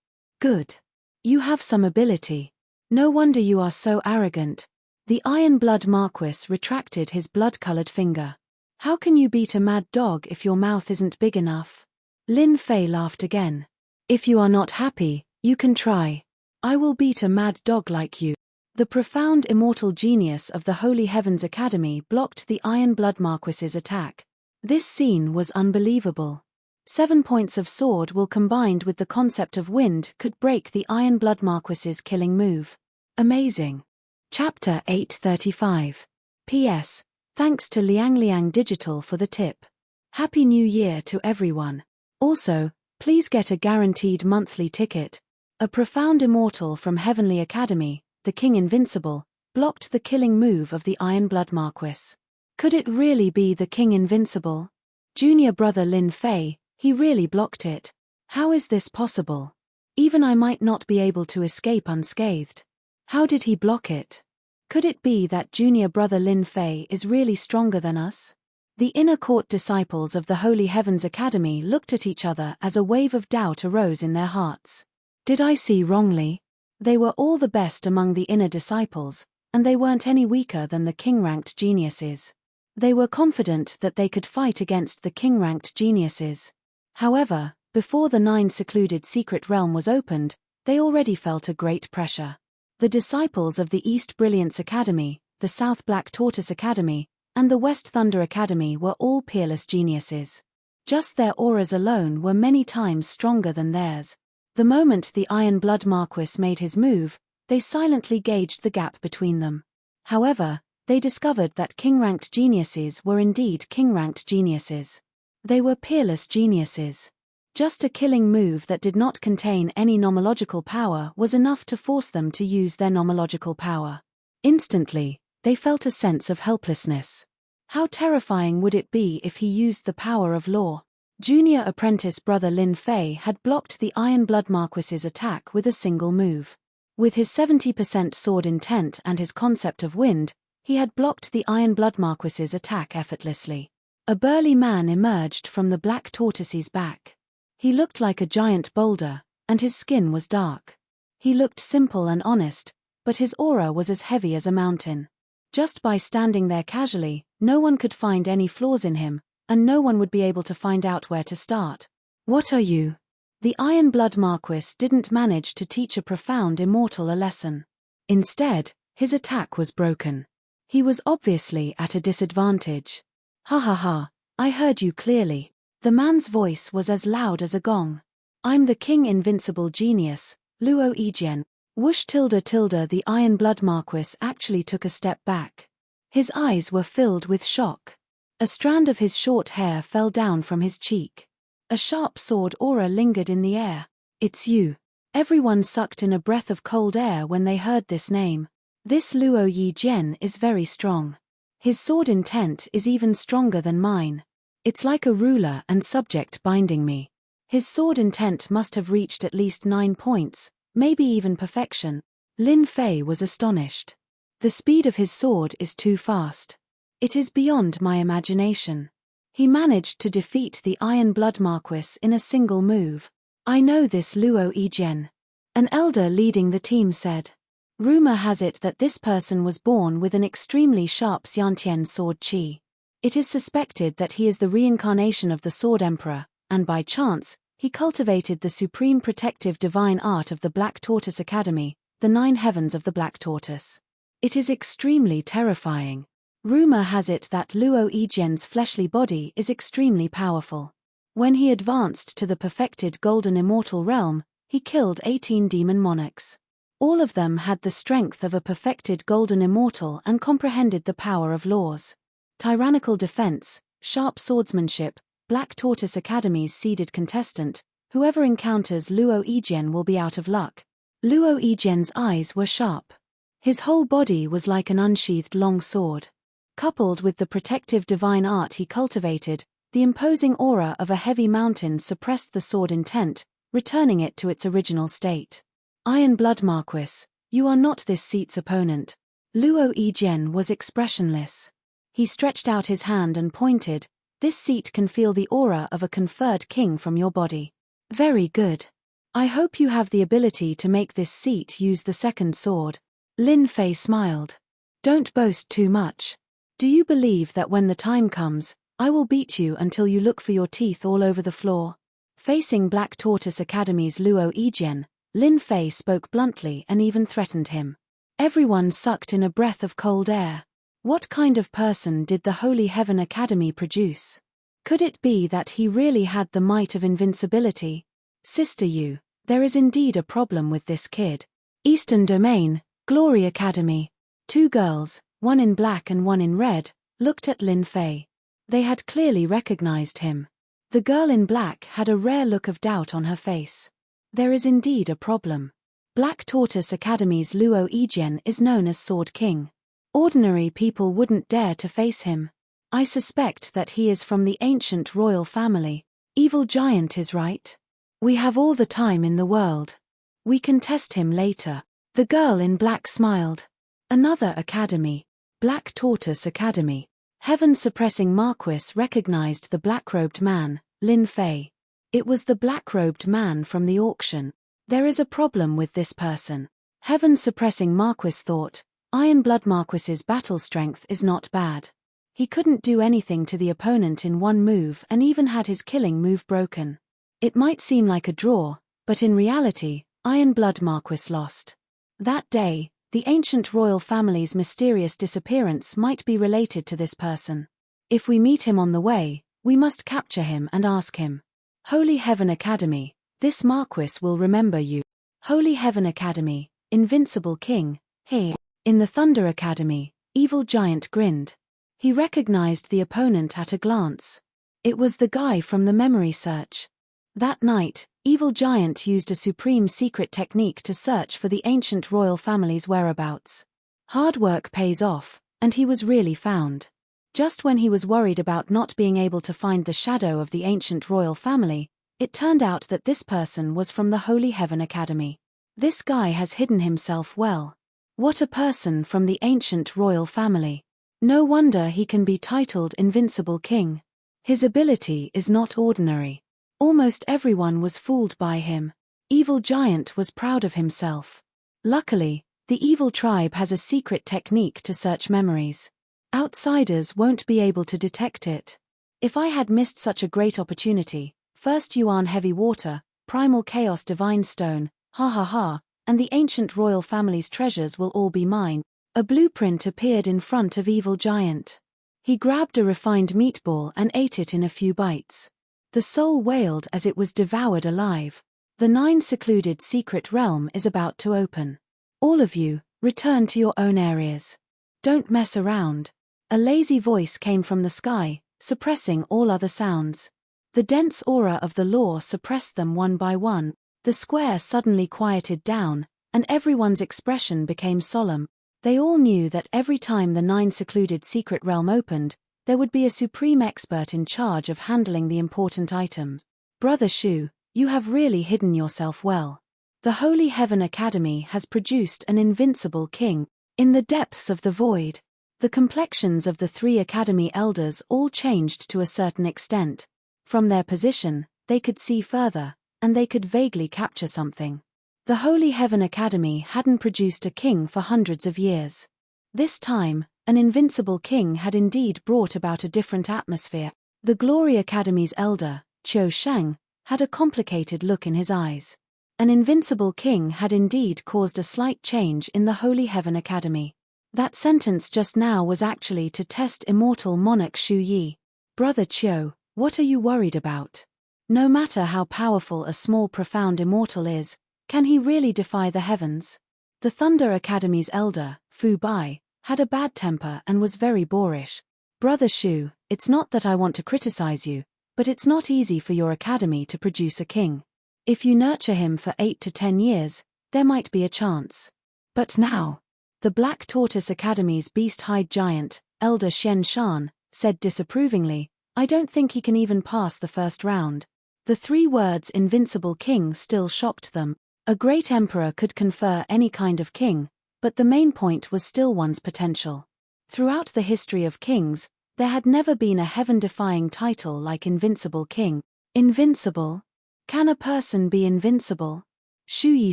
Good. You have some ability. No wonder you are so arrogant. The Iron Blood Marquis retracted his blood-colored finger. How can you beat a mad dog if your mouth isn't big enough? Lin Fei laughed again. If you are not happy, you can try. I will beat a mad dog like you. The profound immortal genius of the Holy Heavens Academy blocked the Iron Blood Marquis's attack. This scene was unbelievable. 7 points of sword will combined with the concept of wind could break the Iron Blood Marquis's killing move. Amazing. Chapter 835. P.S. Thanks to Liang Digital for the tip. Happy New Year to everyone. Also, please get a guaranteed monthly ticket. A profound immortal from Heavenly Academy, the King Invincible, blocked the killing move of the Iron Blood Marquis. Could it really be the King Invincible? Junior brother Lin Fei, he really blocked it. How is this possible? Even I might not be able to escape unscathed. How did he block it? Could it be that junior brother Lin Fei is really stronger than us? The inner court disciples of the Holy Heavens Academy looked at each other as a wave of doubt arose in their hearts. Did I see wrongly? They were all the best among the inner disciples, and they weren't any weaker than the king-ranked geniuses. They were confident that they could fight against the king-ranked geniuses. However, before the 9 secluded secret realm was opened, they already felt a great pressure. The disciples of the East Brilliance Academy, the South Black Tortoise Academy, and the West Thunder Academy were all peerless geniuses. Just their auras alone were many times stronger than theirs. The moment the Iron Blood Marquis made his move, they silently gauged the gap between them. However, they discovered that king-ranked geniuses were indeed king-ranked geniuses. They were peerless geniuses. Just a killing move that did not contain any nomological power was enough to force them to use their nomological power. Instantly, They felt a sense of helplessness. How terrifying would it be if he used the power of law? Junior apprentice brother Lin Fei had blocked the Iron Blood Marquis's attack with a single move. With his 70% sword intent and his concept of wind, he had blocked the Iron Blood Marquis's attack effortlessly. A burly man emerged from the black tortoise's back. He looked like a giant boulder, and his skin was dark. He looked simple and honest, but his aura was as heavy as a mountain. Just by standing there casually, no one could find any flaws in him, and no one would be able to find out where to start. What are you? The Iron Blood Marquis didn't manage to teach a profound immortal a lesson. Instead, his attack was broken. He was obviously at a disadvantage. Ha ha ha, I heard you clearly. The man's voice was as loud as a gong. I'm the King Invincible Genius, Luo Yijian. Whoosh tilde tilde. The Iron Blood Marquis actually took a step back. His eyes were filled with shock. A strand of his short hair fell down from his cheek. A sharp sword aura lingered in the air. It's you. Everyone sucked in a breath of cold air when they heard this name. This Luo Yijian is very strong. His sword intent is even stronger than mine. It's like a ruler and subject binding me. His sword intent must have reached at least 9 points, maybe even perfection. Lin Fei was astonished. The speed of his sword is too fast. It is beyond my imagination. He managed to defeat the Iron Blood Marquis in a single move. I know this Luo Yijian. An elder leading the team said. Rumor has it that this person was born with an extremely sharp Xiantian sword qi. It is suspected that he is the reincarnation of the Sword Emperor, and by chance, he cultivated the supreme protective divine art of the Black Tortoise Academy, the 9 heavens of the Black Tortoise. It is extremely terrifying. Rumor has it that Luo Yijian's fleshly body is extremely powerful. When he advanced to the perfected golden immortal realm, he killed 18 demon monarchs. All of them had the strength of a perfected golden immortal and comprehended the power of laws. Tyrannical defense, sharp swordsmanship. Black Tortoise Academy's seeded contestant, whoever encounters Luo Yijian will be out of luck. Luo Yijian's eyes were sharp. His whole body was like an unsheathed long sword. Coupled with the protective divine art he cultivated, the imposing aura of a heavy mountain suppressed the sword intent, returning it to its original state. Iron Blood Marquis, you are not this seat's opponent. Luo Yijian was expressionless. He stretched out his hand and pointed. This seat can feel the aura of a conferred king from your body. Very good. I hope you have the ability to make this seat use the second sword. Lin Fei smiled. Don't boast too much. Do you believe that when the time comes, I will beat you until you look for your teeth all over the floor? Facing Black Tortoise Academy's Luo Yijian, Lin Fei spoke bluntly and even threatened him. Everyone sucked in a breath of cold air. What kind of person did the Holy Heaven Academy produce? Could it be that he really had the might of invincibility? Sister Yu, there is indeed a problem with this kid. Eastern Domain, Glory Academy. 2 girls, one in black and one in red, looked at Lin Fei. They had clearly recognized him. The girl in black had a rare look of doubt on her face. There is indeed a problem. Black Tortoise Academy's Luo Yijian is known as Sword King. Ordinary people wouldn't dare to face him. I suspect that he is from the ancient royal family. Evil Giant is right. We have all the time in the world. We can test him later. The girl in black smiled. Another academy. Black Tortoise Academy. Heaven-suppressing Marquis recognized the black-robed man, Lin Fei. It was the black-robed man from the auction. There is a problem with this person. Heaven-suppressing Marquis thought. Iron Blood Marquis's battle strength is not bad. He couldn't do anything to the opponent in one move and even had his killing move broken. It might seem like a draw, but in reality, Iron Blood Marquis lost. That day, the ancient royal family's mysterious disappearance might be related to this person. If we meet him on the way, we must capture him and ask him. Holy Heaven Academy, this Marquis will remember you. Holy Heaven Academy, Invincible King, here. In the Thunder Academy, Evil Giant grinned. He recognized the opponent at a glance. It was the guy from the memory search. That night, Evil Giant used a supreme secret technique to search for the ancient royal family's whereabouts. Hard work pays off, And he was really found. Just when he was worried about not being able to find the shadow of the ancient royal family, it turned out that this person was from the Holy Heaven Academy. This guy has hidden himself well. What a person from the ancient royal family. No wonder he can be titled Invincible King. His ability is not ordinary. Almost everyone was fooled by him. Evil Giant was proud of himself. Luckily, the evil tribe has a secret technique to search memories. Outsiders won't be able to detect it. If I had missed such a great opportunity, first Yuan Heavy Water, Primal Chaos Divine Stone, ha ha ha, and the ancient royal family's treasures will all be mine. A blueprint appeared in front of Evil Giant. He grabbed a refined meatball and ate it in a few bites. The soul wailed as it was devoured alive. The 9 secluded secret realm is about to open. All of you, return to your own areas. Don't mess around. A lazy voice came from the sky, suppressing all other sounds. The dense aura of the law suppressed them one by one. The square suddenly quieted down, and everyone's expression became solemn. They all knew that every time the 9 secluded secret realm opened, there would be a supreme expert in charge of handling the important items. Brother Shu, you have really hidden yourself well. The Holy Heaven Academy has produced an invincible king. In the depths of the void, the complexions of the 3 academy elders all changed to a certain extent. From their position, they could see further, and they could vaguely capture something. The Holy Heaven Academy hadn't produced a king for hundreds of years. This time, an invincible king had indeed brought about a different atmosphere. The Glory Academy's elder, Qiu Shang, had a complicated look in his eyes. An invincible king had indeed caused a slight change in the Holy Heaven Academy. That sentence just now was actually to test immortal monarch Shu Yi. Brother Qiu, what are you worried about? No matter how powerful a small profound immortal is, can he really defy the heavens? The Thunder Academy's elder, Fu Bai, had a bad temper and was very boorish. Brother Shu, it's not that I want to criticize you, but it's not easy for your academy to produce a king. If you nurture him for 8 to 10 years, there might be a chance. But now, the Black Tortoise Academy's beast-hide giant, Elder Xian Shan, said disapprovingly, I don't think he can even pass the first round. The 3 words invincible king still shocked them. A great emperor could confer any kind of king, but the main point was still one's potential. Throughout the history of kings, there had never been a heaven-defying title like Invincible King. Invincible? Can a person be invincible? Shu Yi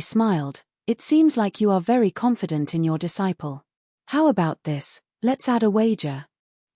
smiled. It seems like you are very confident in your disciple. How about this, let's add a wager.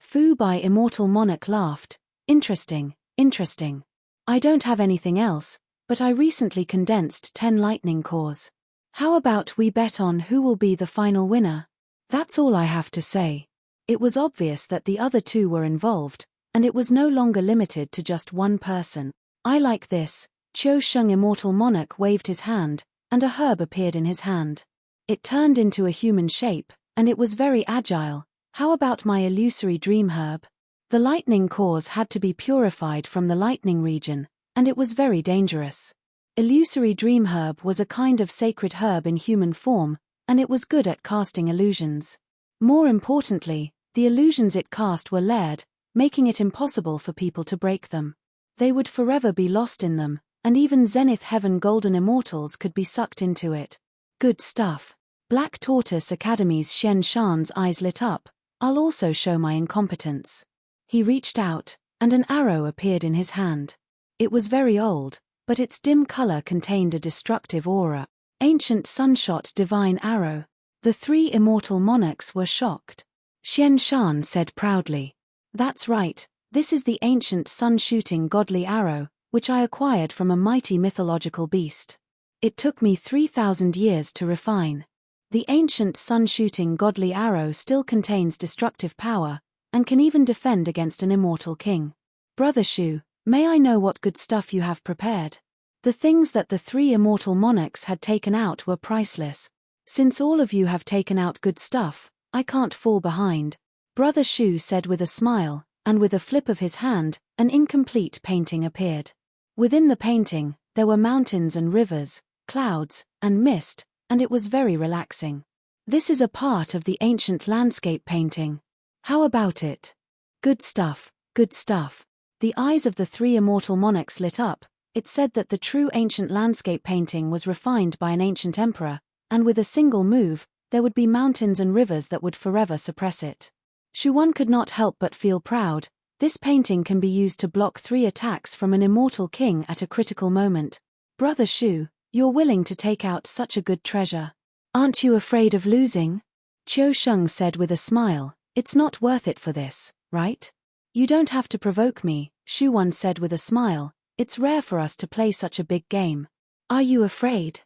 Fu Bai Immortal Monarch laughed. Interesting, interesting. I don't have anything else, but I recently condensed 10 lightning cores. How about we bet on who will be the final winner? That's all I have to say. It was obvious that the other 2 were involved, and it was no longer limited to just one person. I like this. Qiu Sheng Immortal Monarch waved his hand, and a herb appeared in his hand. It turned into a human shape, and it was very agile. How about my illusory dream herb? The lightning cores had to be purified from the lightning region, and it was very dangerous. Illusory dream herb was a kind of sacred herb in human form, and it was good at casting illusions. More importantly, the illusions it cast were layered, making it impossible for people to break them. They would forever be lost in them, and even Zenith Heaven Golden Immortals could be sucked into it. Good stuff. Black Tortoise Academy's Xian Shan's eyes lit up. I'll also show my incompetence. He reached out, and an arrow appeared in his hand. It was very old, but its dim color contained a destructive aura. Ancient Sunshot Divine Arrow. The 3 immortal monarchs were shocked. Xian Shan said proudly. That's right, this is the ancient sun-shooting godly arrow, which I acquired from a mighty mythological beast. It took me 3,000 years to refine. The ancient sun-shooting godly arrow still contains destructive power, and can even defend against an immortal king. Brother Shu, may I know what good stuff you have prepared? The things that the 3 immortal monarchs had taken out were priceless. Since all of you have taken out good stuff, I can't fall behind. Brother Shu said with a smile, and with a flip of his hand, an incomplete painting appeared. Within the painting, there were mountains and rivers, clouds, and mist, and it was very relaxing. This is a part of the ancient landscape painting. How about it? Good stuff, good stuff. The eyes of the three immortal monarchs lit up. It said that the true ancient landscape painting was refined by an ancient emperor, and with a single move, there would be mountains and rivers that would forever suppress it. Shuwan could not help but feel proud. This painting can be used to block 3 attacks from an immortal king at a critical moment. Brother Shu, you're willing to take out such a good treasure. Aren't you afraid of losing? Qiu Sheng said with a smile. It's not worth it for this, right? You don't have to provoke me, Shuwan said with a smile. It's rare for us to play such a big game. Are you afraid?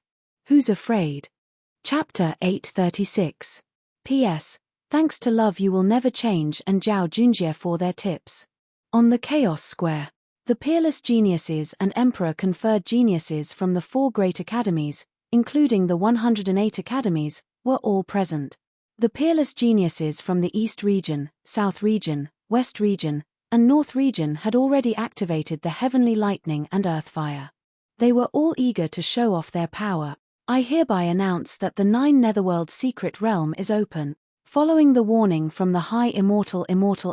Who's afraid? Chapter 836. P.S. Thanks to love you will never change and Zhao Junjie for their tips. On the Chaos Square, the peerless geniuses and Emperor conferred geniuses from the 4 great academies, including the 108 academies, were all present. The peerless geniuses from the East region, South region, West region, and North region had already activated the heavenly lightning and earth fire. They were all eager to show off their power. I hereby announce that the 9 Netherworld secret realm is open. Following the warning from the High Immortal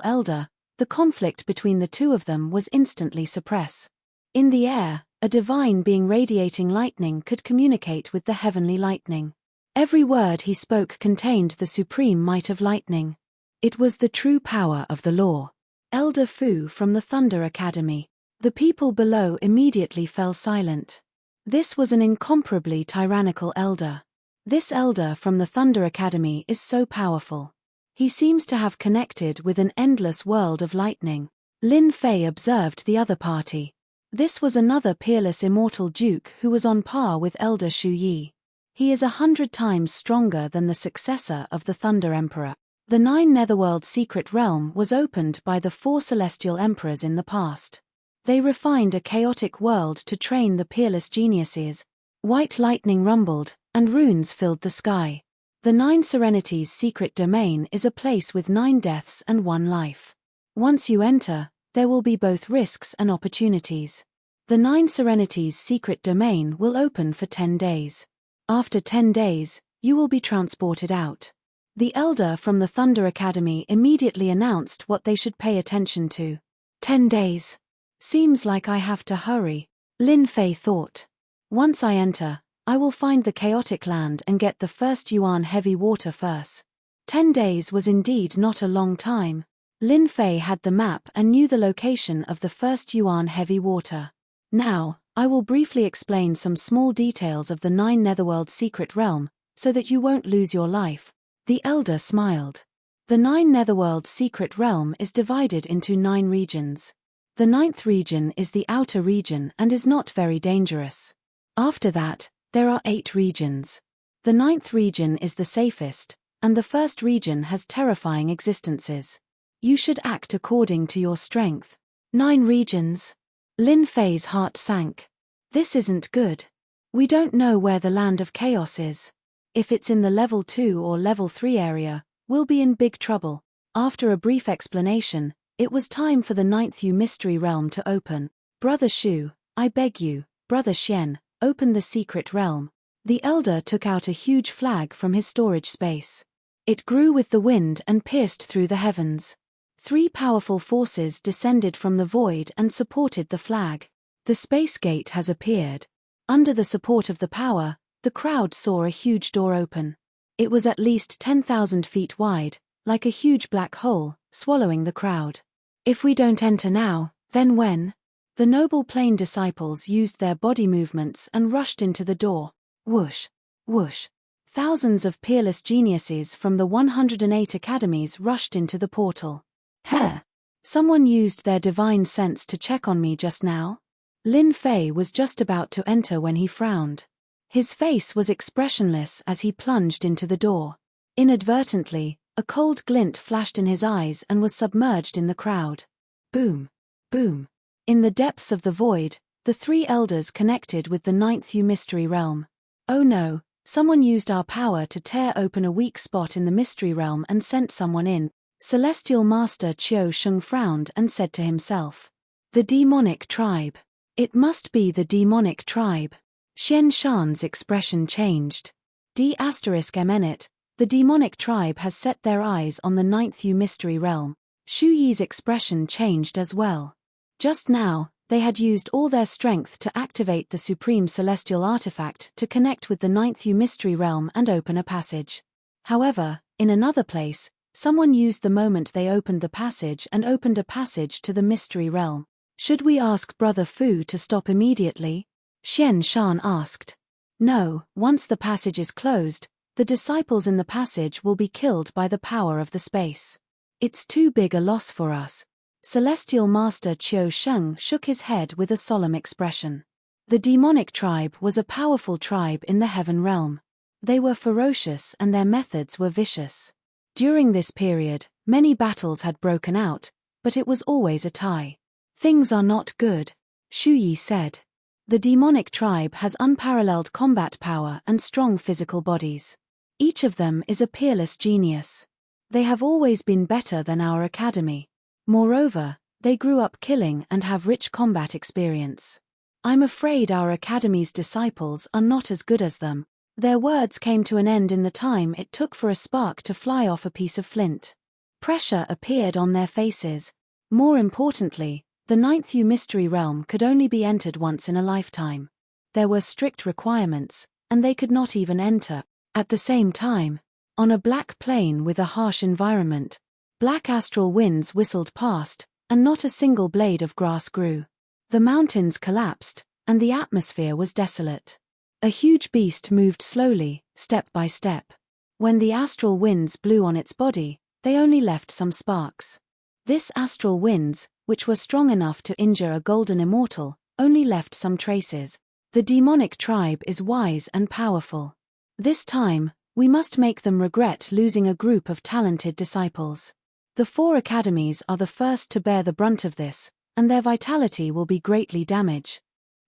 Elder, the conflict between the two of them was instantly suppressed. In the air, a divine being radiating lightning could communicate with the heavenly lightning. Every word he spoke contained the supreme might of lightning. It was the true power of the law. Elder Fu from the Thunder Academy. The people below immediately fell silent. This was an incomparably tyrannical elder. This elder from the Thunder Academy is so powerful. He seems to have connected with an endless world of lightning. Lin Fei observed the other party. This was another peerless immortal duke who was on par with Elder Shu Yi. He is 100 times stronger than the successor of the Thunder Emperor. The 9 Netherworld secret realm was opened by the 4 celestial emperors in the past. They refined a chaotic world to train the peerless geniuses. White lightning rumbled, and runes filled the sky. The 9 Serenities secret domain is a place with 9 deaths and 1 life. Once you enter, there will be both risks and opportunities. The 9 Serenities secret domain will open for 10 days. After 10 days, you will be transported out. The elder from the Thunder Academy immediately announced what they should pay attention to. 10 days. Seems like I have to hurry, Lin Fei thought. Once I enter, I will find the chaotic land and get the first Yuan heavy water first. 10 days was indeed not a long time. Lin Fei had the map and knew the location of the first Yuan heavy water. Now, I will briefly explain some small details of the 9 Netherworld secret realm, so that you won't lose your life. The elder smiled. The 9 Netherworld secret realm is divided into 9 regions. The 9th region is the outer region and is not very dangerous. After that, there are 8 regions. The 9th region is the safest, and the 1st region has terrifying existences. You should act according to your strength. 9 regions. Lin Fei's heart sank. This isn't good. We don't know where the land of chaos is. If it's in the level 2 or level 3 area, we'll be in big trouble. After a brief explanation, it was time for the 9th mystery realm to open. Brother Shu, I beg you, Brother Xian, open the secret realm. The elder took out a huge flag from his storage space. It grew with the wind and pierced through the heavens. 3 powerful forces descended from the void and supported the flag. The space gate has appeared. Under the support of the power, the crowd saw a huge door open. It was at least 10,000 feet wide, like a huge black hole, swallowing the crowd. If we don't enter now, then when? The noble plane disciples used their body movements and rushed into the door. Whoosh, whoosh. Thousands of peerless geniuses from the 108 academies rushed into the portal. Heh! Someone used their divine sense to check on me just now? Lin Fei was just about to enter when he frowned. His face was expressionless as he plunged into the door. Inadvertently, a cold glint flashed in his eyes and was submerged in the crowd. Boom! Boom! In the depths of the void, the 3 elders connected with the 9th mystery realm. Oh no, someone used our power to tear open a weak spot in the mystery realm and sent someone in. Celestial Master Qiu Sheng frowned and said to himself. The demonic tribe. It must be the demonic tribe. Xian Shan's expression changed. D*MNit, The demonic tribe has set their eyes on the ninth mystery realm. Shu Yi's expression changed as well. Just now, they had used all their strength to activate the supreme celestial artifact to connect with the ninth mystery realm and open a passage. However, in another place, someone used the moment they opened the passage and opened a passage to the mystery realm. Should we ask Brother Fu to stop immediately? Xian Shan asked. No, once the passage is closed, the disciples in the passage will be killed by the power of the space. It's too big a loss for us. Celestial Master Qiu Sheng shook his head with a solemn expression. The demonic tribe was a powerful tribe in the heaven realm. They were ferocious and their methods were vicious. During this period, many battles had broken out, but it was always a tie. Things are not good, Shu Yi said. The demonic tribe has unparalleled combat power and strong physical bodies. Each of them is a peerless genius. They have always been better than our academy. Moreover, they grew up killing and have rich combat experience. I'm afraid our academy's disciples are not as good as them. Their words came to an end in the time it took for a spark to fly off a piece of flint. Pressure appeared on their faces. More importantly, the ninth mystery realm could only be entered once in a lifetime. There were strict requirements, and they could not even enter. At the same time, on a black plain with a harsh environment, black astral winds whistled past, and not a single blade of grass grew. The mountains collapsed, and the atmosphere was desolate. A huge beast moved slowly, step by step. When the astral winds blew on its body, they only left some sparks. This astral winds, which were strong enough to injure a golden immortal, only left some traces. The demonic tribe is wise and powerful. This time, we must make them regret losing a group of talented disciples. The 4 academies are the first to bear the brunt of this, and their vitality will be greatly damaged.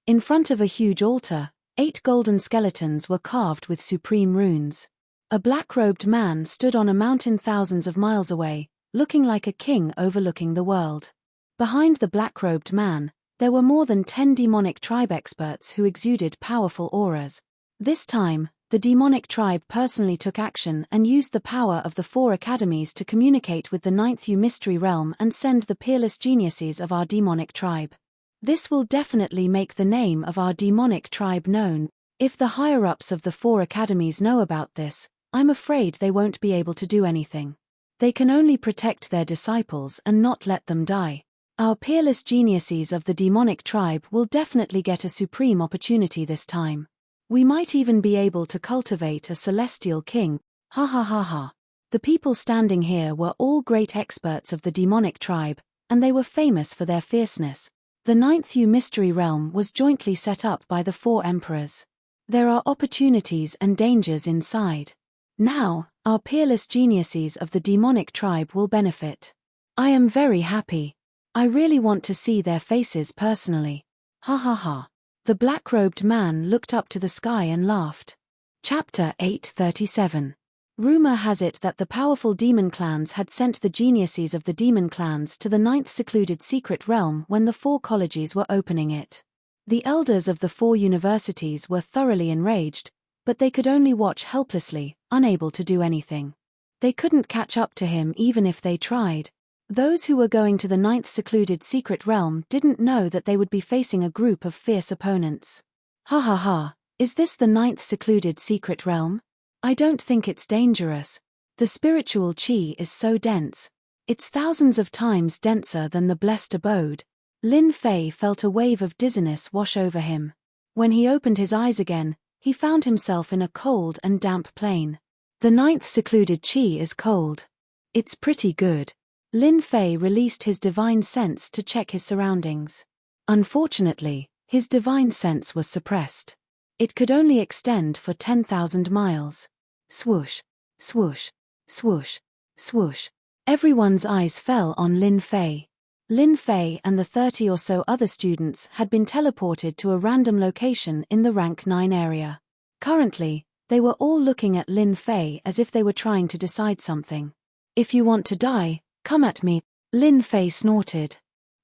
In front of a huge altar, 8 golden skeletons were carved with supreme runes. A black-robed man stood on a mountain thousands of miles away, looking like a king overlooking the world. Behind the black-robed man, there were more than 10 demonic tribe experts who exuded powerful auras. This time, the demonic tribe personally took action and used the power of the 4 academies to communicate with the ninth mystery realm and send the peerless geniuses of our demonic tribe. This will definitely make the name of our demonic tribe known. If the higher-ups of the 4 academies know about this, I'm afraid they won't be able to do anything. They can only protect their disciples and not let them die. Our peerless geniuses of the demonic tribe will definitely get a supreme opportunity this time. We might even be able to cultivate a celestial king. Ha ha ha ha. The people standing here were all great experts of the demonic tribe, and they were famous for their fierceness. The ninth mystery realm was jointly set up by the 4 emperors. There are opportunities and dangers inside. Now, our peerless geniuses of the demonic tribe will benefit. I am very happy. I really want to see their faces personally. Ha ha ha. The black-robed man looked up to the sky and laughed. Chapter 837. Rumor has it that the powerful demon clans had sent the geniuses of the demon clans to the ninth secluded secret realm when the 4 colleges were opening it. The elders of the 4 universities were thoroughly enraged, but they could only watch helplessly, unable to do anything. They couldn't catch up to him even if they tried. Those who were going to the ninth secluded secret realm didn't know that they would be facing a group of fierce opponents. Ha ha ha, is this the ninth secluded secret realm? I don't think it's dangerous. The spiritual qi is so dense. It's thousands of times denser than the blessed abode. Lin Fei felt a wave of dizziness wash over him. When he opened his eyes again, he found himself in a cold and damp plain. The ninth secluded qi is cold. It's pretty good. Lin Fei released his divine sense to check his surroundings. Unfortunately, his divine sense was suppressed. It could only extend for 10,000 miles. Swoosh, swoosh, swoosh, swoosh. Everyone's eyes fell on Lin Fei. Lin Fei and the 30 or so other students had been teleported to a random location in the rank 9 area. Currently, they were all looking at Lin Fei as if they were trying to decide something. If you want to die, come at me, Lin Fei snorted.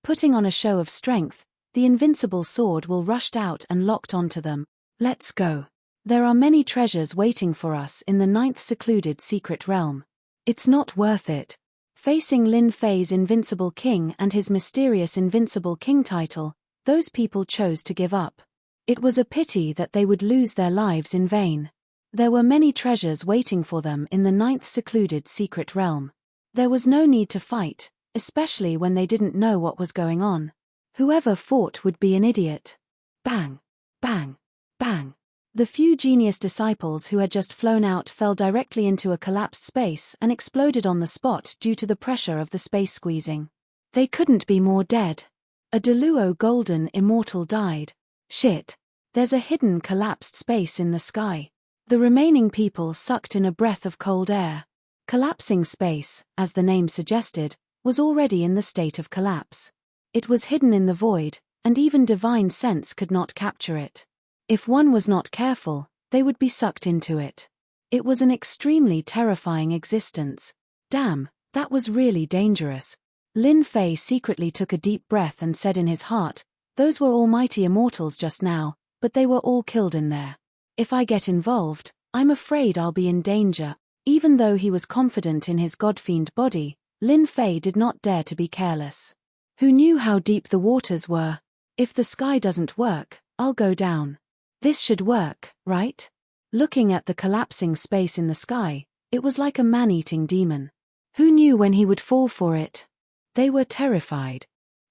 Putting on a show of strength, the invincible sword will rushed out and locked onto them. Let's go. There are many treasures waiting for us in the 9th secluded secret realm. It's not worth it. Facing Lin Fei's invincible king and his mysterious invincible king title, those people chose to give up. It was a pity that they would lose their lives in vain. There were many treasures waiting for them in the 9th secluded secret realm. There was no need to fight, especially when they didn't know what was going on. Whoever fought would be an idiot. Bang! Bang! Bang! The few genius disciples who had just flown out fell directly into a collapsed space and exploded on the spot due to the pressure of the space squeezing. They couldn't be more dead. A Deluo golden immortal died. Shit. There's a hidden collapsed space in the sky. The remaining people sucked in a breath of cold air. Collapsing space, as the name suggested, was already in the state of collapse. It was hidden in the void, and even divine sense could not capture it. If one was not careful, they would be sucked into it. It was an extremely terrifying existence. Damn, that was really dangerous. Lin Fei secretly took a deep breath and said in his heart, those were almighty immortals just now, but they were all killed in there. If I get involved, I'm afraid I'll be in danger. Even though he was confident in his godfiend body, Lin Fei did not dare to be careless. Who knew how deep the waters were? If the sky doesn't work, I'll go down. This should work, right? Looking at the collapsing space in the sky, it was like a man-eating demon. Who knew when he would fall for it? They were terrified.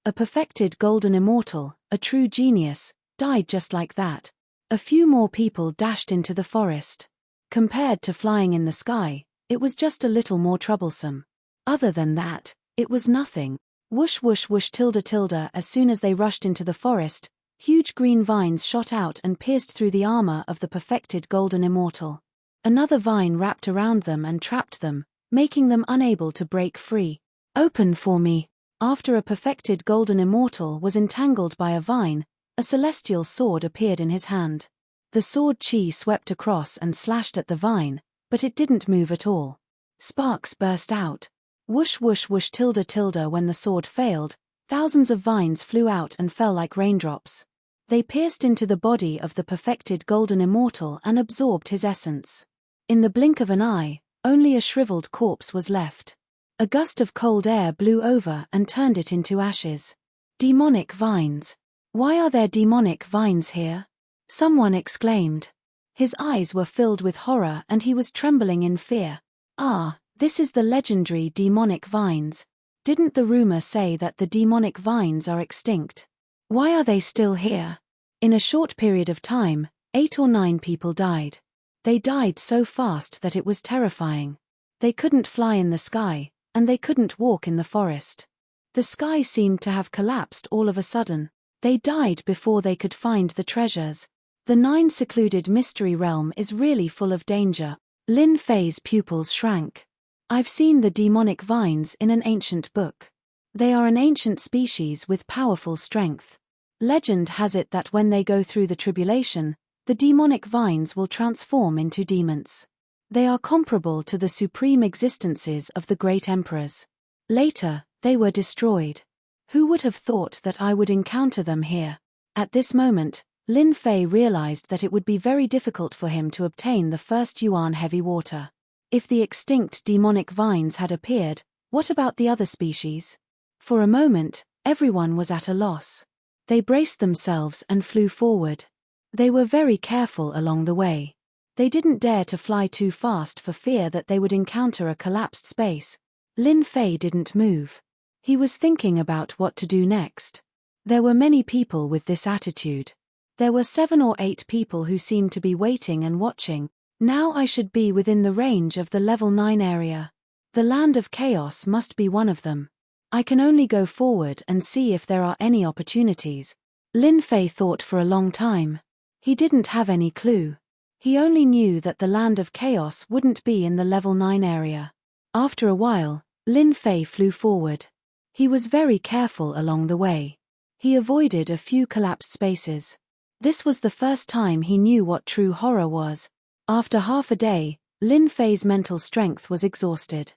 A perfected golden immortal, a true genius, died just like that. A few more people dashed into the forest. Compared to flying in the sky, it was just a little more troublesome. Other than that, it was nothing. Whoosh whoosh whoosh tilde tilde. As soon as they rushed into the forest, huge green vines shot out and pierced through the armor of the perfected golden immortal. Another vine wrapped around them and trapped them, making them unable to break free. Open for me. After a perfected golden immortal was entangled by a vine, a celestial sword appeared in his hand. The sword chi swept across and slashed at the vine, but it didn't move at all. Sparks burst out. Whoosh whoosh whoosh tilde tilde. When the sword failed, thousands of vines flew out and fell like raindrops. They pierced into the body of the perfected golden immortal and absorbed his essence. In the blink of an eye, only a shriveled corpse was left. A gust of cold air blew over and turned it into ashes. Demonic vines. Why are there demonic vines here? Someone exclaimed. His eyes were filled with horror and he was trembling in fear. Ah, this is the legendary demonic vines. Didn't the rumor say that the demonic vines are extinct? Why are they still here? In a short period of time, 8 or 9 people died. They died so fast that it was terrifying. They couldn't fly in the sky, and they couldn't walk in the forest. The sky seemed to have collapsed all of a sudden. They died before they could find the treasures. The 9 secluded mystery realm is really full of danger. Lin Fei's pupils shrank. I've seen the demonic vines in an ancient book. They are an ancient species with powerful strength. Legend has it that when they go through the tribulation, the demonic vines will transform into demons. They are comparable to the supreme existences of the great emperors. Later, they were destroyed. Who would have thought that I would encounter them here? At this moment, Lin Fei realized that it would be very difficult for him to obtain the first Yuan heavy water. If the extinct demonic vines had appeared, what about the other species? For a moment, everyone was at a loss. They braced themselves and flew forward. They were very careful along the way. They didn't dare to fly too fast for fear that they would encounter a collapsed space. Lin Fei didn't move. He was thinking about what to do next. There were many people with this attitude. There were 7 or 8 people who seemed to be waiting and watching. Now I should be within the range of the level 9 area. The land of chaos must be one of them. I can only go forward and see if there are any opportunities. Lin Fei thought for a long time. He didn't have any clue. He only knew that the land of chaos wouldn't be in the level 9 area. After a while, Lin Fei flew forward. He was very careful along the way. He avoided a few collapsed spaces. This was the first time he knew what true horror was. After half a day, Lin Fei's mental strength was exhausted.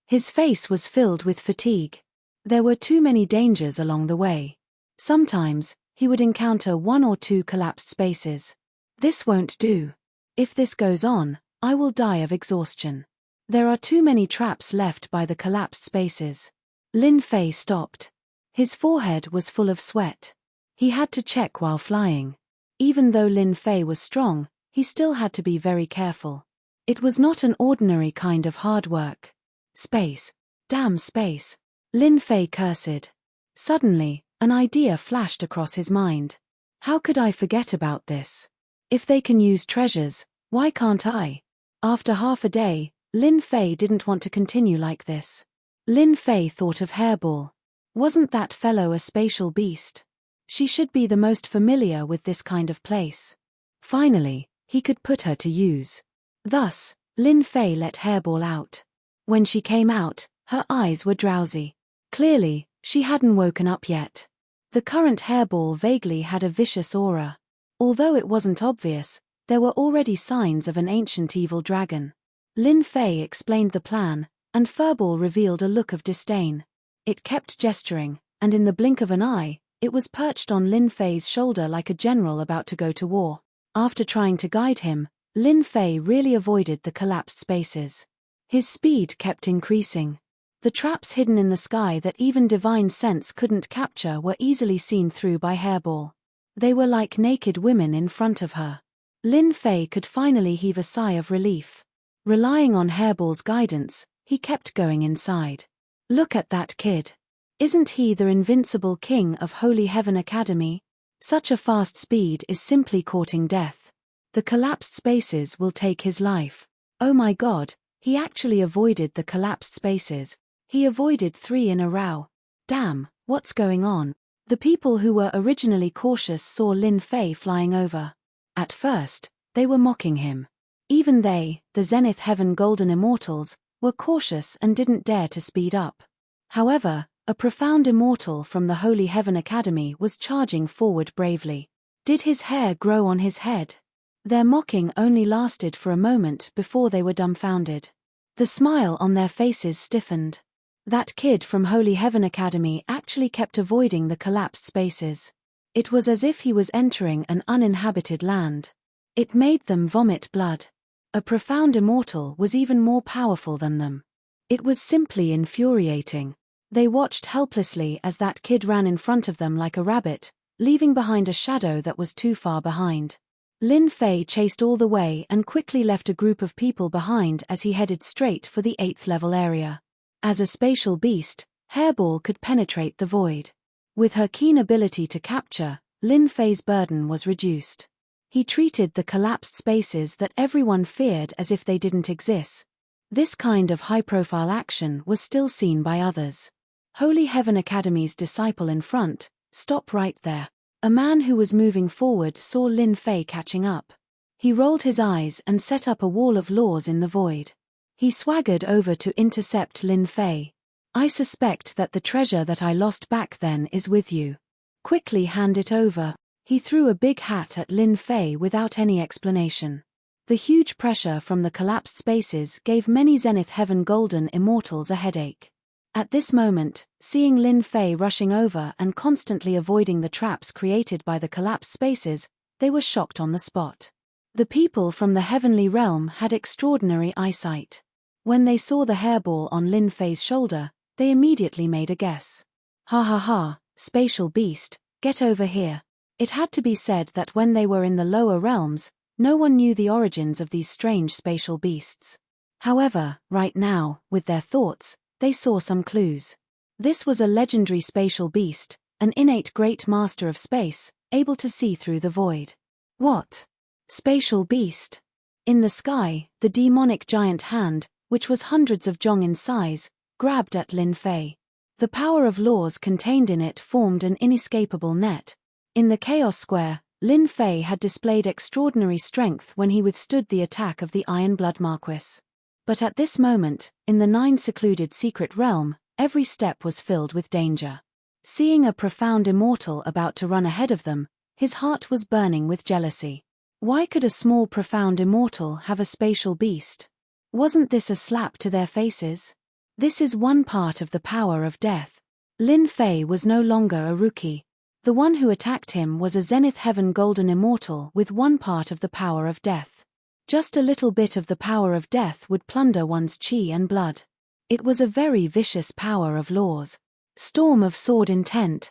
His face was filled with fatigue. There were too many dangers along the way. Sometimes, he would encounter 1 or 2 collapsed spaces. This won't do. If this goes on, I will die of exhaustion. There are too many traps left by the collapsed spaces. Lin Fei stopped. His forehead was full of sweat. He had to check while flying. Even though Lin Fei was strong, he still had to be very careful. It was not an ordinary kind of hard work. Space. Damn space. Lin Fei cursed. Suddenly, an idea flashed across his mind. How could I forget about this? If they can use treasures, why can't I? After half a day, Lin Fei didn't want to continue like this. Lin Fei thought of Hairball. Wasn't that fellow a spatial beast? She should be the most familiar with this kind of place. Finally, he could put her to use. Thus, Lin Fei let Hairball out. When she came out, her eyes were drowsy. Clearly, she hadn't woken up yet. The current Hairball vaguely had a vicious aura. Although it wasn't obvious, there were already signs of an ancient evil dragon. Lin Fei explained the plan, and Furball revealed a look of disdain. It kept gesturing, and in the blink of an eye, it was perched on Lin Fei's shoulder like a general about to go to war. After trying to guide him, Lin Fei really avoided the collapsed spaces. His speed kept increasing. The traps hidden in the sky that even divine sense couldn't capture were easily seen through by Hairball. They were like naked women in front of her. Lin Fei could finally heave a sigh of relief. Relying on Hairball's guidance, he kept going inside. Look at that kid. Isn't he the invincible king of Holy Heaven Academy? Such a fast speed is simply courting death. The collapsed spaces will take his life. Oh my god, he actually avoided the collapsed spaces. He avoided 3 in a row. Damn, what's going on? The people who were originally cautious saw Lin Fei flying over. At first, they were mocking him. Even they, the Zenith Heaven Golden Immortals, were cautious and didn't dare to speed up. However, a profound immortal from the Holy Heaven Academy was charging forward bravely. Did his hair grow on his head? Their mocking only lasted for a moment before they were dumbfounded. The smile on their faces stiffened. That kid from Holy Heaven Academy actually kept avoiding the collapsed spaces. It was as if he was entering an uninhabited land. It made them vomit blood. A profound immortal was even more powerful than them. It was simply infuriating. They watched helplessly as that kid ran in front of them like a rabbit, leaving behind a shadow that was too far behind. Lin Fei chased all the way and quickly left a group of people behind as he headed straight for the 8th level area. As a spatial beast, Hairball could penetrate the void. With her keen ability to capture, Lin Fei's burden was reduced. He treated the collapsed spaces that everyone feared as if they didn't exist. This kind of high-profile action was still seen by others. Holy Heaven Academy's disciple in front, stop right there. A man who was moving forward saw Lin Fei catching up. He rolled his eyes and set up a wall of laws in the void. He swaggered over to intercept Lin Fei. I suspect that the treasure that I lost back then is with you. Quickly hand it over. He threw a big hat at Lin Fei without any explanation. The huge pressure from the collapsed spaces gave many Zenith Heaven Golden Immortals a headache. At this moment, seeing Lin Fei rushing over and constantly avoiding the traps created by the collapsed spaces, they were shocked on the spot. The people from the heavenly realm had extraordinary eyesight. When they saw the hairball on Lin Fei's shoulder, they immediately made a guess. Ha ha ha, spatial beast, get over here. It had to be said that when they were in the lower realms, no one knew the origins of these strange spatial beasts. However, right now, with their thoughts, they saw some clues. This was a legendary spatial beast, an innate great master of space, able to see through the void. What? Spatial beast? In the sky, the demonic giant hand, which was hundreds of zhong in size, grabbed at Lin Fei. The power of laws contained in it formed an inescapable net. In the Chaos Square, Lin Fei had displayed extraordinary strength when he withstood the attack of the Iron Blood Marquis. But at this moment, in the 9 secluded secret realm, every step was filled with danger. Seeing a profound immortal about to run ahead of them, his heart was burning with jealousy. Why could a small profound immortal have a spatial beast? Wasn't this a slap to their faces? This is one part of the power of death. Lin Fei was no longer a rookie. The one who attacked him was a Zenith Heaven Golden Immortal with one part of the power of death. Just a little bit of the power of death would plunder one's chi and blood. It was a very vicious power of laws. Storm of Sword Intent.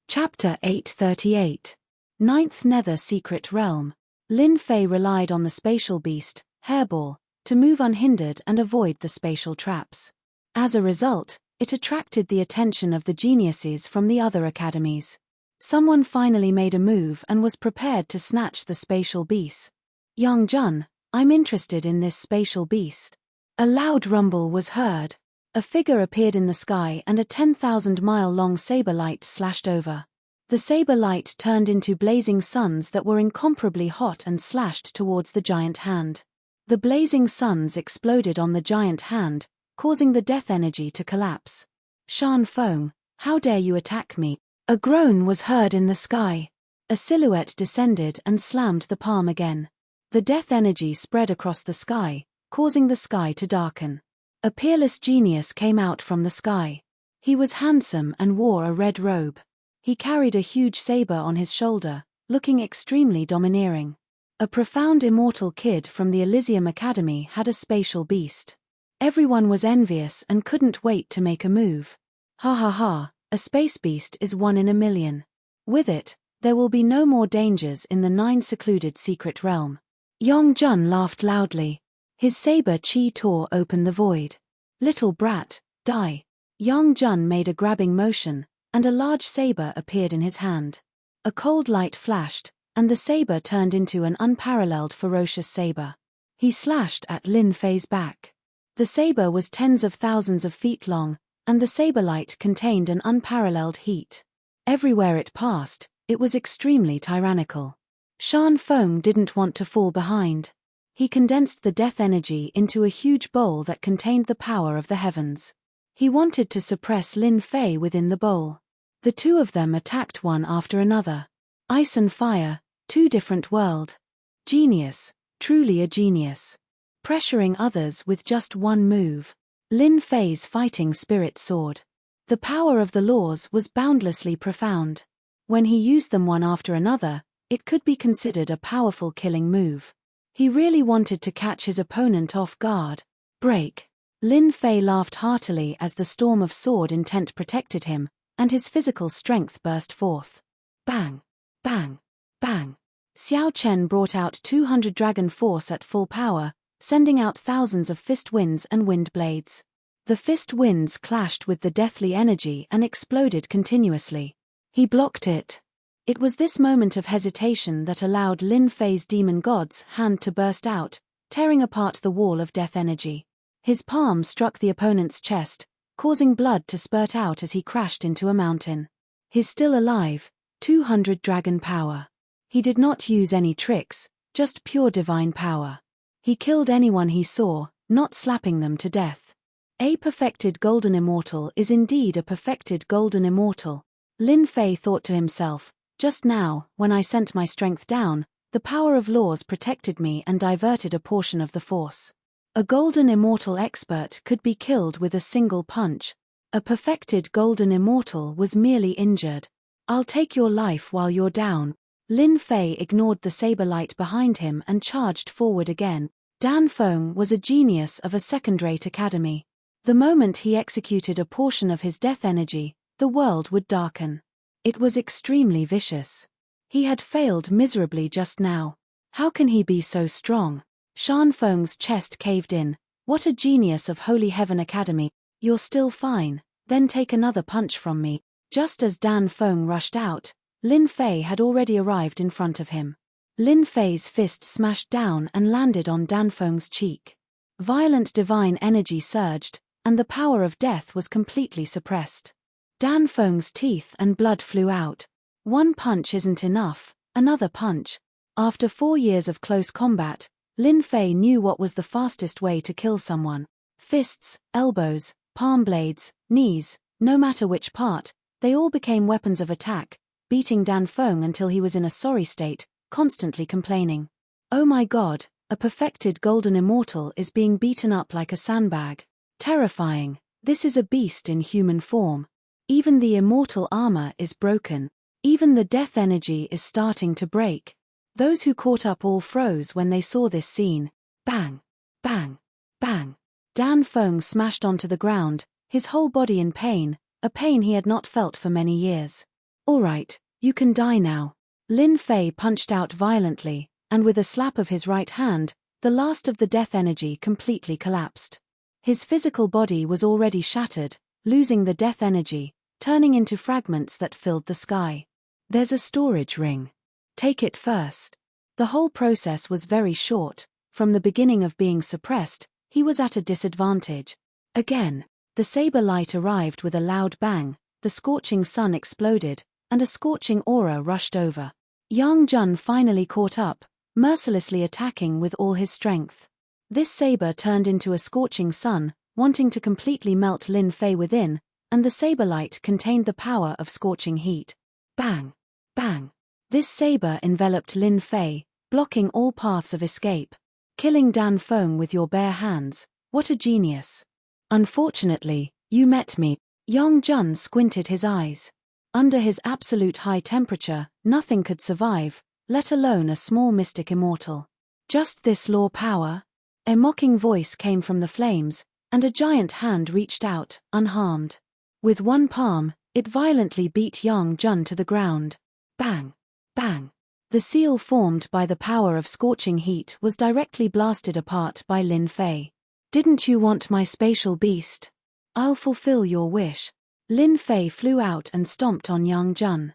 Chapter 838. Ninth Nether Secret Realm. Lin Fei relied on the spatial beast, Hairball, to move unhindered and avoid the spatial traps. As a result, it attracted the attention of the geniuses from the other academies. Someone finally made a move and was prepared to snatch the spatial beast. Young Jun, I'm interested in this spatial beast. A loud rumble was heard. A figure appeared in the sky and a 10,000-mile-long saber light slashed over. The saber light turned into blazing suns that were incomparably hot and slashed towards the giant hand. The blazing suns exploded on the giant hand, causing the death energy to collapse. Shan Feng, how dare you attack me? A groan was heard in the sky. A silhouette descended and slammed the palm again. The death energy spread across the sky, causing the sky to darken. A peerless genius came out from the sky. He was handsome and wore a red robe. He carried a huge saber on his shoulder, looking extremely domineering. A profound immortal kid from the Elysium Academy had a spatial beast. Everyone was envious and couldn't wait to make a move. Ha ha ha, a space beast is 1 in a million. With it, there will be no more dangers in the 9 secluded secret realm. Yong Jun laughed loudly. His saber chi tore open the void. Little brat, die. Yang Jun made a grabbing motion, and a large saber appeared in his hand. A cold light flashed, and the saber turned into an unparalleled ferocious saber. He slashed at Lin Fei's back. The saber was tens of thousands of feet long, and the saber light contained an unparalleled heat. Everywhere it passed, it was extremely tyrannical. Shan Feng didn't want to fall behind. He condensed the death energy into a huge bowl that contained the power of the heavens. He wanted to suppress Lin Fei within the bowl. The two of them attacked one after another. Ice and fire, 2 different worlds. Genius, truly a genius. Pressuring others with just one move. Lin Fei's fighting spirit soared. The power of the laws was boundlessly profound. When he used them one after another, it could be considered a powerful killing move. He really wanted to catch his opponent off guard. Break. Lin Fei laughed heartily as the storm of sword intent protected him, and his physical strength burst forth. Bang! Bang! Bang! Xiao Chen brought out 200 dragon force at full power, sending out thousands of fist winds and wind blades. The fist winds clashed with the deathly energy and exploded continuously. He blocked it. It was this moment of hesitation that allowed Lin Fei's demon god's hand to burst out, tearing apart the wall of death energy. His palm struck the opponent's chest, causing blood to spurt out as he crashed into a mountain. He's still alive, 200 dragon power. He did not use any tricks, just pure divine power. He killed anyone he saw, not slapping them to death. A perfected golden immortal is indeed a perfected golden immortal. Lin Fei thought to himself, just now, when I sent my strength down, the power of laws protected me and diverted a portion of the force. A golden immortal expert could be killed with a single punch. A perfected golden immortal was merely injured. I'll take your life while you're down. Lin Fei ignored the saber light behind him and charged forward again. Dan Feng was a genius of a second-rate academy. The moment he executed a portion of his death energy, the world would darken. It was extremely vicious. He had failed miserably just now. How can he be so strong? Shan Feng's chest caved in. What a genius of Holy Heaven Academy. You're still fine, then take another punch from me. Just as Dan Feng rushed out, Lin Fei had already arrived in front of him. Lin Fei's fist smashed down and landed on Dan Feng's cheek. Violent divine energy surged, and the power of death was completely suppressed. Dan Feng's teeth and blood flew out. One punch isn't enough, another punch. After 4 years of close combat, Lin Fei knew what was the fastest way to kill someone. Fists, elbows, palm blades, knees, no matter which part, they all became weapons of attack, beating Dan Feng until he was in a sorry state, constantly complaining. Oh my god, a perfected golden immortal is being beaten up like a sandbag. Terrifying, this is a beast in human form. Even the immortal armor is broken. Even the death energy is starting to break. Those who caught up all froze when they saw this scene. Bang! Bang! Bang! Dan Feng smashed onto the ground, his whole body in pain, a pain he had not felt for many years. All right, you can die now. Lin Fei punched out violently, and with a slap of his right hand, the last of the death energy completely collapsed. His physical body was already shattered, losing the death energy, turning into fragments that filled the sky. There's a storage ring. Take it first. The whole process was very short. From the beginning of being suppressed, he was at a disadvantage. Again, the saber light arrived with a loud bang, the scorching sun exploded, and a scorching aura rushed over. Yang Jun finally caught up, mercilessly attacking with all his strength. This saber turned into a scorching sun, wanting to completely melt Lin Fei within, and the saber light contained the power of scorching heat. Bang! Bang! This saber enveloped Lin Fei, blocking all paths of escape. Killing Dan Feng with your bare hands, what a genius. Unfortunately, you met me. Yang Jun squinted his eyes. Under his absolute high temperature, nothing could survive, let alone a small mystic immortal. Just this law power? A mocking voice came from the flames, and a giant hand reached out, unharmed. With one palm, it violently beat Yang Jun to the ground. Bang! Bang! The seal formed by the power of scorching heat was directly blasted apart by Lin Fei. Didn't you want my spatial beast? I'll fulfill your wish. Lin Fei flew out and stomped on Yang Jun.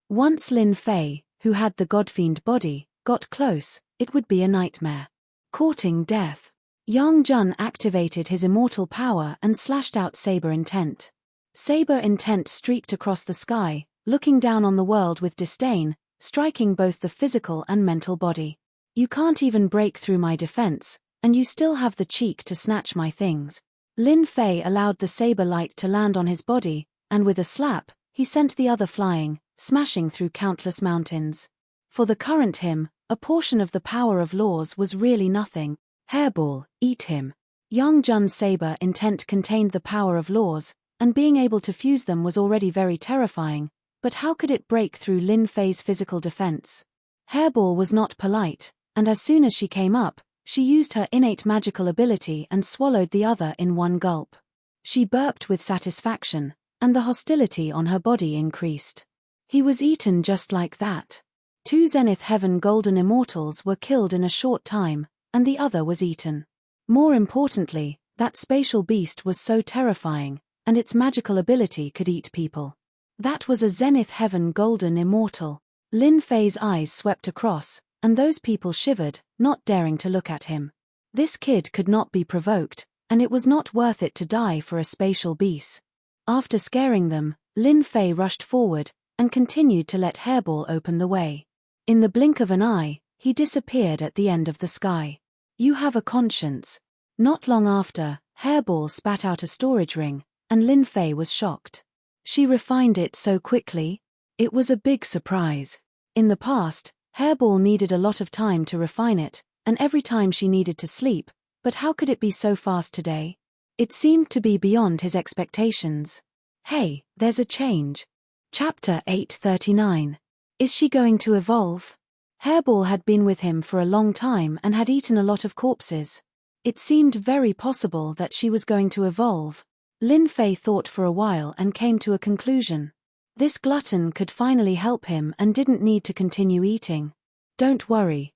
Once Lin Fei, who had the godfiend body, got close, it would be a nightmare. Courting death. Yang Jun activated his immortal power and slashed out Saber Intent. Saber Intent streaked across the sky, looking down on the world with disdain, striking both the physical and mental body. You can't even break through my defense, and you still have the cheek to snatch my things. Lin Fei allowed the saber light to land on his body, and with a slap, he sent the other flying, smashing through countless mountains. For the current him, a portion of the power of laws was really nothing. Hairball, eat him. Yang Jun's saber intent contained the power of laws, and being able to fuse them was already very terrifying, but how could it break through Lin Fei's physical defense? Hairball was not polite, and as soon as she came up, she used her innate magical ability and swallowed the other in one gulp. She burped with satisfaction, and the hostility on her body increased. He was eaten just like that. 2 Zenith Heaven Golden Immortals were killed in a short time, and the other was eaten. More importantly, that spatial beast was so terrifying, and its magical ability could eat people. That was a Zenith Heaven Golden Immortal. Lin Fei's eyes swept across, and those people shivered, not daring to look at him. This kid could not be provoked, and it was not worth it to die for a spatial beast. After scaring them, Lin Fei rushed forward, and continued to let Hairball open the way. In the blink of an eye, he disappeared at the end of the sky. You have a conscience. Not long after, Hairball spat out a storage ring, and Lin Fei was shocked. She refined it so quickly. It was a big surprise. In the past, Hairball needed a lot of time to refine it, and every time she needed to sleep, but how could it be so fast today? It seemed to be beyond his expectations. Hey, there's a change. Chapter 839. Is she going to evolve? Hairball had been with him for a long time and had eaten a lot of corpses. It seemed very possible that she was going to evolve. Lin Fei thought for a while and came to a conclusion. This glutton could finally help him and didn't need to continue eating. Don't worry,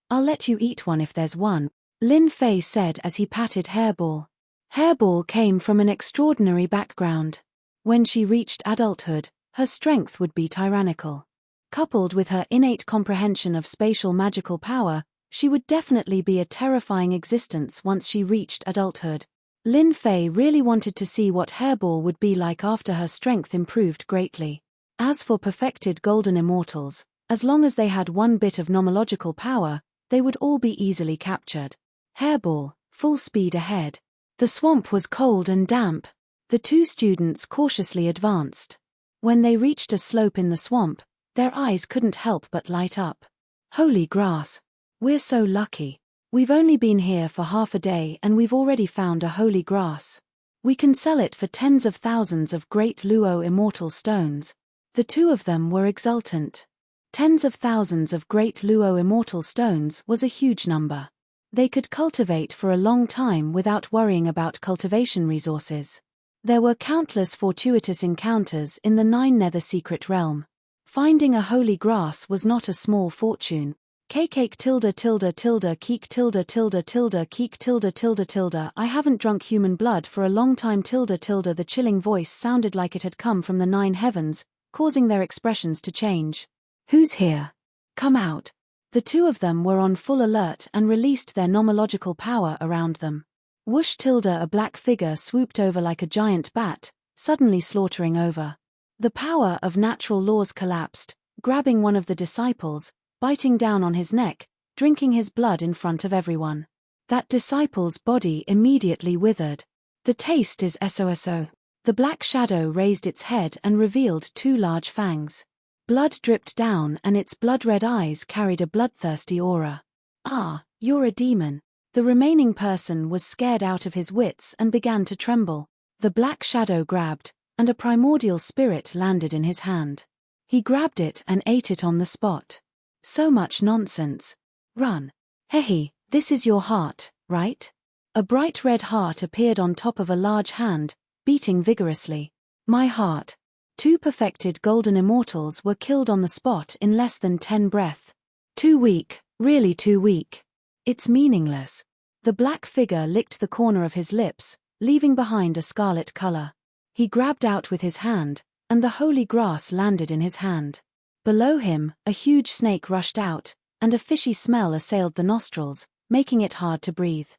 I'll let you eat one if there's one, Lin Fei said as he patted Hairball. Hairball came from an extraordinary background. When she reached adulthood, her strength would be tyrannical. Coupled with her innate comprehension of spatial magical power, she would definitely be a terrifying existence once she reached adulthood. Lin Fei really wanted to see what Hairball would be like after her strength improved greatly. As for perfected golden immortals, as long as they had one bit of nomological power, they would all be easily captured. Hairball, full speed ahead. The swamp was cold and damp. The 2 students cautiously advanced. When they reached a slope in the swamp, their eyes couldn't help but light up. Holy grass! We're so lucky. We've only been here for half a day and we've already found a holy grass. We can sell it for tens of thousands of great Luo immortal stones. The 2 of them were exultant. Tens of thousands of great Luo immortal stones was a huge number. They could cultivate for a long time without worrying about cultivation resources. There were countless fortuitous encounters in the 9 Nether secret realm. Finding a holy grass was not a small fortune. Cake tilde tilde tilde keek tilde tilde tilde keek tilde tilde tilde I haven't drunk human blood for a long time tilde tilde The chilling voice sounded like it had come from the 9 heavens, causing their expressions to change. Who's here? Come out. The two of them were on full alert and released their nomological power around them. Whoosh tilde A black figure swooped over like a giant bat, suddenly slaughtering over. The power of natural laws collapsed, grabbing one of the disciples, biting down on his neck, drinking his blood in front of everyone. That disciple's body immediately withered. The taste is SOSO. The black shadow raised its head and revealed 2 large fangs. Blood dripped down and its blood-red eyes carried a bloodthirsty aura. Ah, you're a demon. The remaining person was scared out of his wits and began to tremble. The black shadow grabbed, and a primordial spirit landed in his hand. He grabbed it and ate it on the spot. So much nonsense. Run. Hehe, this is your heart, right? A bright red heart appeared on top of a large hand, beating vigorously. My heart. 2 perfected golden immortals were killed on the spot in less than 10 breath. Too weak, really too weak. It's meaningless. The black figure licked the corner of his lips, leaving behind a scarlet color. He grabbed out with his hand, and the holy grass landed in his hand. Below him, a huge snake rushed out, and a fishy smell assailed the nostrils, making it hard to breathe.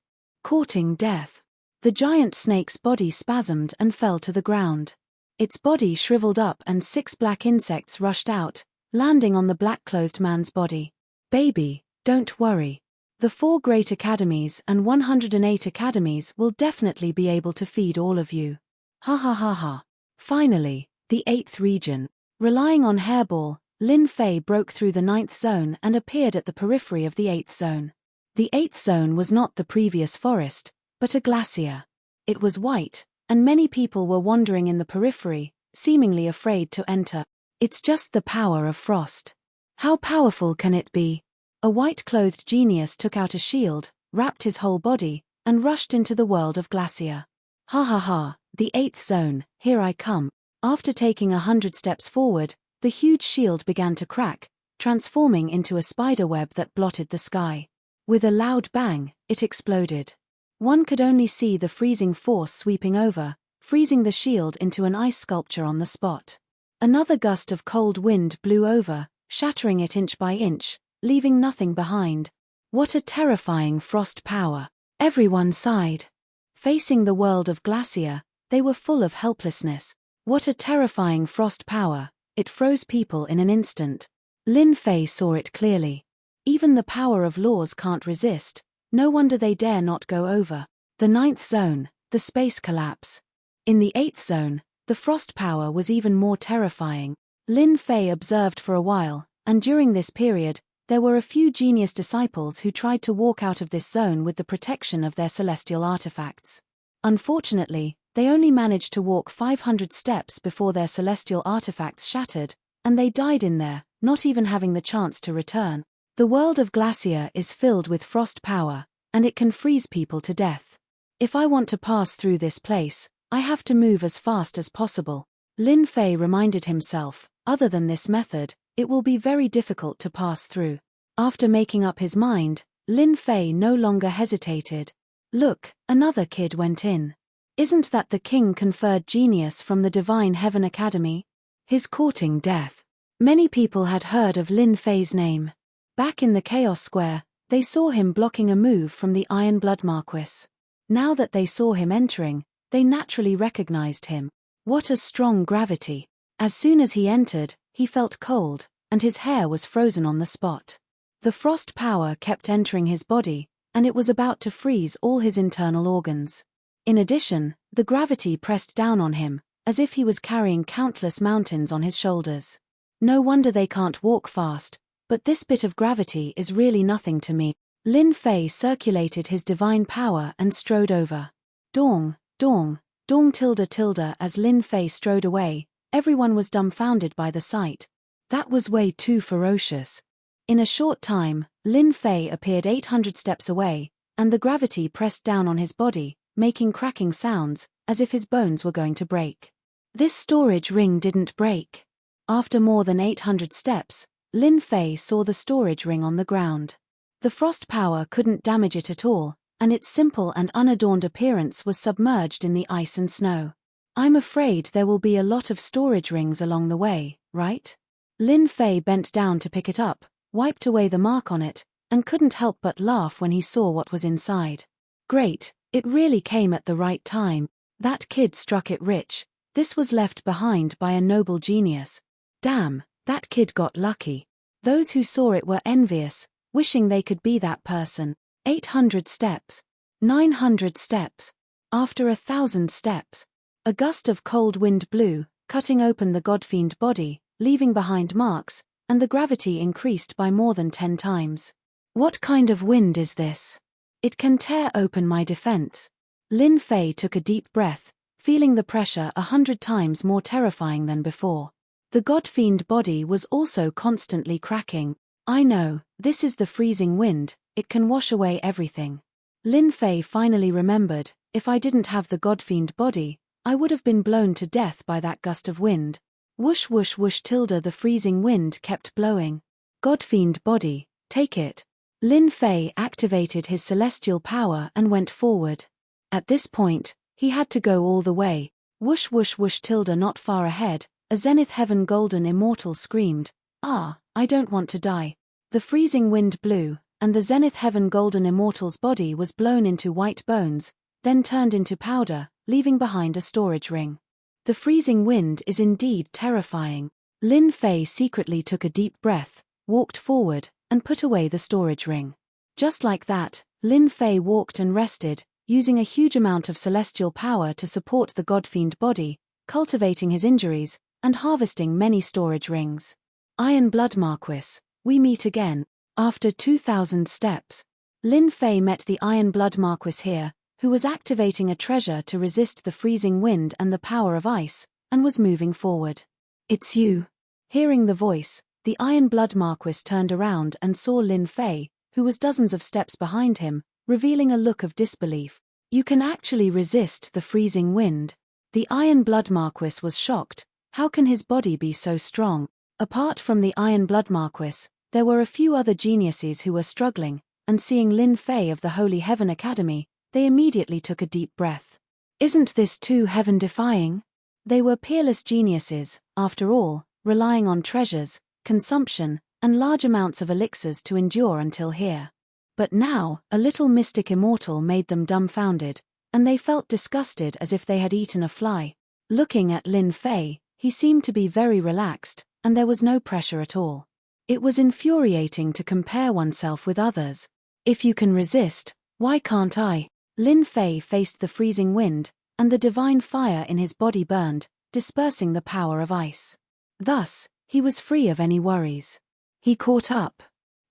Courting death. The giant snake's body spasmed and fell to the ground. Its body shriveled up and 6 black insects rushed out, landing on the black-clothed man's body. Baby, don't worry. The 4 great academies and 108 academies will definitely be able to feed all of you. Ha ha ha ha. Finally, the 8th region. Relying on Hairball, Lin Fei broke through the 9th zone and appeared at the periphery of the 8th zone. The 8th zone was not the previous forest, but a glacier. It was white, and many people were wandering in the periphery, seemingly afraid to enter. It's just the power of frost. How powerful can it be? A white-clothed genius took out a shield, wrapped his whole body, and rushed into the world of glacier. Ha ha ha, the 8th zone, here I come. After taking 100 steps forward, the huge shield began to crack, transforming into a spider web that blotted the sky. With a loud bang, it exploded. One could only see the freezing force sweeping over, freezing the shield into an ice sculpture on the spot. Another gust of cold wind blew over, shattering it inch by inch, leaving nothing behind. What a terrifying frost power! Everyone sighed. Facing the world of glacier, they were full of helplessness. What a terrifying frost power! It froze people in an instant. Lin Fei saw it clearly. Even the power of laws can't resist, no wonder they dare not go over. The 9th zone, the space collapse. In the 8th zone, the frost power was even more terrifying. Lin Fei observed for a while, and during this period, there were a few genius disciples who tried to walk out of this zone with the protection of their celestial artifacts. Unfortunately, they only managed to walk 500 steps before their celestial artifacts shattered, and they died in there, not even having the chance to return. The world of glacier is filled with frost power, and it can freeze people to death. If I want to pass through this place, I have to move as fast as possible. Lin Fei reminded himself, other than this method, it will be very difficult to pass through. After making up his mind, Lin Fei no longer hesitated. Look, another kid went in. Isn't that the king conferred genius from the Divine Heaven Academy? His courting death. Many people had heard of Lin Fei's name. Back in the Chaos Square, they saw him blocking a move from the Iron Blood Marquis. Now that they saw him entering, they naturally recognized him. What a strong gravity. As soon as he entered, he felt cold, and his hair was frozen on the spot. The frost power kept entering his body, and it was about to freeze all his internal organs. In addition, the gravity pressed down on him, as if he was carrying countless mountains on his shoulders. No wonder they can't walk fast, but this bit of gravity is really nothing to me. Lin Fei circulated his divine power and strode over. Dong, dong, dong tilde tilde. As Lin Fei strode away, everyone was dumbfounded by the sight. That was way too ferocious. In a short time, Lin Fei appeared 800 steps away, and the gravity pressed down on his body, making cracking sounds, as if his bones were going to break. This storage ring didn't break. After more than 800 steps, Lin Fei saw the storage ring on the ground. The frost power couldn't damage it at all, and its simple and unadorned appearance was submerged in the ice and snow. I'm afraid there will be a lot of storage rings along the way, right? Lin Fei bent down to pick it up, wiped away the mark on it, and couldn't help but laugh when he saw what was inside. Great, it really came at the right time. That kid struck it rich. This was left behind by a noble genius. Damn, that kid got lucky. Those who saw it were envious, wishing they could be that person. 800 steps. 900 steps. After 1,000 steps. A gust of cold wind blew, cutting open the godfiend body, leaving behind marks, and the gravity increased by more than 10 times. What kind of wind is this? It can tear open my defense. Lin Fei took a deep breath, feeling the pressure 100 times more terrifying than before. The godfiend body was also constantly cracking. I know, this is the freezing wind, it can wash away everything. Lin Fei finally remembered, if I didn't have the godfiend body, I would have been blown to death by that gust of wind. Whoosh whoosh whoosh tilde the freezing wind kept blowing. Godfiend body, take it. Lin Fei activated his celestial power and went forward. At this point, he had to go all the way. Whoosh whoosh whoosh tilde not far ahead, a zenith heaven golden immortal screamed, "Ah, I don't want to die." The freezing wind blew, and the zenith heaven golden immortal's body was blown into white bones, then turned into powder, leaving behind a storage ring. The freezing wind is indeed terrifying. Lin Fei secretly took a deep breath, walked forward, and put away the storage ring. Just like that, Lin Fei walked and rested, using a huge amount of celestial power to support the godfiend body, cultivating his injuries, and harvesting many storage rings. Iron Blood Marquis, we meet again. After 2,000 steps, Lin Fei met the Iron Blood Marquis here, who was activating a treasure to resist the freezing wind and the power of ice, and was moving forward. "It's you." Hearing the voice, the Iron Blood Marquis turned around and saw Lin Fei, who was dozens of steps behind him, revealing a look of disbelief. "You can actually resist the freezing wind." The Iron Blood Marquis was shocked. How can his body be so strong? Apart from the Iron Blood Marquis, there were a few other geniuses who were struggling, and seeing Lin Fei of the Holy Heaven Academy, they immediately took a deep breath. Isn't this too heaven-defying? They were peerless geniuses, after all, relying on treasures, consumption, and large amounts of elixirs to endure until here. But now, a little mystic immortal made them dumbfounded, and they felt disgusted as if they had eaten a fly. Looking at Lin Fei, he seemed to be very relaxed, and there was no pressure at all. It was infuriating to compare oneself with others. If you can resist, why can't I? Lin Fei faced the freezing wind, and the divine fire in his body burned, dispersing the power of ice. Thus, he was free of any worries. He caught up.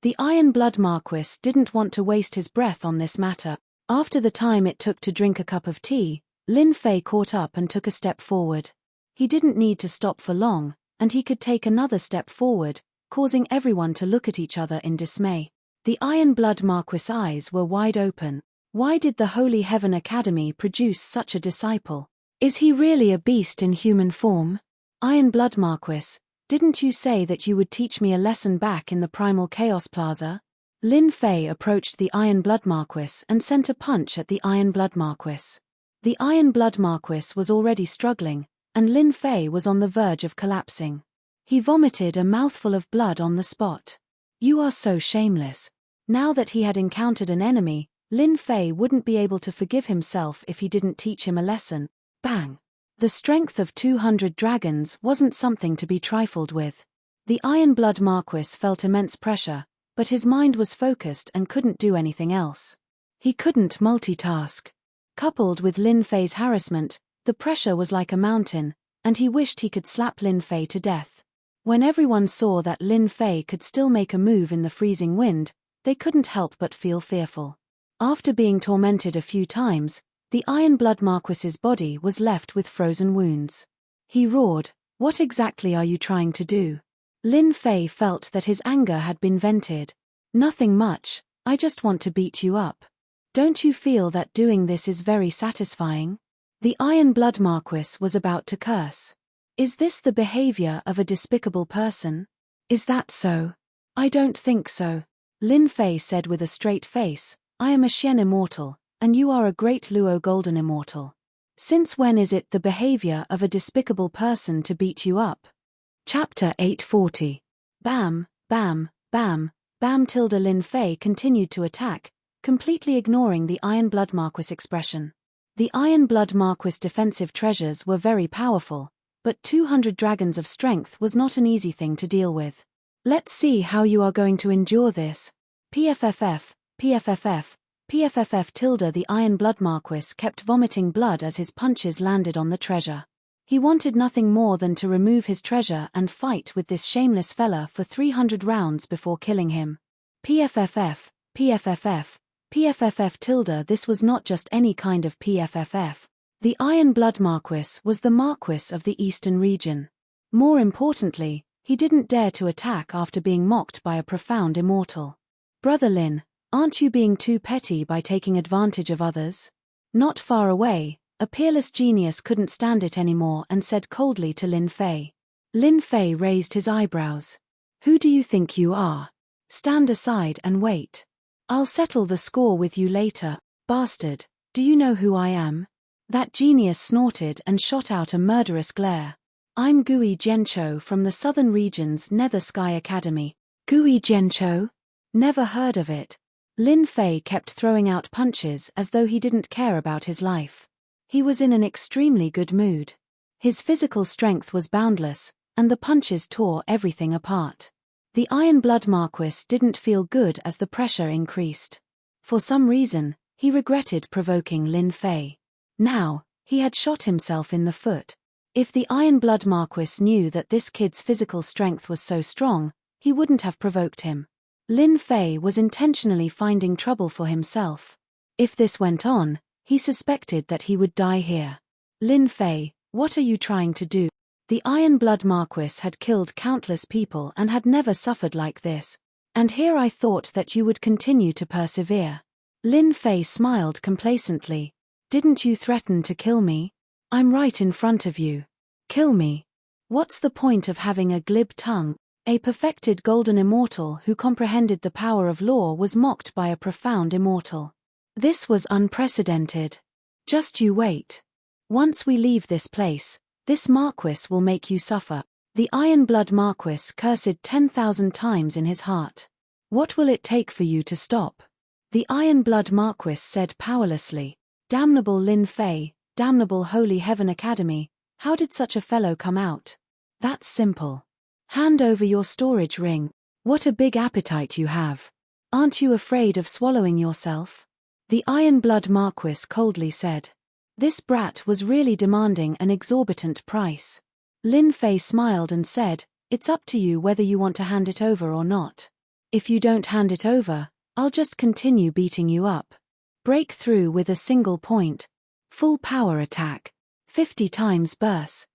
The Iron Blood Marquis didn't want to waste his breath on this matter. After the time it took to drink a cup of tea, Lin Fei caught up and took a step forward. He didn't need to stop for long, and he could take another step forward, causing everyone to look at each other in dismay. The Iron Blood Marquis' eyes were wide open. Why did the Holy Heaven Academy produce such a disciple? Is he really a beast in human form? Iron Blood Marquis, didn't you say that you would teach me a lesson back in the Primal Chaos Plaza? Lin Fei approached the Iron Blood Marquis and sent a punch at the Iron Blood Marquis. The Iron Blood Marquis was already struggling, and Lin Fei was on the verge of collapsing. He vomited a mouthful of blood on the spot. You are so shameless. Now that he had encountered an enemy, Lin Fei wouldn't be able to forgive himself if he didn't teach him a lesson. Bang! The strength of 200 dragons wasn't something to be trifled with. The Iron Blood Marquis felt immense pressure, but his mind was focused and couldn't do anything else. He couldn't multitask. Coupled with Lin Fei's harassment, the pressure was like a mountain, and he wished he could slap Lin Fei to death. When everyone saw that Lin Fei could still make a move in the freezing wind, they couldn't help but feel fearful. After being tormented a few times, the Iron Blood Marquis's body was left with frozen wounds. He roared, "What exactly are you trying to do?" Lin Fei felt that his anger had been vented. "Nothing much, I just want to beat you up." Don't you feel that doing this is very satisfying? The Iron Blood Marquis was about to curse. Is this the behavior of a despicable person? Is that so? I don't think so. Lin Fei said with a straight face, I am a Xian immortal, and you are a great Luo golden immortal. Since when is it the behavior of a despicable person to beat you up? Chapter 840. Bam, bam, bam, bam. Lin Fei continued to attack, completely ignoring the Iron Blood Marquis expression. The Iron Blood Marquis defensive treasures were very powerful, but 200 dragons of strength was not an easy thing to deal with. Let's see how you are going to endure this. PFFF, PFFF, PFFF. The Iron Blood Marquis kept vomiting blood as his punches landed on the treasure. He wanted nothing more than to remove his treasure and fight with this shameless fella for 300 rounds before killing him. PFFF, PFFF, PFFF. This was not just any kind of PFFF. The Iron Blood Marquis was the Marquis of the Eastern region. More importantly, he didn't dare to attack after being mocked by a profound immortal. Brother Lin, aren't you being too petty by taking advantage of others? Not far away, a peerless genius couldn't stand it anymore and said coldly to Lin Fei. Lin Fei raised his eyebrows. Who do you think you are? Stand aside and wait. I'll settle the score with you later, bastard. Do you know who I am? That genius snorted and shot out a murderous glare. I'm Gui Jianchou from the Southern Region's Nether Sky Academy. Gui Jianchou? Never heard of it. Lin Fei kept throwing out punches as though he didn't care about his life. He was in an extremely good mood. His physical strength was boundless, and the punches tore everything apart. The Iron Blood Marquis didn't feel good as the pressure increased. For some reason, he regretted provoking Lin Fei. Now, he had shot himself in the foot. If the Iron Blood Marquis knew that this kid's physical strength was so strong, he wouldn't have provoked him. Lin Fei was intentionally finding trouble for himself. If this went on, he suspected that he would die here. Lin Fei, what are you trying to do? The Iron Blood Marquis had killed countless people and had never suffered like this. And here I thought that you would continue to persevere. Lin Fei smiled complacently. Didn't you threaten to kill me? I'm right in front of you. Kill me. What's the point of having a glib tongue? A perfected golden immortal who comprehended the power of law was mocked by a profound immortal. This was unprecedented. Just you wait. Once we leave this place, this Marquis will make you suffer. The Iron Blood Marquis cursed 10,000 times in his heart. What will it take for you to stop? The Iron Blood Marquis said powerlessly. Damnable Lin Fei, damnable Holy Heaven Academy, how did such a fellow come out? That's simple. Hand over your storage ring. What a big appetite you have. Aren't you afraid of swallowing yourself? The Iron Blood Marquis coldly said. This brat was really demanding an exorbitant price. Lin Fei smiled and said, it's up to you whether you want to hand it over or not. If you don't hand it over, I'll just continue beating you up. Break through with a single point. Full power attack. 50 times burst.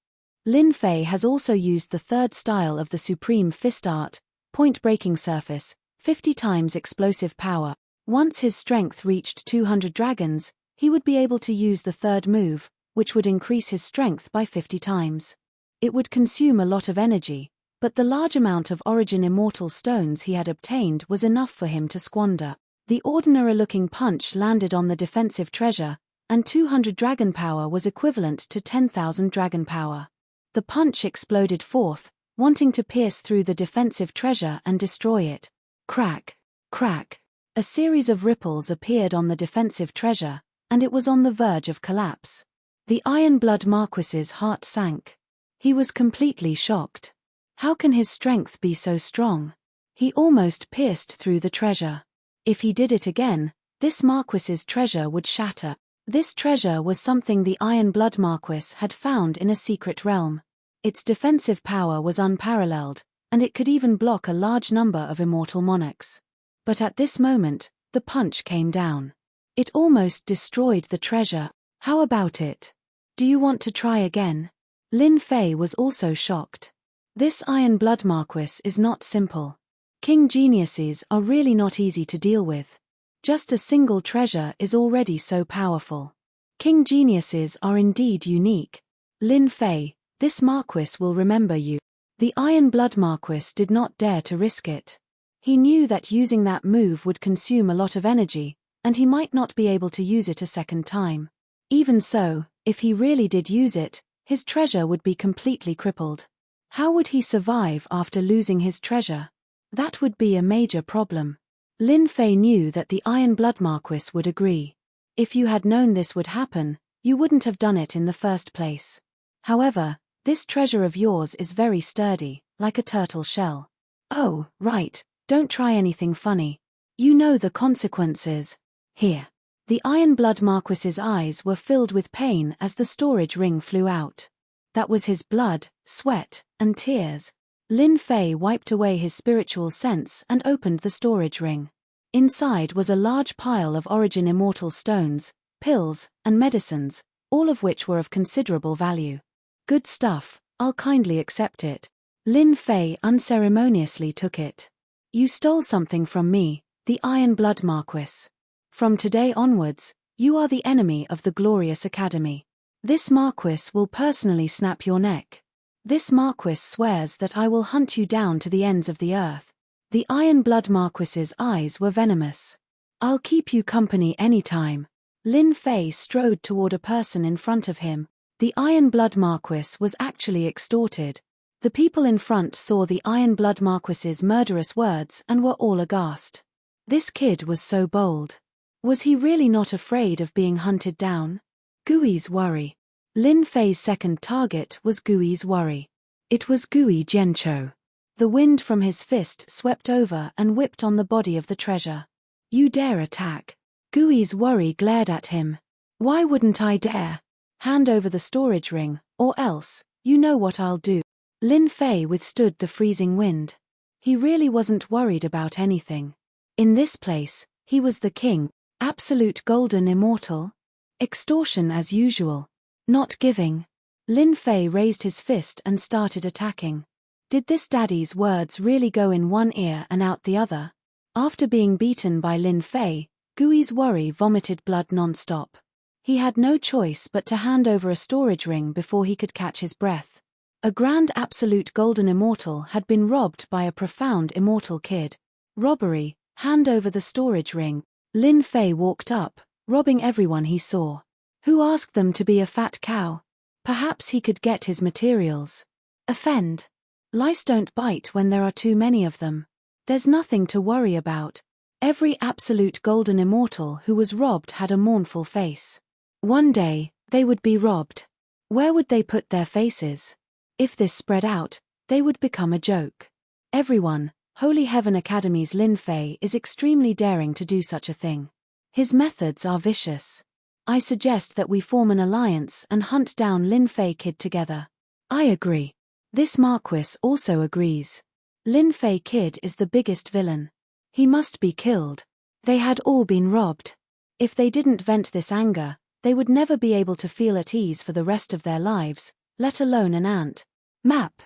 Lin Fei has also used the third style of the Supreme Fist Art, point breaking surface, 50 times explosive power. Once his strength reached 200 dragons, he would be able to use the third move, which would increase his strength by 50 times. It would consume a lot of energy, but the large amount of Origin Immortal stones he had obtained was enough for him to squander. The ordinary-looking punch landed on the defensive treasure, and 200 dragon power was equivalent to 10,000 dragon power. The punch exploded forth, wanting to pierce through the defensive treasure and destroy it. Crack, crack. A series of ripples appeared on the defensive treasure, and it was on the verge of collapse. The Iron Blood Marquis's heart sank. He was completely shocked. How can his strength be so strong? He almost pierced through the treasure. If he did it again, this Marquis's treasure would shatter. This treasure was something the Iron Blood Marquis had found in a secret realm. Its defensive power was unparalleled, and it could even block a large number of immortal monarchs. But at this moment, the punch came down. It almost destroyed the treasure. How about it? Do you want to try again? Lin Fei was also shocked. This Iron Blood Marquis is not simple. King geniuses are really not easy to deal with. Just a single treasure is already so powerful. King geniuses are indeed unique. Lin Fei, this Marquis will remember you. The Iron Blood Marquis did not dare to risk it. He knew that using that move would consume a lot of energy, and he might not be able to use it a second time. Even so, if he really did use it, his treasure would be completely crippled. How would he survive after losing his treasure? That would be a major problem. Lin Fei knew that the Iron Blood Marquis would agree. If you had known this would happen, you wouldn't have done it in the first place. However, this treasure of yours is very sturdy, like a turtle shell. Oh, right, don't try anything funny. You know the consequences. Here. The Iron Blood Marquis's eyes were filled with pain as the storage ring flew out. That was his blood, sweat, and tears. Lin Fei wiped away his spiritual sense and opened the storage ring. Inside was a large pile of origin immortal stones, pills, and medicines, all of which were of considerable value. Good stuff, I'll kindly accept it. Lin Fei unceremoniously took it. You stole something from me, the Iron Blood Marquis. From today onwards, you are the enemy of the glorious academy. This Marquis will personally snap your neck. This Marquis swears that I will hunt you down to the ends of the earth. The Iron Blood Marquis's eyes were venomous. I'll keep you company anytime. Lin Fei strode toward a person in front of him. The Iron Blood Marquis was actually extorted. The people in front saw the Iron Blood Marquis's murderous words and were all aghast. This kid was so bold. Was he really not afraid of being hunted down? Gui's worry. Lin Fei's second target was Gui's worry. It was Gui Jianchou. The wind from his fist swept over and whipped on the body of the treasure. You dare attack? Gui's worry glared at him. Why wouldn't I dare? Hand over the storage ring, or else, you know what I'll do. Lin Fei withstood the freezing wind. He really wasn't worried about anything. In this place, he was the king, absolute golden immortal. Extortion as usual. Not giving. Lin Fei raised his fist and started attacking. Did this daddy's words really go in one ear and out the other? After being beaten by Lin Fei, Gui's worry vomited blood non-stop. He had no choice but to hand over a storage ring before he could catch his breath. A grand absolute golden immortal had been robbed by a profound immortal kid. Robbery, hand over the storage ring. Lin Fei walked up, robbing everyone he saw. Who asked them to be a fat cow? Perhaps he could get his materials. Offend. Lice don't bite when there are too many of them. There's nothing to worry about. Every absolute golden immortal who was robbed had a mournful face. One day, they would be robbed. Where would they put their faces? If this spread out, they would become a joke. Everyone, Holy Heaven Academy's Lin Fei is extremely daring to do such a thing. His methods are vicious. I suggest that we form an alliance and hunt down Lin Fei Kid together. I agree. This Marquis also agrees. Lin Fei Kid is the biggest villain. He must be killed. They had all been robbed. If they didn't vent this anger, they would never be able to feel at ease for the rest of their lives, let alone an ant. Map.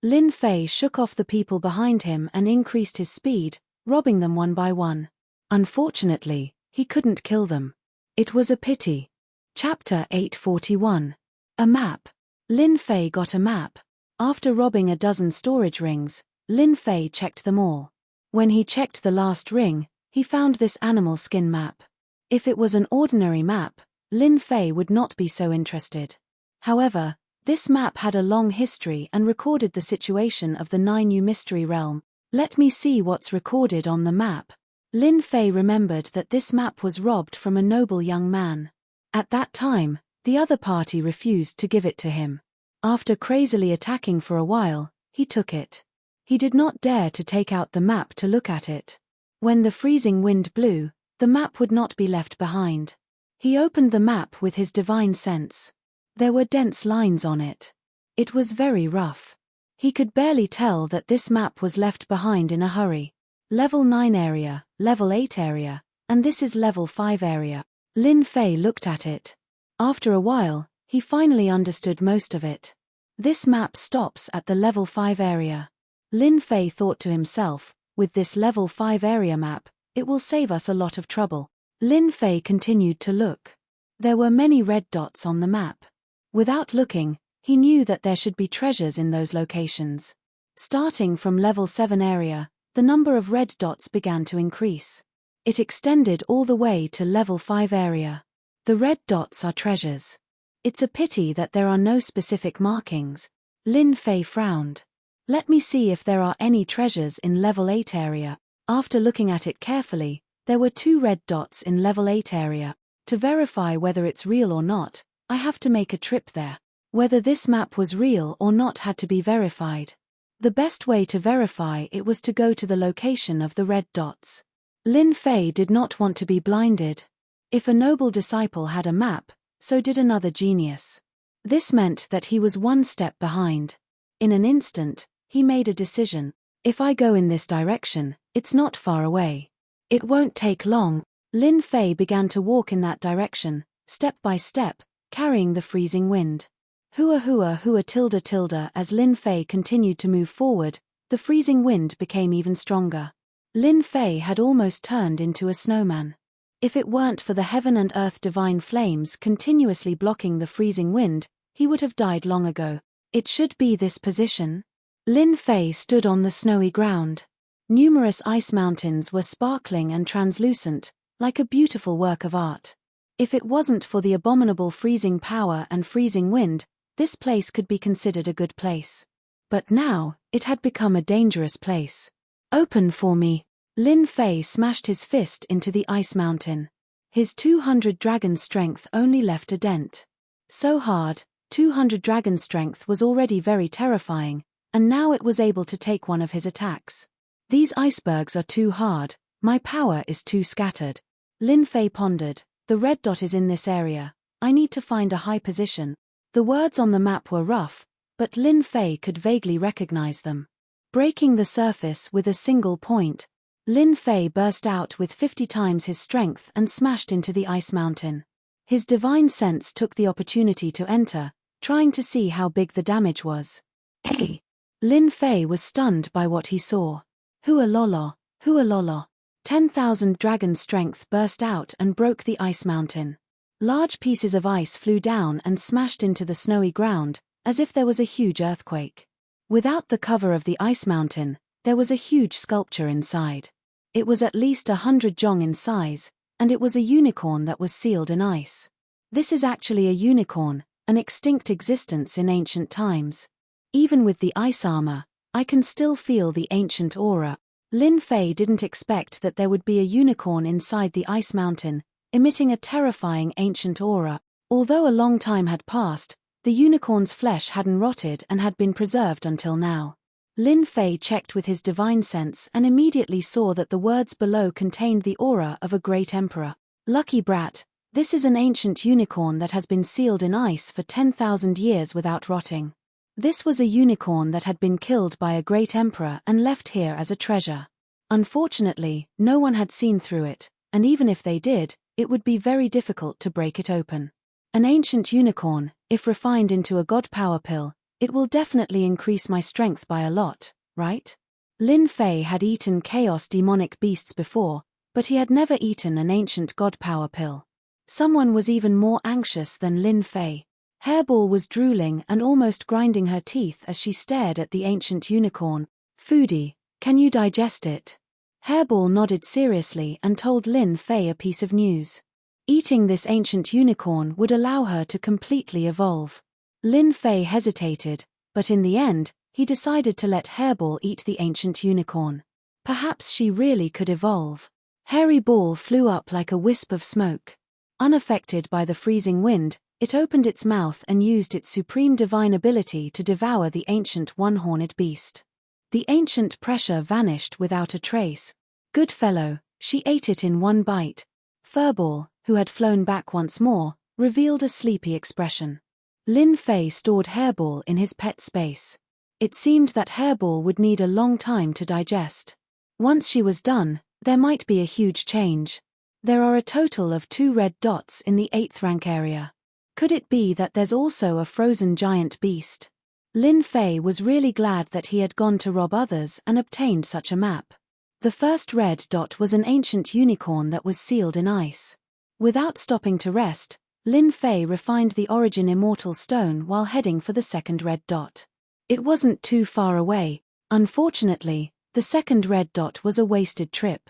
Lin Fei shook off the people behind him and increased his speed, robbing them one by one. Unfortunately, he couldn't kill them. It was a pity. Chapter 841. A map. Lin Fei got a map. After robbing a dozen storage rings, Lin Fei checked them all. When he checked the last ring, he found this animal skin map. If it was an ordinary map, Lin Fei would not be so interested. However, this map had a long history and recorded the situation of the 9U Mystery Realm. Let me see what's recorded on the map. Lin Fei remembered that this map was robbed from a noble young man. At that time, the other party refused to give it to him. After crazily attacking for a while, he took it. He did not dare to take out the map to look at it. When the freezing wind blew, the map would not be left behind. He opened the map with his divine sense. There were dense lines on it. It was very rough. He could barely tell that this map was left behind in a hurry. Level 9 area, Level 8 area, and this is Level 5 area. Lin Fei looked at it. After a while, he finally understood most of it. This map stops at the Level 5 area. Lin Fei thought to himself, with this Level 5 area map, It will save us a lot of trouble. Lin Fei continued to look. There were many red dots on the map. Without looking, he knew that there should be treasures in those locations. Starting from level 7 area, the number of red dots began to increase. It extended all the way to level 5 area. The red dots are treasures. It's a pity that there are no specific markings. Lin Fei frowned. Let me see if there are any treasures in level 8 area. After looking at it carefully, there were 2 red dots in level 8 area. To verify whether it's real or not, I have to make a trip there. Whether this map was real or not had to be verified. The best way to verify it was to go to the location of the red dots. Lin Fei did not want to be blinded. If a noble disciple had a map, so did another genius. This meant that he was one step behind. In an instant, he made a decision. If I go in this direction, it's not far away. It won't take long. Lin Fei began to walk in that direction, step by step, carrying the freezing wind. Hua hua hua tilde tilde. As Lin Fei continued to move forward, the freezing wind became even stronger. Lin Fei had almost turned into a snowman. If it weren't for the heaven and earth divine flames continuously blocking the freezing wind, he would have died long ago. It should be this position. Lin Fei stood on the snowy ground. Numerous ice mountains were sparkling and translucent, like a beautiful work of art. If it wasn't for the abominable freezing power and freezing wind, this place could be considered a good place. But now, it had become a dangerous place. Open for me. Lin Fei smashed his fist into the ice mountain. His 200 dragon strength only left a dent. So hard, 200 dragon strength was already very terrifying, and now it was able to take one of his attacks. These icebergs are too hard, my power is too scattered. Lin Fei pondered. The red dot is in this area. I need to find a high position. The words on the map were rough, but Lin Fei could vaguely recognize them. Breaking the surface with a single point, Lin Fei burst out with 50 times his strength and smashed into the ice mountain. His divine sense took the opportunity to enter, trying to see how big the damage was. Hey! Lin Fei was stunned by what he saw. Hua lolo, hua lolo. 10,000 dragon strength burst out and broke the ice mountain. Large pieces of ice flew down and smashed into the snowy ground, as if there was a huge earthquake. Without the cover of the ice mountain, there was a huge sculpture inside. It was at least 100 jong in size, and it was a unicorn that was sealed in ice. This is actually a unicorn, an extinct existence in ancient times. Even with the ice armor, I can still feel the ancient aura. Lin Fei didn't expect that there would be a unicorn inside the ice mountain, emitting a terrifying ancient aura. Although a long time had passed, the unicorn's flesh hadn't rotted and had been preserved until now. Lin Fei checked with his divine sense and immediately saw that the words below contained the aura of a great emperor. Lucky brat, this is an ancient unicorn that has been sealed in ice for 10,000 years without rotting. This was a unicorn that had been killed by a great emperor and left here as a treasure. Unfortunately, no one had seen through it, and even if they did, it would be very difficult to break it open. An ancient unicorn, if refined into a god power pill, it will definitely increase my strength by a lot, right? Lin Fei had eaten chaos demonic beasts before, but he had never eaten an ancient god power pill. Someone was even more anxious than Lin Fei. Hairball was drooling and almost grinding her teeth as she stared at the ancient unicorn. Foodie, can you digest it? Hairball nodded seriously and told Lin Fei a piece of news. Eating this ancient unicorn would allow her to completely evolve. Lin Fei hesitated, but in the end, he decided to let Hairball eat the ancient unicorn. Perhaps she really could evolve. Hairy Ball flew up like a wisp of smoke. Unaffected by the freezing wind, it opened its mouth and used its supreme divine ability to devour the ancient one-horned beast. The ancient pressure vanished without a trace. Good fellow, she ate it in one bite. Furball, who had flown back once more, revealed a sleepy expression. Lin Fei stored Hairball in his pet space. It seemed that Hairball would need a long time to digest. Once she was done, there might be a huge change. There are a total of 2 red dots in the 8th rank area. Could it be that there's also a frozen giant beast? Lin Fei was really glad that he had gone to rob others and obtained such a map. The first red dot was an ancient unicorn that was sealed in ice. Without stopping to rest, Lin Fei refined the origin immortal stone while heading for the second red dot. It wasn't too far away. Unfortunately, the second red dot was a wasted trip.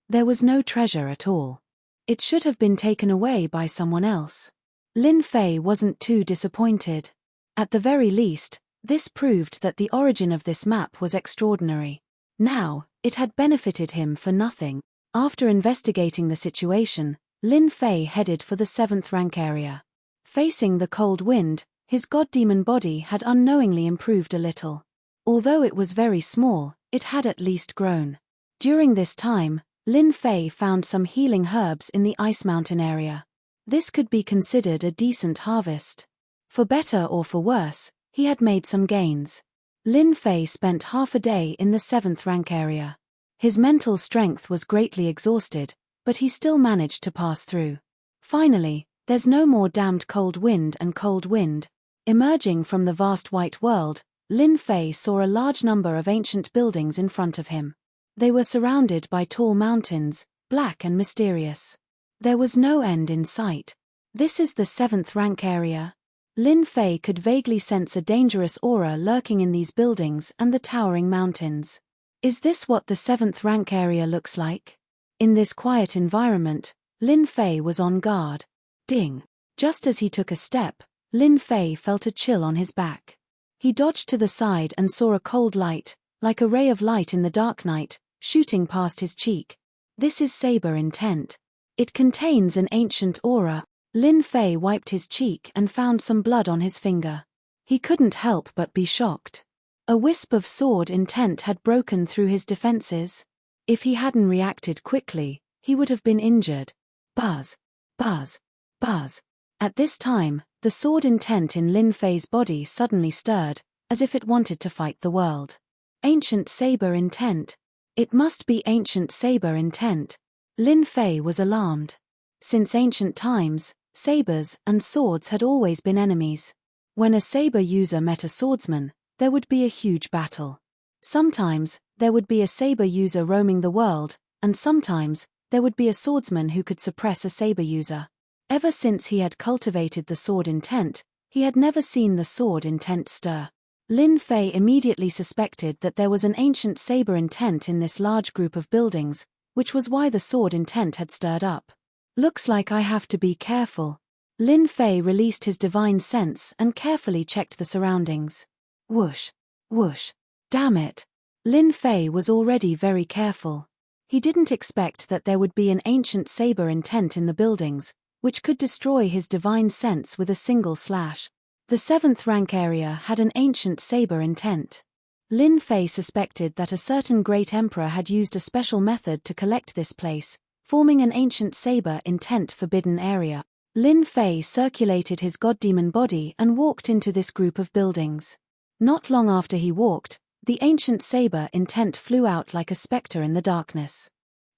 There was no treasure at all. It should have been taken away by someone else. Lin Fei wasn't too disappointed. At the very least, this proved that the origin of this map was extraordinary. Now, it had benefited him for nothing. After investigating the situation, Lin Fei headed for the 7th rank area. Facing the cold wind, his god-demon body had unknowingly improved a little. Although it was very small, it had at least grown. During this time, Lin Fei found some healing herbs in the Ice Mountain area. This could be considered a decent harvest. For better or for worse, he had made some gains. Lin Fei spent half a day in the 7th rank area. His mental strength was greatly exhausted, but he still managed to pass through. Finally, there's no more damned cold wind and cold wind. Emerging from the vast white world, Lin Fei saw a large number of ancient buildings in front of him. They were surrounded by tall mountains, black and mysterious. There was no end in sight. This is the 7th rank area. Lin Fei could vaguely sense a dangerous aura lurking in these buildings and the towering mountains. Is this what the 7th rank area looks like? In this quiet environment, Lin Fei was on guard. Ding! Just as he took a step, Lin Fei felt a chill on his back. He dodged to the side and saw a cold light, like a ray of light in the dark night, shooting past his cheek. This is saber intent. It contains an ancient aura. Lin Fei wiped his cheek and found some blood on his finger. He couldn't help but be shocked. A wisp of sword intent had broken through his defenses. If he hadn't reacted quickly, he would have been injured. Buzz, buzz, buzz. At this time, the sword intent in Lin Fei's body suddenly stirred, as if it wanted to fight the world. Ancient saber intent. It must be ancient saber intent. Lin Fei was alarmed. Since ancient times, sabers and swords had always been enemies. When a saber user met a swordsman, there would be a huge battle. Sometimes, there would be a saber user roaming the world, and sometimes, there would be a swordsman who could suppress a saber user. Ever since he had cultivated the sword intent, he had never seen the sword intent stir. Lin Fei immediately suspected that there was an ancient saber intent in this large group of buildings, which was why the sword intent had stirred up. Looks like I have to be careful. Lin Fei released his divine sense and carefully checked the surroundings. Whoosh, whoosh. Damn it. Lin Fei was already very careful. He didn't expect that there would be an ancient saber intent in the buildings, which could destroy his divine sense with a single slash. The 7th rank area had an ancient saber intent. Lin Fei suspected that a certain great emperor had used a special method to collect this place, forming an ancient saber intent forbidden area. Lin Fei circulated his god-demon body and walked into this group of buildings. Not long after he walked, the ancient saber intent flew out like a spectre in the darkness.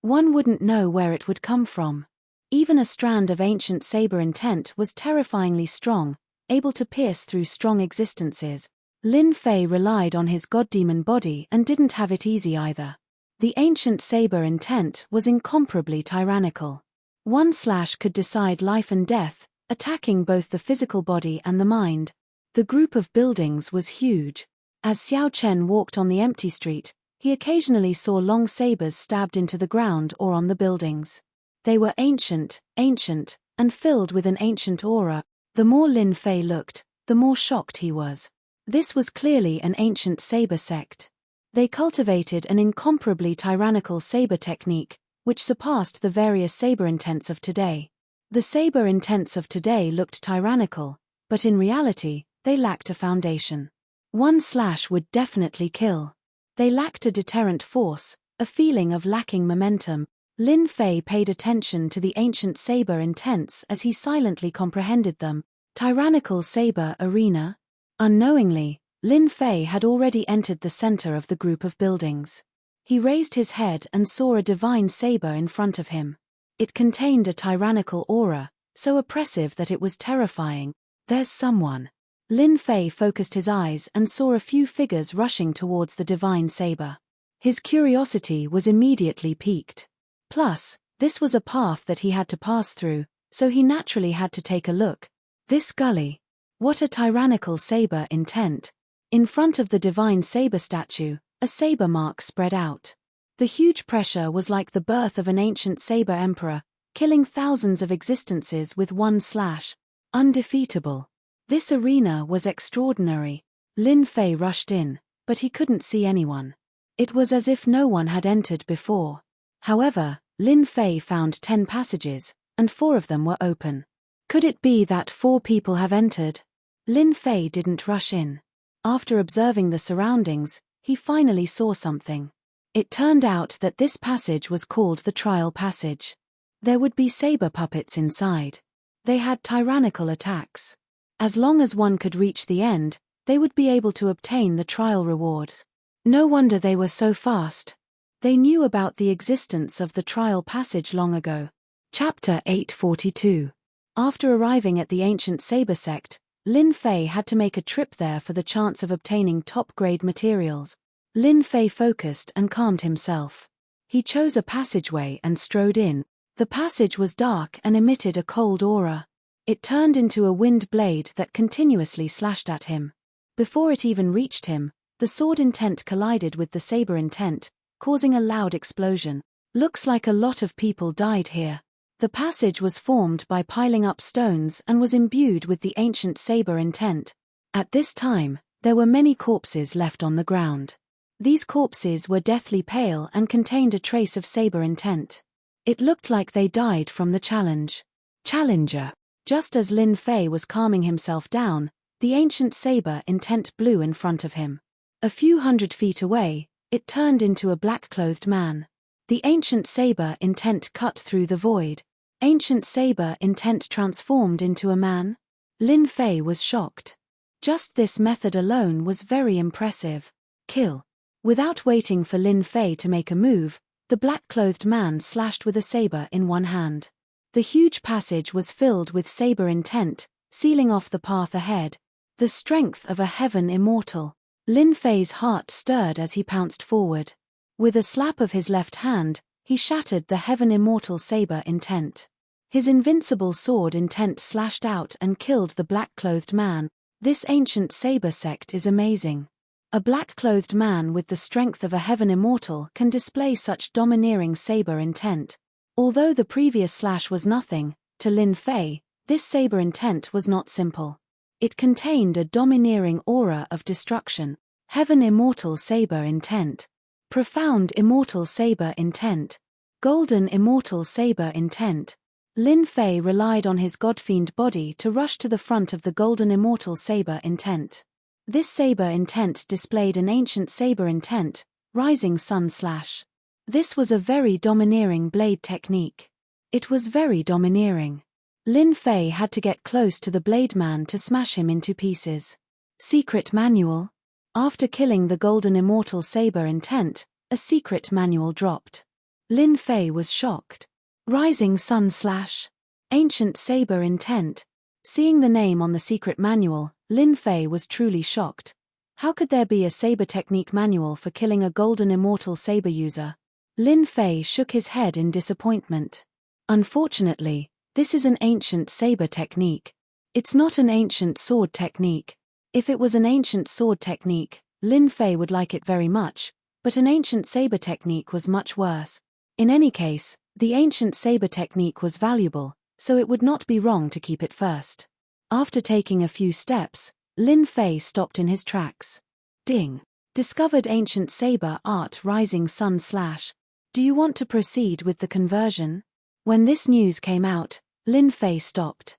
One wouldn't know where it would come from. Even a strand of ancient saber intent was terrifyingly strong, able to pierce through strong existences. Lin Fei relied on his god-demon body and didn't have it easy either. The ancient saber intent was incomparably tyrannical. One slash could decide life and death, attacking both the physical body and the mind. The group of buildings was huge. As Xiao Chen walked on the empty street, he occasionally saw long sabers stabbed into the ground or on the buildings. They were ancient, and filled with an ancient aura. The more Lin Fei looked, the more shocked he was. This was clearly an ancient saber sect. They cultivated an incomparably tyrannical saber technique, which surpassed the various saber intents of today. The saber intents of today looked tyrannical, but in reality, they lacked a foundation. One slash would definitely kill. They lacked a deterrent force, a feeling of lacking momentum. Lin Fei paid attention to the ancient saber intents as he silently comprehended them. Tyrannical saber arena. Unknowingly, Lin Fei had already entered the center of the group of buildings. He raised his head and saw a divine saber in front of him. It contained a tyrannical aura, so oppressive that it was terrifying. There's someone. Lin Fei focused his eyes and saw a few figures rushing towards the divine saber. His curiosity was immediately piqued. Plus, this was a path that he had to pass through, so he naturally had to take a look. This gully. What a tyrannical saber intent. In front of the divine saber statue, a saber mark spread out. The huge pressure was like the birth of an ancient saber emperor, killing thousands of existences with one slash. Undefeatable. This arena was extraordinary. Lin Fei rushed in, but he couldn't see anyone. It was as if no one had entered before. However, Lin Fei found 10 passages, and 4 of them were open. Could it be that 4 people have entered? Lin Fei didn't rush in. After observing the surroundings, he finally saw something. It turned out that this passage was called the Trial Passage. There would be saber puppets inside. They had tyrannical attacks. As long as one could reach the end, they would be able to obtain the trial rewards. No wonder they were so fast. They knew about the existence of the Trial Passage long ago. Chapter 842. After arriving at the ancient saber sect, Lin Fei had to make a trip there for the chance of obtaining top-grade materials. Lin Fei focused and calmed himself. He chose a passageway and strode in. The passage was dark and emitted a cold aura. It turned into a wind blade that continuously slashed at him. Before it even reached him, the sword intent collided with the saber intent, causing a loud explosion. Looks like a lot of people died here. The passage was formed by piling up stones and was imbued with the ancient saber intent. At this time, there were many corpses left on the ground. These corpses were deathly pale and contained a trace of saber intent. It looked like they died from the challenge. Challenger. Just as Lin Fei was calming himself down, the ancient saber intent blew in front of him. A few 100 feet away, it turned into a black-clothed man. The ancient saber intent cut through the void. Ancient saber intent transformed into a man? Lin Fei was shocked. Just this method alone was very impressive. Kill. Without waiting for Lin Fei to make a move, the black-clothed man slashed with a saber in one hand. The huge passage was filled with saber intent, sealing off the path ahead. The strength of a heaven immortal. Lin Fei's heart stirred as he pounced forward. With a slap of his left hand, he shattered the heaven immortal saber intent. His invincible sword intent slashed out and killed the black-clothed man. This ancient saber sect is amazing. A black-clothed man with the strength of a heaven immortal can display such domineering saber intent. Although the previous slash was nothing, to Lin Fei, this saber intent was not simple. It contained a domineering aura of destruction. Heaven immortal saber intent. Profound immortal saber intent. Golden immortal saber intent. Lin Fei relied on his godfiend body to rush to the front of the golden immortal saber intent. This saber intent displayed an ancient saber intent, rising sun slash. This was a very domineering blade technique. It was very domineering. Lin Fei had to get close to the blade man to smash him into pieces. Secret manual. After killing the golden immortal saber intent, a secret manual dropped. Lin Fei was shocked. Rising sun slash. Ancient saber intent. Seeing the name on the secret manual, Lin Fei was truly shocked. How could there be a saber technique manual for killing a golden immortal saber user? Lin Fei shook his head in disappointment. Unfortunately, this is an ancient saber technique. It's not an ancient sword technique. If it was an ancient sword technique, Lin Fei would like it very much, but an ancient saber technique was much worse. In any case, the ancient saber technique was valuable, so it would not be wrong to keep it first. After taking a few steps, Lin Fei stopped in his tracks. Ding. Discovered ancient saber art rising sun slash. Do you want to proceed with the conversion? When this news came out, Lin Fei stopped.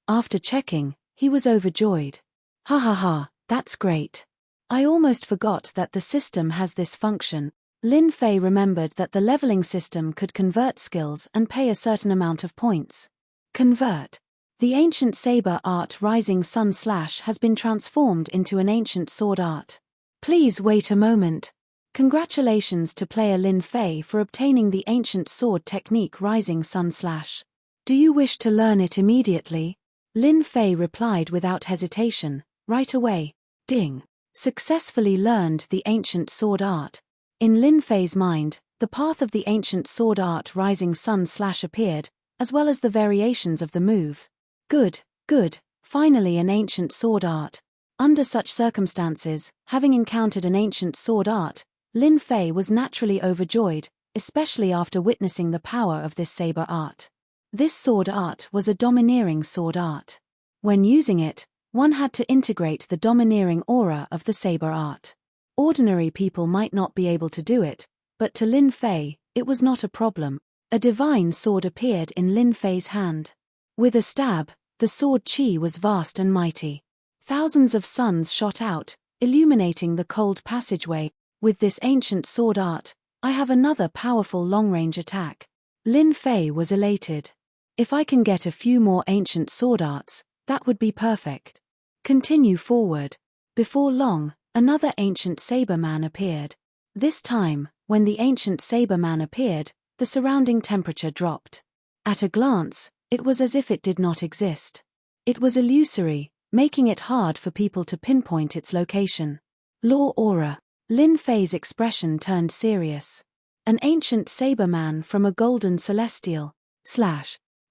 After checking, he was overjoyed. Ha ha ha, that's great. I almost forgot that the system has this function. Lin Fei remembered that the leveling system could convert skills and pay a certain amount of points. Convert. The ancient saber art rising sun slash has been transformed into an ancient sword art. Please wait a moment. Congratulations to player Lin Fei for obtaining the ancient sword technique rising sun slash. Do you wish to learn it immediately? Lin Fei replied without hesitation, right away. Ding. Successfully learned the ancient sword art. In Lin Fei's mind, the path of the ancient sword art rising sun / appeared, as well as the variations of the move. Good, good, finally an ancient sword art. Under such circumstances, having encountered an ancient sword art, Lin Fei was naturally overjoyed, especially after witnessing the power of this saber art. This sword art was a domineering sword art. When using it, one had to integrate the domineering aura of the saber art. Ordinary people might not be able to do it, but to Lin Fei, it was not a problem. A divine sword appeared in Lin Fei's hand. With a stab, the sword qi was vast and mighty. Thousands of suns shot out, illuminating the cold passageway. With this ancient sword art, I have another powerful long-range attack. Lin Fei was elated. If I can get a few more ancient sword arts, that would be perfect. Continue forward. Before long, another ancient saber man appeared. This time, when the ancient saber man appeared, the surrounding temperature dropped. At a glance, it was as if it did not exist. It was illusory, making it hard for people to pinpoint its location. Law aura. Lin Fei's expression turned serious. An ancient saber man from a golden celestial.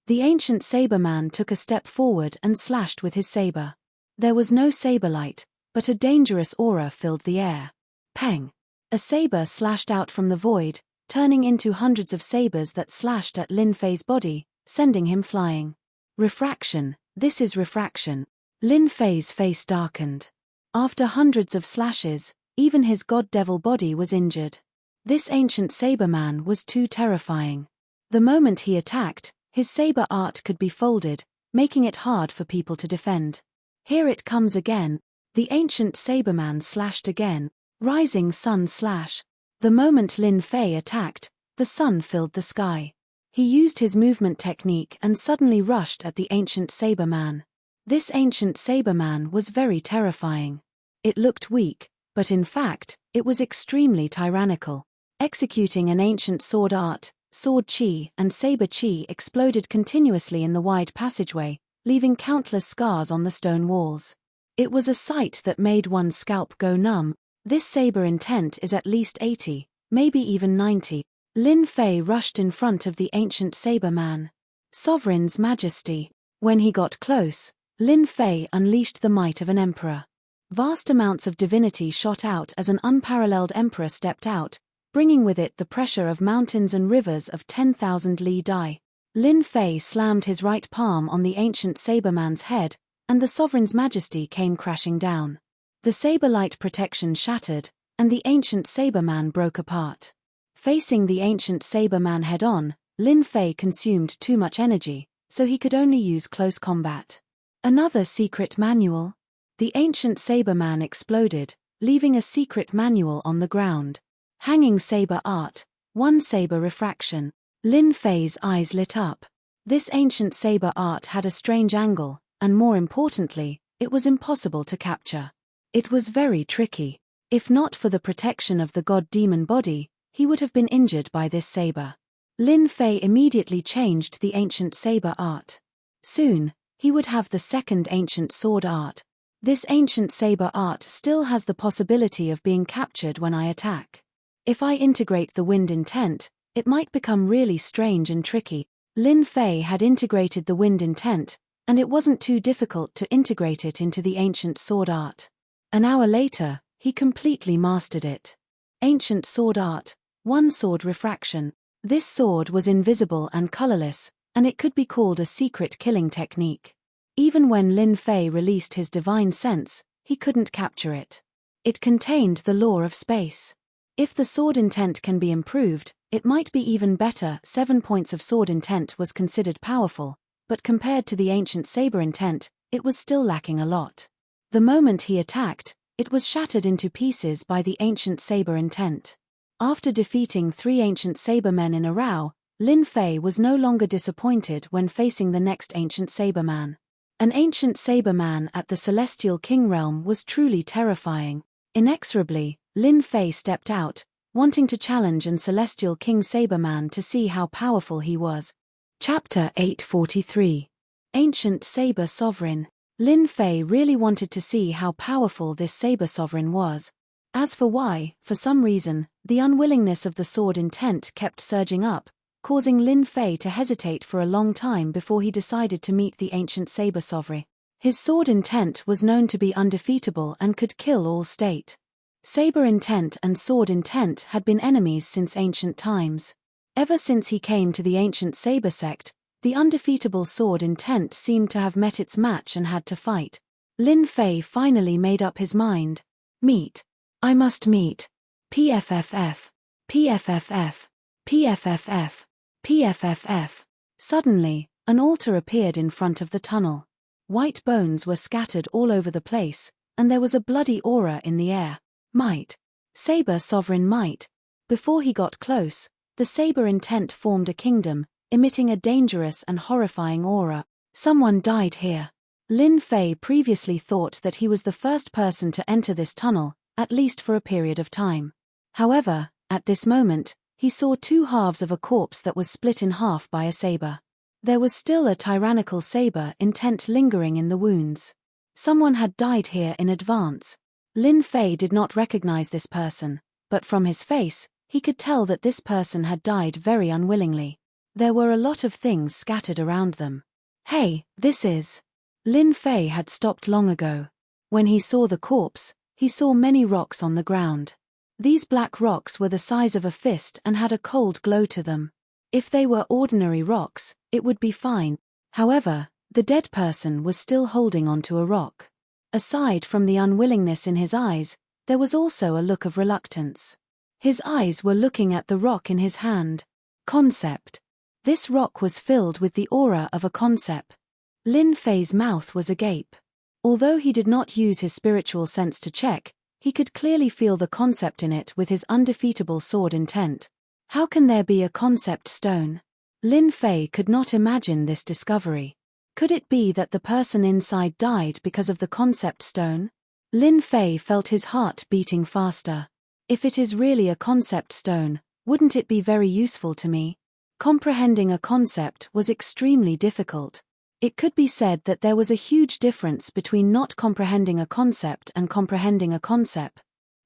The ancient saber man took a step forward and slashed with his saber. There was no saber light, but a dangerous aura filled the air. Peng! A saber slashed out from the void, turning into hundreds of sabers that slashed at Lin Fei's body, sending him flying. Refraction, this is refraction. Lin Fei's face darkened. After hundreds of slashes, even his god-devil body was injured. This ancient saber man was too terrifying. The moment he attacked, his saber art could be folded, making it hard for people to defend. Here it comes again. The ancient saber man slashed again. Rising sun slash. The moment Lin Fei attacked, the sun filled the sky. He used his movement technique and suddenly rushed at the ancient saber man. This ancient saber man was very terrifying. It looked weak, but in fact, it was extremely tyrannical. Executing an ancient sword art, sword qi and saber qi exploded continuously in the wide passageway, leaving countless scars on the stone walls. It was a sight that made one's scalp go numb. This saber intent is at least 80, maybe even 90. Lin Fei rushed in front of the ancient saber man. Sovereign's majesty. When he got close, Lin Fei unleashed the might of an emperor. Vast amounts of divinity shot out as an unparalleled emperor stepped out, bringing with it the pressure of mountains and rivers of 10,000 li dai. Lin Fei slammed his right palm on the ancient saberman's head, and the sovereign's majesty came crashing down. The saber light protection shattered, and the ancient saberman broke apart. Facing the ancient saberman head-on, Lin Fei consumed too much energy, so he could only use close combat. Another secret manual. The ancient saberman exploded, leaving a secret manual on the ground. Hanging saber art, one saber refraction. Lin Fei's eyes lit up. This ancient saber art had a strange angle, and more importantly, it was impossible to capture. It was very tricky. If not for the protection of the god-demon body, he would have been injured by this saber. Lin Fei immediately changed the ancient saber art. Soon, he would have the second ancient sword art. This ancient saber art still has the possibility of being captured when I attack. If I integrate the wind intent, it might become really strange and tricky. Lin Fei had integrated the wind intent, and it wasn't too difficult to integrate it into the ancient sword art. An hour later, he completely mastered it. Ancient sword art, one sword refraction. This sword was invisible and colorless, and it could be called a secret killing technique. Even when Lin Fei released his divine sense, he couldn't capture it. It contained the law of space. If the sword intent can be improved, it might be even better. 7 points of sword intent was considered powerful, but compared to the ancient saber intent, it was still lacking a lot. The moment he attacked, it was shattered into pieces by the ancient saber intent. After defeating 3 ancient sabermen in a row, Lin Fei was no longer disappointed when facing the next ancient saberman. An ancient saberman at the Celestial King realm was truly terrifying. Inexorably, Lin Fei stepped out, wanting to challenge an Celestial King saberman to see how powerful he was. Chapter 843. Ancient Saber Sovereign. Lin Fei really wanted to see how powerful this saber sovereign was. As for why, for some reason, The unwillingness of the sword intent kept surging up, causing Lin Fei to hesitate for a long time before he decided to meet the ancient saber sovereign. His sword intent was known to be undefeatable and could kill all state. Saber intent and sword intent had been enemies since ancient times. Ever since he came to the ancient saber sect, the undefeatable sword intent seemed to have met its match and had to fight. Lin Fei finally made up his mind. Meet. I must meet. PFFF. PFFF. PFFF. PFFF. Suddenly, an altar appeared in front of the tunnel. White bones were scattered all over the place, and there was a bloody aura in the air. Might. Saber sovereign might. Before he got close, the saber intent formed a kingdom, emitting a dangerous and horrifying aura. Someone died here. Lin Fei previously thought that he was the first person to enter this tunnel, at least for a period of time. However, at this moment, he saw two halves of a corpse that was split in half by a saber. There was still a tyrannical saber intent lingering in the wounds. Someone had died here in advance. Lin Fei did not recognize this person, but from his face, he could tell that this person had died very unwillingly. There were a lot of things scattered around them. Hey, this is... Lin Fei had stopped long ago. When he saw the corpse, he saw many rocks on the ground. These black rocks were the size of a fist and had a cold glow to them. If they were ordinary rocks, it would be fine. However, the dead person was still holding onto a rock. Aside from the unwillingness in his eyes, there was also a look of reluctance. His eyes were looking at the rock in his hand. Concept. This rock was filled with the aura of a concept. Lin Fei's mouth was agape. Although he did not use his spiritual sense to check, he could clearly feel the concept in it with his undefeatable sword intent. How can there be a concept stone? Lin Fei could not imagine this discovery. Could it be that the person inside died because of the concept stone? Lin Fei felt his heart beating faster. If it is really a concept stone, wouldn't it be very useful to me? Comprehending a concept was extremely difficult. It could be said that there was a huge difference between not comprehending a concept and comprehending a concept.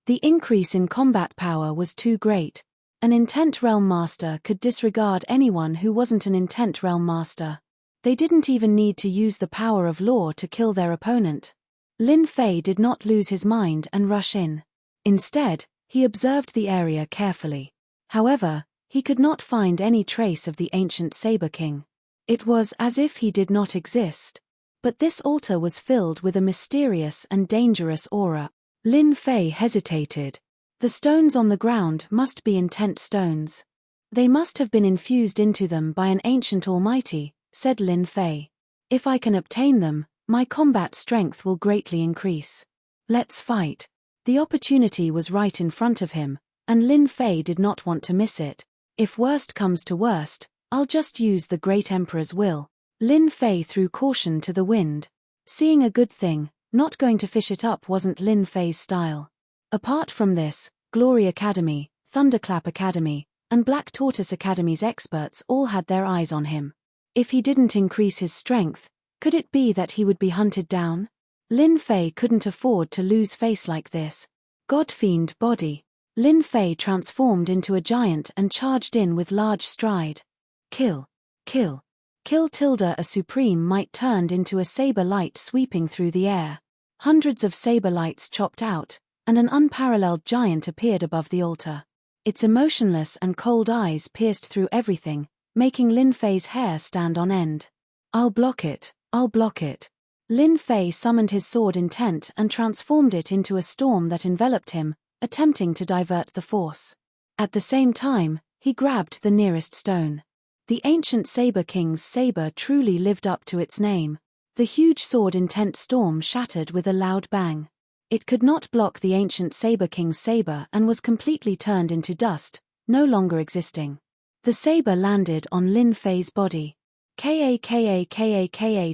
The increase in combat power was too great. An intent realm master could disregard anyone who wasn't an intent realm master. They didn't even need to use the power of law to kill their opponent. Lin Fei did not lose his mind and rush in. Instead, he observed the area carefully. However, he could not find any trace of the ancient Saber King. It was as if he did not exist. But this altar was filled with a mysterious and dangerous aura. Lin Fei hesitated. The stones on the ground must be intent stones. They must have been infused into them by an ancient almighty, said Lin Fei. If I can obtain them, my combat strength will greatly increase. Let's fight. The opportunity was right in front of him, and Lin Fei did not want to miss it. If worst comes to worst, I'll just use the great emperor's will. Lin Fei threw caution to the wind. Seeing a good thing, not going to fish it up wasn't Lin Fei's style. Apart from this, Glory Academy, Thunderclap Academy, and Black Tortoise Academy's experts all had their eyes on him. If he didn't increase his strength, could it be that he would be hunted down? Lin Fei couldn't afford to lose face like this. Godfiend body. Lin Fei transformed into a giant and charged in with large stride. Kill. Kill. Kill tilde a supreme might turned into a saber light sweeping through the air. Hundreds of saber lights chopped out, and an unparalleled giant appeared above the altar. Its emotionless and cold eyes pierced through everything, making Lin Fei's hair stand on end. I'll block it, I'll block it. Lin Fei summoned his sword intent and transformed it into a storm that enveloped him, attempting to divert the force. At the same time, he grabbed the nearest stone. The ancient Saber King's saber truly lived up to its name. The huge sword intent storm shattered with a loud bang. It could not block the ancient Saber King's saber and was completely turned into dust, no longer existing. The saber landed on Lin Fei's body. Ka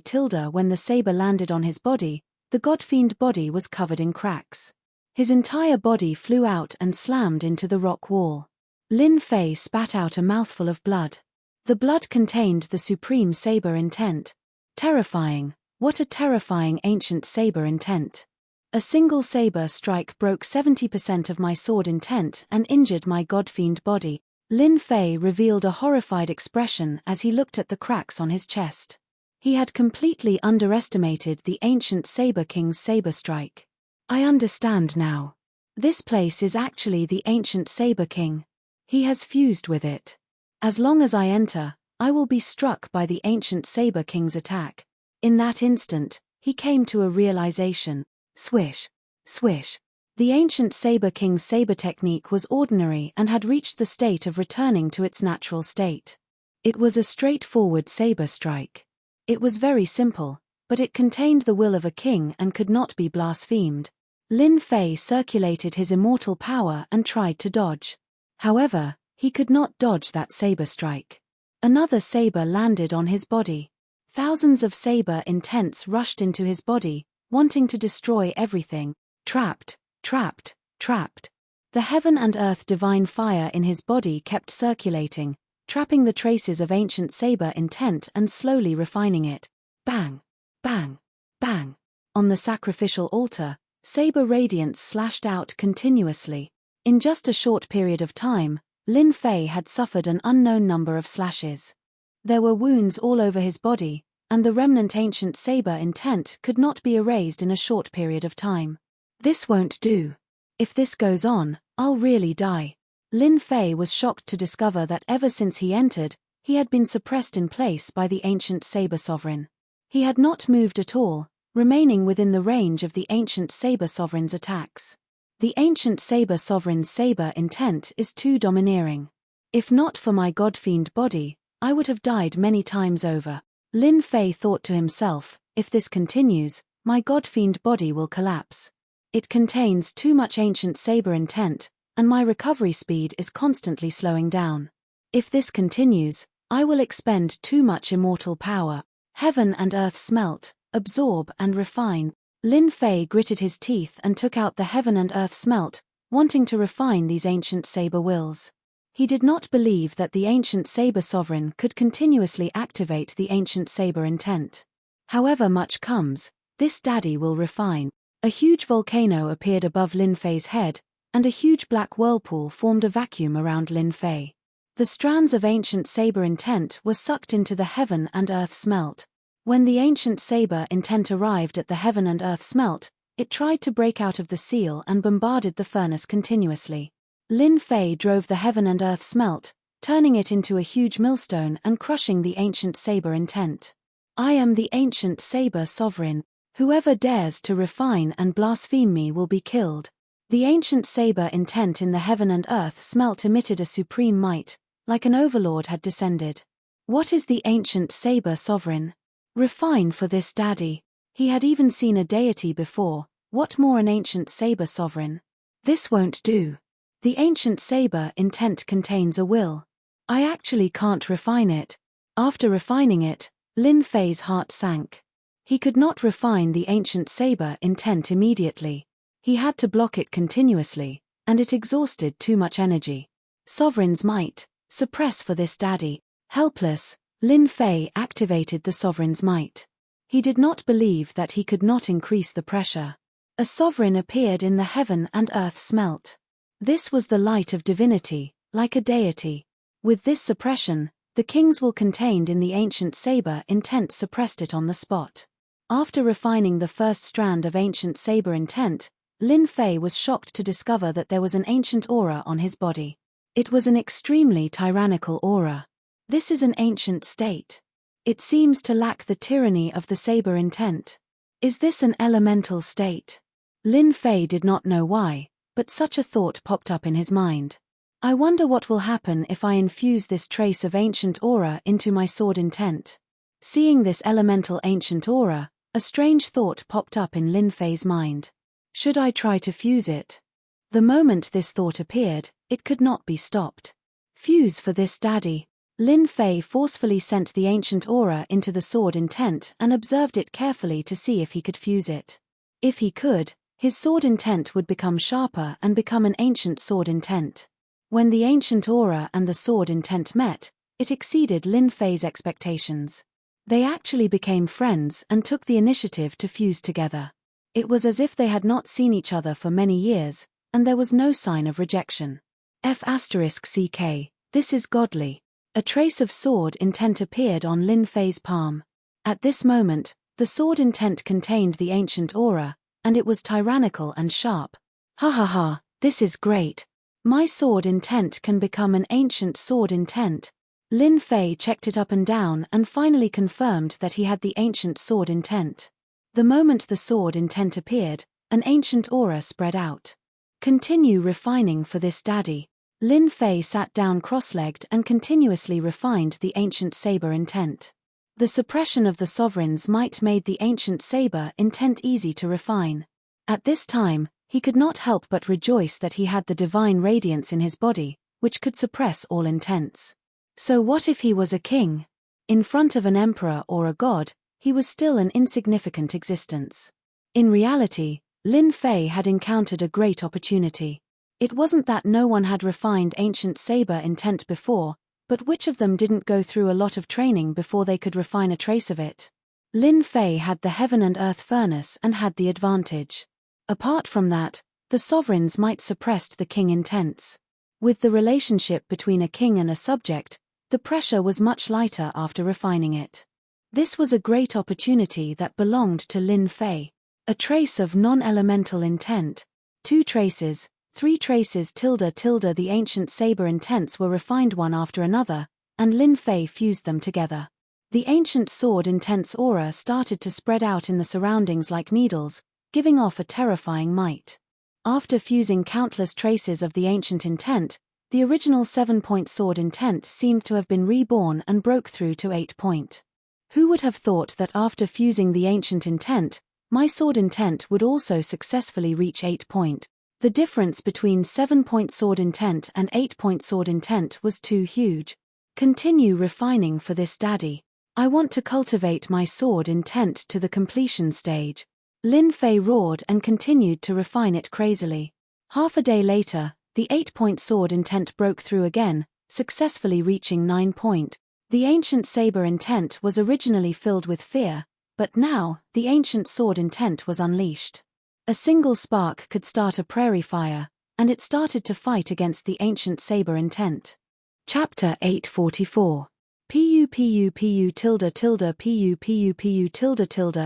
tilde when the saber landed on his body, the godfiend body was covered in cracks. His entire body flew out and slammed into the rock wall. Lin Fei spat out a mouthful of blood. The blood contained the supreme saber intent. Terrifying, what a terrifying ancient saber intent. A single saber strike broke 70% of my sword intent and injured my godfiend body. Lin Fei revealed a horrified expression as he looked at the cracks on his chest. He had completely underestimated the ancient Saber King's saber strike. I understand now. This place is actually the ancient Saber King. He has fused with it. As long as I enter, I will be struck by the ancient Saber King's attack. In that instant, he came to a realization. Swish, swish. The ancient Saber King's saber technique was ordinary and had reached the state of returning to its natural state. It was a straightforward saber strike. It was very simple, but it contained the will of a king and could not be blasphemed. Lin Fei circulated his immortal power and tried to dodge. However, he could not dodge that saber strike. Another saber landed on his body. Thousands of saber intents rushed into his body, wanting to destroy everything. Trapped, trapped, trapped. The heaven and earth divine fire in his body kept circulating, trapping the traces of ancient saber intent and slowly refining it. Bang, bang, bang. On the sacrificial altar, saber radiance slashed out continuously. In just a short period of time, Lin Fei had suffered an unknown number of slashes. There were wounds all over his body, and the remnant ancient saber intent could not be erased in a short period of time. This won't do. If this goes on, I'll really die. Lin Fei was shocked to discover that ever since he entered, he had been suppressed in place by the ancient saber sovereign. He had not moved at all, remaining within the range of the ancient saber sovereign's attacks. The ancient saber sovereign's saber intent is too domineering. If not for my godfiend body, I would have died many times over. Lin Fei thought to himself, if this continues, my godfiend body will collapse. It contains too much ancient saber intent, and my recovery speed is constantly slowing down. If this continues, I will expend too much immortal power. Heaven and earth smelt, absorb and refine. Lin Fei gritted his teeth and took out the heaven and earth smelt, wanting to refine these ancient saber wills. He did not believe that the ancient saber sovereign could continuously activate the ancient saber intent. However much comes, this daddy will refine. A huge volcano appeared above Lin Fei's head, and a huge black whirlpool formed a vacuum around Lin Fei. The strands of ancient saber intent were sucked into the heaven and earth smelt. When the ancient saber intent arrived at the heaven and earth smelt, it tried to break out of the seal and bombarded the furnace continuously. Lin Fei drove the heaven and earth smelt, turning it into a huge millstone and crushing the ancient saber intent. I am the ancient saber sovereign. Whoever dares to refine and blaspheme me will be killed. The ancient saber intent in the heaven and earth smelt emitted a supreme might, like an overlord had descended. What is the ancient saber sovereign? Refine for this daddy. He had even seen a deity before, what more an ancient saber sovereign? This won't do. The ancient saber intent contains a will. I actually can't refine it. After refining it, Lin Fei's heart sank. He could not refine the ancient saber intent immediately. He had to block it continuously, and it exhausted too much energy. Sovereign's might, suppress for this daddy. Helpless, Lin Fei activated the sovereign's might. He did not believe that he could not increase the pressure. A sovereign appeared in the heaven and earth smelt. This was the light of divinity, like a deity. With this suppression, the king's will contained in the ancient saber intent suppressed it on the spot. After refining the first strand of ancient saber intent, Lin Fei was shocked to discover that there was an ancient aura on his body. It was an extremely tyrannical aura. This is an ancient state. It seems to lack the tyranny of the saber intent. Is this an elemental state? Lin Fei did not know why, but such a thought popped up in his mind. I wonder what will happen if I infuse this trace of ancient aura into my sword intent. Seeing this elemental ancient aura, a strange thought popped up in Lin Fei's mind. Should I try to fuse it? The moment this thought appeared, it could not be stopped. Fuse for this daddy. Lin Fei forcefully sent the ancient aura into the sword intent and observed it carefully to see if he could fuse it. If he could, his sword intent would become sharper and become an ancient sword intent. When the ancient aura and the sword intent met, it exceeded Lin Fei's expectations. They actually became friends and took the initiative to fuse together. It was as if they had not seen each other for many years, and there was no sign of rejection. F***ck, this is godly. A trace of sword intent appeared on Lin Fei's palm. At this moment, the sword intent contained the ancient aura, and it was tyrannical and sharp. Ha ha ha, this is great. My sword intent can become an ancient sword intent. Lin Fei checked it up and down and finally confirmed that he had the ancient sword intent. The moment the sword intent appeared, an ancient aura spread out. Continue refining for this daddy. Lin Fei sat down cross-legged and continuously refined the ancient saber intent. The suppression of the sovereign's might made the ancient saber intent easy to refine. At this time, he could not help but rejoice that he had the divine radiance in his body, which could suppress all intents. So what if he was a king? In front of an emperor or a god, he was still an insignificant existence. In reality, Lin Fei had encountered a great opportunity. It wasn't that no one had refined ancient saber intent before, but which of them didn't go through a lot of training before they could refine a trace of it? Lin Fei had the heaven and earth furnace and had the advantage. Apart from that, the sovereigns might suppressed the king intents. With the relationship between a king and a subject, the pressure was much lighter after refining it. This was a great opportunity that belonged to Lin Fei. A trace of non-elemental intent, 2 traces, 3 traces tilde. The ancient saber intents were refined one after another, and Lin Fei fused them together. The ancient sword intents aura started to spread out in the surroundings like needles, giving off a terrifying might. After fusing countless traces of the ancient intent, the original 7-point sword intent seemed to have been reborn and broke through to 8-point. Who would have thought that after fusing the ancient intent, my sword intent would also successfully reach 8-point? The difference between 7-point sword intent and 8-point sword intent was too huge. Continue refining for this daddy. I want to cultivate my sword intent to the completion stage. Lin Fei roared and continued to refine it crazily. Half a day later, the 8-point sword intent broke through again, successfully reaching 9-point. The ancient saber intent was originally filled with fear, but now, the ancient sword intent was unleashed. A single spark could start a prairie fire, and it started to fight against the ancient saber intent. Chapter 844. Pu tilde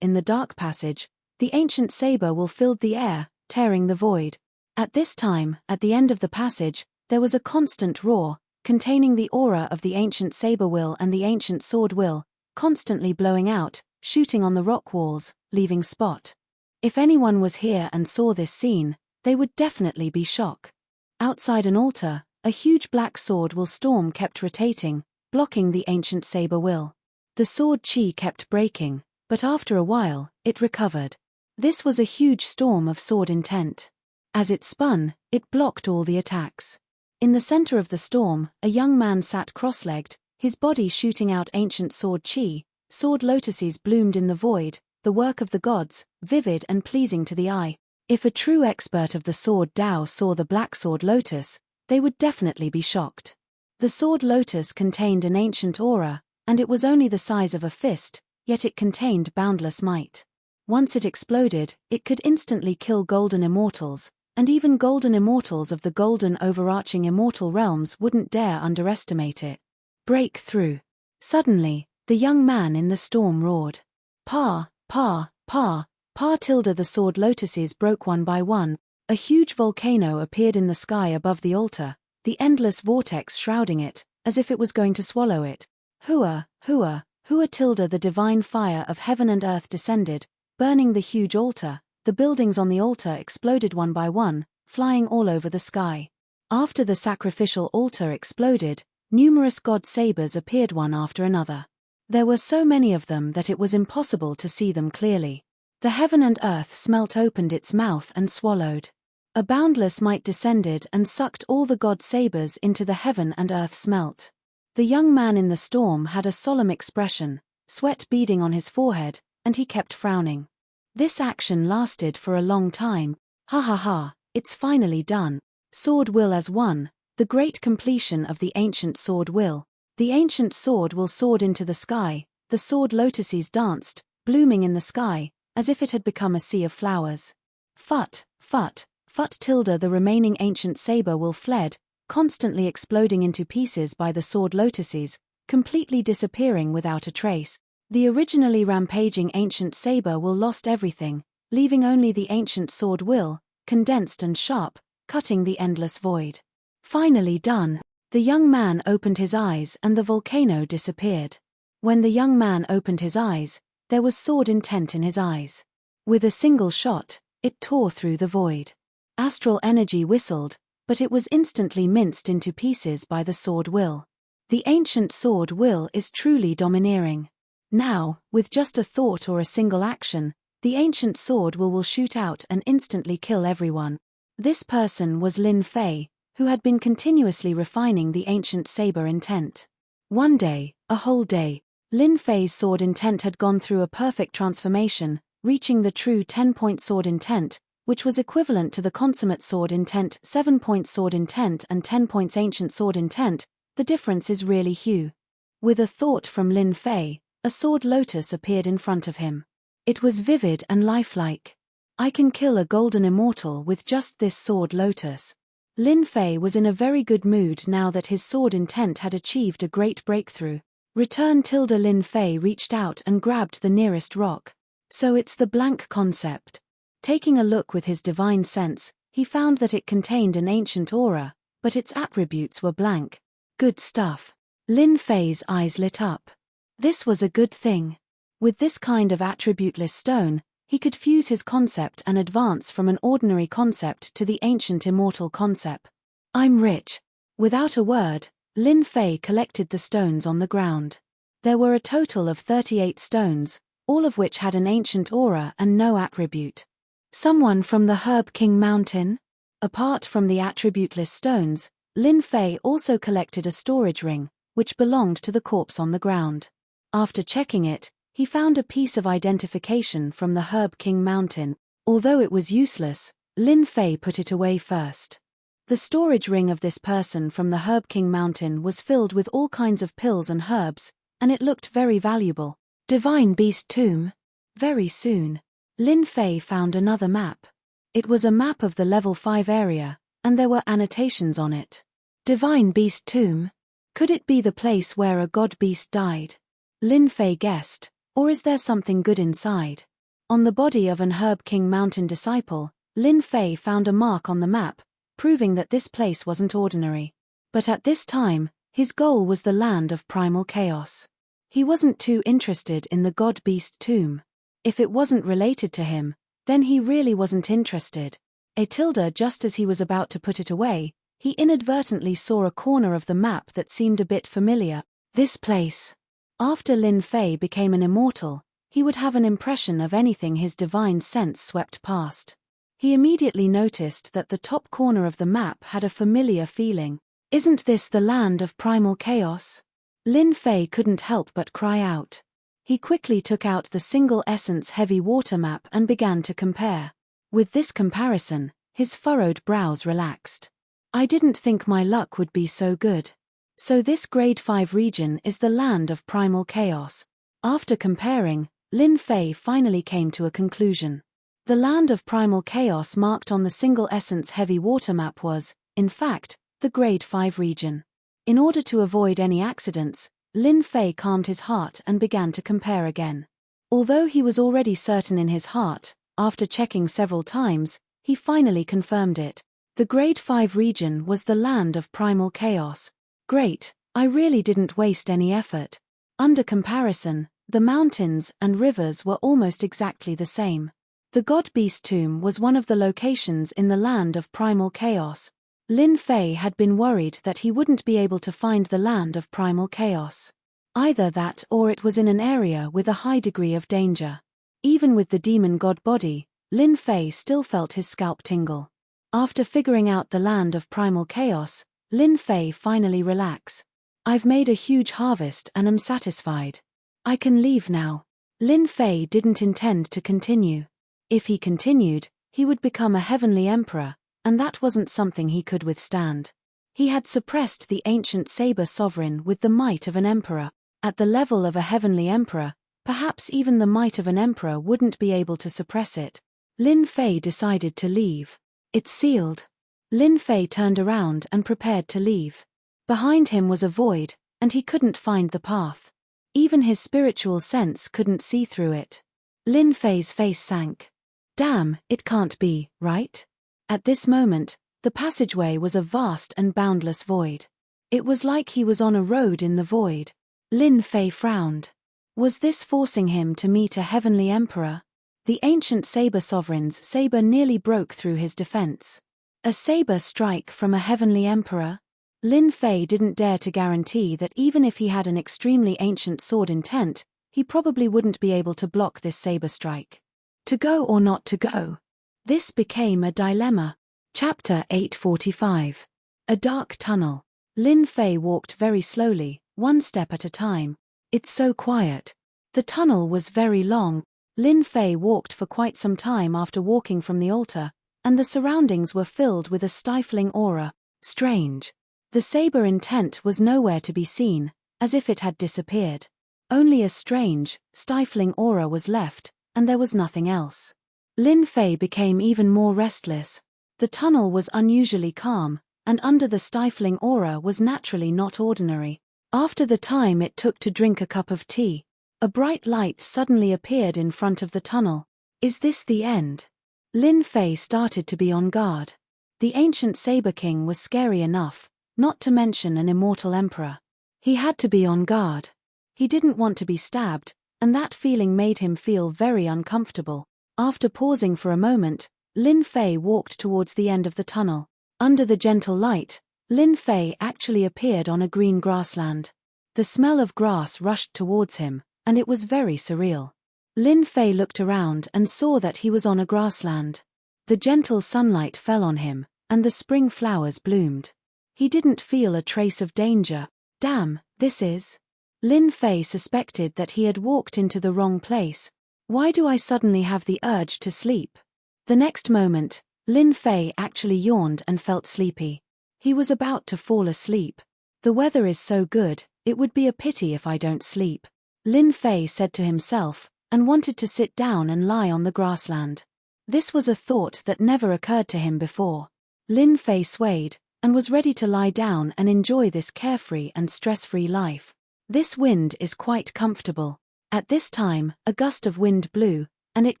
in the dark passage, the ancient saber will filled the air, tearing the void. At this time, at the end of the passage, there was a constant roar, containing the aura of the ancient saber will and the ancient sword will, constantly blowing out, shooting on the rock walls, leaving spot. If anyone was here and saw this scene, they would definitely be shocked. Outside an altar, a huge black sword will storm kept rotating, blocking the ancient saber will. The sword chi kept breaking, but after a while, it recovered. This was a huge storm of sword intent. As it spun, it blocked all the attacks. In the center of the storm, a young man sat cross-legged, his body shooting out ancient sword chi. Sword lotuses bloomed in the void, the work of the gods, vivid and pleasing to the eye. If a true expert of the sword Tao saw the black sword lotus, they would definitely be shocked. The sword lotus contained an ancient aura, and it was only the size of a fist, yet it contained boundless might. Once it exploded, it could instantly kill golden immortals, and even golden immortals of the golden overarching immortal realms wouldn't dare underestimate it. Break through. Suddenly, the young man in the storm roared. Pa tilde. The sword lotuses broke one by one. A huge volcano appeared in the sky above the altar, the endless vortex shrouding it, as if it was going to swallow it. Hua tilde. The divine fire of heaven and earth descended, burning the huge altar. The buildings on the altar exploded one by one, flying all over the sky. After the sacrificial altar exploded, numerous god sabers appeared one after another. There were so many of them that it was impossible to see them clearly. The heaven and earth smelt opened its mouth and swallowed. A boundless might descended and sucked all the god sabers into the heaven and earth smelt. The young man in the storm had a solemn expression, sweat beading on his forehead, and he kept frowning. This action lasted for a long time. Ha ha ha, it's finally done. Sword will as one, the great completion of the ancient sword will. The ancient sword will soared into the sky, the sword lotuses danced, blooming in the sky, as if it had become a sea of flowers. Phut, phut, phut tilde the remaining ancient saber will fled, constantly exploding into pieces by the sword lotuses, completely disappearing without a trace. The originally rampaging ancient saber will lost everything, leaving only the ancient sword will, condensed and sharp, cutting the endless void. Finally done. The young man opened his eyes and the volcano disappeared. When the young man opened his eyes, there was sword intent in his eyes. With a single shot, it tore through the void. Astral energy whistled, but it was instantly minced into pieces by the sword will. The ancient sword will is truly domineering. Now, with just a thought or a single action, the ancient sword will shoot out and instantly kill everyone. This person was Lin Fei, who had been continuously refining the ancient saber intent. One day, a whole day, Lin Fei's sword intent had gone through a perfect transformation, reaching the true 10-point sword intent, which was equivalent to the consummate sword intent, 7-point sword intent and 10 points ancient sword intent. The difference is really huge. With a thought from Lin Fei, a sword lotus appeared in front of him. It was vivid and lifelike. I can kill a golden immortal with just this sword lotus. Lin Fei was in a very good mood now that his sword intent had achieved a great breakthrough. Lin Fei reached out and grabbed the nearest rock. So it's the blank concept. Taking a look with his divine sense, he found that it contained an ancient aura, but its attributes were blank. Good stuff. Lin Fei's eyes lit up. This was a good thing. With this kind of attributeless stone, he could fuse his concept and advance from an ordinary concept to the ancient immortal concept. I'm rich. Without a word, Lin Fei collected the stones on the ground. There were a total of 38 stones, all of which had an ancient aura and no attribute. Someone from the Herb King Mountain? Apart from the attributeless stones, Lin Fei also collected a storage ring, which belonged to the corpse on the ground. After checking it, he found a piece of identification from the Herb King Mountain. Although it was useless, Lin Fei put it away first. The storage ring of this person from the Herb King Mountain was filled with all kinds of pills and herbs, and it looked very valuable. Divine Beast Tomb. Very soon, Lin Fei found another map. It was a map of the level 5 area, and there were annotations on it. Divine Beast Tomb. Could it be the place where a god beast died? Lin Fei guessed. Or is there something good inside? On the body of an Herb King Mountain disciple, Lin Fei found a mark on the map, proving that this place wasn't ordinary. But at this time, his goal was the land of primal chaos. He wasn't too interested in the god-beast tomb. If it wasn't related to him, then he really wasn't interested. Just as he was about to put it away, he inadvertently saw a corner of the map that seemed a bit familiar. This place. After Lin Fei became an immortal, he would have an impression of anything his divine sense swept past. He immediately noticed that the top corner of the map had a familiar feeling. Isn't this the land of primal chaos? Lin Fei couldn't help but cry out. He quickly took out the single essence heavy water map and began to compare. With this comparison, his furrowed brows relaxed. I didn't think my luck would be so good. So this grade 5 region is the land of primal chaos. After comparing, Lin Fei finally came to a conclusion. The land of primal chaos marked on the single essence heavy water map was, in fact, the grade 5 region. In order to avoid any accidents, Lin Fei calmed his heart and began to compare again. Although he was already certain in his heart, after checking several times, he finally confirmed it. The grade 5 region was the land of primal chaos. Great, I really didn't waste any effort. Under comparison, the mountains and rivers were almost exactly the same. The God Beast Tomb was one of the locations in the land of primal chaos. Lin Fei had been worried that he wouldn't be able to find the land of primal chaos. Either that or it was in an area with a high degree of danger. Even with the demon god body, Lin Fei still felt his scalp tingle. After figuring out the land of primal chaos, Lin Fei finally relaxed. I've made a huge harvest and am satisfied. I can leave now. Lin Fei didn't intend to continue. If he continued, he would become a heavenly emperor, and that wasn't something he could withstand. He had suppressed the ancient saber sovereign with the might of an emperor. At the level of a heavenly emperor, Perhaps even the might of an emperor wouldn't be able to suppress it. Lin Fei decided to leave. It's sealed. Lin Fei turned around and prepared to leave. Behind him was a void, and he couldn't find the path. Even his spiritual sense couldn't see through it. Lin Fei's face sank. Damn, it can't be, right? At this moment, the passageway was a vast and boundless void. It was like he was on a road in the void. Lin Fei frowned. Was this forcing him to meet a heavenly emperor? The ancient saber sovereign's saber nearly broke through his defense. A saber strike from a heavenly emperor? Lin Fei didn't dare to guarantee that even if he had an extremely ancient sword intent, he probably wouldn't be able to block this saber strike. To go or not to go? This became a dilemma. Chapter 845. A dark tunnel. Lin Fei walked very slowly, one step at a time. It's so quiet. The tunnel was very long. Lin Fei walked for quite some time after walking from the altar, and the surroundings were filled with a stifling aura. Strange. The saber intent was nowhere to be seen, as if it had disappeared. Only a strange, stifling aura was left, and there was nothing else. Lin Fei became even more restless. The tunnel was unusually calm, and under the stifling aura was naturally not ordinary. After the time it took to drink a cup of tea, a bright light suddenly appeared in front of the tunnel. Is this the end? Lin Fei started to be on guard. The ancient Saber King was scary enough, not to mention an immortal emperor. He had to be on guard. He didn't want to be stabbed, and that feeling made him feel very uncomfortable. After pausing for a moment, Lin Fei walked towards the end of the tunnel. Under the gentle light, Lin Fei actually appeared on a green grassland. The smell of grass rushed towards him, and it was very surreal. Lin Fei looked around and saw that he was on a grassland. The gentle sunlight fell on him, and the spring flowers bloomed. He didn't feel a trace of danger. Damn, this is... Lin Fei suspected that he had walked into the wrong place. Why do I suddenly have the urge to sleep? The next moment, Lin Fei actually yawned and felt sleepy. He was about to fall asleep. The weather is so good, it would be a pity if I don't sleep, Lin Fei said to himself, and wanted to sit down and lie on the grassland. This was a thought that never occurred to him before. Lin Fei swayed, and was ready to lie down and enjoy this carefree and stress-free life. This wind is quite comfortable. At this time, a gust of wind blew, and it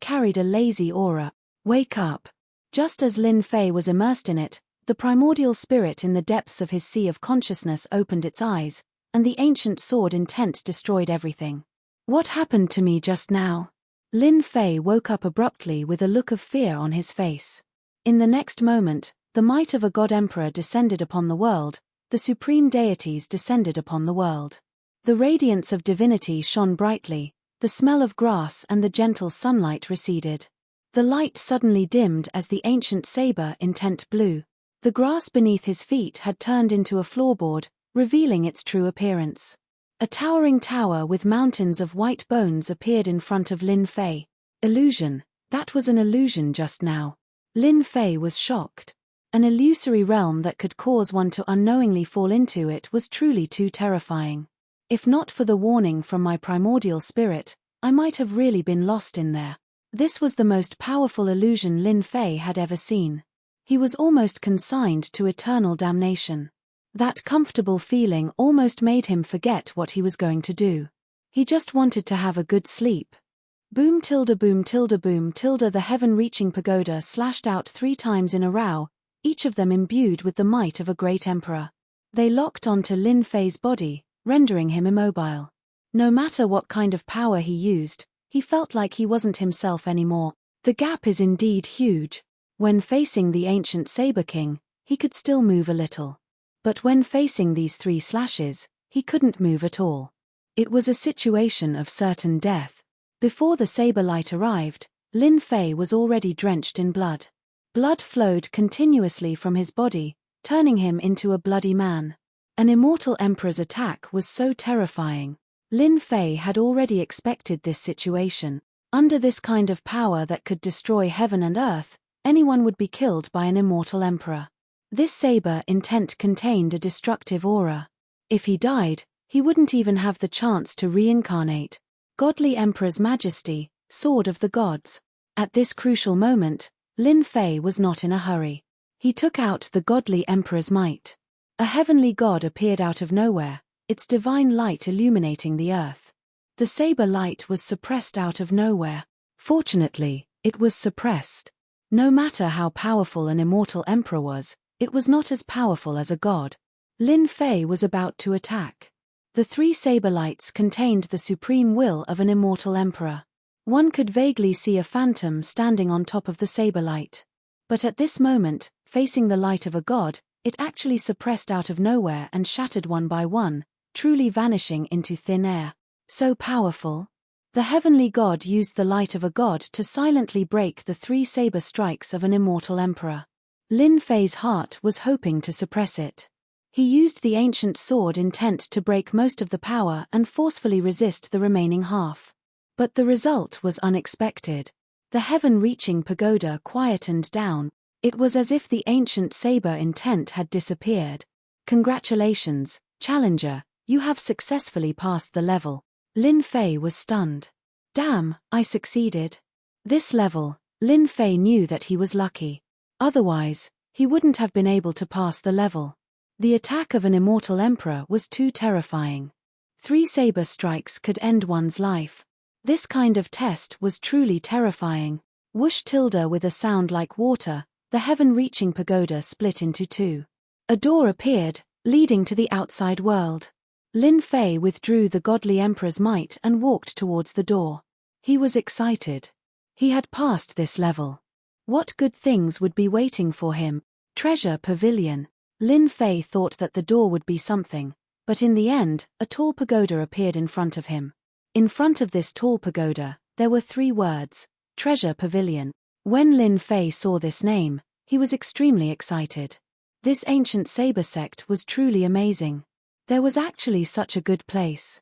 carried a lazy aura. Wake up. Just as Lin Fei was immersed in it, the primordial spirit in the depths of his sea of consciousness opened its eyes, and the ancient sword intent destroyed everything. What happened to me just now? Lin Fei woke up abruptly with a look of fear on his face. In the next moment, the might of a god-emperor descended upon the world, the supreme deities descended upon the world. The radiance of divinity shone brightly, the smell of grass and the gentle sunlight receded. The light suddenly dimmed as the ancient saber intent blew. The grass beneath his feet had turned into a floorboard, revealing its true appearance. A towering tower with mountains of white bones appeared in front of Lin Fei. Illusion. That was an illusion just now. Lin Fei was shocked. An illusory realm that could cause one to unknowingly fall into it was truly too terrifying. If not for the warning from my primordial spirit, I might have really been lost in there. This was the most powerful illusion Lin Fei had ever seen. He was almost consigned to eternal damnation. That comfortable feeling almost made him forget what he was going to do. He just wanted to have a good sleep. Boom tilde boom tilde boom tilde. The heaven-reaching pagoda slashed out 3 times in a row, each of them imbued with the might of a great emperor. They locked onto Lin Fei's body, rendering him immobile. No matter what kind of power he used, he felt like he wasn't himself anymore. The gap is indeed huge. When facing the ancient Saber King, he could still move a little. But when facing these 3 slashes, he couldn't move at all. It was a situation of certain death. Before the saber light arrived, Lin Fei was already drenched in blood. Blood flowed continuously from his body, turning him into a bloody man. An immortal emperor's attack was so terrifying. Lin Fei had already expected this situation. Under this kind of power that could destroy heaven and earth, anyone would be killed by an immortal emperor. This saber intent contained a destructive aura. If he died, he wouldn't even have the chance to reincarnate. Godly Emperor's Majesty, Sword of the Gods. At this crucial moment, Lin Fei was not in a hurry. He took out the Godly Emperor's might. A heavenly god appeared out of nowhere, its divine light illuminating the earth. The saber light was suppressed out of nowhere. Fortunately, it was suppressed. No matter how powerful an immortal emperor was, it was not as powerful as a god. Lin Fei was about to attack. The three saber lights contained the supreme will of an immortal emperor. One could vaguely see a phantom standing on top of the saber light. But at this moment, facing the light of a god, it actually suppressed out of nowhere and shattered one by one, truly vanishing into thin air. So powerful. The heavenly god used the light of a god to silently break the three saber strikes of an immortal emperor. Lin Fei's heart was hoping to suppress it. He used the ancient sword intent to break most of the power and forcefully resist the remaining half. But the result was unexpected. The heaven-reaching pagoda quietened down. It was as if the ancient saber intent had disappeared. Congratulations, challenger, you have successfully passed the level. Lin Fei was stunned. Damn, I succeeded. This level, Lin Fei knew that he was lucky. Otherwise, he wouldn't have been able to pass the level. The attack of an immortal emperor was too terrifying. 3 saber strikes could end one's life. This kind of test was truly terrifying. Whoosh tilde with a sound like water, the heaven-reaching pagoda split into 2. A door appeared, leading to the outside world. Lin Fei withdrew the godly emperor's might and walked towards the door. He was excited. He had passed this level. What good things would be waiting for him? Treasure Pavilion. Lin Fei thought that the door would be something, but in the end, a tall pagoda appeared in front of him. In front of this tall pagoda, there were 3 words, Treasure Pavilion. When Lin Fei saw this name, he was extremely excited. This ancient saber sect was truly amazing. There was actually such a good place.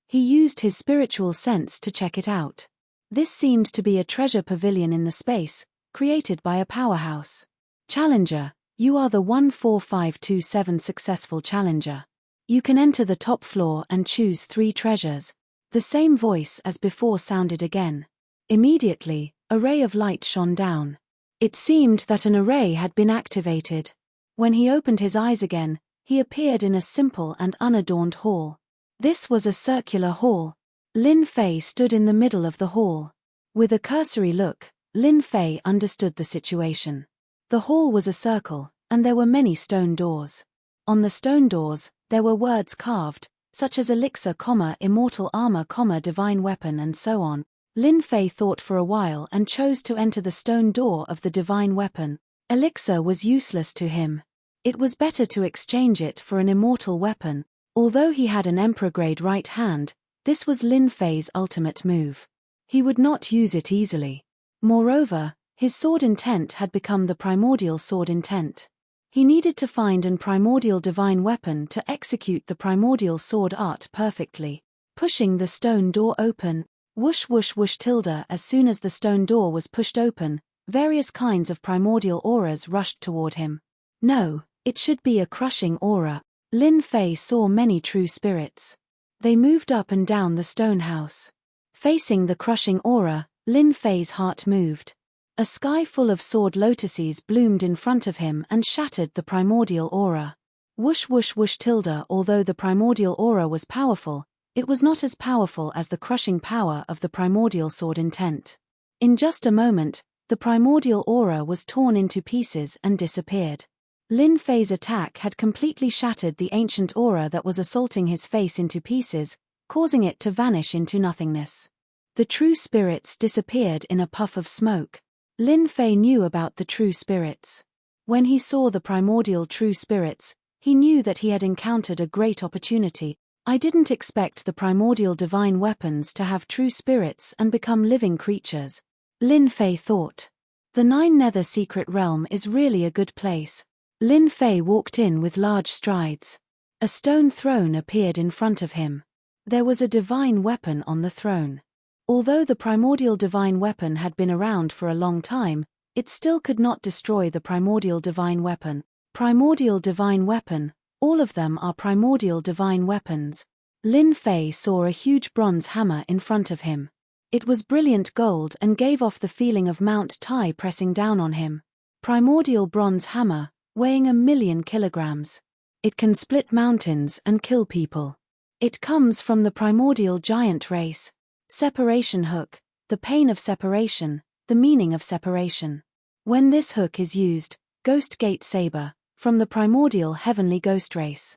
He used his spiritual sense to check it out. This seemed to be a treasure pavilion in the space, created by a powerhouse. Challenger, you are the 14527 successful challenger. You can enter the top floor and choose 3 treasures. The same voice as before sounded again. Immediately, a ray of light shone down. It seemed that an array had been activated. When he opened his eyes again, he appeared in a simple and unadorned hall. This was a circular hall. Lin Fei stood in the middle of the hall. With a cursory look, Lin Fei understood the situation. The hall was a circle, and there were many stone doors. On the stone doors, there were words carved, such as elixir, immortal armor, divine weapon, and so on. Lin Fei thought for a while and chose to enter the stone door of the divine weapon. Elixir was useless to him. It was better to exchange it for an immortal weapon. Although he had an emperor-grade right hand, this was Lin Fei's ultimate move. He would not use it easily. Moreover, his sword intent had become the primordial sword intent. He needed to find an primordial divine weapon to execute the primordial sword art perfectly. Pushing the stone door open, whoosh whoosh whoosh tilde. As soon as the stone door was pushed open, various kinds of primordial auras rushed toward him. No, it should be a crushing aura. Lin Fei saw many true spirits. They moved up and down the stone house. Facing the crushing aura, Lin Fei's heart moved. A sky full of sword lotuses bloomed in front of him and shattered the primordial aura. Whoosh whoosh whoosh tilde. Although the primordial aura was powerful, it was not as powerful as the crushing power of the primordial sword intent. In just a moment, the primordial aura was torn into pieces and disappeared. Lin Fei's attack had completely shattered the ancient aura that was assaulting his face into pieces, causing it to vanish into nothingness. The true spirits disappeared in a puff of smoke. Lin Fei knew about the true spirits. When he saw the primordial true spirits, he knew that he had encountered a great opportunity. I didn't expect the primordial divine weapons to have true spirits and become living creatures. Lin Fei thought. The 9 Nether Secret Realm is really a good place. Lin Fei walked in with large strides. A stone throne appeared in front of him. There was a divine weapon on the throne. Although the primordial divine weapon had been around for a long time, it still could not destroy the primordial divine weapon. Primordial divine weapon, all of them are primordial divine weapons. Lin Fei saw a huge bronze hammer in front of him. It was brilliant gold and gave off the feeling of Mount Tai pressing down on him. Primordial bronze hammer, weighing 1,000,000 kilograms. It can split mountains and kill people. It comes from the primordial giant race. Separation hook, the pain of separation, the meaning of separation. When this hook is used, Ghost Gate Saber, from the primordial heavenly ghost race.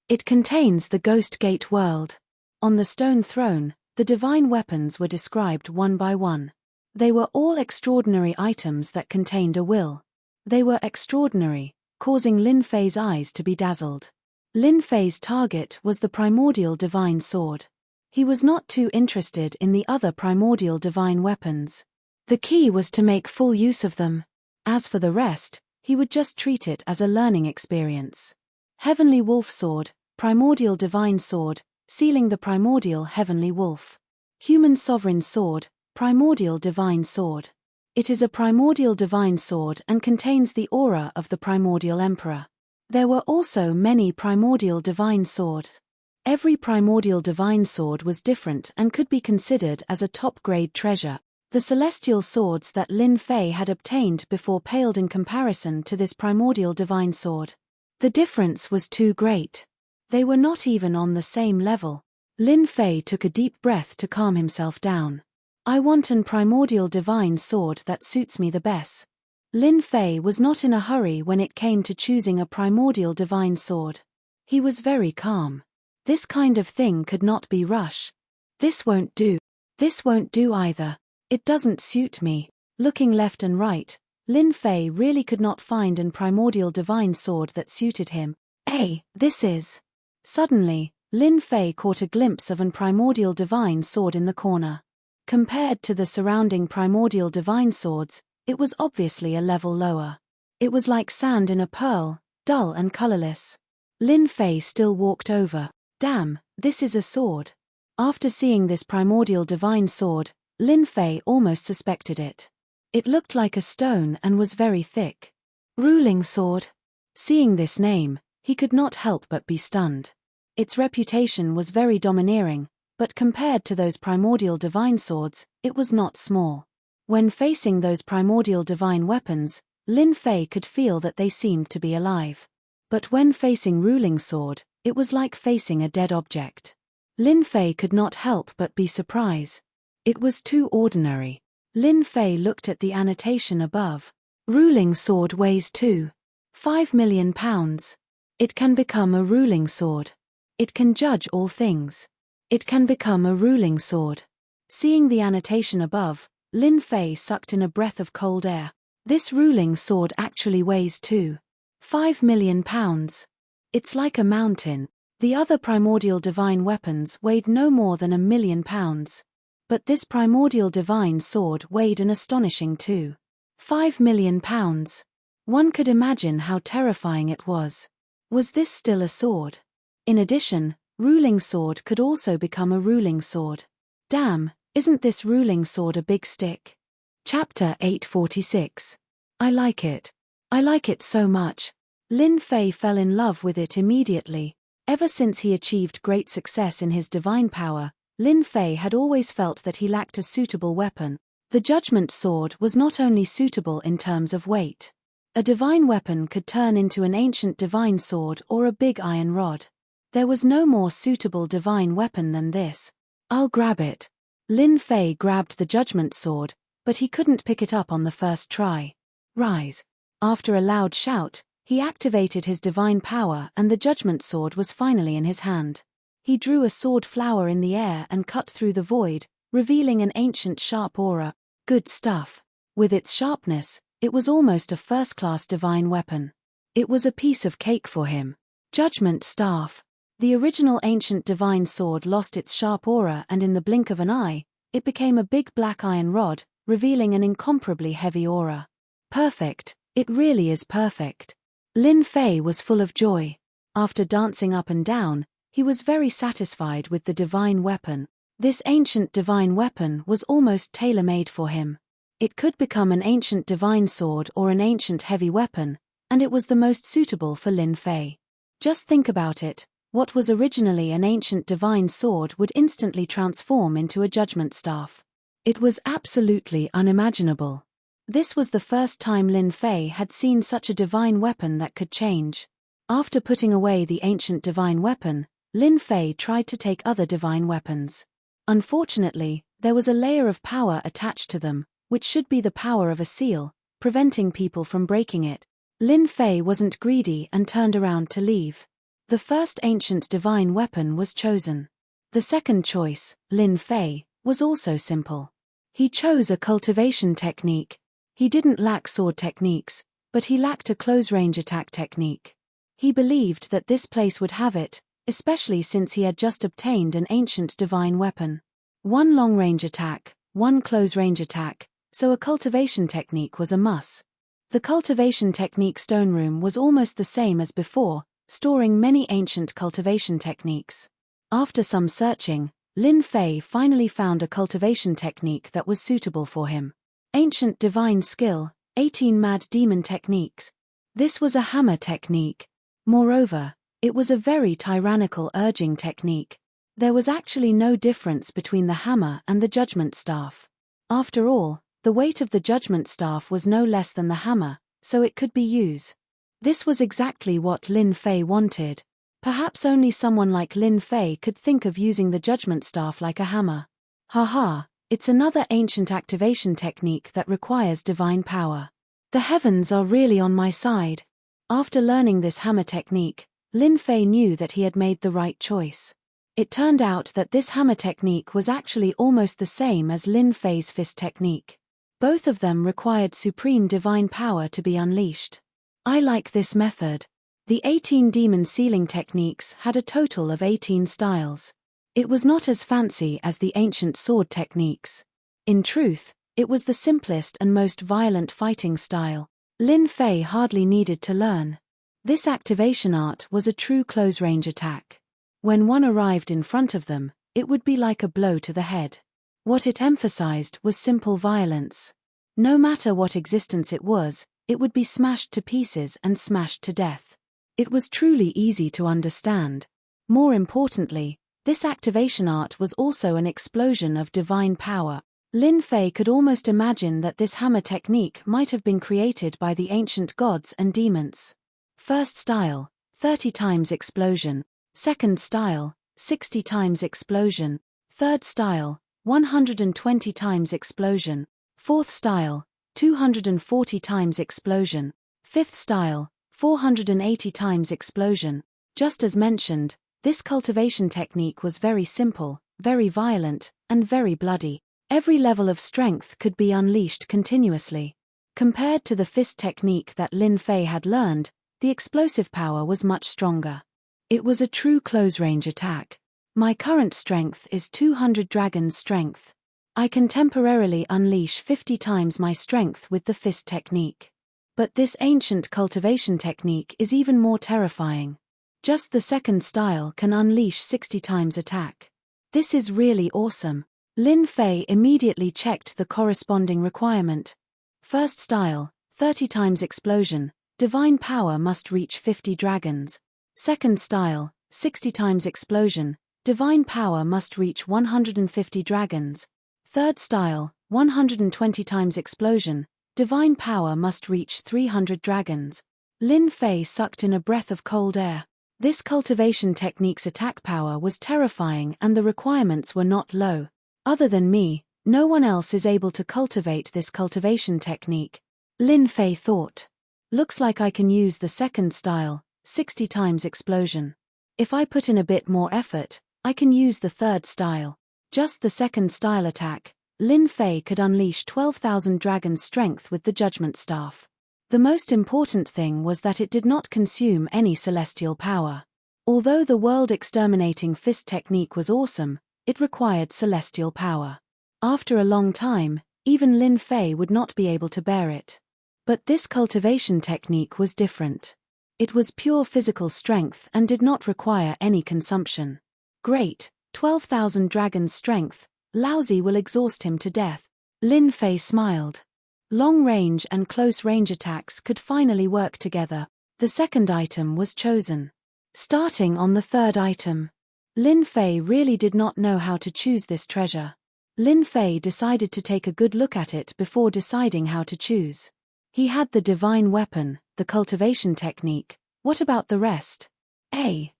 It contains the Ghost Gate world. On the stone throne, the divine weapons were described one by one. They were all extraordinary items that contained a will. They were extraordinary, causing Lin Fei's eyes to be dazzled. Lin Fei's target was the primordial divine sword. He was not too interested in the other primordial divine weapons. The key was to make full use of them. As for the rest, he would just treat it as a learning experience. Heavenly Wolf Sword, Primordial Divine Sword, sealing the Primordial Heavenly Wolf. Human Sovereign Sword, Primordial Divine Sword. It is a primordial divine sword and contains the aura of the primordial emperor. There were also many primordial divine swords. Every primordial divine sword was different and could be considered as a top-grade treasure. The celestial swords that Lin Fei had obtained before paled in comparison to this primordial divine sword. The difference was too great. They were not even on the same level. Lin Fei took a deep breath to calm himself down. I want an primordial divine sword that suits me the best. Lin Fei was not in a hurry when it came to choosing a primordial divine sword. He was very calm. This kind of thing could not be rushed. This won't do. This won't do either. It doesn't suit me. Looking left and right, Lin Fei really could not find an primordial divine sword that suited him. Hey, this is... Suddenly, Lin Fei caught a glimpse of an primordial divine sword in the corner. Compared to the surrounding primordial divine swords, it was obviously a level lower. It was like sand in a pearl, dull and colorless. Lin Fei still walked over. Damn, this is a sword. After seeing this primordial divine sword, Lin Fei almost suspected it. It looked like a stone and was very thick. Ruling sword. Seeing this name, he could not help but be stunned. Its reputation was very domineering, but compared to those primordial divine swords, it was not small. When facing those primordial divine weapons, Lin Fei could feel that they seemed to be alive. But when facing ruling sword, it was like facing a dead object. Lin Fei could not help but be surprised. It was too ordinary. Lin Fei looked at the annotation above. Ruling sword weighs 2.5 million pounds. It can become a ruling sword. It can judge all things. It can become a ruling sword. Seeing the annotation above, Lin Fei sucked in a breath of cold air. This ruling sword actually weighs 2.5 million pounds. It's like a mountain. The other primordial divine weapons weighed no more than 1,000,000 pounds. But this primordial divine sword weighed an astonishing 2.5 million pounds. One could imagine how terrifying it was. Was this still a sword? In addition, ruling sword could also become a ruling sword. Damn, isn't this ruling sword a big stick? Chapter 846. I like it. I like it so much. Lin Fei fell in love with it immediately. Ever since he achieved great success in his divine power, Lin Fei had always felt that he lacked a suitable weapon. The Judgment Sword was not only suitable in terms of weight. A divine weapon could turn into an ancient divine sword or a big iron rod. There was no more suitable divine weapon than this. I'll grab it. Lin Fei grabbed the Judgment Sword, but he couldn't pick it up on the first try. Rise. After a loud shout, he activated his divine power and the Judgment Sword was finally in his hand. He drew a sword flower in the air and cut through the void, revealing an ancient sharp aura. Good stuff. With its sharpness, it was almost a first-class divine weapon. It was a piece of cake for him. Judgment Staff. The original ancient divine sword lost its sharp aura and in the blink of an eye, it became a big black iron rod, revealing an incomparably heavy aura. Perfect. It really is perfect. Lin Fei was full of joy. After dancing up and down, he was very satisfied with the divine weapon. This ancient divine weapon was almost tailor-made for him. It could become an ancient divine sword or an ancient heavy weapon, and it was the most suitable for Lin Fei. Just think about it. What was originally an ancient divine sword would instantly transform into a judgment staff. It was absolutely unimaginable. This was the first time Lin Fei had seen such a divine weapon that could change. After putting away the ancient divine weapon, Lin Fei tried to take other divine weapons. Unfortunately, there was a layer of power attached to them, which should be the power of a seal, preventing people from breaking it. Lin Fei wasn't greedy and turned around to leave. The first ancient divine weapon was chosen. The second choice, Lin Fei, was also simple. He chose a cultivation technique. He didn't lack sword techniques, but he lacked a close-range attack technique. He believed that this place would have it, especially since he had just obtained an ancient divine weapon. One long-range attack, one close-range attack, so a cultivation technique was a must. The cultivation technique stone room was almost the same as before, storing many ancient cultivation techniques. After some searching, Lin Fei finally found a cultivation technique that was suitable for him. Ancient divine skill, 18 mad demon techniques. This was a hammer technique. Moreover, it was a very tyrannical urging technique. There was actually no difference between the hammer and the judgment staff. After all, the weight of the judgment staff was no less than the hammer, so it could be used. This was exactly what Lin Fei wanted. Perhaps only someone like Lin Fei could think of using the judgment staff like a hammer. Haha, it's another ancient activation technique that requires divine power. The heavens are really on my side. After learning this hammer technique, Lin Fei knew that he had made the right choice. It turned out that this hammer technique was actually almost the same as Lin Fei's fist technique. Both of them required supreme divine power to be unleashed. I like this method. The 18 demon sealing techniques had a total of 18 styles. It was not as fancy as the ancient sword techniques. In truth, it was the simplest and most violent fighting style. Lin Fei hardly needed to learn. This activation art was a true close-range attack. When one arrived in front of them, it would be like a blow to the head. What it emphasized was simple violence. No matter what existence it would be smashed to pieces and smashed to death. It was truly easy to understand. More importantly, this activation art was also an explosion of divine power. Lin Fei could almost imagine that this hammer technique might have been created by the ancient gods and demons. First style, 30 times explosion. Second style, 60 times explosion. Third style, 120 times explosion. Fourth style, 240 times explosion. Fifth style, 480 times explosion. Just as mentioned, this cultivation technique was very simple, very violent, and very bloody. Every level of strength could be unleashed continuously. Compared to the fist technique that Lin Fei had learned, the explosive power was much stronger. It was a true close-range attack. My current strength is 200 dragon's strength. I can temporarily unleash 50 times my strength with the fist technique. But this ancient cultivation technique is even more terrifying. Just the second style can unleash 60 times attack. This is really awesome. Lin Fei immediately checked the corresponding requirement. First style, 30 times explosion, divine power must reach 50 dragons. Second style, 60 times explosion, divine power must reach 150 dragons. Third style, 120 times explosion, divine power must reach 300 dragons. Lin Fei sucked in a breath of cold air. This cultivation technique's attack power was terrifying and the requirements were not low. Other than me, no one else is able to cultivate this cultivation technique. Lin Fei thought. Looks like I can use the second style, 60 times explosion. If I put in a bit more effort, I can use the third style. Just the second style attack, Lin Fei could unleash 12,000 dragon strength with the judgment staff. The most important thing was that it did not consume any celestial power. Although the world-exterminating fist technique was awesome, it required celestial power. After a long time, even Lin Fei would not be able to bear it. But this cultivation technique was different. It was pure physical strength and did not require any consumption. Great, 12,000 dragon strength, lousy will exhaust him to death. Lin Fei smiled. Long-range and close-range attacks could finally work together. The second item was chosen. Starting on the third item. Lin Fei really did not know how to choose this treasure. Lin Fei decided to take a good look at it before deciding how to choose. He had the divine weapon, the cultivation technique. What about the rest?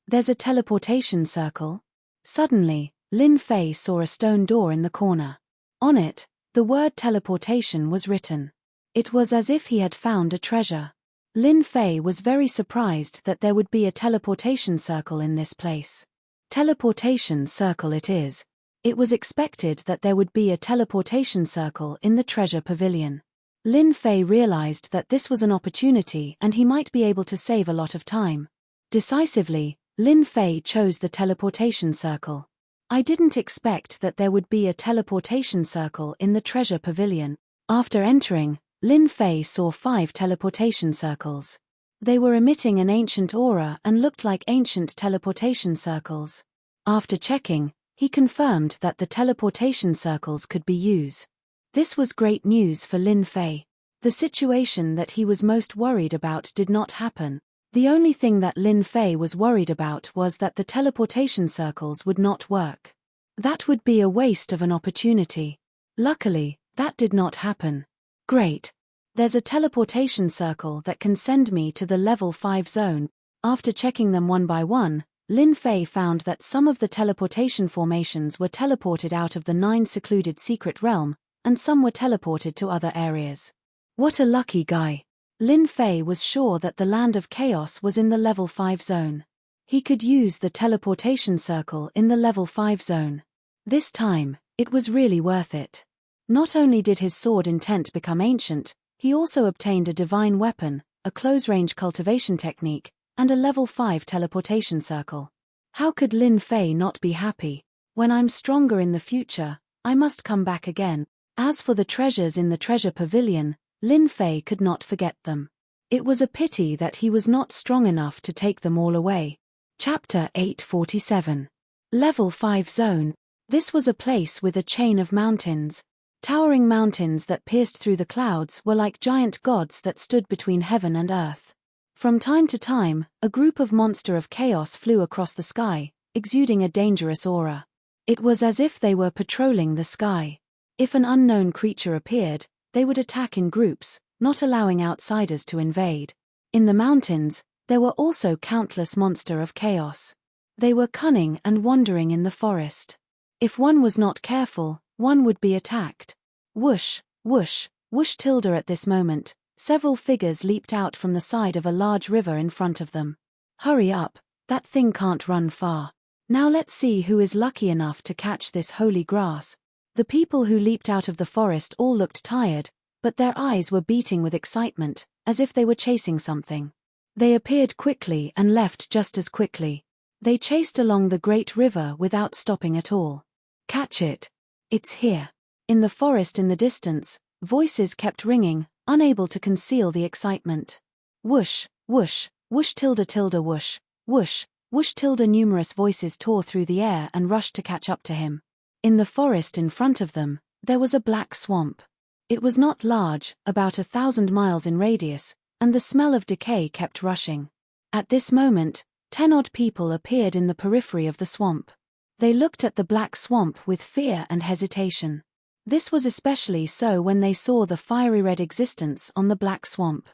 There's a teleportation circle. Suddenly, Lin Fei saw a stone door in the corner. On it, the word teleportation was written. It was as if he had found a treasure. Lin Fei was very surprised that there would be a teleportation circle in this place. Teleportation circle it is. It was expected that there would be a teleportation circle in the treasure pavilion. Lin Fei realized that this was an opportunity and he might be able to save a lot of time. Decisively, Lin Fei chose the teleportation circle. I didn't expect that there would be a teleportation circle in the treasure pavilion. After entering, Lin Fei saw 5 teleportation circles. They were emitting an ancient aura and looked like ancient teleportation circles. After checking, he confirmed that the teleportation circles could be used. This was great news for Lin Fei. The situation that he was most worried about did not happen. The only thing that Lin Fei was worried about was that the teleportation circles would not work. That would be a waste of an opportunity. Luckily, that did not happen. Great. There's a teleportation circle that can send me to the level 5 zone. After checking them one by one, Lin Fei found that some of the teleportation formations were teleported out of the 9 secluded secret realm, and some were teleported to other areas. What a lucky guy. Lin Fei was sure that the Land of Chaos was in the level 5 zone. He could use the teleportation circle in the level 5 zone. This time, it was really worth it. Not only did his sword intent become ancient, he also obtained a divine weapon, a close-range cultivation technique, and a level 5 teleportation circle. How could Lin Fei not be happy? When I'm stronger in the future, I must come back again. As for the treasures in the treasure pavilion, Lin Fei could not forget them. It was a pity that he was not strong enough to take them all away. Chapter 847. Level 5 Zone. This was a place with a chain of mountains. Towering mountains that pierced through the clouds were like giant gods that stood between heaven and earth. From time to time, a group of monster of chaos flew across the sky, exuding a dangerous aura. It was as if they were patrolling the sky. If an unknown creature appeared, they would attack in groups, not allowing outsiders to invade. In the mountains, there were also countless monster of chaos. They were cunning and wandering in the forest. If one was not careful, one would be attacked. Whoosh, whoosh, whoosh tilde at this moment, several figures leaped out from the side of a large river in front of them. Hurry up, that thing can't run far. Now let's see who is lucky enough to catch this holy grass. The people who leaped out of the forest all looked tired, but their eyes were beating with excitement, as if they were chasing something. They appeared quickly and left just as quickly. They chased along the great river without stopping at all. Catch it. It's here. In the forest in the distance, voices kept ringing, unable to conceal the excitement. Whoosh, whoosh, whoosh tilde tilde whoosh, whoosh, whoosh tilde. Numerous voices tore through the air and rushed to catch up to him. In the forest in front of them, there was a black swamp. It was not large, about 1,000 miles in radius, and the smell of decay kept rushing. At this moment, 10-odd people appeared in the periphery of the swamp. They looked at the black swamp with fear and hesitation. This was especially so when they saw the fiery red existence on the black swamp.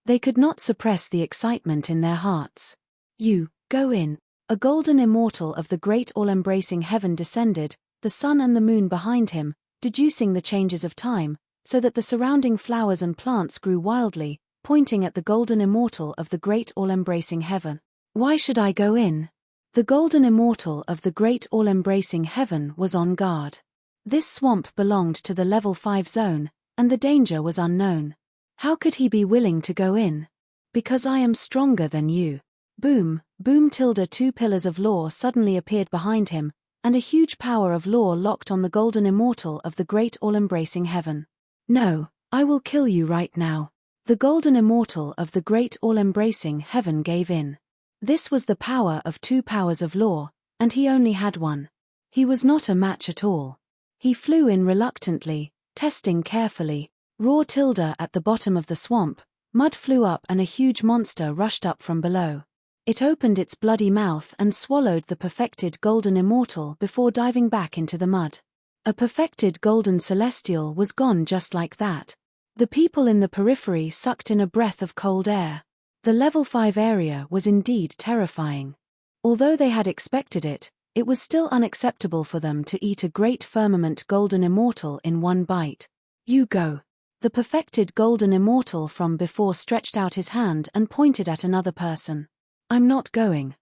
They could not suppress the excitement in their hearts. You, go in. A golden immortal of the great all-embracing heaven descended, the sun and the moon behind him, deducing the changes of time, so that the surrounding flowers and plants grew wildly, pointing at the golden immortal of the great all-embracing heaven. Why should I go in? The golden immortal of the great all-embracing heaven was on guard. This swamp belonged to the level 5 zone, and the danger was unknown. How could he be willing to go in? Because I am stronger than you. Boom, boom tilde. 2 pillars of law suddenly appeared behind him, and a huge power of law locked on the golden immortal of the great all-embracing heaven. No, I will kill you right now. The golden immortal of the great all-embracing heaven gave in. This was the power of 2 powers of law, and he only had one. He was not a match at all. He flew in reluctantly, testing carefully. Raw tilde. At the bottom of the swamp, mud flew up and a huge monster rushed up from below. It opened its bloody mouth and swallowed the perfected golden immortal before diving back into the mud. A perfected golden celestial was gone just like that. The people in the periphery sucked in a breath of cold air. The level 5 area was indeed terrifying. Although they had expected it, it was still unacceptable for them to eat a great firmament golden immortal in one bite. You go. The perfected golden immortal from before stretched out his hand and pointed at another person. I'm not going.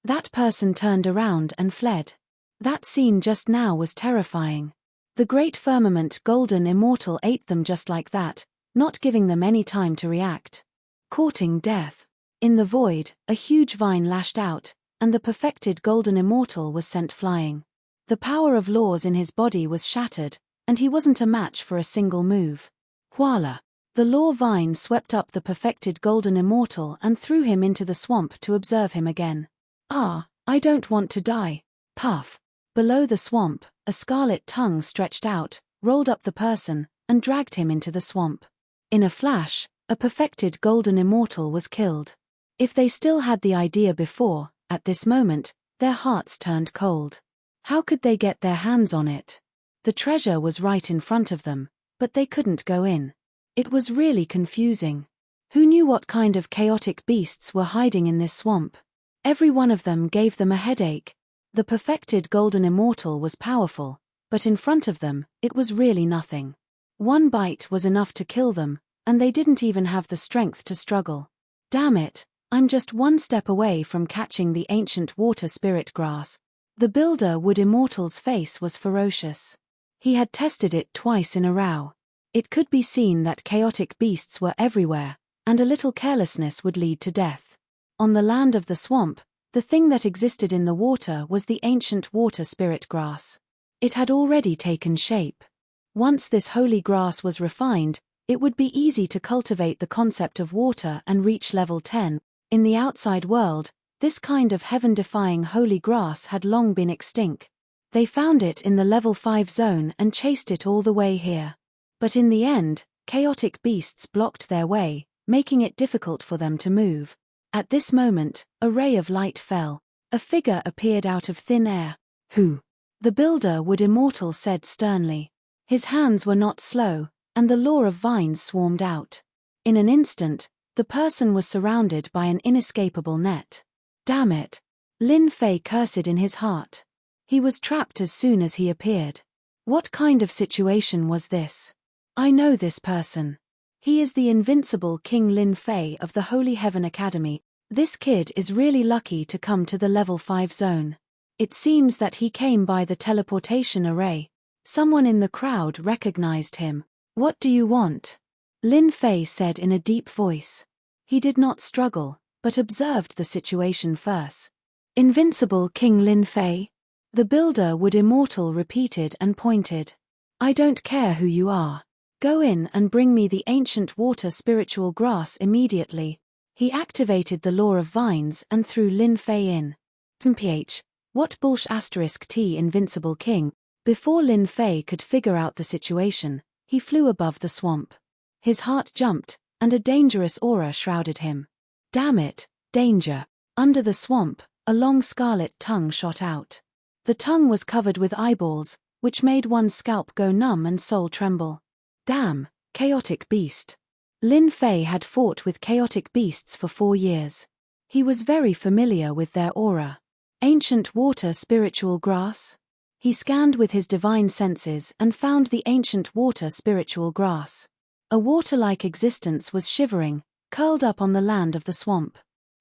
That person turned around and fled. That scene just now was terrifying. The great firmament golden immortal ate them just like that, not giving them any time to react. Courting death. In the void, a huge vine lashed out, and the perfected golden immortal was sent flying. The power of laws in his body was shattered, and he wasn't a match for a single move. Voila! The law vine swept up the perfected golden immortal and threw him into the swamp to observe him again. Ah, I don't want to die. Puff. Below the swamp, a scarlet tongue stretched out, rolled up the person, and dragged him into the swamp. In a flash, a perfected golden immortal was killed. If they still had the idea before, at this moment, their hearts turned cold. How could they get their hands on it? The treasure was right in front of them, but they couldn't go in. It was really confusing. Who knew what kind of chaotic beasts were hiding in this swamp? Every one of them gave them a headache. The perfected golden immortal was powerful, but in front of them, it was really nothing. One bite was enough to kill them, and they didn't even have the strength to struggle. Damn it, I'm just one step away from catching the ancient water spirit grass. The builder wood immortal's face was ferocious. He had tested it twice in a row. It could be seen that chaotic beasts were everywhere, and a little carelessness would lead to death. On the land of the swamp, the thing that existed in the water was the ancient water spirit grass. It had already taken shape. Once this holy grass was refined, it would be easy to cultivate the concept of water and reach level 10. In the outside world, this kind of heaven-defying holy grass had long been extinct. They found it in the level 5 zone and chased it all the way here. But in the end, chaotic beasts blocked their way, making it difficult for them to move. At this moment, a ray of light fell. A figure appeared out of thin air. Who? The builder wood immortal said sternly. His hands were not slow, and the law of vines swarmed out. In an instant, the person was surrounded by an inescapable net. Damn it! Lin Fei cursed in his heart. He was trapped as soon as he appeared. What kind of situation was this? I know this person. He is the invincible King Lin Fei of the Holy Heaven Academy. This kid is really lucky to come to the level 5 zone. It seems that he came by the teleportation array. Someone in the crowd recognized him. What do you want? Lin Fei said in a deep voice. He did not struggle, but observed the situation first. Invincible King Lin Fei? The builder wood immortal repeated and pointed. I don't care who you are. Go in and bring me the ancient water spiritual grass immediately. He activated the law of vines and threw Lin Fei in. Mph. What bullsh *T invincible king? Before Lin Fei could figure out the situation, he flew above the swamp. His heart jumped, and a dangerous aura shrouded him. Damn it, danger. Under the swamp, a long scarlet tongue shot out. The tongue was covered with eyeballs, which made one's scalp go numb and soul tremble. Damn, chaotic beast. Lin Fei had fought with chaotic beasts for 4 years. He was very familiar with their aura. Ancient water spiritual grass? He scanned with his divine senses and found the ancient water spiritual grass. A water-like existence was shivering, curled up on the land of the swamp.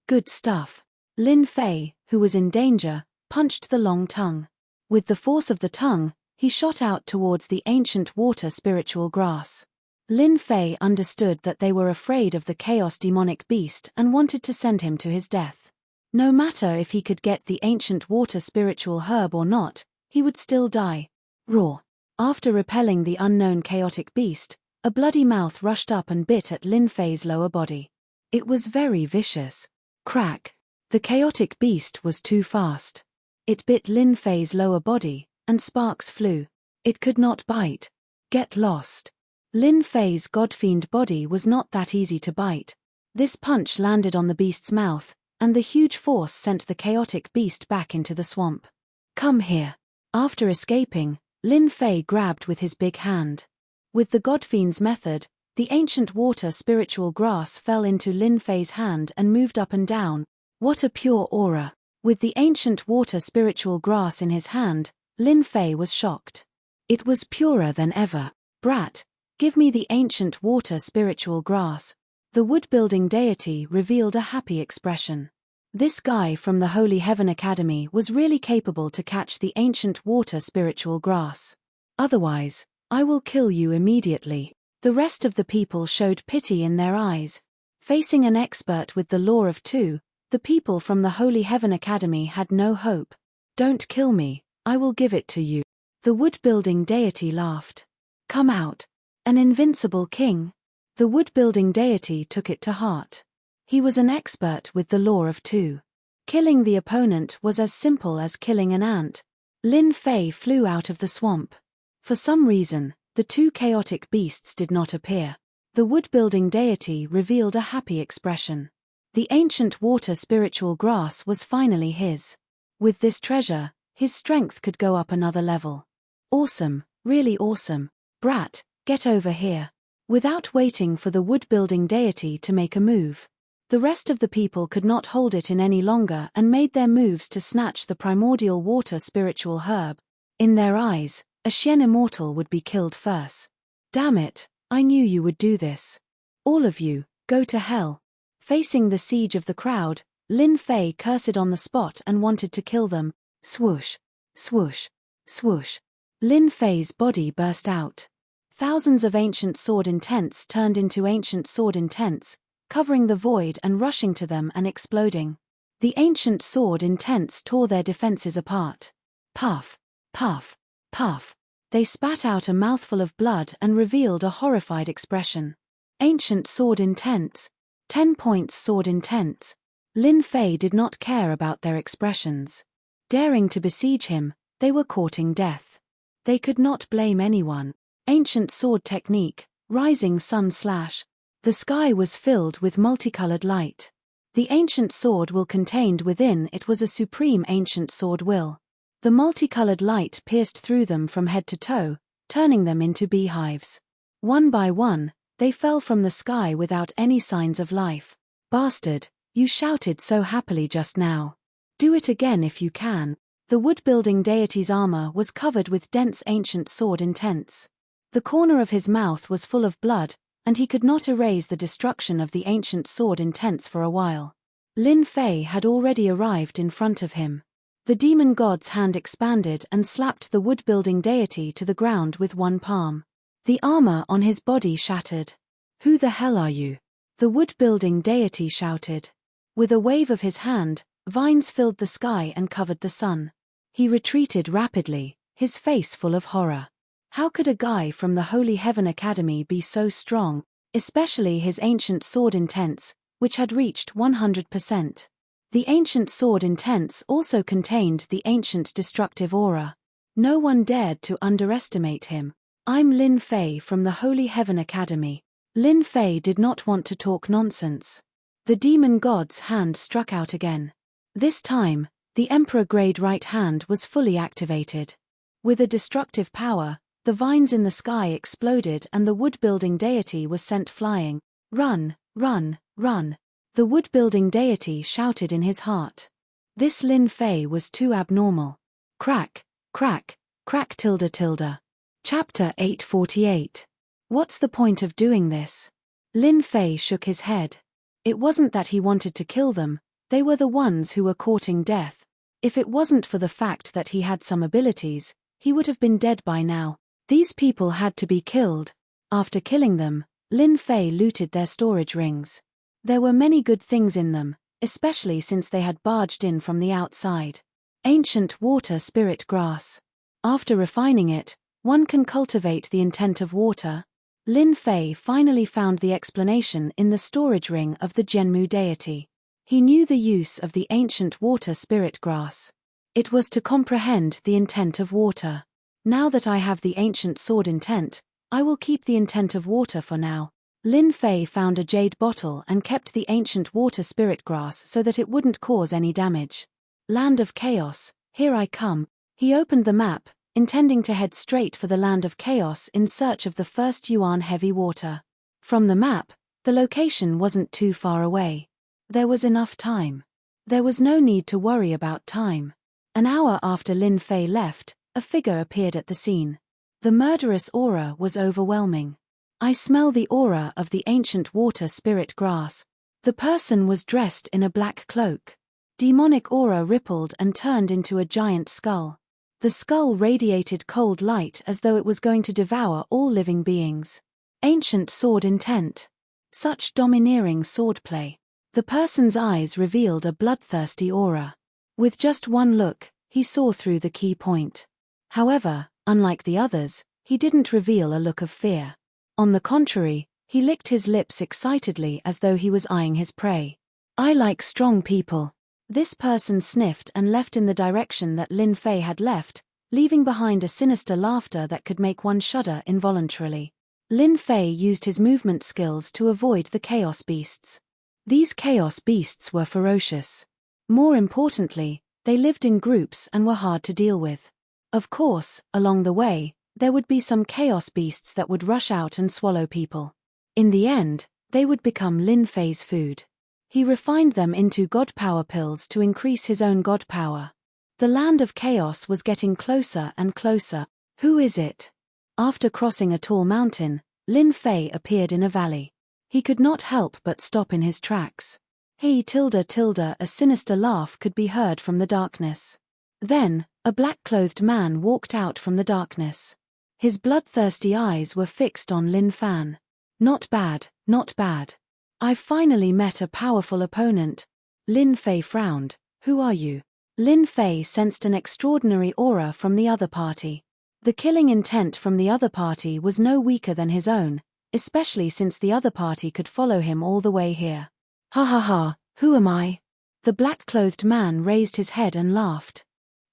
Good stuff. Lin Fei, who was in danger, punched the long tongue. With the force of the tongue, he shot out towards the ancient water spiritual grass. Lin Fei understood that they were afraid of the chaos demonic beast and wanted to send him to his death. No matter if he could get the ancient water spiritual herb or not, he would still die. Raw. After repelling the unknown chaotic beast, a bloody mouth rushed up and bit at Lin Fei's lower body. It was very vicious. Crack. The chaotic beast was too fast. It bit Lin Fei's lower body, and sparks flew. It could not bite. Get lost. Lin Fei's godfiend body was not that easy to bite. This punch landed on the beast's mouth, and the huge force sent the chaotic beast back into the swamp. Come here. After escaping, Lin Fei grabbed with his big hand. With the Godfiend's method, the ancient water spiritual grass fell into Lin Fei's hand and moved up and down. What a pure aura! With the ancient water spiritual grass in his hand, Lin Fei was shocked. It was purer than ever. Brat, give me the ancient water spiritual grass. The wood-building deity revealed a happy expression. This guy from the Holy Heaven Academy was really capable to catch the ancient water spiritual grass. Otherwise, I will kill you immediately. The rest of the people showed pity in their eyes. Facing an expert with the law of two, the people from the Holy Heaven Academy had no hope. Don't kill me, I will give it to you. The wood-building deity laughed. Come out. An invincible king. The wood-building deity took it to heart. He was an expert with the law of two. Killing the opponent was as simple as killing an ant. Lin Fei flew out of the swamp. For some reason, the two chaotic beasts did not appear. The wood-building deity revealed a happy expression. The ancient water spiritual grass was finally his. With this treasure, his strength could go up another level. Awesome, really awesome. Brat, get over here. Without waiting for the wood-building deity to make a move, the rest of the people could not hold it in any longer and made their moves to snatch the primordial water spiritual herb. In their eyes, a Xian immortal would be killed first. Damn it, I knew you would do this. All of you, go to hell. Facing the siege of the crowd, Lin Fei cursed on the spot and wanted to kill them. Swoosh, swoosh, swoosh. Lin Fei's body burst out. Thousands of ancient sword intents turned into ancient sword intents, covering the void and rushing to them and exploding. The ancient sword intents tore their defenses apart. Puff, puff, puff. They spat out a mouthful of blood and revealed a horrified expression. Ancient sword intents. 10 points sword intents. Lin Fei did not care about their expressions. Daring to besiege him, they were courting death. They could not blame anyone. Ancient sword technique, rising sun slash. The sky was filled with multicolored light. The ancient sword will contained within it was a supreme ancient sword will. The multicolored light pierced through them from head to toe, turning them into beehives. One by one, they fell from the sky without any signs of life. Bastard, you shouted so happily just now. Do it again if you can. The wood-building deity's armor was covered with dense ancient sword intents. The corner of his mouth was full of blood, and he could not erase the destruction of the ancient sword intents for a while. Lin Fei had already arrived in front of him. The demon god's hand expanded and slapped the wood-building deity to the ground with one palm. The armor on his body shattered. Who the hell are you? The wood-building deity shouted. With a wave of his hand, vines filled the sky and covered the sun. He retreated rapidly, his face full of horror. How could a guy from the Holy Heaven Academy be so strong, especially his ancient sword intents, which had reached 100%? The ancient sword intents also contained the ancient destructive aura. No one dared to underestimate him. I'm Lin Fei from the Holy Heaven Academy. Lin Fei did not want to talk nonsense. The demon god's hand struck out again. This time, the Emperor Grade right hand was fully activated. With a destructive power, the vines in the sky exploded and the wood-building deity was sent flying. Run, run, run. The wood-building deity shouted in his heart. This Lin Fei was too abnormal. Crack, crack, crack tilde tilde. Chapter 848. What's the point of doing this? Lin Fei shook his head. It wasn't that he wanted to kill them, they were the ones who were courting death. If it wasn't for the fact that he had some abilities, he would have been dead by now. These people had to be killed. After killing them, Lin Fei looted their storage rings. There were many good things in them, especially since they had barged in from the outside. Ancient water spirit grass. After refining it, one can cultivate the intent of water. Lin Fei finally found the explanation in the storage ring of the Zhenmu deity. He knew the use of the ancient water spirit grass. It was to comprehend the intent of water. Now that I have the ancient sword intent, I will keep the intent of water for now. Lin Fei found a jade bottle and kept the ancient water spirit grass so that it wouldn't cause any damage. Land of Chaos, here I come. He opened the map, intending to head straight for the Land of Chaos in search of the first Yuan heavy water. From the map, the location wasn't too far away. There was enough time. There was no need to worry about time. An hour after Lin Fei left, a figure appeared at the scene. The murderous aura was overwhelming. I smell the aura of the ancient water spirit grass. The person was dressed in a black cloak. Demonic aura rippled and turned into a giant skull. The skull radiated cold light as though it was going to devour all living beings. Ancient sword intent. Such domineering swordplay. The person's eyes revealed a bloodthirsty aura. With just one look, he saw through the key point. However, unlike the others, he didn't reveal a look of fear. On the contrary, he licked his lips excitedly as though he was eyeing his prey. I like strong people. This person sniffed and left in the direction that Lin Fei had left, leaving behind a sinister laughter that could make one shudder involuntarily. Lin Fei used his movement skills to avoid the chaos beasts. These chaos beasts were ferocious. More importantly, they lived in groups and were hard to deal with. Of course, along the way, there would be some chaos beasts that would rush out and swallow people. In the end, they would become Lin Fei's food. He refined them into god power pills to increase his own god power. The Land of Chaos was getting closer and closer. Who is it? After crossing a tall mountain, Lin Fei appeared in a valley. He could not help but stop in his tracks. Hey tilde tilde, a sinister laugh could be heard from the darkness. Then, a black-clothed man walked out from the darkness. His bloodthirsty eyes were fixed on Lin Fan. Not bad, not bad. I've finally met a powerful opponent. Lin Fei frowned. Who are you? Lin Fei sensed an extraordinary aura from the other party. The killing intent from the other party was no weaker than his own, especially since the other party could follow him all the way here. Ha ha ha, who am I? The black-clothed man raised his head and laughed.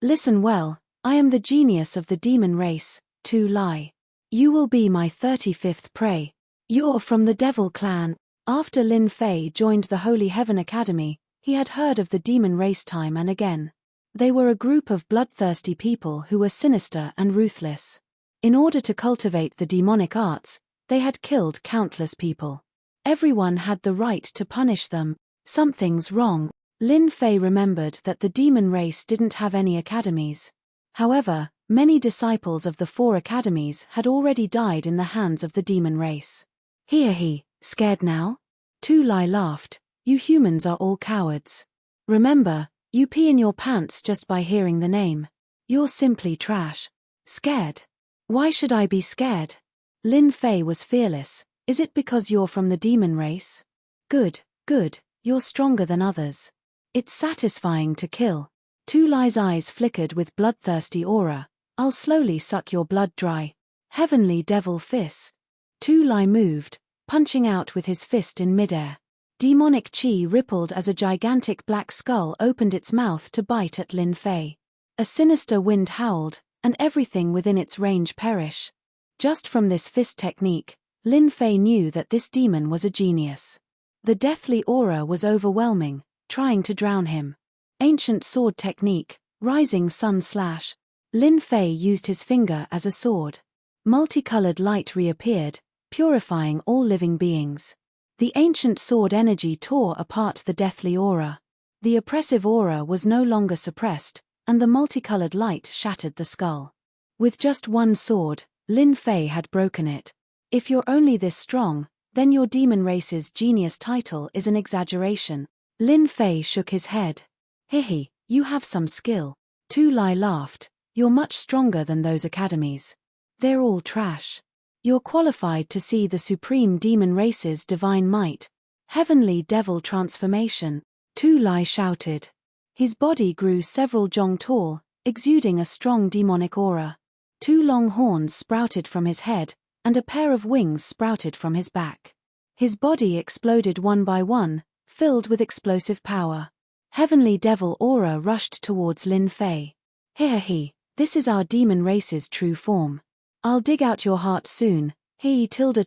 Listen well, I am the genius of the demon race, Tu Lai. You will be my 35th prey. You're from the Devil Clan. After Lin Fei joined the Holy Heaven Academy, he had heard of the demon race time and again. They were a group of bloodthirsty people who were sinister and ruthless. In order to cultivate the demonic arts, they had killed countless people. Everyone had the right to punish them. Something's wrong. Lin Fei remembered that the demon race didn't have any academies. However, many disciples of the 4 academies had already died in the hands of the demon race. Here he, scared now? Tu Lai laughed. You humans are all cowards. Remember, you pee in your pants just by hearing the name. You're simply trash. Scared? Why should I be scared? Lin Fei was fearless. Is it because you're from the demon race? Good, good, you're stronger than others. It's satisfying to kill. Tu Lai's eyes flickered with bloodthirsty aura. I'll slowly suck your blood dry. Heavenly devil fist. Tu Lai moved, punching out with his fist in midair. Demonic chi rippled as a gigantic black skull opened its mouth to bite at Lin Fei. A sinister wind howled, and everything within its range perished. Just from this fist technique, Lin Fei knew that this demon was a genius. The deathly aura was overwhelming, trying to drown him. Ancient sword technique, rising sun slash. Lin Fei used his finger as a sword. Multicolored light reappeared, purifying all living beings. The ancient sword energy tore apart the deathly aura. The oppressive aura was no longer suppressed, and the multicolored light shattered the skull. With just one sword, Lin Fei had broken it. If you're only this strong, then your demon race's genius title is an exaggeration. Lin Fei shook his head. Hehe, you have some skill. Tu Lai laughed. You're much stronger than those academies. They're all trash. You're qualified to see the supreme demon race's divine might. Heavenly devil transformation. Tu Lai shouted. His body grew several jong tall, exuding a strong demonic aura. 2 long horns sprouted from his head, and a pair of wings sprouted from his back. His body exploded one by one, filled with explosive power. Heavenly devil aura rushed towards Lin Fei. Hehe, this is our demon race's true form. I'll dig out your heart soon. He tilde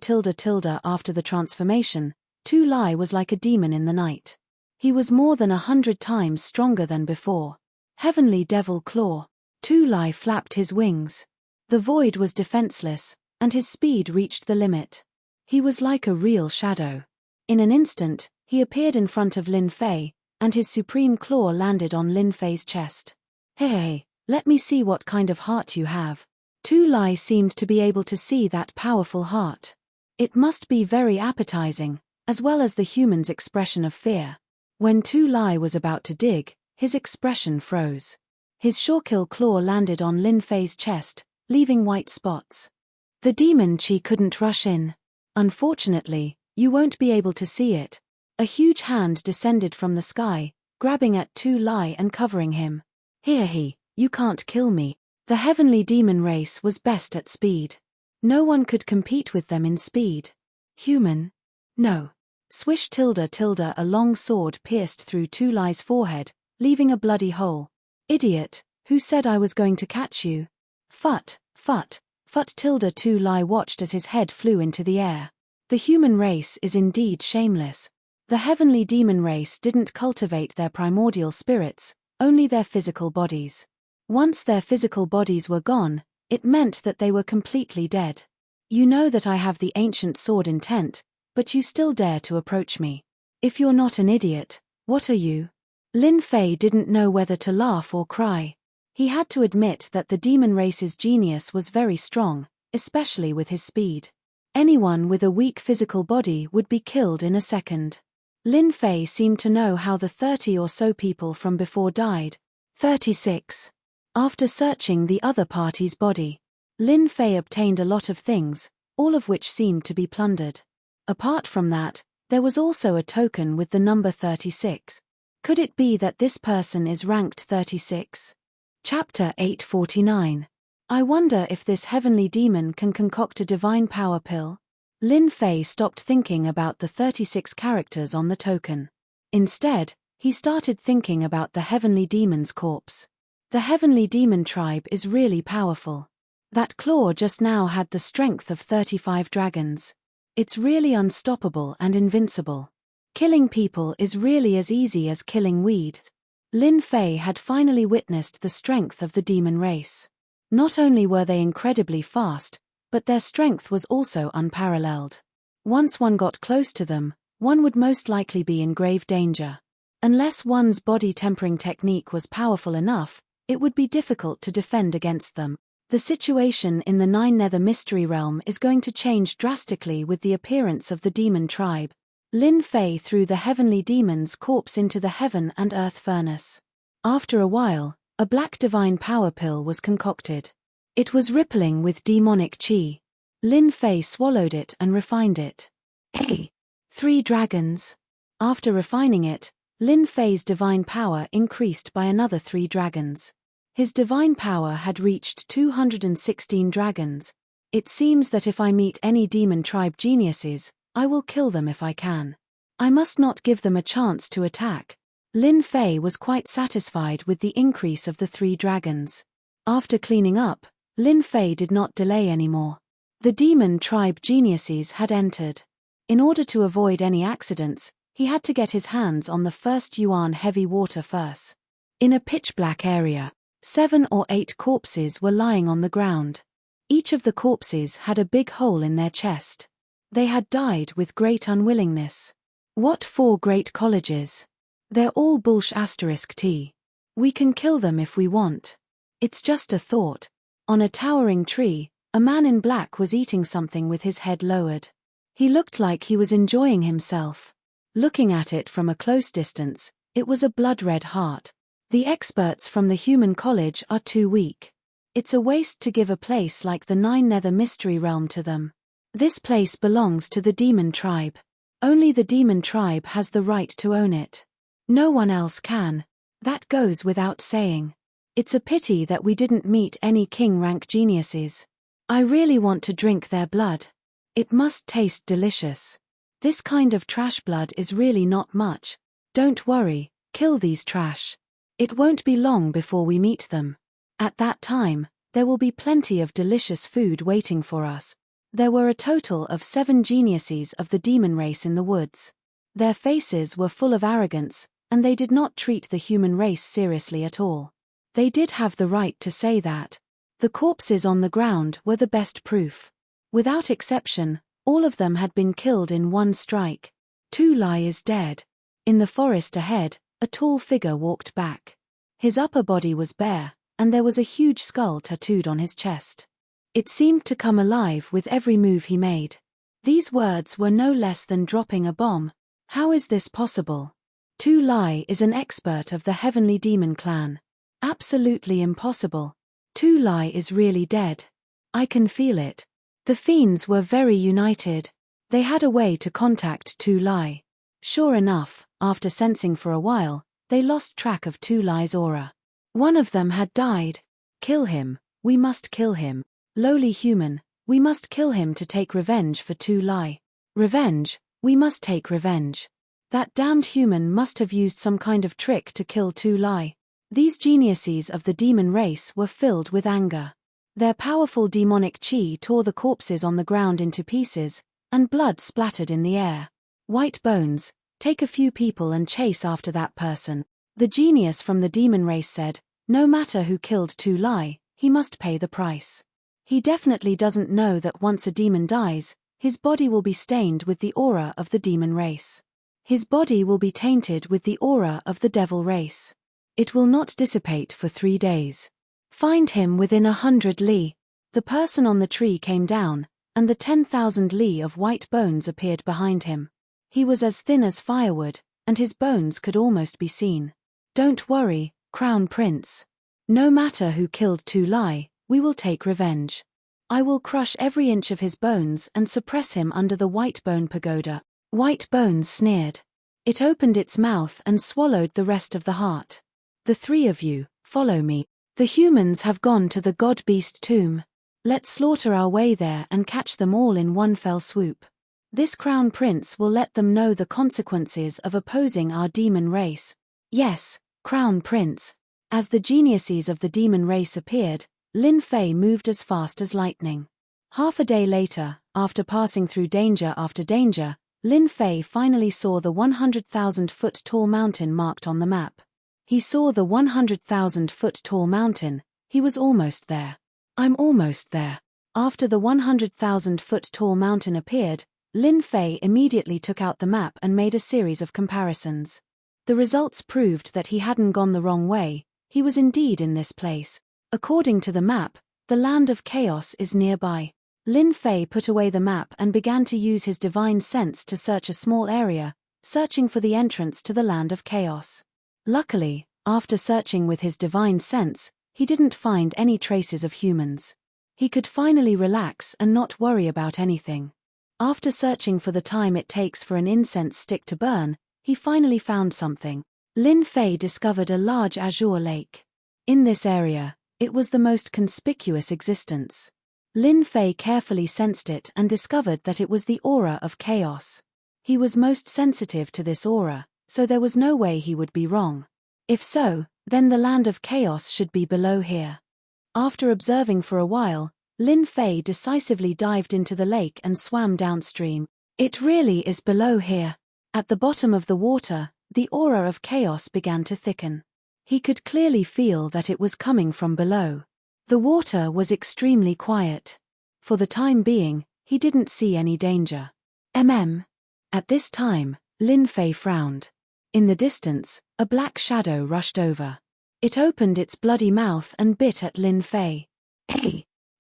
after the transformation, Tu Lai was like a demon in the night. He was more than 100 times stronger than before. Heavenly Devil Claw. Tu Lai flapped his wings. The void was defenseless, and his speed reached the limit. He was like a real shadow. In an instant, he appeared in front of Lin Fei, and his supreme claw landed on Lin Fei's chest. Hey, let me see what kind of heart you have. Tu Lai seemed to be able to see that powerful heart. It must be very appetizing, as well as the human's expression of fear. When Tu Lai was about to dig, his expression froze. His Shawkill claw landed on Lin Fei's chest, leaving white spots. The demon chi couldn't rush in. Unfortunately, you won't be able to see it. A huge hand descended from the sky, grabbing at Tu Lai and covering him. Here, you can't kill me. The heavenly demon race was best at speed. No one could compete with them in speed. Human? No. Swish tilde, a long sword pierced through Tu Lai's forehead, leaving a bloody hole. Idiot, who said I was going to catch you? Fut tilde. Tu Lai watched as his head flew into the air. The human race is indeed shameless. The heavenly demon race didn't cultivate their primordial spirits, only their physical bodies. Once their physical bodies were gone, it meant that they were completely dead. You know that I have the ancient sword intent, but you still dare to approach me. If you're not an idiot, what are you? Lin Fei didn't know whether to laugh or cry. He had to admit that the demon race's genius was very strong, especially with his speed. Anyone with a weak physical body would be killed in a second. Lin Fei seemed to know how the 30 or so people from before died. 36. After searching the other party's body, Lin Fei obtained a lot of things, all of which seemed to be plundered. Apart from that, there was also a token with the number 36. Could it be that this person is ranked 36? Chapter 849. I wonder if this heavenly demon can concoct a divine power pill. Lin Fei stopped thinking about the 36 characters on the token. Instead, he started thinking about the heavenly demon's corpse. The heavenly demon tribe is really powerful. That claw just now had the strength of 35 dragons. It's really unstoppable and invincible. Killing people is really as easy as killing weeds. Lin Fei had finally witnessed the strength of the demon race. Not only were they incredibly fast, but their strength was also unparalleled. Once one got close to them, one would most likely be in grave danger. Unless one's body tempering technique was powerful enough, it would be difficult to defend against them. The situation in the Nine Nether Mystery Realm is going to change drastically with the appearance of the demon tribe. Lin Fei threw the heavenly demon's corpse into the heaven and earth furnace. After a while, a black divine power pill was concocted. It was rippling with demonic chi. Lin Fei swallowed it and refined it. 3 dragons. After refining it, Lin Fei's divine power increased by another 3 dragons. His divine power had reached 216 dragons. It seems that if I meet any demon tribe geniuses, I will kill them if I can. I must not give them a chance to attack. Lin Fei was quite satisfied with the increase of the 3 dragons. After cleaning up, Lin Fei did not delay anymore. The demon tribe geniuses had entered. In order to avoid any accidents, he had to get his hands on the first Yuan heavy water first. In a pitch-black area, 7 or 8 corpses were lying on the ground. Each of the corpses had a big hole in their chest. They had died with great unwillingness. What 4 great colleges? They're all *T. We can kill them if we want. It's just a thought. On a towering tree, a man in black was eating something with his head lowered. He looked like he was enjoying himself. Looking at it from a close distance, it was a blood-red heart. The experts from the human college are too weak. It's a waste to give a place like the Nine Nether Mystery Realm to them. This place belongs to the demon tribe. Only the demon tribe has the right to own it. No one else can. That goes without saying. It's a pity that we didn't meet any king-rank geniuses. I really want to drink their blood. It must taste delicious. This kind of trash blood is really not much. Don't worry, kill these trash. It won't be long before we meet them. At that time, there will be plenty of delicious food waiting for us. There were a total of 7 geniuses of the demon race in the woods. Their faces were full of arrogance, and they did not treat the human race seriously at all. They did have the right to say that. The corpses on the ground were the best proof. Without exception, all of them had been killed in one strike. Tu Lai is dead. In the forest ahead, a tall figure walked back. His upper body was bare, and there was a huge skull tattooed on his chest. It seemed to come alive with every move he made. These words were no less than dropping a bomb. How is this possible? Tu Lai is an expert of the Heavenly Demon clan. Absolutely impossible. Tu Lai is really dead. I can feel it. The fiends were very united. They had a way to contact Tu Lai. Sure enough, after sensing for a while, they lost track of Tu Lai's aura. One of them had died. Kill him, we must kill him. Lowly human, we must kill him to take revenge for Tu Lai. Revenge, we must take revenge. That damned human must have used some kind of trick to kill Tu Lai. These geniuses of the demon race were filled with anger. Their powerful demonic chi tore the corpses on the ground into pieces, and blood splattered in the air. White bones, take a few people and chase after that person. The genius from the demon race said, no matter who killed Tu Lai, he must pay the price. He definitely doesn't know that once a demon dies, his body will be stained with the aura of the demon race. His body will be tainted with the aura of the devil race. It will not dissipate for 3 days. Find him within 100 li. The person on the tree came down, and the 10,000 li of white bones appeared behind him. He was as thin as firewood, and his bones could almost be seen. Don't worry, Crown Prince. No matter who killed Tu Lai, we will take revenge. I will crush every inch of his bones and suppress him under the White Bone Pagoda. White Bones sneered. It opened its mouth and swallowed the rest of the heart. The 3 of you, follow me. The humans have gone to the God-Beast tomb. Let's slaughter our way there and catch them all in one fell swoop. This Crown Prince will let them know the consequences of opposing our demon race. Yes, Crown Prince. As the geniuses of the demon race appeared, Lin Fei moved as fast as lightning. Half a day later, after passing through danger after danger, Lin Fei finally saw the 100,000-foot-tall mountain marked on the map. He saw the 100,000-foot-tall mountain. He was almost there. I'm almost there. After the 100,000-foot-tall mountain appeared, Lin Fei immediately took out the map and made a series of comparisons. The results proved that he hadn't gone the wrong way. He was indeed in this place. According to the map, the land of chaos is nearby. Lin Fei put away the map and began to use his divine sense to search a small area, searching for the entrance to the land of chaos. Luckily, after searching with his divine sense, he didn't find any traces of humans. He could finally relax and not worry about anything. After searching for the time it takes for an incense stick to burn, he finally found something. Lin Fei discovered a large azure lake. In this area, it was the most conspicuous existence. Lin Fei carefully sensed it and discovered that it was the aura of chaos. He was most sensitive to this aura, so there was no way he would be wrong. If so, then the land of chaos should be below here. After observing for a while, Lin Fei decisively dived into the lake and swam downstream. It really is below here. At the bottom of the water, the aura of chaos began to thicken. He could clearly feel that it was coming from below. The water was extremely quiet. For the time being, he didn't see any danger. At this time, Lin Fei frowned. In the distance, a black shadow rushed over. It opened its bloody mouth and bit at Lin Fei.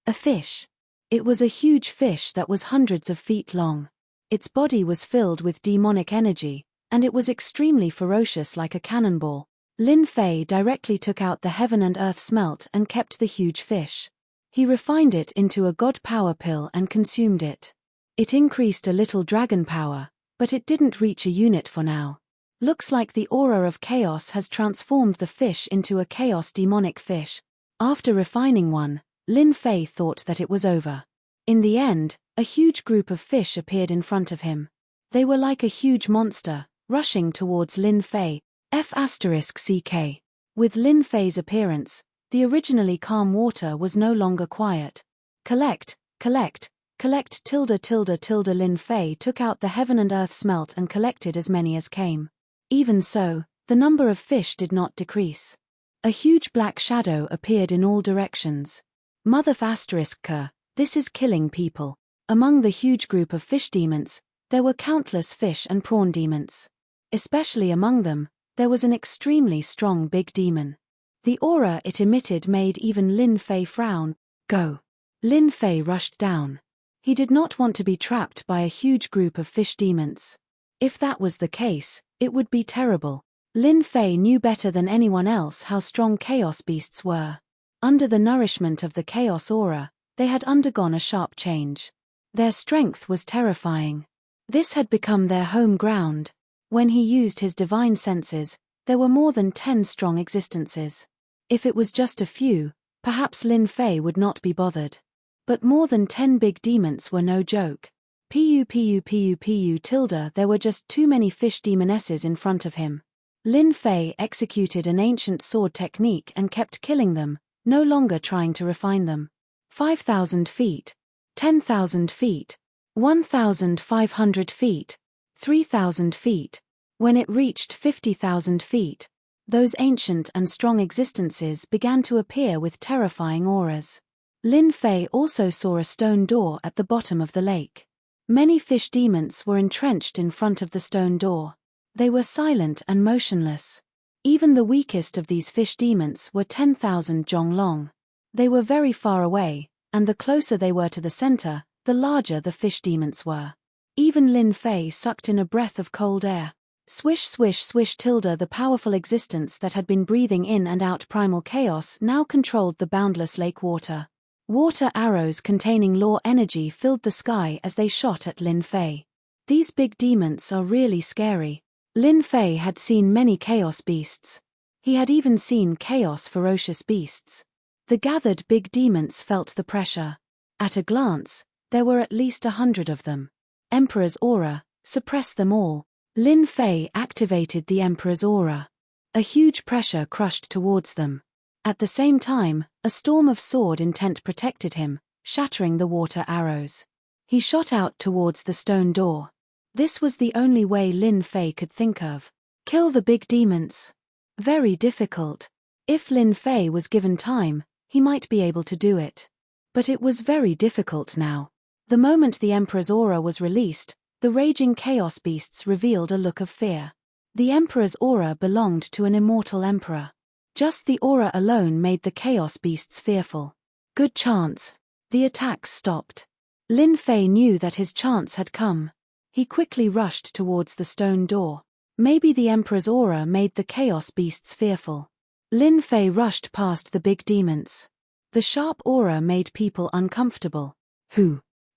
A fish. It was a huge fish that was hundreds of feet long. Its body was filled with demonic energy, and it was extremely ferocious like a cannonball. Lin Fei directly took out the heaven and earth smelt and kept the huge fish. He refined it into a god power pill and consumed it. It increased a little dragon power, but it didn't reach a unit for now. Looks like the aura of chaos has transformed the fish into a chaos demonic fish. After refining one, Lin Fei thought that it was over. In the end, a huge group of fish appeared in front of him. They were like a huge monster, rushing towards Lin Fei. F***CK. With Lin Fei's appearance, the originally calm water was no longer quiet. Collect collect Lin Fei took out the heaven and earth smelt and collected as many as came. Even so, the number of fish did not decrease. A huge black shadow appeared in all directions. Mother **K, this is killing people. Among the huge group of fish demons, there were countless fish and prawn demons. Especially among them, there was an extremely strong big demon. The aura it emitted made even Lin Fei frown. Go! Lin Fei rushed down. He did not want to be trapped by a huge group of fish demons. If that was the case, it would be terrible. Lin Fei knew better than anyone else how strong chaos beasts were. Under the nourishment of the chaos aura, they had undergone a sharp change. Their strength was terrifying. This had become their home ground. When he used his divine senses, there were more than 10 strong existences. If it was just a few, perhaps Lin Fei would not be bothered. But more than 10 big demons were no joke. There were just too many fish demonesses in front of him. Lin Fei executed an ancient sword technique and kept killing them, no longer trying to refine them. 5,000 feet, 10,000 feet, 1,500 feet, 3,000 feet. When it reached 50,000 feet, those ancient and strong existences began to appear with terrifying auras. Lin Fei also saw a stone door at the bottom of the lake. Many fish demons were entrenched in front of the stone door. They were silent and motionless. Even the weakest of these fish demons were 10,000 zhong long. They were very far away, and the closer they were to the center, the larger the fish demons were. Even Lin Fei sucked in a breath of cold air. Swish swish swish. The powerful existence that had been breathing in and out primal chaos now controlled the boundless lake water. Water arrows containing law energy filled the sky as they shot at Lin Fei. These big demons are really scary. Lin Fei had seen many chaos beasts. He had even seen chaos ferocious beasts. The gathered big demons felt the pressure. At a glance, there were at least 100 of them. Emperor's aura, suppress them all. Lin Fei activated the Emperor's aura. A huge pressure crushed towards them. At the same time, a storm of sword intent protected him, shattering the water arrows. He shot out towards the stone door. This was the only way Lin Fei could think of. Kill the big demons. Very difficult. If Lin Fei was given time, he might be able to do it. But it was very difficult now. The moment the Emperor's aura was released, the raging chaos beasts revealed a look of fear. The Emperor's aura belonged to an immortal emperor. Just the aura alone made the chaos beasts fearful. Good chance. The attacks stopped. Lin Fei knew that his chance had come. He quickly rushed towards the stone door. Maybe the Emperor's aura made the chaos beasts fearful. Lin Fei rushed past the big demons. The sharp aura made people uncomfortable.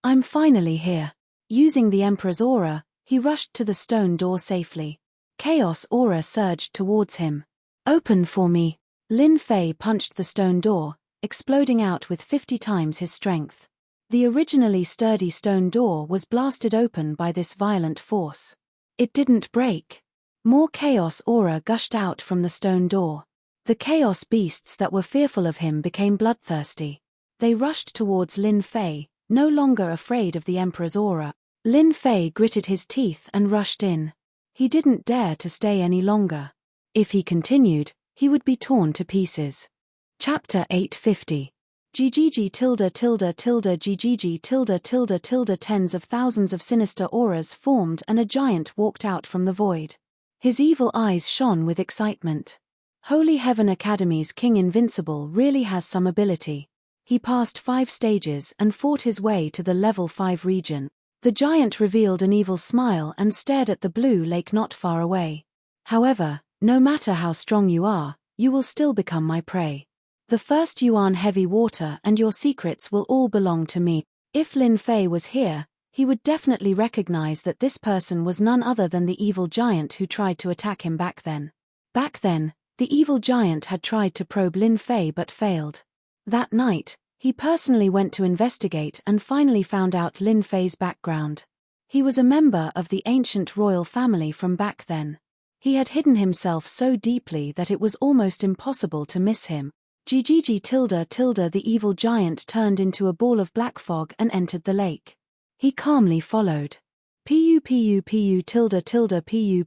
I'm finally here. Using the Emperor's aura, he rushed to the stone door safely. Chaos aura surged towards him. Open for me. Lin Fei punched the stone door, exploding out with 50 times his strength. The originally sturdy stone door was blasted open by this violent force. It didn't break. More chaos aura gushed out from the stone door. The chaos beasts that were fearful of him became bloodthirsty. They rushed towards Lin Fei, no longer afraid of the Emperor's aura. Lin Fei gritted his teeth and rushed in. He didn't dare to stay any longer. If he continued, he would be torn to pieces. Chapter 850. GGG GGG Tens of thousands of sinister auras formed and a giant walked out from the void. His evil eyes shone with excitement. Holy Heaven Academy's King Invincible really has some ability. He passed 5 stages and fought his way to the level 5 region. The giant revealed an evil smile and stared at the blue lake not far away. However, no matter how strong you are, you will still become my prey. The first Yuan heavy water and your secrets will all belong to me. If Lin Fei was here, he would definitely recognize that this person was none other than the evil giant who tried to attack him back then. Back then, the evil giant had tried to probe Lin Fei but failed. That night, he personally went to investigate and finally found out Lin Fei's background. He was a member of the ancient royal family from back then. He had hidden himself so deeply that it was almost impossible to miss him. GGG The evil giant turned into a ball of black fog and entered the lake. He calmly followed. Pu tilde tilde pu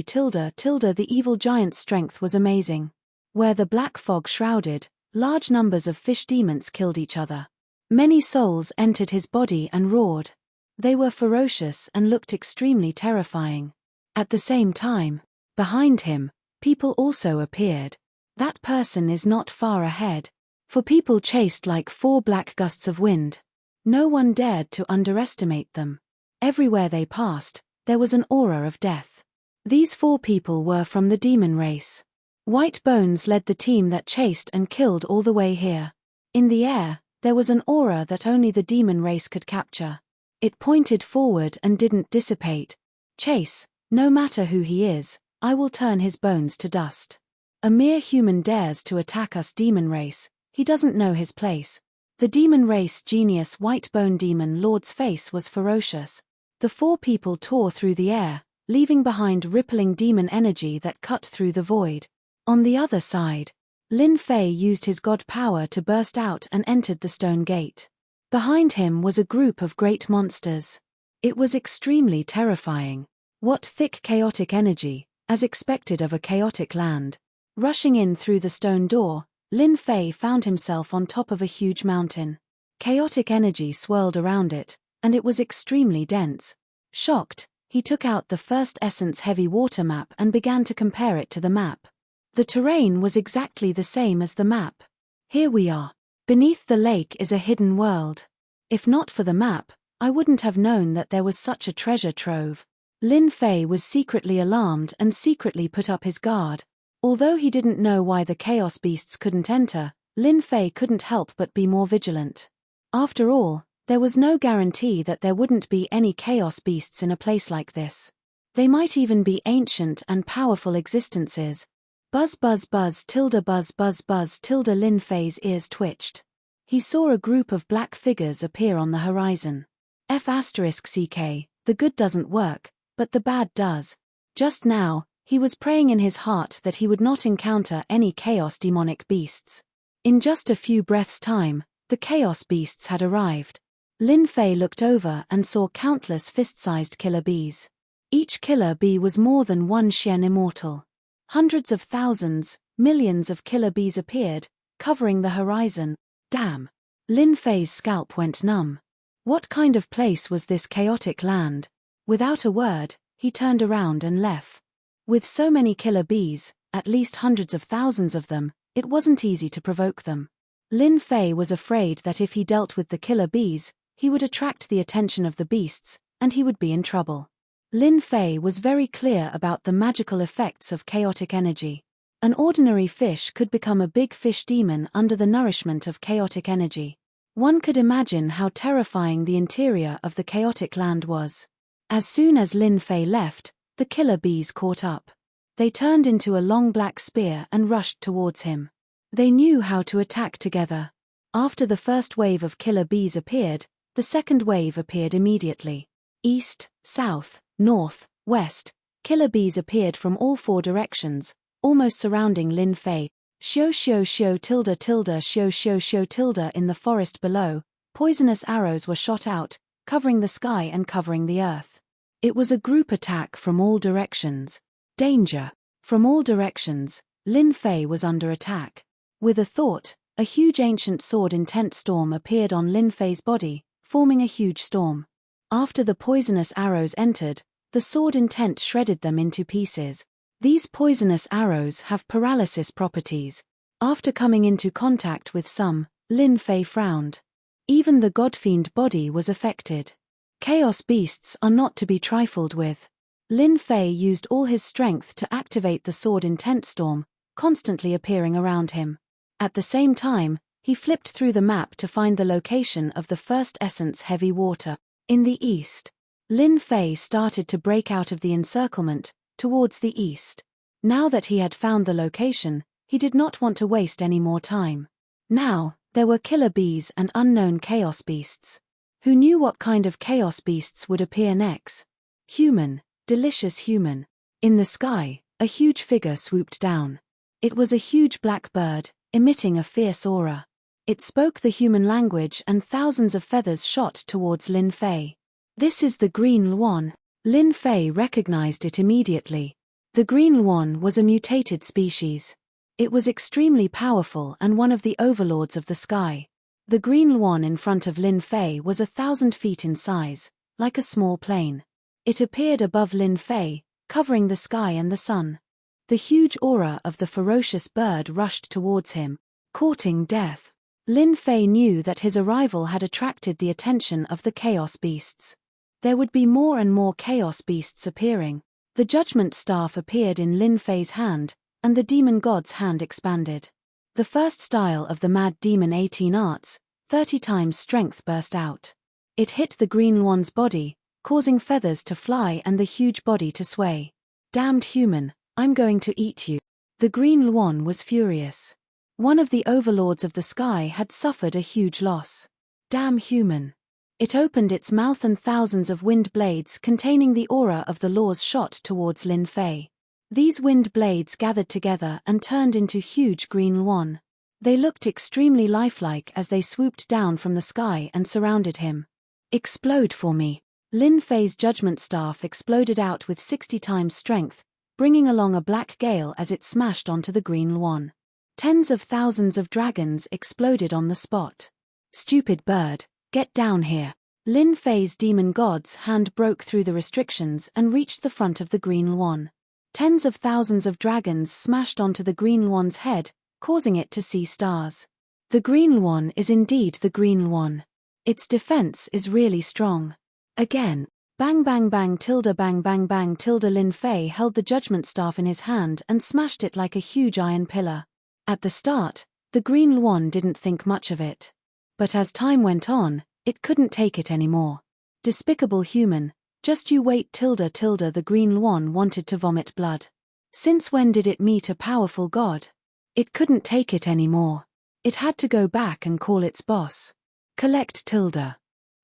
tilde tilde. The evil giant's strength was amazing. Where the black fog shrouded, large numbers of fish demons killed each other. Many souls entered his body and roared. They were ferocious and looked extremely terrifying. At the same time, behind him, people also appeared. That person is not far ahead. For people chased like 4 black gusts of wind. No one dared to underestimate them. Everywhere they passed, there was an aura of death. These 4 people were from the demon race. White Bones led the team that chased and killed all the way here. In the air, there was an aura that only the demon race could capture. It pointed forward and didn't dissipate. Chase, no matter who he is, I will turn his bones to dust. A mere human dares to attack us demon race, he doesn't know his place. The demon race genius White Bone Demon Lord's face was ferocious. The 4 people tore through the air, leaving behind rippling demon energy that cut through the void. On the other side, Lin Fei used his god power to burst out and entered the stone gate. Behind him was a group of great monsters. It was extremely terrifying. What thick chaotic energy, as expected of a chaotic land. Rushing in through the stone door, Lin Fei found himself on top of a huge mountain. Chaotic energy swirled around it, and it was extremely dense. Shocked, he took out the first Essence Heavy Water map and began to compare it to the map. The terrain was exactly the same as the map. Here we are. Beneath the lake is a hidden world. If not for the map, I wouldn't have known that there was such a treasure trove. Lin Fei was secretly alarmed and secretly put up his guard. Although he didn't know why the chaos beasts couldn't enter, Lin Fei couldn't help but be more vigilant. After all, there was no guarantee that there wouldn't be any chaos beasts in a place like this. They might even be ancient and powerful existences. Buzz buzz buzz tilde buzz buzz buzz tilde. Lin Fei's ears twitched. He saw a group of black figures appear on the horizon. *CK, the good doesn't work, but the bad does. Just now, he was praying in his heart that he would not encounter any chaos demonic beasts. In just a few breaths' time, the chaos beasts had arrived. Lin Fei looked over and saw countless fist-sized killer bees. Each killer bee was more than 1 Xian immortal. Hundreds of thousands, millions of killer bees appeared, covering the horizon. Damn! Lin Fei's scalp went numb. What kind of place was this chaotic land? Without a word, he turned around and left. With so many killer bees, at least hundreds of thousands of them, it wasn't easy to provoke them. Lin Fei was afraid that if he dealt with the killer bees, he would attract the attention of the beasts, and he would be in trouble. Lin Fei was very clear about the magical effects of chaotic energy. An ordinary fish could become a big fish demon under the nourishment of chaotic energy. One could imagine how terrifying the interior of the chaotic land was. As soon as Lin Fei left, the killer bees caught up. They turned into a long black spear and rushed towards him. They knew how to attack together. After the first wave of killer bees appeared, the second wave appeared immediately. East, south, north, west, killer bees appeared from all 4 directions, almost surrounding Lin Fei. Xiao tilde tilde xiao tilde. In the forest below, poisonous arrows were shot out, covering the sky and covering the earth. It was a group attack from all directions. Danger! From all directions, Lin Fei was under attack. With a thought, a huge ancient sword intent storm appeared on Lin Fei's body, forming a huge storm. After the poisonous arrows entered, the sword intent shredded them into pieces. These poisonous arrows have paralysis properties. After coming into contact with some, Lin Fei frowned. Even the godfiend body was affected. Chaos beasts are not to be trifled with. Lin Fei used all his strength to activate the sword intent storm, constantly appearing around him. At the same time, he flipped through the map to find the location of the first Essence Heavy Water. In the east, Lin Fei started to break out of the encirclement, towards the east. Now that he had found the location, he did not want to waste any more time. Now, there were killer bees and unknown chaos beasts. Who knew what kind of chaos beasts would appear next? Human, delicious human. In the sky, a huge figure swooped down. It was a huge black bird, emitting a fierce aura. It spoke the human language and thousands of feathers shot towards Lin Fei. This is the Green Luan. Lin Fei recognized it immediately. The Green Luan was a mutated species. It was extremely powerful and one of the overlords of the sky. The Green Luan in front of Lin Fei was 1,000 feet in size, like a small plane. It appeared above Lin Fei, covering the sky and the sun. The huge aura of the ferocious bird rushed towards him, courting death. Lin Fei knew that his arrival had attracted the attention of the Chaos Beasts. There would be more and more Chaos Beasts appearing. The Judgment Staff appeared in Lin Fei's hand, and the Demon God's hand expanded. The first style of the Mad Demon 18 arts, 30 times strength burst out. It hit the Green Luan's body, causing feathers to fly and the huge body to sway. Damned human, I'm going to eat you. The Green Luan was furious. One of the overlords of the sky had suffered a huge loss. Damn human. It opened its mouth and thousands of wind blades containing the aura of the laws shot towards Lin Fei. These wind blades gathered together and turned into huge Green Luan. They looked extremely lifelike as they swooped down from the sky and surrounded him. Explode for me. Lin Fei's judgment staff exploded out with 60 times strength, bringing along a black gale as it smashed onto the Green Luan. Tens of thousands of dragons exploded on the spot. Stupid bird, get down here. Lin Fei's demon god's hand broke through the restrictions and reached the front of the Green Luan. Tens of thousands of dragons smashed onto the Green Luan's head, causing it to see stars. The Green Luan is indeed the Green Luan. Its defense is really strong. Again, bang bang bang tilde bang bang bang tilde. Lin Fei held the judgment staff in his hand and smashed it like a huge iron pillar. At the start, the Green Luan didn't think much of it. But as time went on, it couldn't take it anymore. Despicable human, just you wait tilde tilde. The Green Luan wanted to vomit blood. Since when did it meet a powerful god? It couldn't take it anymore. It had to go back and call its boss. Collect tilde.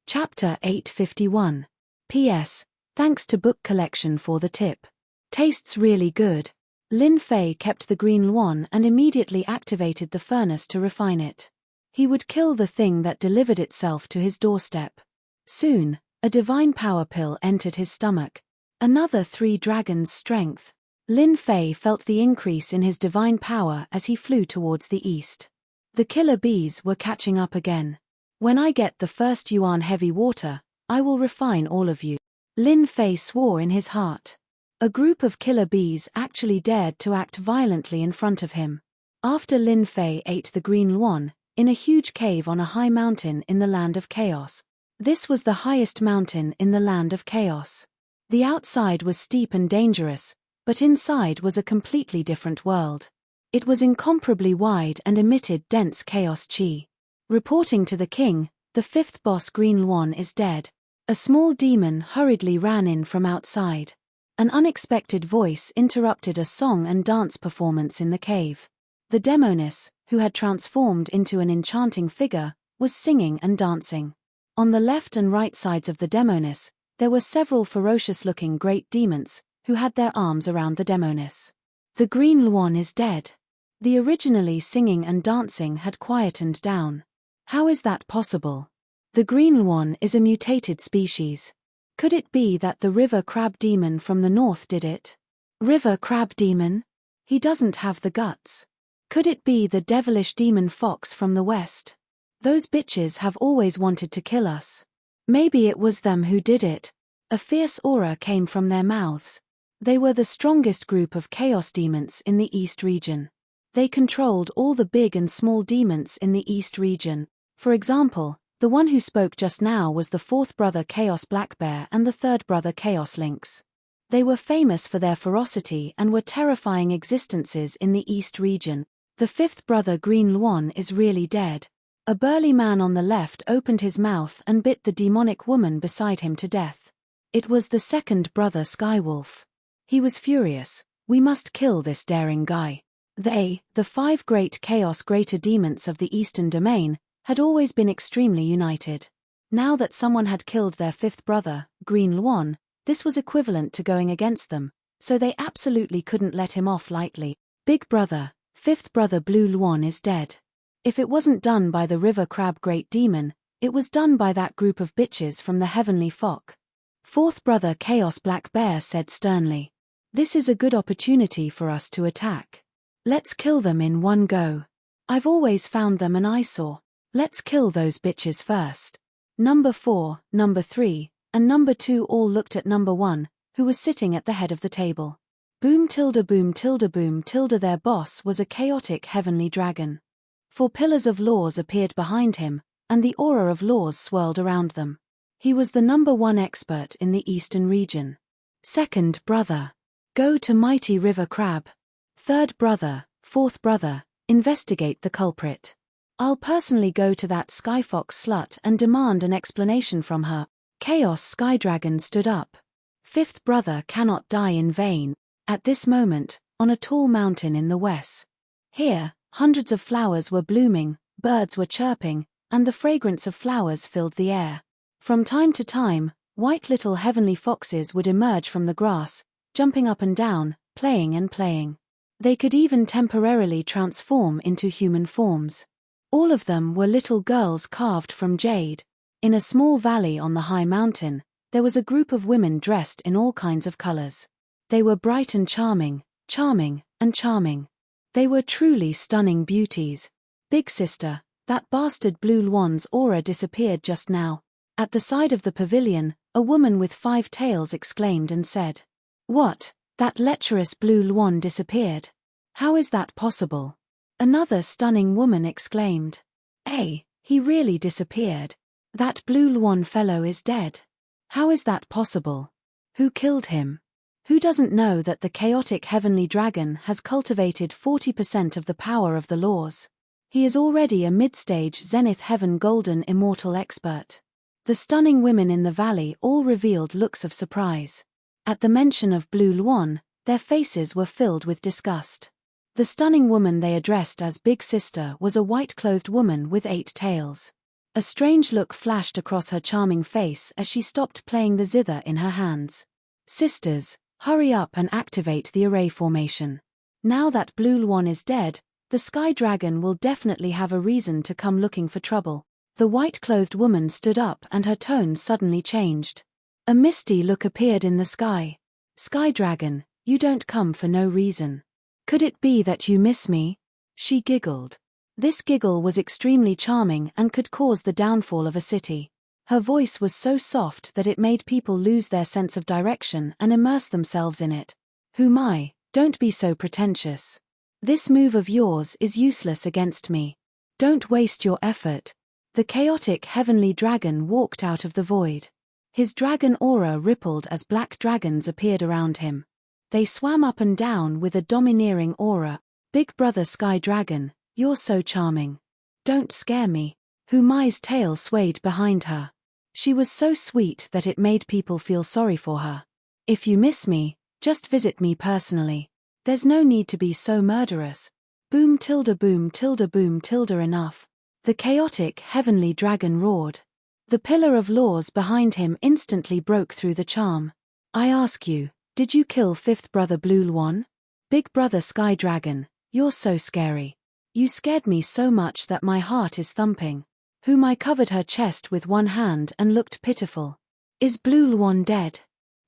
Chapter 851. P.S. Thanks to Book Collection for the tip. Tastes really good. Lin Fei kept the Green Luan and immediately activated the furnace to refine it. He would kill the thing that delivered itself to his doorstep. Soon, a divine power pill entered his stomach. Another 3 dragons' strength. Lin Fei felt the increase in his divine power as he flew towards the east. The killer bees were catching up again. When I get the first Yuan heavy water, I will refine all of you. Lin Fei swore in his heart. A group of killer bees actually dared to act violently in front of him. After Lin Fei ate the Green Luan, in a huge cave on a high mountain in the land of chaos. This was the highest mountain in the land of chaos. The outside was steep and dangerous, but inside was a completely different world. It was incomparably wide and emitted dense chaos chi. Reporting to the king, the 5th boss Green Luan is dead. A small demon hurriedly ran in from outside. An unexpected voice interrupted a song and dance performance in the cave. The demoness, who had transformed into an enchanting figure, was singing and dancing. On the left and right sides of the demoness, there were several ferocious-looking great demons, who had their arms around the demoness. The Green Luan is dead. The originally singing and dancing had quietened down. How is that possible? The Green Luan is a mutated species. Could it be that the river crab demon from the north did it? River crab demon? He doesn't have the guts. Could it be the devilish demon fox from the west? Those bitches have always wanted to kill us. Maybe it was them who did it. A fierce aura came from their mouths. They were the strongest group of chaos demons in the East region. They controlled all the big and small demons in the East region. For example, the one who spoke just now was the 4th brother Chaos Black Bear and the 3rd brother Chaos Lynx. They were famous for their ferocity and were terrifying existences in the East region. The 5th brother Green Luan is really dead. A burly man on the left opened his mouth and bit the demonic woman beside him to death. It was the 2nd brother Skywolf. He was furious. We must kill this daring guy. They, the 5 great chaos greater demons of the Eastern domain, had always been extremely united. Now that someone had killed their 5th brother, Green Luan, this was equivalent to going against them, so they absolutely couldn't let him off lightly. Big brother, 5th brother Blue Luan is dead. If it wasn't done by the river crab great demon, it was done by that group of bitches from the heavenly fock. Fourth brother Chaos Black Bear said sternly. This is a good opportunity for us to attack. Let's kill them in one go. I've always found them an eyesore. Let's kill those bitches first. Number 4, number 3, and number 2 all looked at number 1, who was sitting at the head of the table. Boom tilde boom tilde boom tilde. Their boss was a chaotic heavenly dragon. 4 pillars of laws appeared behind him, and the aura of laws swirled around them. He was the number 1 expert in the eastern region. Second brother. Go to mighty river crab. Third brother, fourth brother, investigate the culprit. I'll personally go to that Skyfox slut and demand an explanation from her. Chaos Sky Dragon stood up. Fifth brother cannot die in vain. At this moment, on a tall mountain in the west. Here, hundreds of flowers were blooming, birds were chirping, and the fragrance of flowers filled the air. From time to time, white little heavenly foxes would emerge from the grass, jumping up and down, playing and playing. They could even temporarily transform into human forms. All of them were little girls carved from jade. In a small valley on the high mountain, there was a group of women dressed in all kinds of colors. They were bright and charming, charming and charming. They were truly stunning beauties. Big sister, that bastard Blue Luan's aura disappeared just now. At the side of the pavilion, a woman with 5 tails exclaimed and said, "What? That lecherous Blue Luan disappeared? How is that possible?" Another stunning woman exclaimed, he really disappeared. That Blue Luan fellow is dead. How is that possible? Who killed him? Who doesn't know that the chaotic heavenly dragon has cultivated 40% of the power of the laws? He is already a mid-stage Zenith Heaven Golden Immortal expert. The stunning women in the valley all revealed looks of surprise. At the mention of Blue Luan, their faces were filled with disgust. The stunning woman they addressed as Big Sister was a white-clothed woman with 8 tails. A strange look flashed across her charming face as she stopped playing the zither in her hands. Sisters, hurry up and activate the array formation. Now that Blue Luan is dead, the Sky Dragon will definitely have a reason to come looking for trouble. The white-clothed woman stood up and her tone suddenly changed. A misty look appeared in the sky. Sky Dragon, you don't come for no reason. Could it be that you miss me? She giggled. This giggle was extremely charming and could cause the downfall of a city. Her voice was so soft that it made people lose their sense of direction and immerse themselves in it. Who my, don't be so pretentious. This move of yours is useless against me. Don't waste your effort. The chaotic heavenly dragon walked out of the void. His dragon aura rippled as black dragons appeared around him. They swam up and down with a domineering aura. Big brother Sky Dragon, you're so charming. Don't scare me. Humai's tail swayed behind her. She was so sweet that it made people feel sorry for her. If you miss me, just visit me personally. There's no need to be so murderous. Boom tilde boom tilde boom tilde. Enough. The chaotic heavenly dragon roared. The pillar of laws behind him instantly broke through the charm. I ask you, did you kill fifth brother Blue Luan? Big brother Sky Dragon, you're so scary. You scared me so much that my heart is thumping. Humai covered her chest with one hand and looked pitiful. Is Blue Luan dead?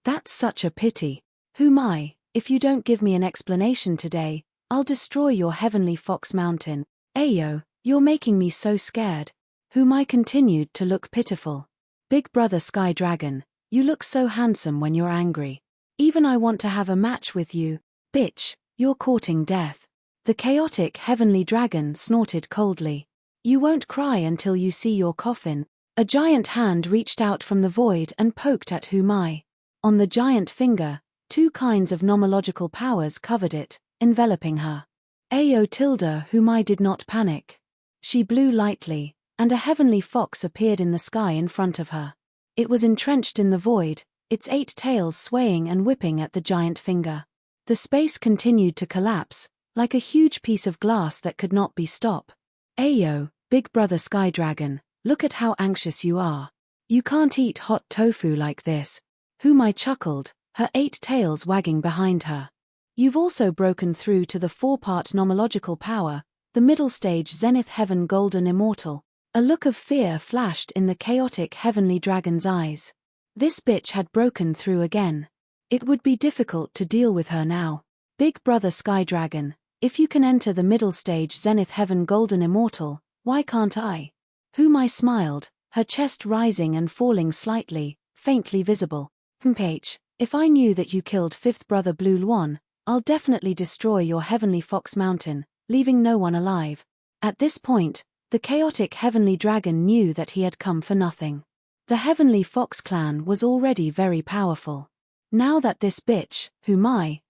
That's such a pity. Humai, if you don't give me an explanation today, I'll destroy your heavenly fox mountain. Ayo, you're making me so scared. Humai continued to look pitiful. Big brother Sky Dragon, you look so handsome when you're angry. Even I want to have a match with you. Bitch, you're courting death. The chaotic heavenly dragon snorted coldly. You won't cry until you see your coffin. A giant hand reached out from the void and poked at Humai. On the giant finger, 2 kinds of nomological powers covered it, enveloping her. Ayo tilde. Humai did not panic. She blew lightly, and a heavenly fox appeared in the sky in front of her. It was entrenched in the void, its 8 tails swaying and whipping at the giant finger. The space continued to collapse, like a huge piece of glass that could not be stopped. Ayo, big brother Sky Dragon, look at how anxious you are. You can't eat hot tofu like this. Humai chuckled, her 8 tails wagging behind her. You've also broken through to the 4-part nomological power, the middle stage Zenith Heaven Golden Immortal. A look of fear flashed in the chaotic heavenly dragon's eyes. This bitch had broken through again. It would be difficult to deal with her now. Big brother Sky Dragon, if you can enter the middle stage Zenith Heaven Golden Immortal, why can't I? Whom smiled, her chest rising and falling slightly, faintly visible. If I knew that you killed fifth brother Blue Luan, I'll definitely destroy your heavenly fox mountain, leaving no one alive. At this point, the chaotic heavenly dragon knew that he had come for nothing. The heavenly fox clan was already very powerful. Now that this bitch,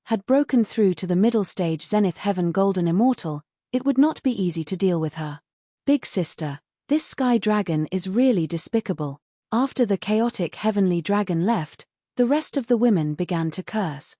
had broken through to the middle stage Zenith Heaven Golden Immortal, it would not be easy to deal with her. Big sister, this sky dragon is really despicable. After the chaotic heavenly dragon left, the rest of the women began to curse.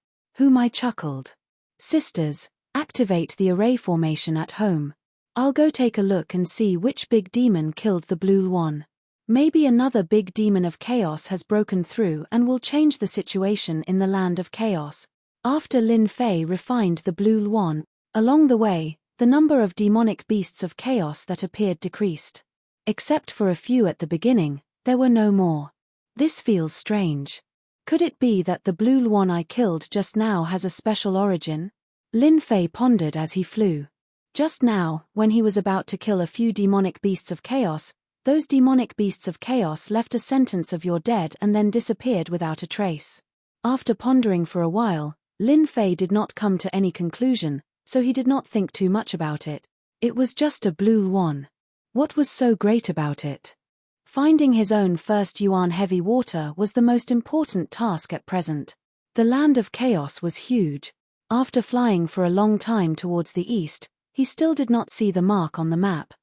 Chuckled. Sisters, activate the array formation at home. I'll go take a look and see which big demon killed the Blue Luan. Maybe another big demon of chaos has broken through and will change the situation in the land of chaos. After Lin Fei refined the Blue Luan, along the way, the number of demonic beasts of chaos that appeared decreased. Except for a few at the beginning, there were no more. This feels strange. Could it be that the Blue Luan I killed just now has a special origin? Lin Fei pondered as he flew. Just now, when he was about to kill a few demonic beasts of chaos, those demonic beasts of chaos left a sentence of "you're dead" and then disappeared without a trace. After pondering for a while, Lin Fei did not come to any conclusion, so he did not think too much about it. It was just a Blue Luan. What was so great about it? Finding his own first Yuan heavy water was the most important task at present. The land of chaos was huge. After flying for a long time towards the east, he still did not see the mark on the map.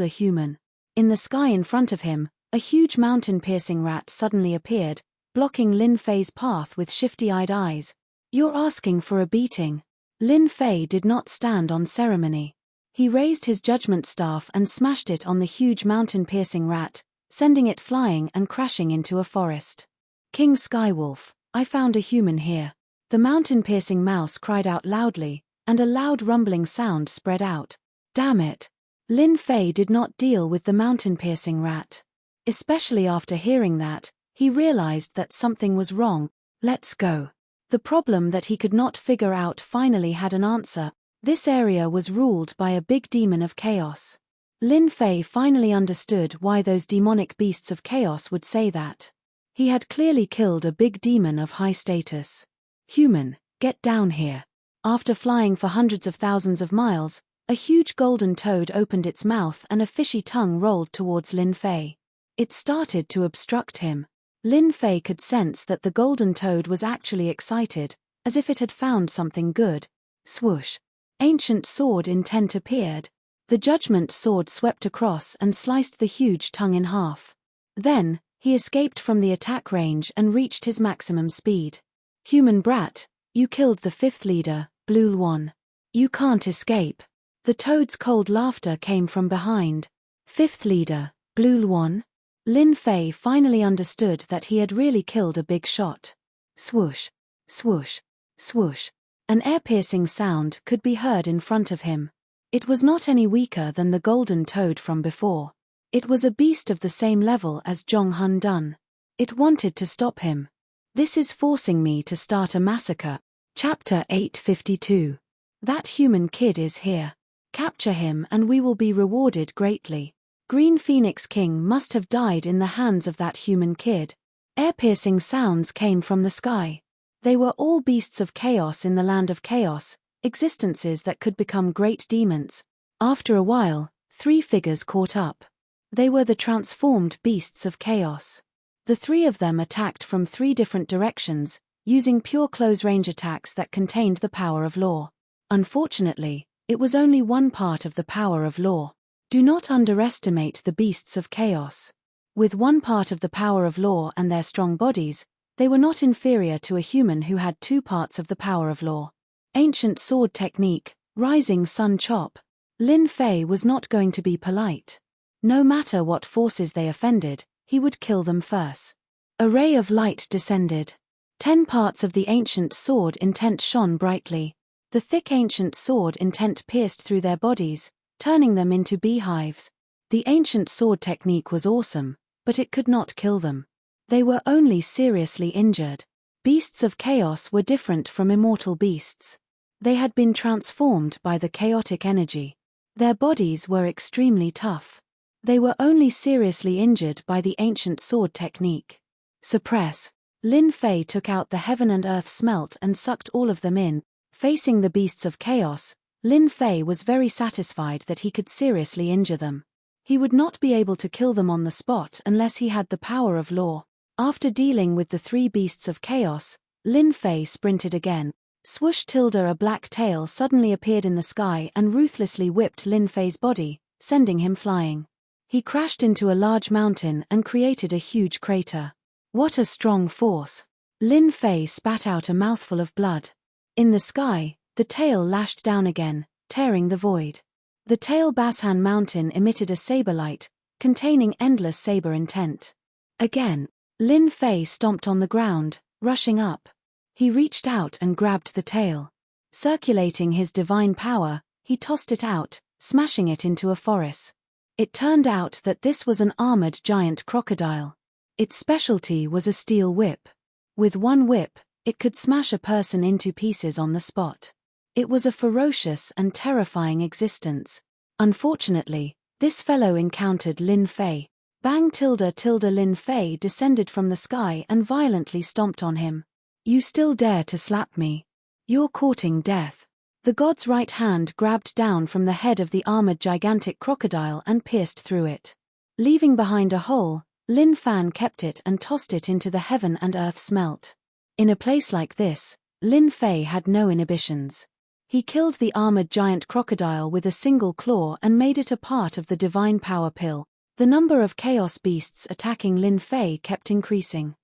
Human. In the sky in front of him, a huge mountain-piercing rat suddenly appeared, blocking Lin Fei's path with shifty-eyed eyes. You're asking for a beating. Lin Fei did not stand on ceremony. He raised his judgment staff and smashed it on the huge mountain-piercing rat, sending it flying and crashing into a forest. King Skywolf, I found a human here. The mountain-piercing mouse cried out loudly, and a loud rumbling sound spread out. Damn it! Lin Fei did not deal with the mountain-piercing rat. Especially after hearing that, he realized that something was wrong. Let's go. The problem that he could not figure out finally had an answer. This area was ruled by a big demon of chaos. Lin Fei finally understood why those demonic beasts of chaos would say that. He had clearly killed a big demon of high status. Human, get down here. After flying for hundreds of thousands of miles, a huge golden toad opened its mouth and a fishy tongue rolled towards Lin Fei. It started to obstruct him. Lin Fei could sense that the golden toad was actually excited, as if it had found something good. Swoosh. Ancient sword intent appeared. The judgment sword swept across and sliced the huge tongue in half. Then, he escaped from the attack range and reached his maximum speed. Human brat, you killed the fifth leader, Blue Luan. You can't escape. The toad's cold laughter came from behind. Fifth leader, Blue Luan? Lin Fei finally understood that he had really killed a big shot. Swoosh, swoosh, swoosh. An air-piercing sound could be heard in front of him. It was not any weaker than the golden toad from before. It was a beast of the same level as Zhong Hun Dun. It wanted to stop him. This is forcing me to start a massacre. Chapter 852. That human kid is here. Capture him and we will be rewarded greatly. Green Phoenix King must have died in the hands of that human kid. Air-piercing sounds came from the sky. They were all beasts of chaos in the land of chaos, existences that could become great demons. After a while, three figures caught up. They were the transformed beasts of chaos. The three of them attacked from three different directions, using pure close-range attacks that contained the power of law. Unfortunately, it was only one part of the power of law. Do not underestimate the beasts of chaos. With one part of the power of law and their strong bodies, they were not inferior to a human who had two parts of the power of law. Ancient sword technique, rising sun chop. Lin Fei was not going to be polite. No matter what forces they offended, he would kill them first. A ray of light descended. 10 parts of the ancient sword intent shone brightly. The thick ancient sword intent pierced through their bodies, turning them into beehives. The ancient sword technique was awesome, but it could not kill them. They were only seriously injured. Beasts of chaos were different from immortal beasts. They had been transformed by the chaotic energy. Their bodies were extremely tough. They were only seriously injured by the ancient sword technique. Suppress. Lin Fei took out the heaven and earth smelt and sucked all of them in. Facing the beasts of chaos, Lin Fei was very satisfied that he could seriously injure them. He would not be able to kill them on the spot unless he had the power of law. After dealing with the 3 beasts of chaos, Lin Fei sprinted again. Swoosh! A black tail suddenly appeared in the sky and ruthlessly whipped Lin Fei's body, sending him flying. He crashed into a large mountain and created a huge crater. What a strong force! Lin Fei spat out a mouthful of blood. In the sky, the tail lashed down again, tearing the void. The tail Bashan Mountain emitted a saber light, containing endless saber intent. Again, Lin Fei stomped on the ground, rushing up. He reached out and grabbed the tail. Circulating his divine power, he tossed it out, smashing it into a forest. It turned out that this was an armored giant crocodile. Its specialty was a steel whip. With one whip, it could smash a person into pieces on the spot. It was a ferocious and terrifying existence. Unfortunately, this fellow encountered Lin Fei. Bang! Lin Fei descended from the sky and violently stomped on him. You still dare to slap me? You're courting death. The god's right hand grabbed down from the head of the armored gigantic crocodile and pierced through it. Leaving behind a hole, Lin Fan kept it and tossed it into the heaven and earth smelt. In a place like this, Lin Fei had no inhibitions. He killed the armored giant crocodile with a single claw and made it a part of the divine power pill. The number of chaos beasts attacking Lin Fei kept increasing.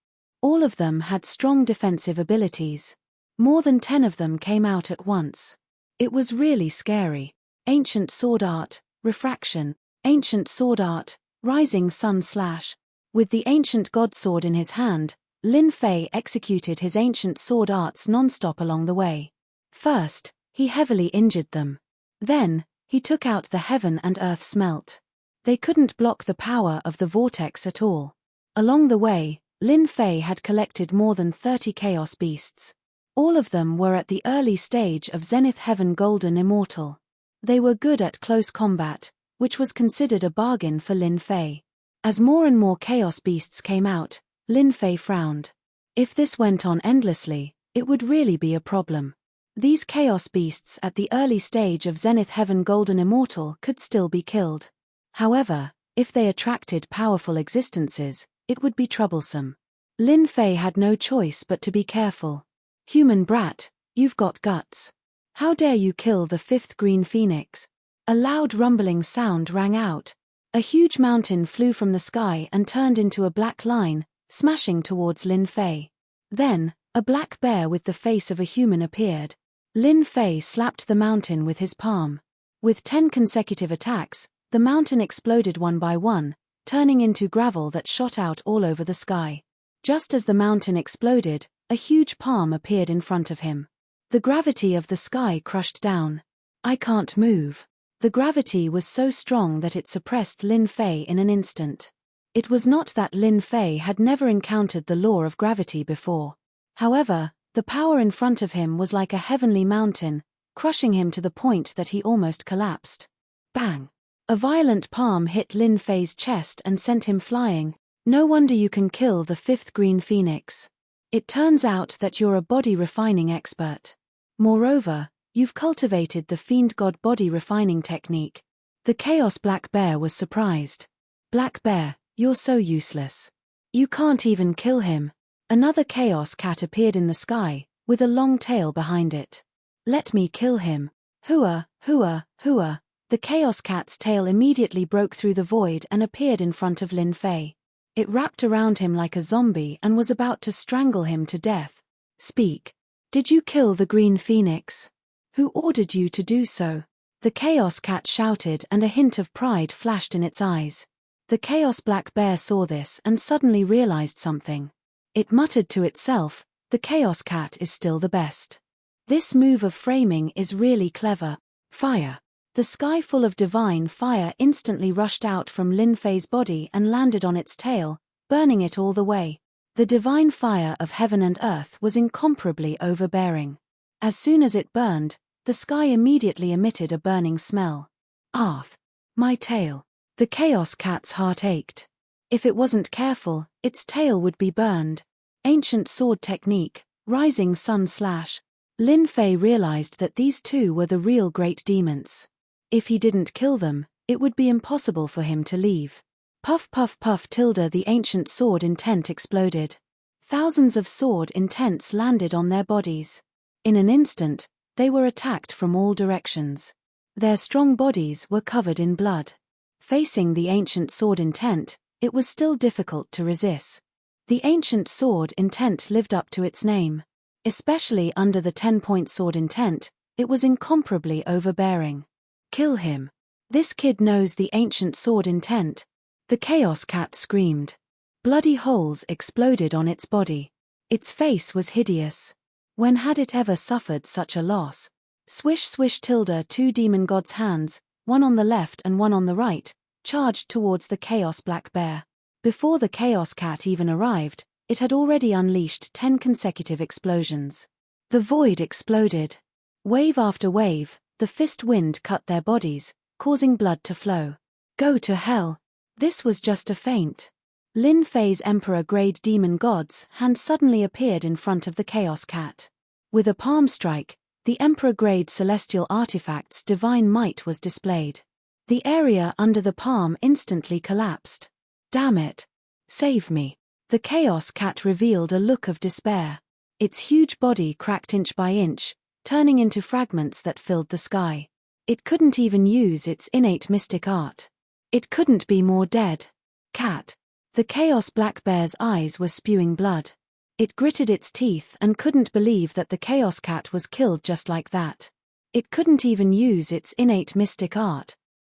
All of them had strong defensive abilities. More than 10 of them came out at once. It was really scary. Ancient sword art, refraction, ancient sword art, rising sun slash. With the ancient god sword in his hand, Lin Fei executed his ancient sword arts non-stop along the way. First, he heavily injured them. Then, he took out the heaven and earth smelt. They couldn't block the power of the vortex at all. Along the way, Lin Fei had collected more than 30 chaos beasts. All of them were at the early stage of Zenith Heaven Golden Immortal. They were good at close combat, which was considered a bargain for Lin Fei. As more and more chaos beasts came out, Lin Fei frowned. If this went on endlessly, it would really be a problem. These chaos beasts at the early stage of Zenith Heaven Golden Immortal could still be killed. However, if they attracted powerful existences, it would be troublesome. Lin Fei had no choice but to be careful. Human brat, you've got guts. How dare you kill the 5th green phoenix? A loud rumbling sound rang out. A huge mountain flew from the sky and turned into a black line, smashing towards Lin Fei. Then, a black bear with the face of a human appeared. Lin Fei slapped the mountain with his palm. With 10 consecutive attacks, the mountain exploded one by one, turning into gravel that shot out all over the sky. Just as the mountain exploded, a huge palm appeared in front of him. The gravity of the sky crushed down. I can't move. The gravity was so strong that it suppressed Lin Fei in an instant. It was not that Lin Fei had never encountered the law of gravity before. However, the power in front of him was like a heavenly mountain, crushing him to the point that he almost collapsed. Bang! A violent palm hit Lin Fei's chest and sent him flying. No wonder you can kill the 5th green phoenix. It turns out that you're a body refining expert. Moreover, you've cultivated the fiend god body refining technique. The chaos black bear was surprised. Black bear, you're so useless. You can't even kill him. Another chaos cat appeared in the sky, with a long tail behind it. Let me kill him. Hooah, hooah, hooah. The chaos cat's tail immediately broke through the void and appeared in front of Lin Fei. It wrapped around him like a zombie and was about to strangle him to death. Speak. Did you kill the green phoenix? Who ordered you to do so? The chaos cat shouted and a hint of pride flashed in its eyes. The chaos black bear saw this and suddenly realized something. It muttered to itself, the chaos cat is still the best. This move of framing is really clever. Fire. The sky full of divine fire instantly rushed out from Lin Fei's body and landed on its tail, burning it all the way. The divine fire of heaven and earth was incomparably overbearing. As soon as it burned, the sky immediately emitted a burning smell. Arth. My tail. The Chaos Cat's heart ached. If it wasn't careful, its tail would be burned. Ancient sword technique, rising sun slash. Lin Fei realized that these two were the real great demons. If he didn't kill them, it would be impossible for him to leave. Puff puff puff tilde the ancient sword intent exploded. Thousands of sword intents landed on their bodies. In an instant, they were attacked from all directions. Their strong bodies were covered in blood. Facing the ancient sword intent, it was still difficult to resist. The ancient sword intent lived up to its name. Especially under the 10-point sword intent, it was incomparably overbearing. Kill him. This kid knows the ancient sword intent. The Chaos Cat screamed. Bloody holes exploded on its body. Its face was hideous. When had it ever suffered such a loss? Swish swish tilde two demon gods' hands, one on the left and one on the right, charged towards the Chaos Black Bear. Before the Chaos Cat even arrived, it had already unleashed 10 consecutive explosions. The void exploded. Wave after wave, the fist wind cut their bodies, causing blood to flow. Go to hell. This was just a feint. Lin Fei's Emperor-grade demon god's hand suddenly appeared in front of the Chaos Cat. With a palm strike, the Emperor-grade celestial artifact's divine might was displayed. The area under the palm instantly collapsed. Damn it. Save me. The Chaos Cat revealed a look of despair. Its huge body cracked inch by inch, turning into fragments that filled the sky. It couldn't even use its innate mystic art. It couldn't be more dead. Cat. The Chaos Black Bear's eyes were spewing blood. It gritted its teeth and couldn't believe that the Chaos Cat was killed just like that. It couldn't even use its innate mystic art,